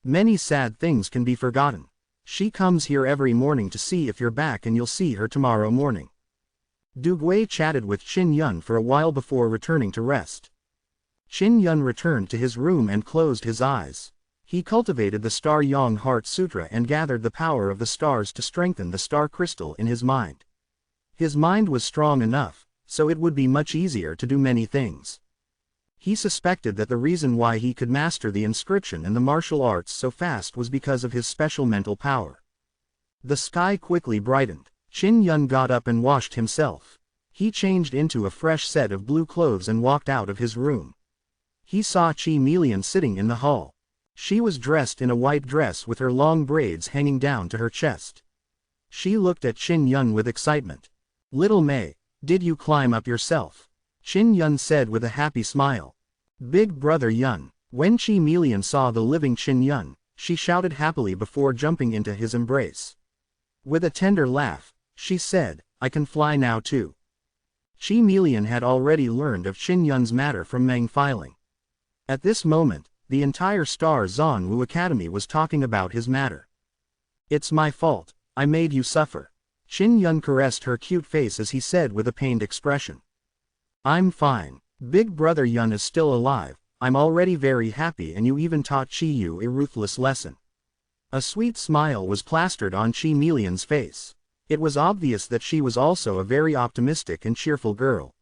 Many sad things can be forgotten. She comes here every morning to see if you're back and you'll see her tomorrow morning. Dugui chatted with Qin Yun for a while before returning to rest. Qin Yun returned to his room and closed his eyes. He cultivated the Star Yang Heart Sutra and gathered the power of the stars to strengthen the star crystal in his mind. His mind was strong enough, so it would be much easier to do many things. He suspected that the reason why he could master the inscription and the martial arts so fast was because of his special mental power. The sky quickly brightened. Qin Yun got up and washed himself. He changed into a fresh set of blue clothes and walked out of his room. He saw Qi Melian sitting in the hall. She was dressed in a white dress with her long braids hanging down to her chest. She looked at Qin Yun with excitement. Little Mei, did you climb up yourself? Qin Yun said with a happy smile. Big brother Yun. When Qi Melian saw the living Qin Yun, she shouted happily before jumping into his embrace. With a tender laugh, she said, I can fly now too. Chi Melian had already learned of Qin Yun's matter from Meng Filing. At this moment, the entire Star Zanwu Academy was talking about his matter. It's my fault, I made you suffer. Qin Yun caressed her cute face as he said with a pained expression. I'm fine. Big brother Yun is still alive, I'm already very happy, and you even taught Chi Yu a ruthless lesson. A sweet smile was plastered on Chi Melian's face. It was obvious that she was also a very optimistic and cheerful girl.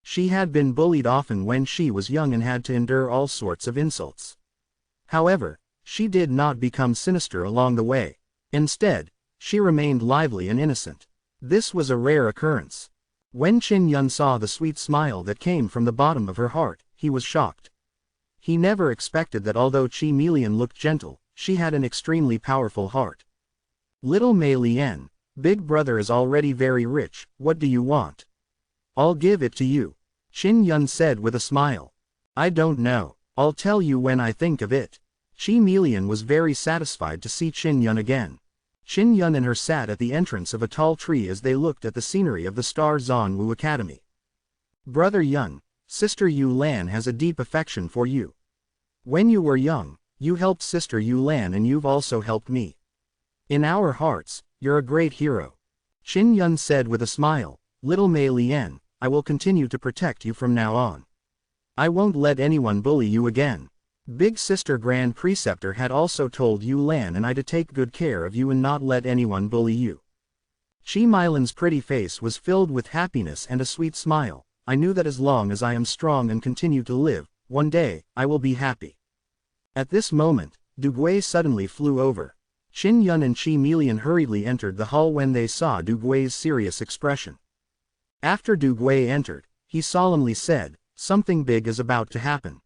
She had been bullied often when she was young and had to endure all sorts of insults. However, she did not become sinister along the way. Instead, she remained lively and innocent. This was a rare occurrence. When Qin Yun saw the sweet smile that came from the bottom of her heart, he was shocked. He never expected that although Chi Melian looked gentle, she had an extremely powerful heart. Little Mei Lian, big brother is already very rich, what do you want? I'll give it to you. Qin Yun said with a smile. I don't know, I'll tell you when I think of it. Chi Melian was very satisfied to see Qin Yun again. Qin Yun and her sat at the entrance of a tall tree as they looked at the scenery of the Star Zanwu Academy. Brother Yun, Sister Yu Lan has a deep affection for you. When you were young, you helped Sister Yu Lan and you've also helped me. In our hearts, you're a great hero. Qin Yun said with a smile, Little Mei Lian, I will continue to protect you from now on. I won't let anyone bully you again. Big Sister Grand Preceptor had also told Yu Lan and I to take good care of you and not let anyone bully you. Chi Melian's pretty face was filled with happiness and a sweet smile. I knew that as long as I am strong and continue to live, one day, I will be happy. At this moment, Du Gui suddenly flew over. Qin Yun and Chi Melian hurriedly entered the hall when they saw Du Gui's serious expression. After Du Gui entered, he solemnly said, something big is about to happen.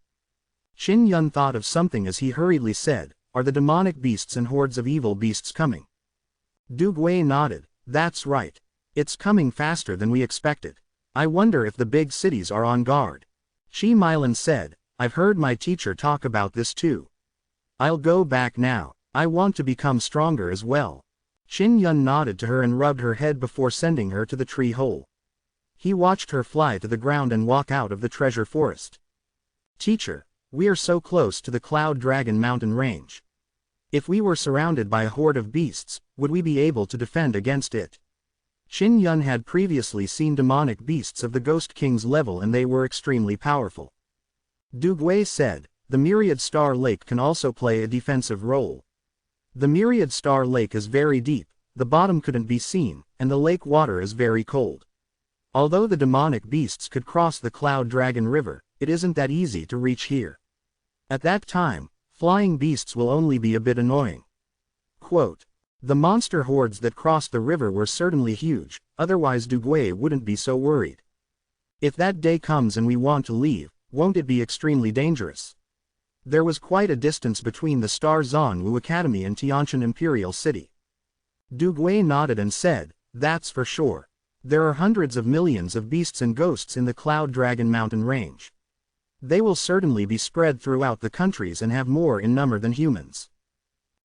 Qin Yun thought of something as he hurriedly said, are the demonic beasts and hordes of evil beasts coming? Du Gui nodded, that's right. It's coming faster than we expected. I wonder if the big cities are on guard. Chi Melian said, I've heard my teacher talk about this too. I'll go back now, I want to become stronger as well. Qin Yun nodded to her and rubbed her head before sending her to the tree hole. He watched her fly to the ground and walk out of the treasure forest. Teacher, we are so close to the Cloud Dragon mountain range. If we were surrounded by a horde of beasts, would we be able to defend against it? Qin Yun had previously seen demonic beasts of the Ghost King's level and they were extremely powerful. Du Gui said, the Myriad Star Lake can also play a defensive role. The Myriad Star Lake is very deep, the bottom couldn't be seen, and the lake water is very cold. Although the demonic beasts could cross the Cloud Dragon River, it isn't that easy to reach here. At that time, flying beasts will only be a bit annoying. Quote, the monster hordes that crossed the river were certainly huge, otherwise Du Gui wouldn't be so worried. If that day comes and we want to leave, won't it be extremely dangerous? There was quite a distance between the Star Zanwu Academy and Tianqian Imperial City. Du Gui nodded and said, that's for sure. There are hundreds of millions of beasts and ghosts in the Cloud Dragon mountain range. They will certainly be spread throughout the countries and have more in number than humans.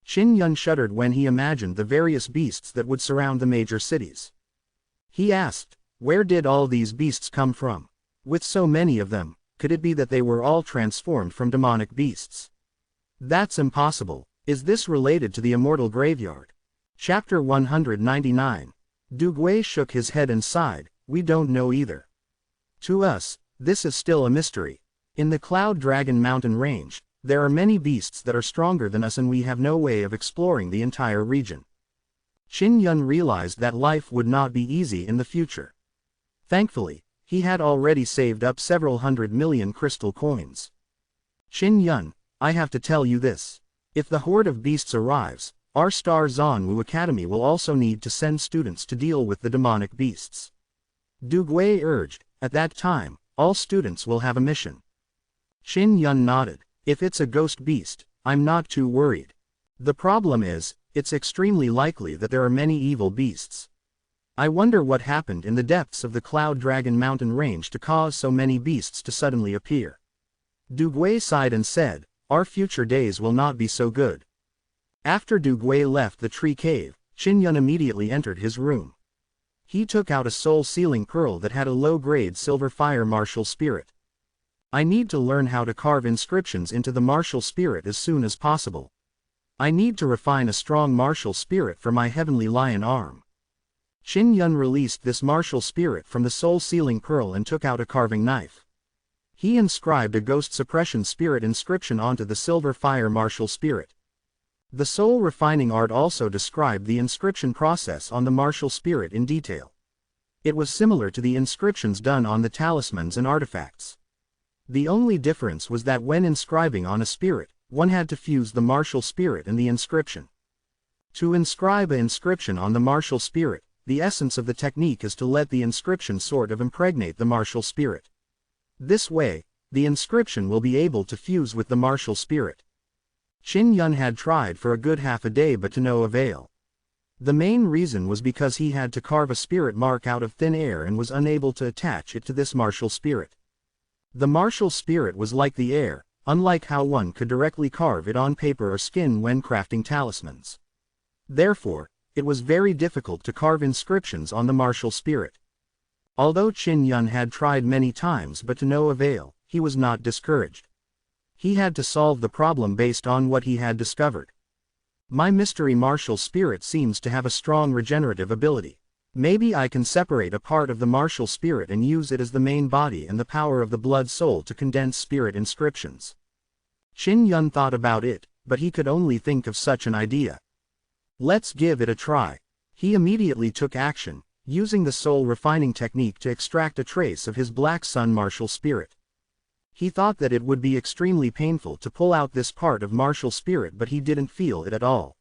Qin Yun shuddered when he imagined the various beasts that would surround the major cities. He asked, where did all these beasts come from? With so many of them, could it be that they were all transformed from demonic beasts? That's impossible. Is this related to the Immortal Graveyard? Chapter 199. Du Gui shook his head and sighed, we don't know either. To us, this is still a mystery. In the Cloud Dragon mountain range, there are many beasts that are stronger than us and we have no way of exploring the entire region. Qin Yun realized that life would not be easy in the future. Thankfully, he had already saved up several 100 million crystal coins. Qin Yun, I have to tell you this. If the horde of beasts arrives, our Star Zanwu Academy will also need to send students to deal with the demonic beasts. Du Gui urged, at that time, all students will have a mission. Qin Yun nodded, if it's a ghost beast, I'm not too worried. The problem is, it's extremely likely that there are many evil beasts. I wonder what happened in the depths of the Cloud Dragon mountain range to cause so many beasts to suddenly appear. Du Gui sighed and said, our future days will not be so good. After Du Gui left the tree cave, Qin Yun immediately entered his room. He took out a soul-sealing pearl that had a low-grade silver fire martial spirit. I need to learn how to carve inscriptions into the martial spirit as soon as possible. I need to refine a strong martial spirit for my heavenly lion arm. Qin Yun released this martial spirit from the soul-sealing pearl and took out a carving knife. He inscribed a ghost suppression spirit inscription onto the silver fire martial spirit. The soul refining art also described the inscription process on the martial spirit in detail. It was similar to the inscriptions done on the talismans and artifacts. The only difference was that when inscribing on a spirit, one had to fuse the martial spirit and the inscription. To inscribe an inscription on the martial spirit, the essence of the technique is to let the inscription sort of impregnate the martial spirit. This way, the inscription will be able to fuse with the martial spirit. Qin Yun had tried for a good half a day but to no avail. The main reason was because he had to carve a spirit mark out of thin air and was unable to attach it to this martial spirit. The martial spirit was like the air, unlike how one could directly carve it on paper or skin when crafting talismans. Therefore, it was very difficult to carve inscriptions on the martial spirit. Although Qin Yun had tried many times but to no avail, he was not discouraged. He had to solve the problem based on what he had discovered. My mystery martial spirit seems to have a strong regenerative ability. Maybe I can separate a part of the martial spirit and use it as the main body and the power of the blood soul to condense spirit inscriptions. Qin Yun thought about it, but he could only think of such an idea. Let's give it a try. He immediately took action, using the soul refining technique to extract a trace of his Black Sun martial spirit. He thought that it would be extremely painful to pull out this part of martial spirit, but he didn't feel it at all.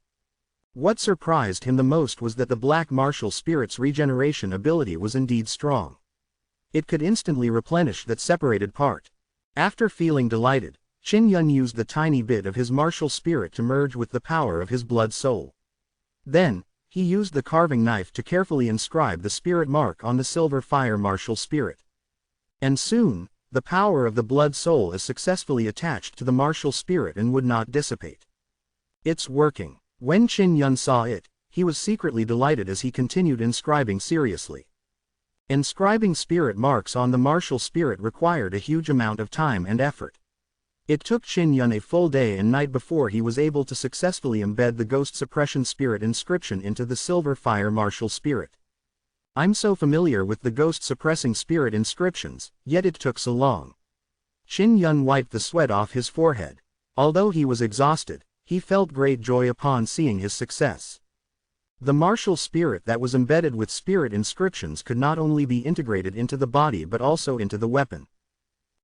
What surprised him the most was that the black martial spirit's regeneration ability was indeed strong. It could instantly replenish that separated part. After feeling delighted, Qin Yun used the tiny bit of his martial spirit to merge with the power of his blood soul. Then, he used the carving knife to carefully inscribe the spirit mark on the silver fire martial spirit. And soon, the power of the blood soul is successfully attached to the martial spirit and would not dissipate. It's working. When Qin Yun saw it, he was secretly delighted as he continued inscribing seriously. Inscribing spirit marks on the martial spirit required a huge amount of time and effort. It took Qin Yun a full day and night before he was able to successfully embed the ghost suppression spirit inscription into the silver fire martial spirit. I'm so familiar with the ghost suppressing spirit inscriptions, yet it took so long. Qin Yun wiped the sweat off his forehead. Although he was exhausted, he felt great joy upon seeing his success. The martial spirit that was embedded with spirit inscriptions could not only be integrated into the body but also into the weapon.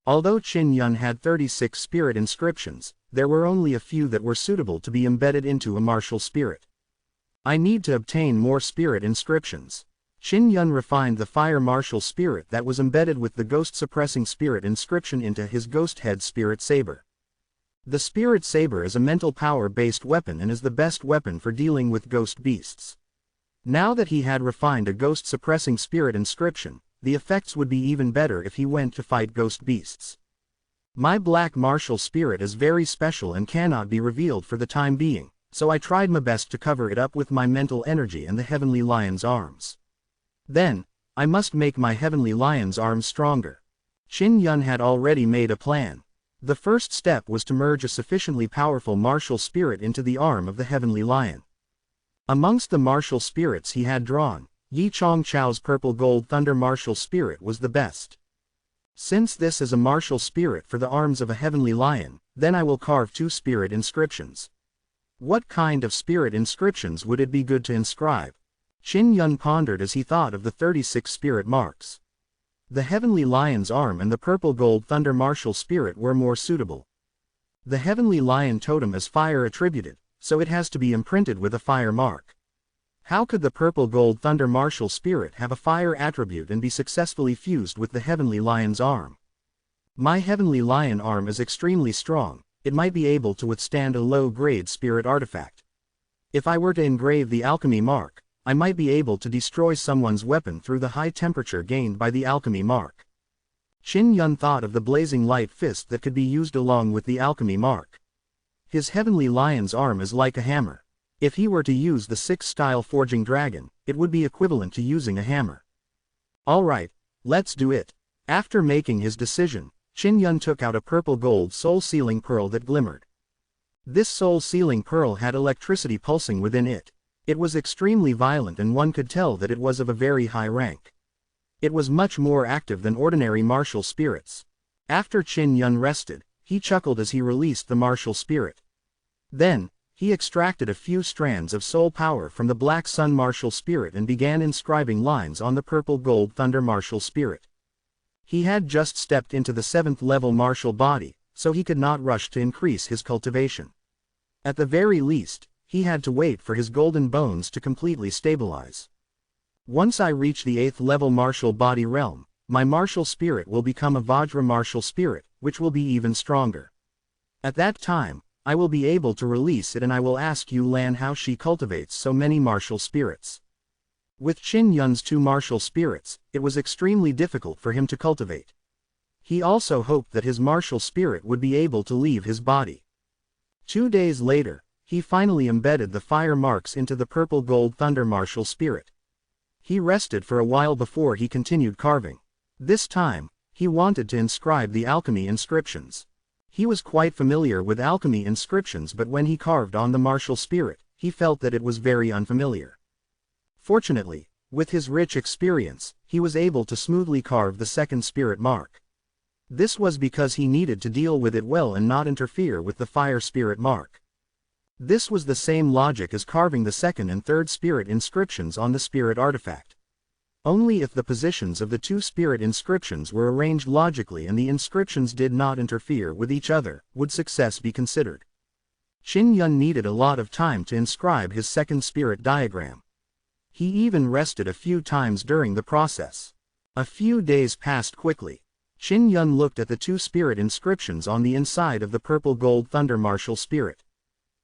Although Qin Yun had 36 spirit inscriptions, there were only a few that were suitable to be embedded into a martial spirit. I need to obtain more spirit inscriptions. Qin Yun refined the fire martial spirit that was embedded with the ghost-suppressing spirit inscription into his ghost head spirit saber. The spirit saber is a mental power-based weapon and is the best weapon for dealing with ghost beasts. Now that he had refined a ghost-suppressing spirit inscription, the effects would be even better if he went to fight ghost beasts. My black martial spirit is very special and cannot be revealed for the time being, so I tried my best to cover it up with my mental energy and the heavenly lion's arms. Then, I must make my heavenly lion's arms stronger. Qin Yun had already made a plan. The first step was to merge a sufficiently powerful martial spirit into the arm of the heavenly lion. Amongst the martial spirits he had drawn, Yi Chong Chao's purple gold thunder martial spirit was the best. Since this is a martial spirit for the arms of a heavenly lion, then I will carve 2 spirit inscriptions. What kind of spirit inscriptions would it be good to inscribe? Qin Yun pondered as he thought of the 36 spirit marks. The heavenly lion's arm and the purple gold thunder martial spirit were more suitable. The heavenly lion totem is fire attributed, so it has to be imprinted with a fire mark. How could the purple gold thunder martial spirit have a fire attribute and be successfully fused with the heavenly lion's arm? My heavenly lion arm is extremely strong, it might be able to withstand a low-grade spirit artifact. If I were to engrave the alchemy mark, I might be able to destroy someone's weapon through the high temperature gained by the alchemy mark. Qin Yun thought of the blazing light fist that could be used along with the alchemy mark. His heavenly lion's arm is like a hammer. If he were to use the 6th-style forging dragon, it would be equivalent to using a hammer. Alright, let's do it. After making his decision, Qin Yun took out a purple-gold soul-sealing pearl that glimmered. This soul-sealing pearl had electricity pulsing within it. It was extremely violent and one could tell that it was of a very high rank. It was much more active than ordinary martial spirits. After Qin Yun rested, he chuckled as he released the martial spirit. Then, he extracted a few strands of soul power from the Black Sun martial spirit and began inscribing lines on the purple-gold thunder martial spirit. He had just stepped into the 7th level martial body, so he could not rush to increase his cultivation. At the very least, he had to wait for his golden bones to completely stabilize. Once I reach the 8th level martial body realm, my martial spirit will become a Vajra martial spirit, which will be even stronger. At that time, I will be able to release it and I will ask Yu Lan how she cultivates so many martial spirits. With Qin Yun's 2 martial spirits, it was extremely difficult for him to cultivate. He also hoped that his martial spirit would be able to leave his body. 2 days later, he finally embedded the fire marks into the purple-gold thunder martial spirit. He rested for a while before he continued carving. This time, he wanted to inscribe the alchemy inscriptions. He was quite familiar with alchemy inscriptions, but when he carved on the martial spirit, he felt that it was very unfamiliar. Fortunately, with his rich experience, he was able to smoothly carve the 2nd spirit mark. This was because he needed to deal with it well and not interfere with the fire spirit mark. This was the same logic as carving the 2nd and 3rd spirit inscriptions on the spirit artifact. Only if the positions of the 2 spirit inscriptions were arranged logically and the inscriptions did not interfere with each other, would success be considered. Qin Yun needed a lot of time to inscribe his 2nd spirit diagram. He even rested a few times during the process. A few days passed quickly. Qin Yun looked at the 2 spirit inscriptions on the inside of the purple-gold thunder martial spirit.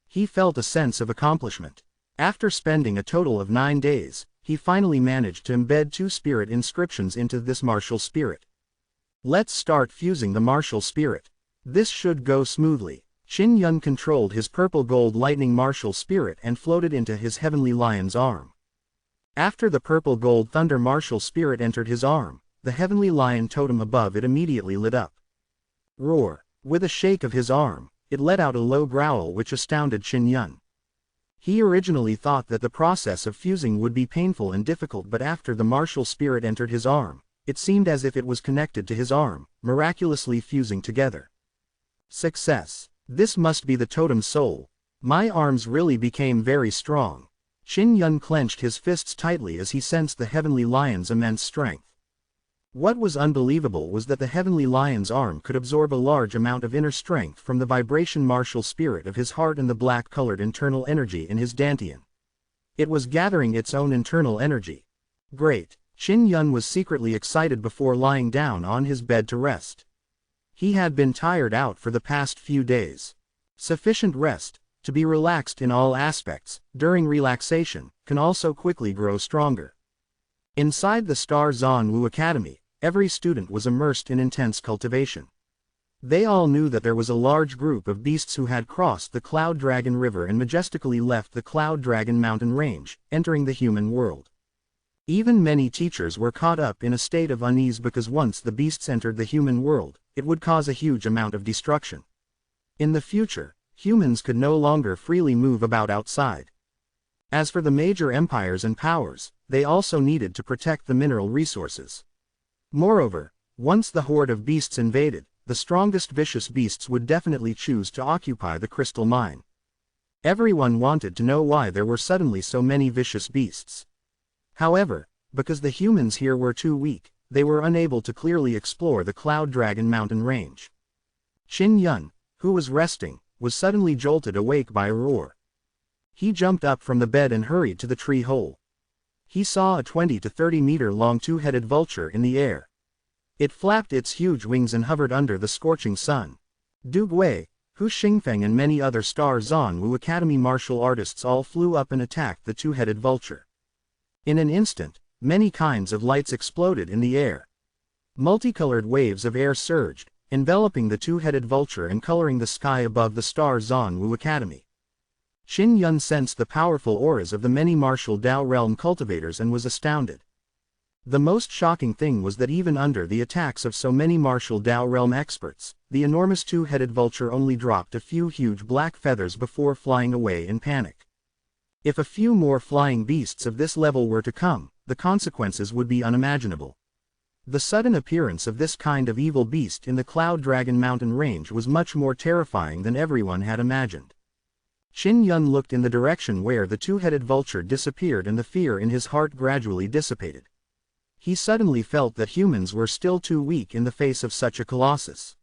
He felt a sense of accomplishment. After spending a total of 9 days, he finally managed to embed 2 spirit inscriptions into this martial spirit. Let's start fusing the martial spirit. This should go smoothly. Qin Yun controlled his purple-gold lightning martial spirit and floated into his heavenly lion's arm. After the purple-gold thunder martial spirit entered his arm, the heavenly lion totem above it immediately lit up. Roar! With a shake of his arm, it let out a low growl which astounded Qin Yun. He originally thought that the process of fusing would be painful and difficult, but after the martial spirit entered his arm, it seemed as if it was connected to his arm, miraculously fusing together. Success! This must be the totem's soul. My arms really became very strong. Qin Yun clenched his fists tightly as he sensed the heavenly lion's immense strength. What was unbelievable was that the heavenly lion's arm could absorb a large amount of inner strength from the vibration martial spirit of his heart and the black-colored internal energy in his dantian. It was gathering its own internal energy. Great! Qin Yun was secretly excited before lying down on his bed to rest. He had been tired out for the past few days. Sufficient rest, to be relaxed in all aspects, during relaxation, can also quickly grow stronger. Inside the Star Zanwu Academy, every student was immersed in intense cultivation. They all knew that there was a large group of beasts who had crossed the Cloud Dragon River and majestically left the Cloud Dragon mountain range, entering the human world. Even many teachers were caught up in a state of unease because once the beasts entered the human world, it would cause a huge amount of destruction. In the future, humans could no longer freely move about outside. As for the major empires and powers, they also needed to protect the mineral resources. Moreover, once the horde of beasts invaded, the strongest vicious beasts would definitely choose to occupy the crystal mine. Everyone wanted to know why there were suddenly so many vicious beasts. However, because the humans here were too weak, they were unable to clearly explore the Cloud Dragon mountain range. Qin Yun, who was resting, was suddenly jolted awake by a roar. He jumped up from the bed and hurried to the tree hole. He saw a 20 to 30 meter long two-headed vulture in the air. It flapped its huge wings and hovered under the scorching sun. Du Gui, Hu Xingfeng and many other Star Zanwu Academy martial artists all flew up and attacked the two-headed vulture. In an instant, many kinds of lights exploded in the air. Multicolored waves of air surged, enveloping the two-headed vulture and coloring the sky above the Star Zanwu Academy. Qin Yun sensed the powerful auras of the many martial Dao realm cultivators and was astounded. The most shocking thing was that even under the attacks of so many martial Dao realm experts, the enormous two-headed vulture only dropped a few huge black feathers before flying away in panic. If a few more flying beasts of this level were to come, the consequences would be unimaginable. The sudden appearance of this kind of evil beast in the Cloud Dragon Mountain range was much more terrifying than everyone had imagined. Qin Yun looked in the direction where the two-headed vulture disappeared and the fear in his heart gradually dissipated. He suddenly felt that humans were still too weak in the face of such a colossus.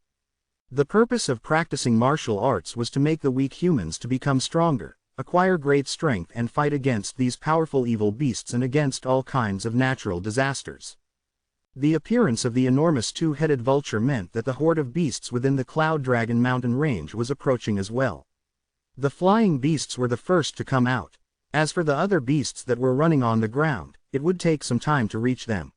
The purpose of practicing martial arts was to make the weak humans to become stronger, acquire great strength and fight against these powerful evil beasts and against all kinds of natural disasters. The appearance of the enormous two-headed vulture meant that the horde of beasts within the Cloud Dragon Mountain range was approaching as well. The flying beasts were the first to come out. As for the other beasts that were running on the ground, it would take some time to reach them.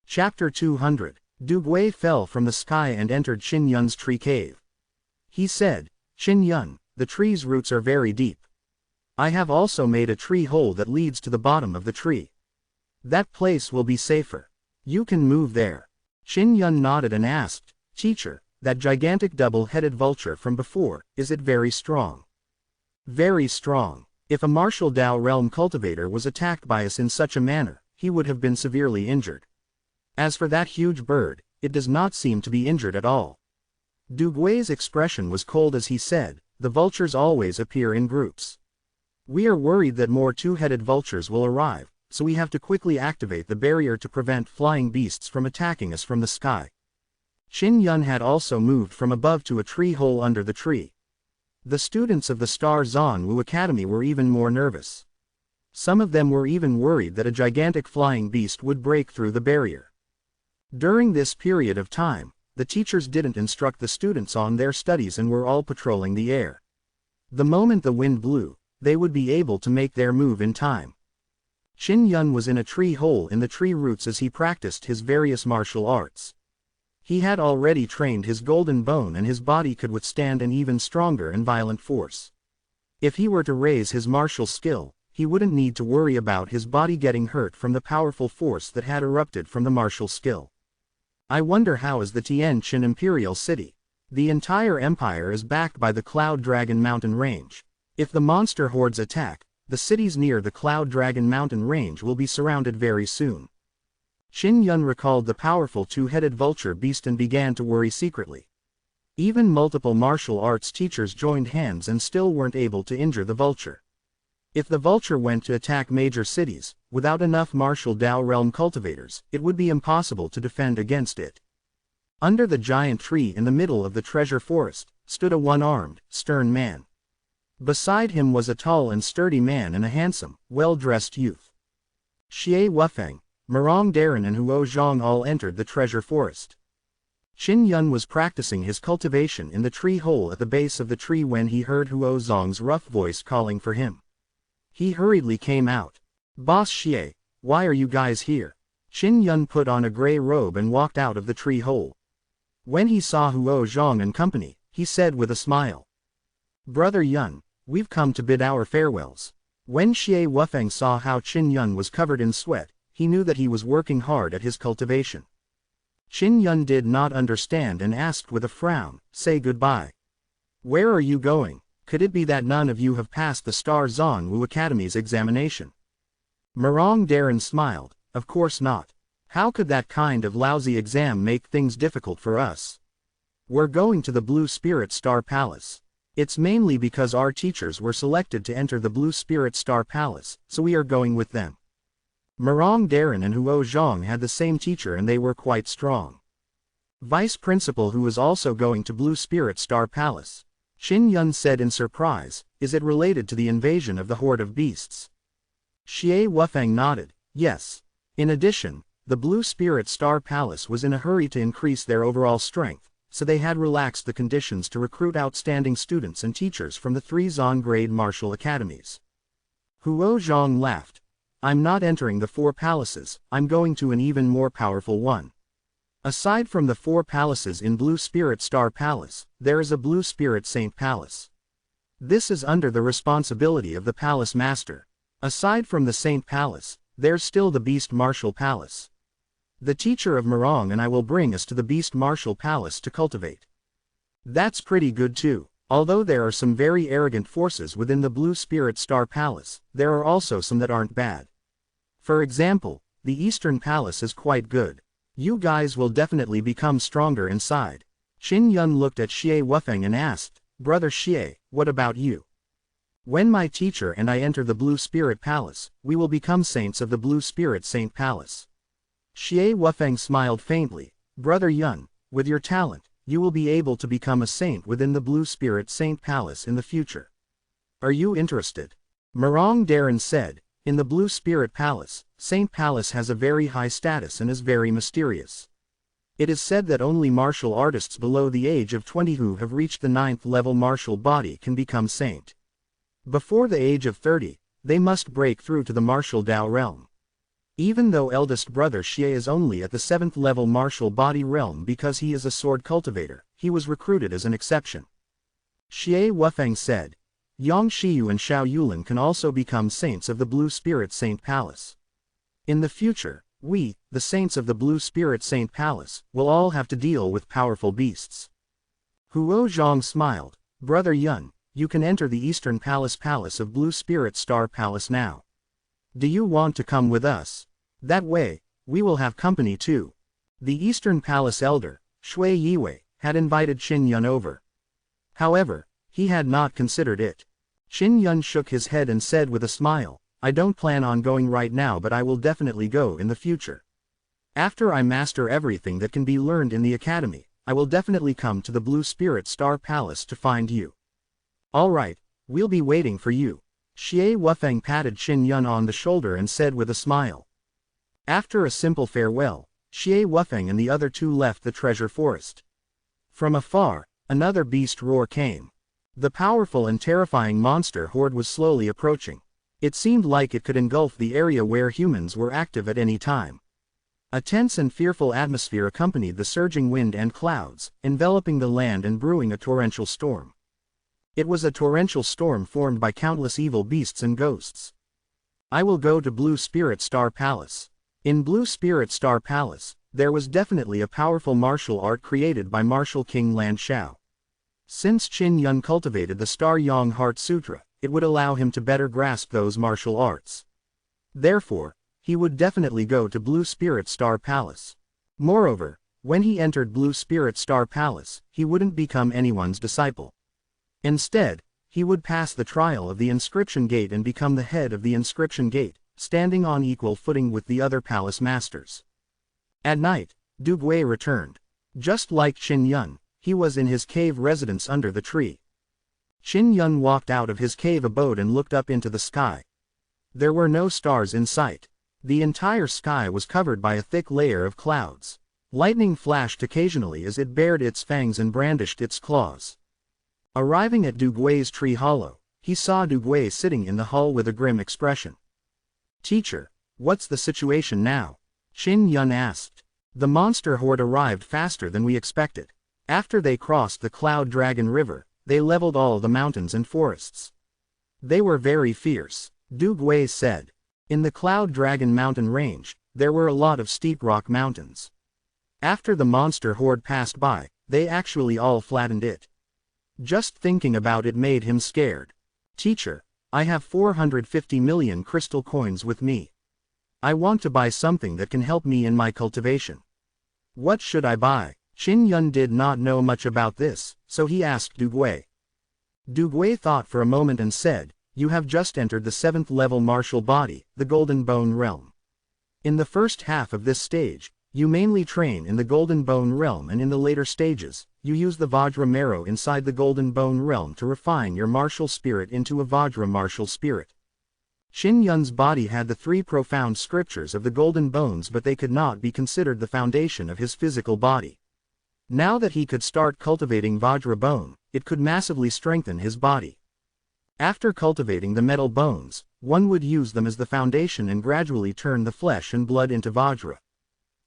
Chapter 200. Dugui fell from the sky and entered Qin Yun's tree cave. He said, "Qin Yun, the tree's roots are very deep. I have also made a tree hole that leads to the bottom of the tree. That place will be safer. You can move there." Qin Yun nodded and asked, "Teacher, that gigantic double-headed vulture from before, is it very strong?" "Very strong. If a martial Dao realm cultivator was attacked by us in such a manner, he would have been severely injured. As for that huge bird, it does not seem to be injured at all." Duguay's expression was cold as he said, "The vultures always appear in groups. We are worried that more two-headed vultures will arrive, so we have to quickly activate the barrier to prevent flying beasts from attacking us from the sky." Qin Yun had also moved from above to a tree hole under the tree. The students of the Star Zon Academy were even more nervous. Some of them were even worried that a gigantic flying beast would break through the barrier. During this period of time, the teachers didn't instruct the students on their studies and were all patrolling the air. The moment the wind blew, they would be able to make their move in time. Qin Yun was in a tree hole in the tree roots as he practiced his various martial arts. He had already trained his golden bone and his body could withstand an even stronger and violent force. If he were to raise his martial skill, he wouldn't need to worry about his body getting hurt from the powerful force that had erupted from the martial skill. "I wonder how is the Tianqin Imperial City? The entire empire is backed by the Cloud Dragon Mountain range. If the monster hordes attack, the cities near the Cloud Dragon Mountain range will be surrounded very soon." Qin Yun recalled the powerful two-headed vulture beast and began to worry secretly. Even multiple martial arts teachers joined hands and still weren't able to injure the vulture. If the vulture went to attack major cities, without enough martial Dao realm cultivators, it would be impossible to defend against it. Under the giant tree in the middle of the treasure forest, stood a one-armed, stern man. Beside him was a tall and sturdy man and a handsome, well-dressed youth. Xie Wufeng, Murong Daren and Huo Zhang all entered the treasure forest. Qin Yun was practicing his cultivation in the tree hole at the base of the tree when he heard Huo Zhang's rough voice calling for him. He hurriedly came out. "Boss Xie, why are you guys here?" Qin Yun put on a gray robe and walked out of the tree hole. When he saw Huo Zhang and company, he said with a smile, "Brother Yun, we've come to bid our farewells." When Xie Wufeng saw how Qin Yun was covered in sweat, he knew that he was working hard at his cultivation. Qin Yun did not understand and asked with a frown, "Say goodbye. Where are you going? Could it be that none of you have passed the Star Zon Academy's examination?" Murong Daren smiled, "Of course not. How could that kind of lousy exam make things difficult for us? We're going to the Blue Spirit Star Palace. It's mainly because our teachers were selected to enter the Blue Spirit Star Palace, so we are going with them." Murong Daren and Huo Zhang had the same teacher and they were quite strong. Vice Principal who was also going to Blue Spirit Star Palace. Qin Yun said in surprise, "Is it related to the invasion of the horde of beasts?" Xie Wufeng nodded, "Yes. In addition, the Blue Spirit Star Palace was in a hurry to increase their overall strength, so they had relaxed the conditions to recruit outstanding students and teachers from the 3 Zon grade martial academies." Huo Zhang laughed. "I'm not entering the 4 palaces, I'm going to an even more powerful one. Aside from the 4 palaces in Blue Spirit Star Palace, there is a Blue Spirit Saint Palace. This is under the responsibility of the palace master. Aside from the Saint Palace, there's still the Beast Martial Palace. The teacher of Morong and I will bring us to the Beast Martial Palace to cultivate. That's pretty good too. Although there are some very arrogant forces within the Blue Spirit Star Palace, there are also some that aren't bad. For example, the Eastern Palace is quite good. You guys will definitely become stronger inside. Qin Yun looked at Xie Wufeng and asked, Brother Xie, what about you? When my teacher and I enter the Blue Spirit Palace, we will become saints of the Blue Spirit Saint Palace. Xie Wufeng smiled faintly. Brother Yun, with your talent, you will be able to become a saint within the Blue Spirit Saint Palace in the future. Are you interested? Morong Darren said, in the Blue Spirit Palace, Saint Palace has a very high status and is very mysterious. It is said that only martial artists below the age of 20 who have reached the 9th level martial body can become saint. Before the age of 30, they must break through to the martial Dao realm. Even though eldest brother Xie is only at the 7th level martial body realm because he is a sword cultivator, he was recruited as an exception. Xie Wufeng said, Yang Shiyu and Xiao Yulin can also become saints of the Blue Spirit Saint Palace. In the future, we, the saints of the Blue Spirit Saint Palace, will all have to deal with powerful beasts. Huo Zhang smiled. Brother Yun, you can enter the Eastern Palace of Blue Spirit Star Palace now. Do you want to come with us? That way, we will have company too. The Eastern Palace elder, Shui Yiwei, had invited Qin Yun over. However, he had not considered it. Qin Yun shook his head and said with a smile, I don't plan on going right now, but I will definitely go in the future. After I master everything that can be learned in the academy, I will definitely come to the Blue Spirit Star Palace to find you. Alright, we'll be waiting for you. Xie Wufeng patted Qin Yun on the shoulder and said with a smile. After a simple farewell, Xie Wufeng and the other two left the treasure forest. From afar, another beast roar came. The powerful and terrifying monster horde was slowly approaching. It seemed like it could engulf the area where humans were active at any time. A tense and fearful atmosphere accompanied the surging wind and clouds, enveloping the land and brewing a torrential storm. It was a torrential storm formed by countless evil beasts and ghosts. I will go to Blue Spirit Star Palace. In Blue Spirit Star Palace, there was definitely a powerful martial art created by Martial King Lan Xiao. Since Qin Yun cultivated the Star Yang Heart Sutra, it would allow him to better grasp those martial arts. Therefore, he would definitely go to Blue Spirit Star Palace. Moreover, when he entered Blue Spirit Star Palace, he wouldn't become anyone's disciple. Instead, he would pass the trial of the Inscription Gate and become the head of the Inscription Gate, standing on equal footing with the other palace masters. At night, Du Gui returned. Just like Qin Yun, he was in his cave residence under the tree. Qin Yun walked out of his cave abode and looked up into the sky. There were no stars in sight. The entire sky was covered by a thick layer of clouds. Lightning flashed occasionally as it bared its fangs and brandished its claws. Arriving at Du Gui's tree hollow, he saw Du Gui sitting in the hall with a grim expression. Teacher, what's the situation now? Qin Yun asked. The monster horde arrived faster than we expected. After they crossed the Cloud Dragon River, they leveled all the mountains and forests. They were very fierce, Du Gui said. In the Cloud Dragon mountain range, there were a lot of steep rock mountains. After the monster horde passed by, they actually all flattened it. Just thinking about it made him scared. Teacher, I have 450 million crystal coins with me. I want to buy something that can help me in my cultivation. What should I buy? Qin Yun did not know much about this, so he asked Du Gui. Du Gui thought for a moment and said, you have just entered the 7th level martial body, the Golden Bone Realm. In the first half of this stage, you mainly train in the Golden Bone Realm, and in the later stages, you use the Vajra marrow inside the Golden Bone Realm to refine your martial spirit into a Vajra martial spirit. Qin Yun's body had the 3 profound scriptures of the Golden Bones, but they could not be considered the foundation of his physical body. Now that he could start cultivating Vajra bone, it could massively strengthen his body. After cultivating the metal bones, one would use them as the foundation and gradually turn the flesh and blood into Vajra.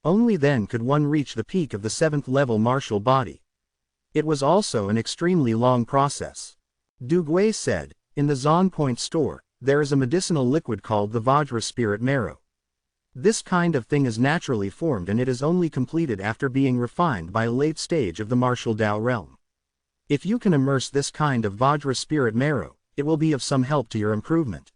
Only then could one reach the peak of the 7th level martial body. It was also an extremely long process. Dugway said, "In the Zon Point store, there is a medicinal liquid called the Vajra Spirit Marrow. This kind of thing is naturally formed and it is only completed after being refined by a late stage of the martial Tao realm. If you can immerse this kind of Vajra Spirit Marrow, it will be of some help to your improvement."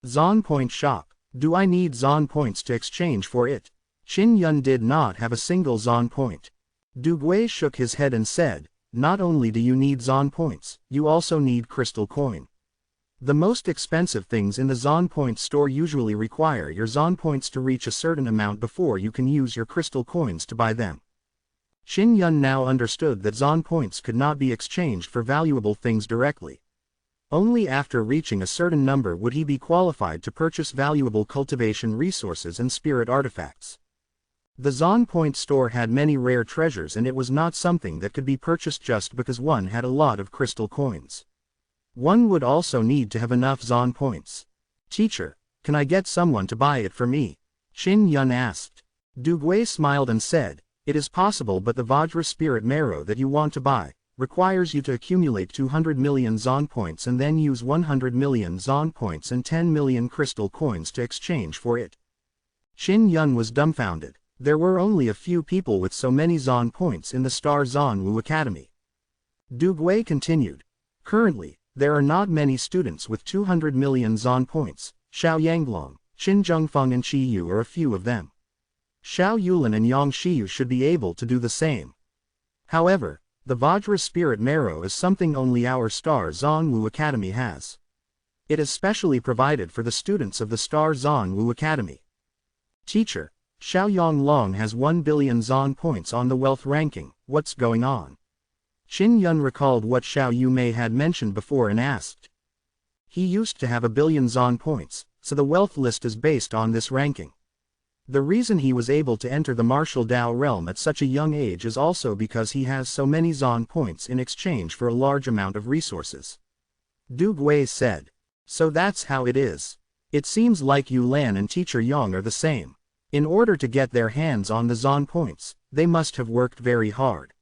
Zon Point shop. Do I need Zon Points to exchange for it? Qin Yun did not have a single Zon Point. Dugway shook his head and said, "Not only do you need Zon Points, you also need crystal coin. The most expensive things in the Zon Point store usually require your Zon Points to reach a certain amount before you can use your crystal coins to buy them." Qin Yun now understood that Zon Points could not be exchanged for valuable things directly. Only after reaching a certain number would he be qualified to purchase valuable cultivation resources and spirit artifacts. The Zon Point store had many rare treasures and it was not something that could be purchased just because one had a lot of crystal coins. One would also need to have enough Zon Points. "Teacher, can I get someone to buy it for me?" Qin Yun asked. Dugway smiled and said, "It is possible, but the Vajra Spirit Marrow that you want to buy requires you to accumulate 200 million Zon Points and then use 100 million Zon Points and 10 million crystal coins to exchange for it." Qin Yun was dumbfounded. There were only a few people with so many Zon Points in the Star Zonwu Academy. Dugway continued, "Currently, there are not many students with 200 million Zon Points. Xiao Yanglong, Qin Zhengfeng and Qi Yu are a few of them. Xiao Yulin and Yang Shiyu should be able to do the same. However, the Vajra Spirit Marrow is something only our Star Zonwu Academy has. It is specially provided for the students of the Star Zonwu Academy. Teacher, Xiao Yanglong has 1 billion Zon Points on the wealth ranking. What's going on?" Qin Yun recalled what Xiao Yumei had mentioned before and asked. "He used to have 1 billion Zon Points, so the wealth list is based on this ranking. The reason he was able to enter the martial Tao realm at such a young age is also because he has so many Zon Points in exchange for a large amount of resources." Dugway said, "So that's how it is. It seems like Yu Lan and Teacher Yang are the same. In order to get their hands on the Zon Points, they must have worked very hard."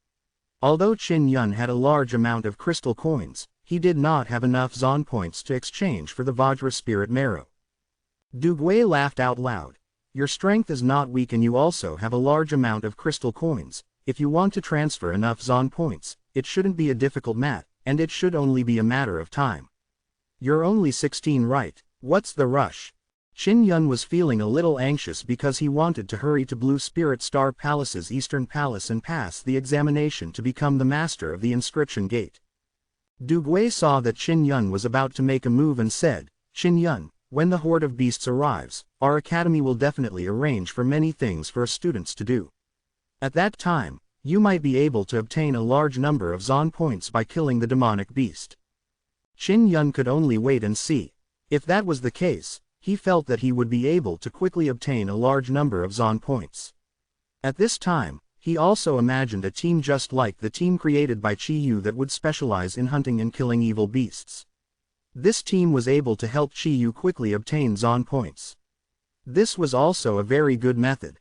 Although Qin Yun had a large amount of crystal coins, he did not have enough Zon Points to exchange for the Vajra Spirit Marrow. Dugway laughed out loud. "Your strength is not weak and you also have a large amount of crystal coins. If you want to transfer enough Zon Points, it shouldn't be a difficult matter, and it should only be a matter of time. You're only 16, right? What's the rush?" Qin Yun was feeling a little anxious because he wanted to hurry to Blue Spirit Star Palace's Eastern Palace and pass the examination to become the master of the inscription gate. Dugway saw that Qin Yun was about to make a move and said, "Qin Yun, when the Horde of Beasts arrives, our academy will definitely arrange for many things for students to do. At that time, you might be able to obtain a large number of Zon Points by killing the demonic beast." Qin Yun could only wait and see. If that was the case, he felt that he would be able to quickly obtain a large number of Zon Points. At this time, he also imagined a team just like the team created by Qi Yu that would specialize in hunting and killing evil beasts. This team was able to help Qi Yu quickly obtain Zon Points. This was also a very good method.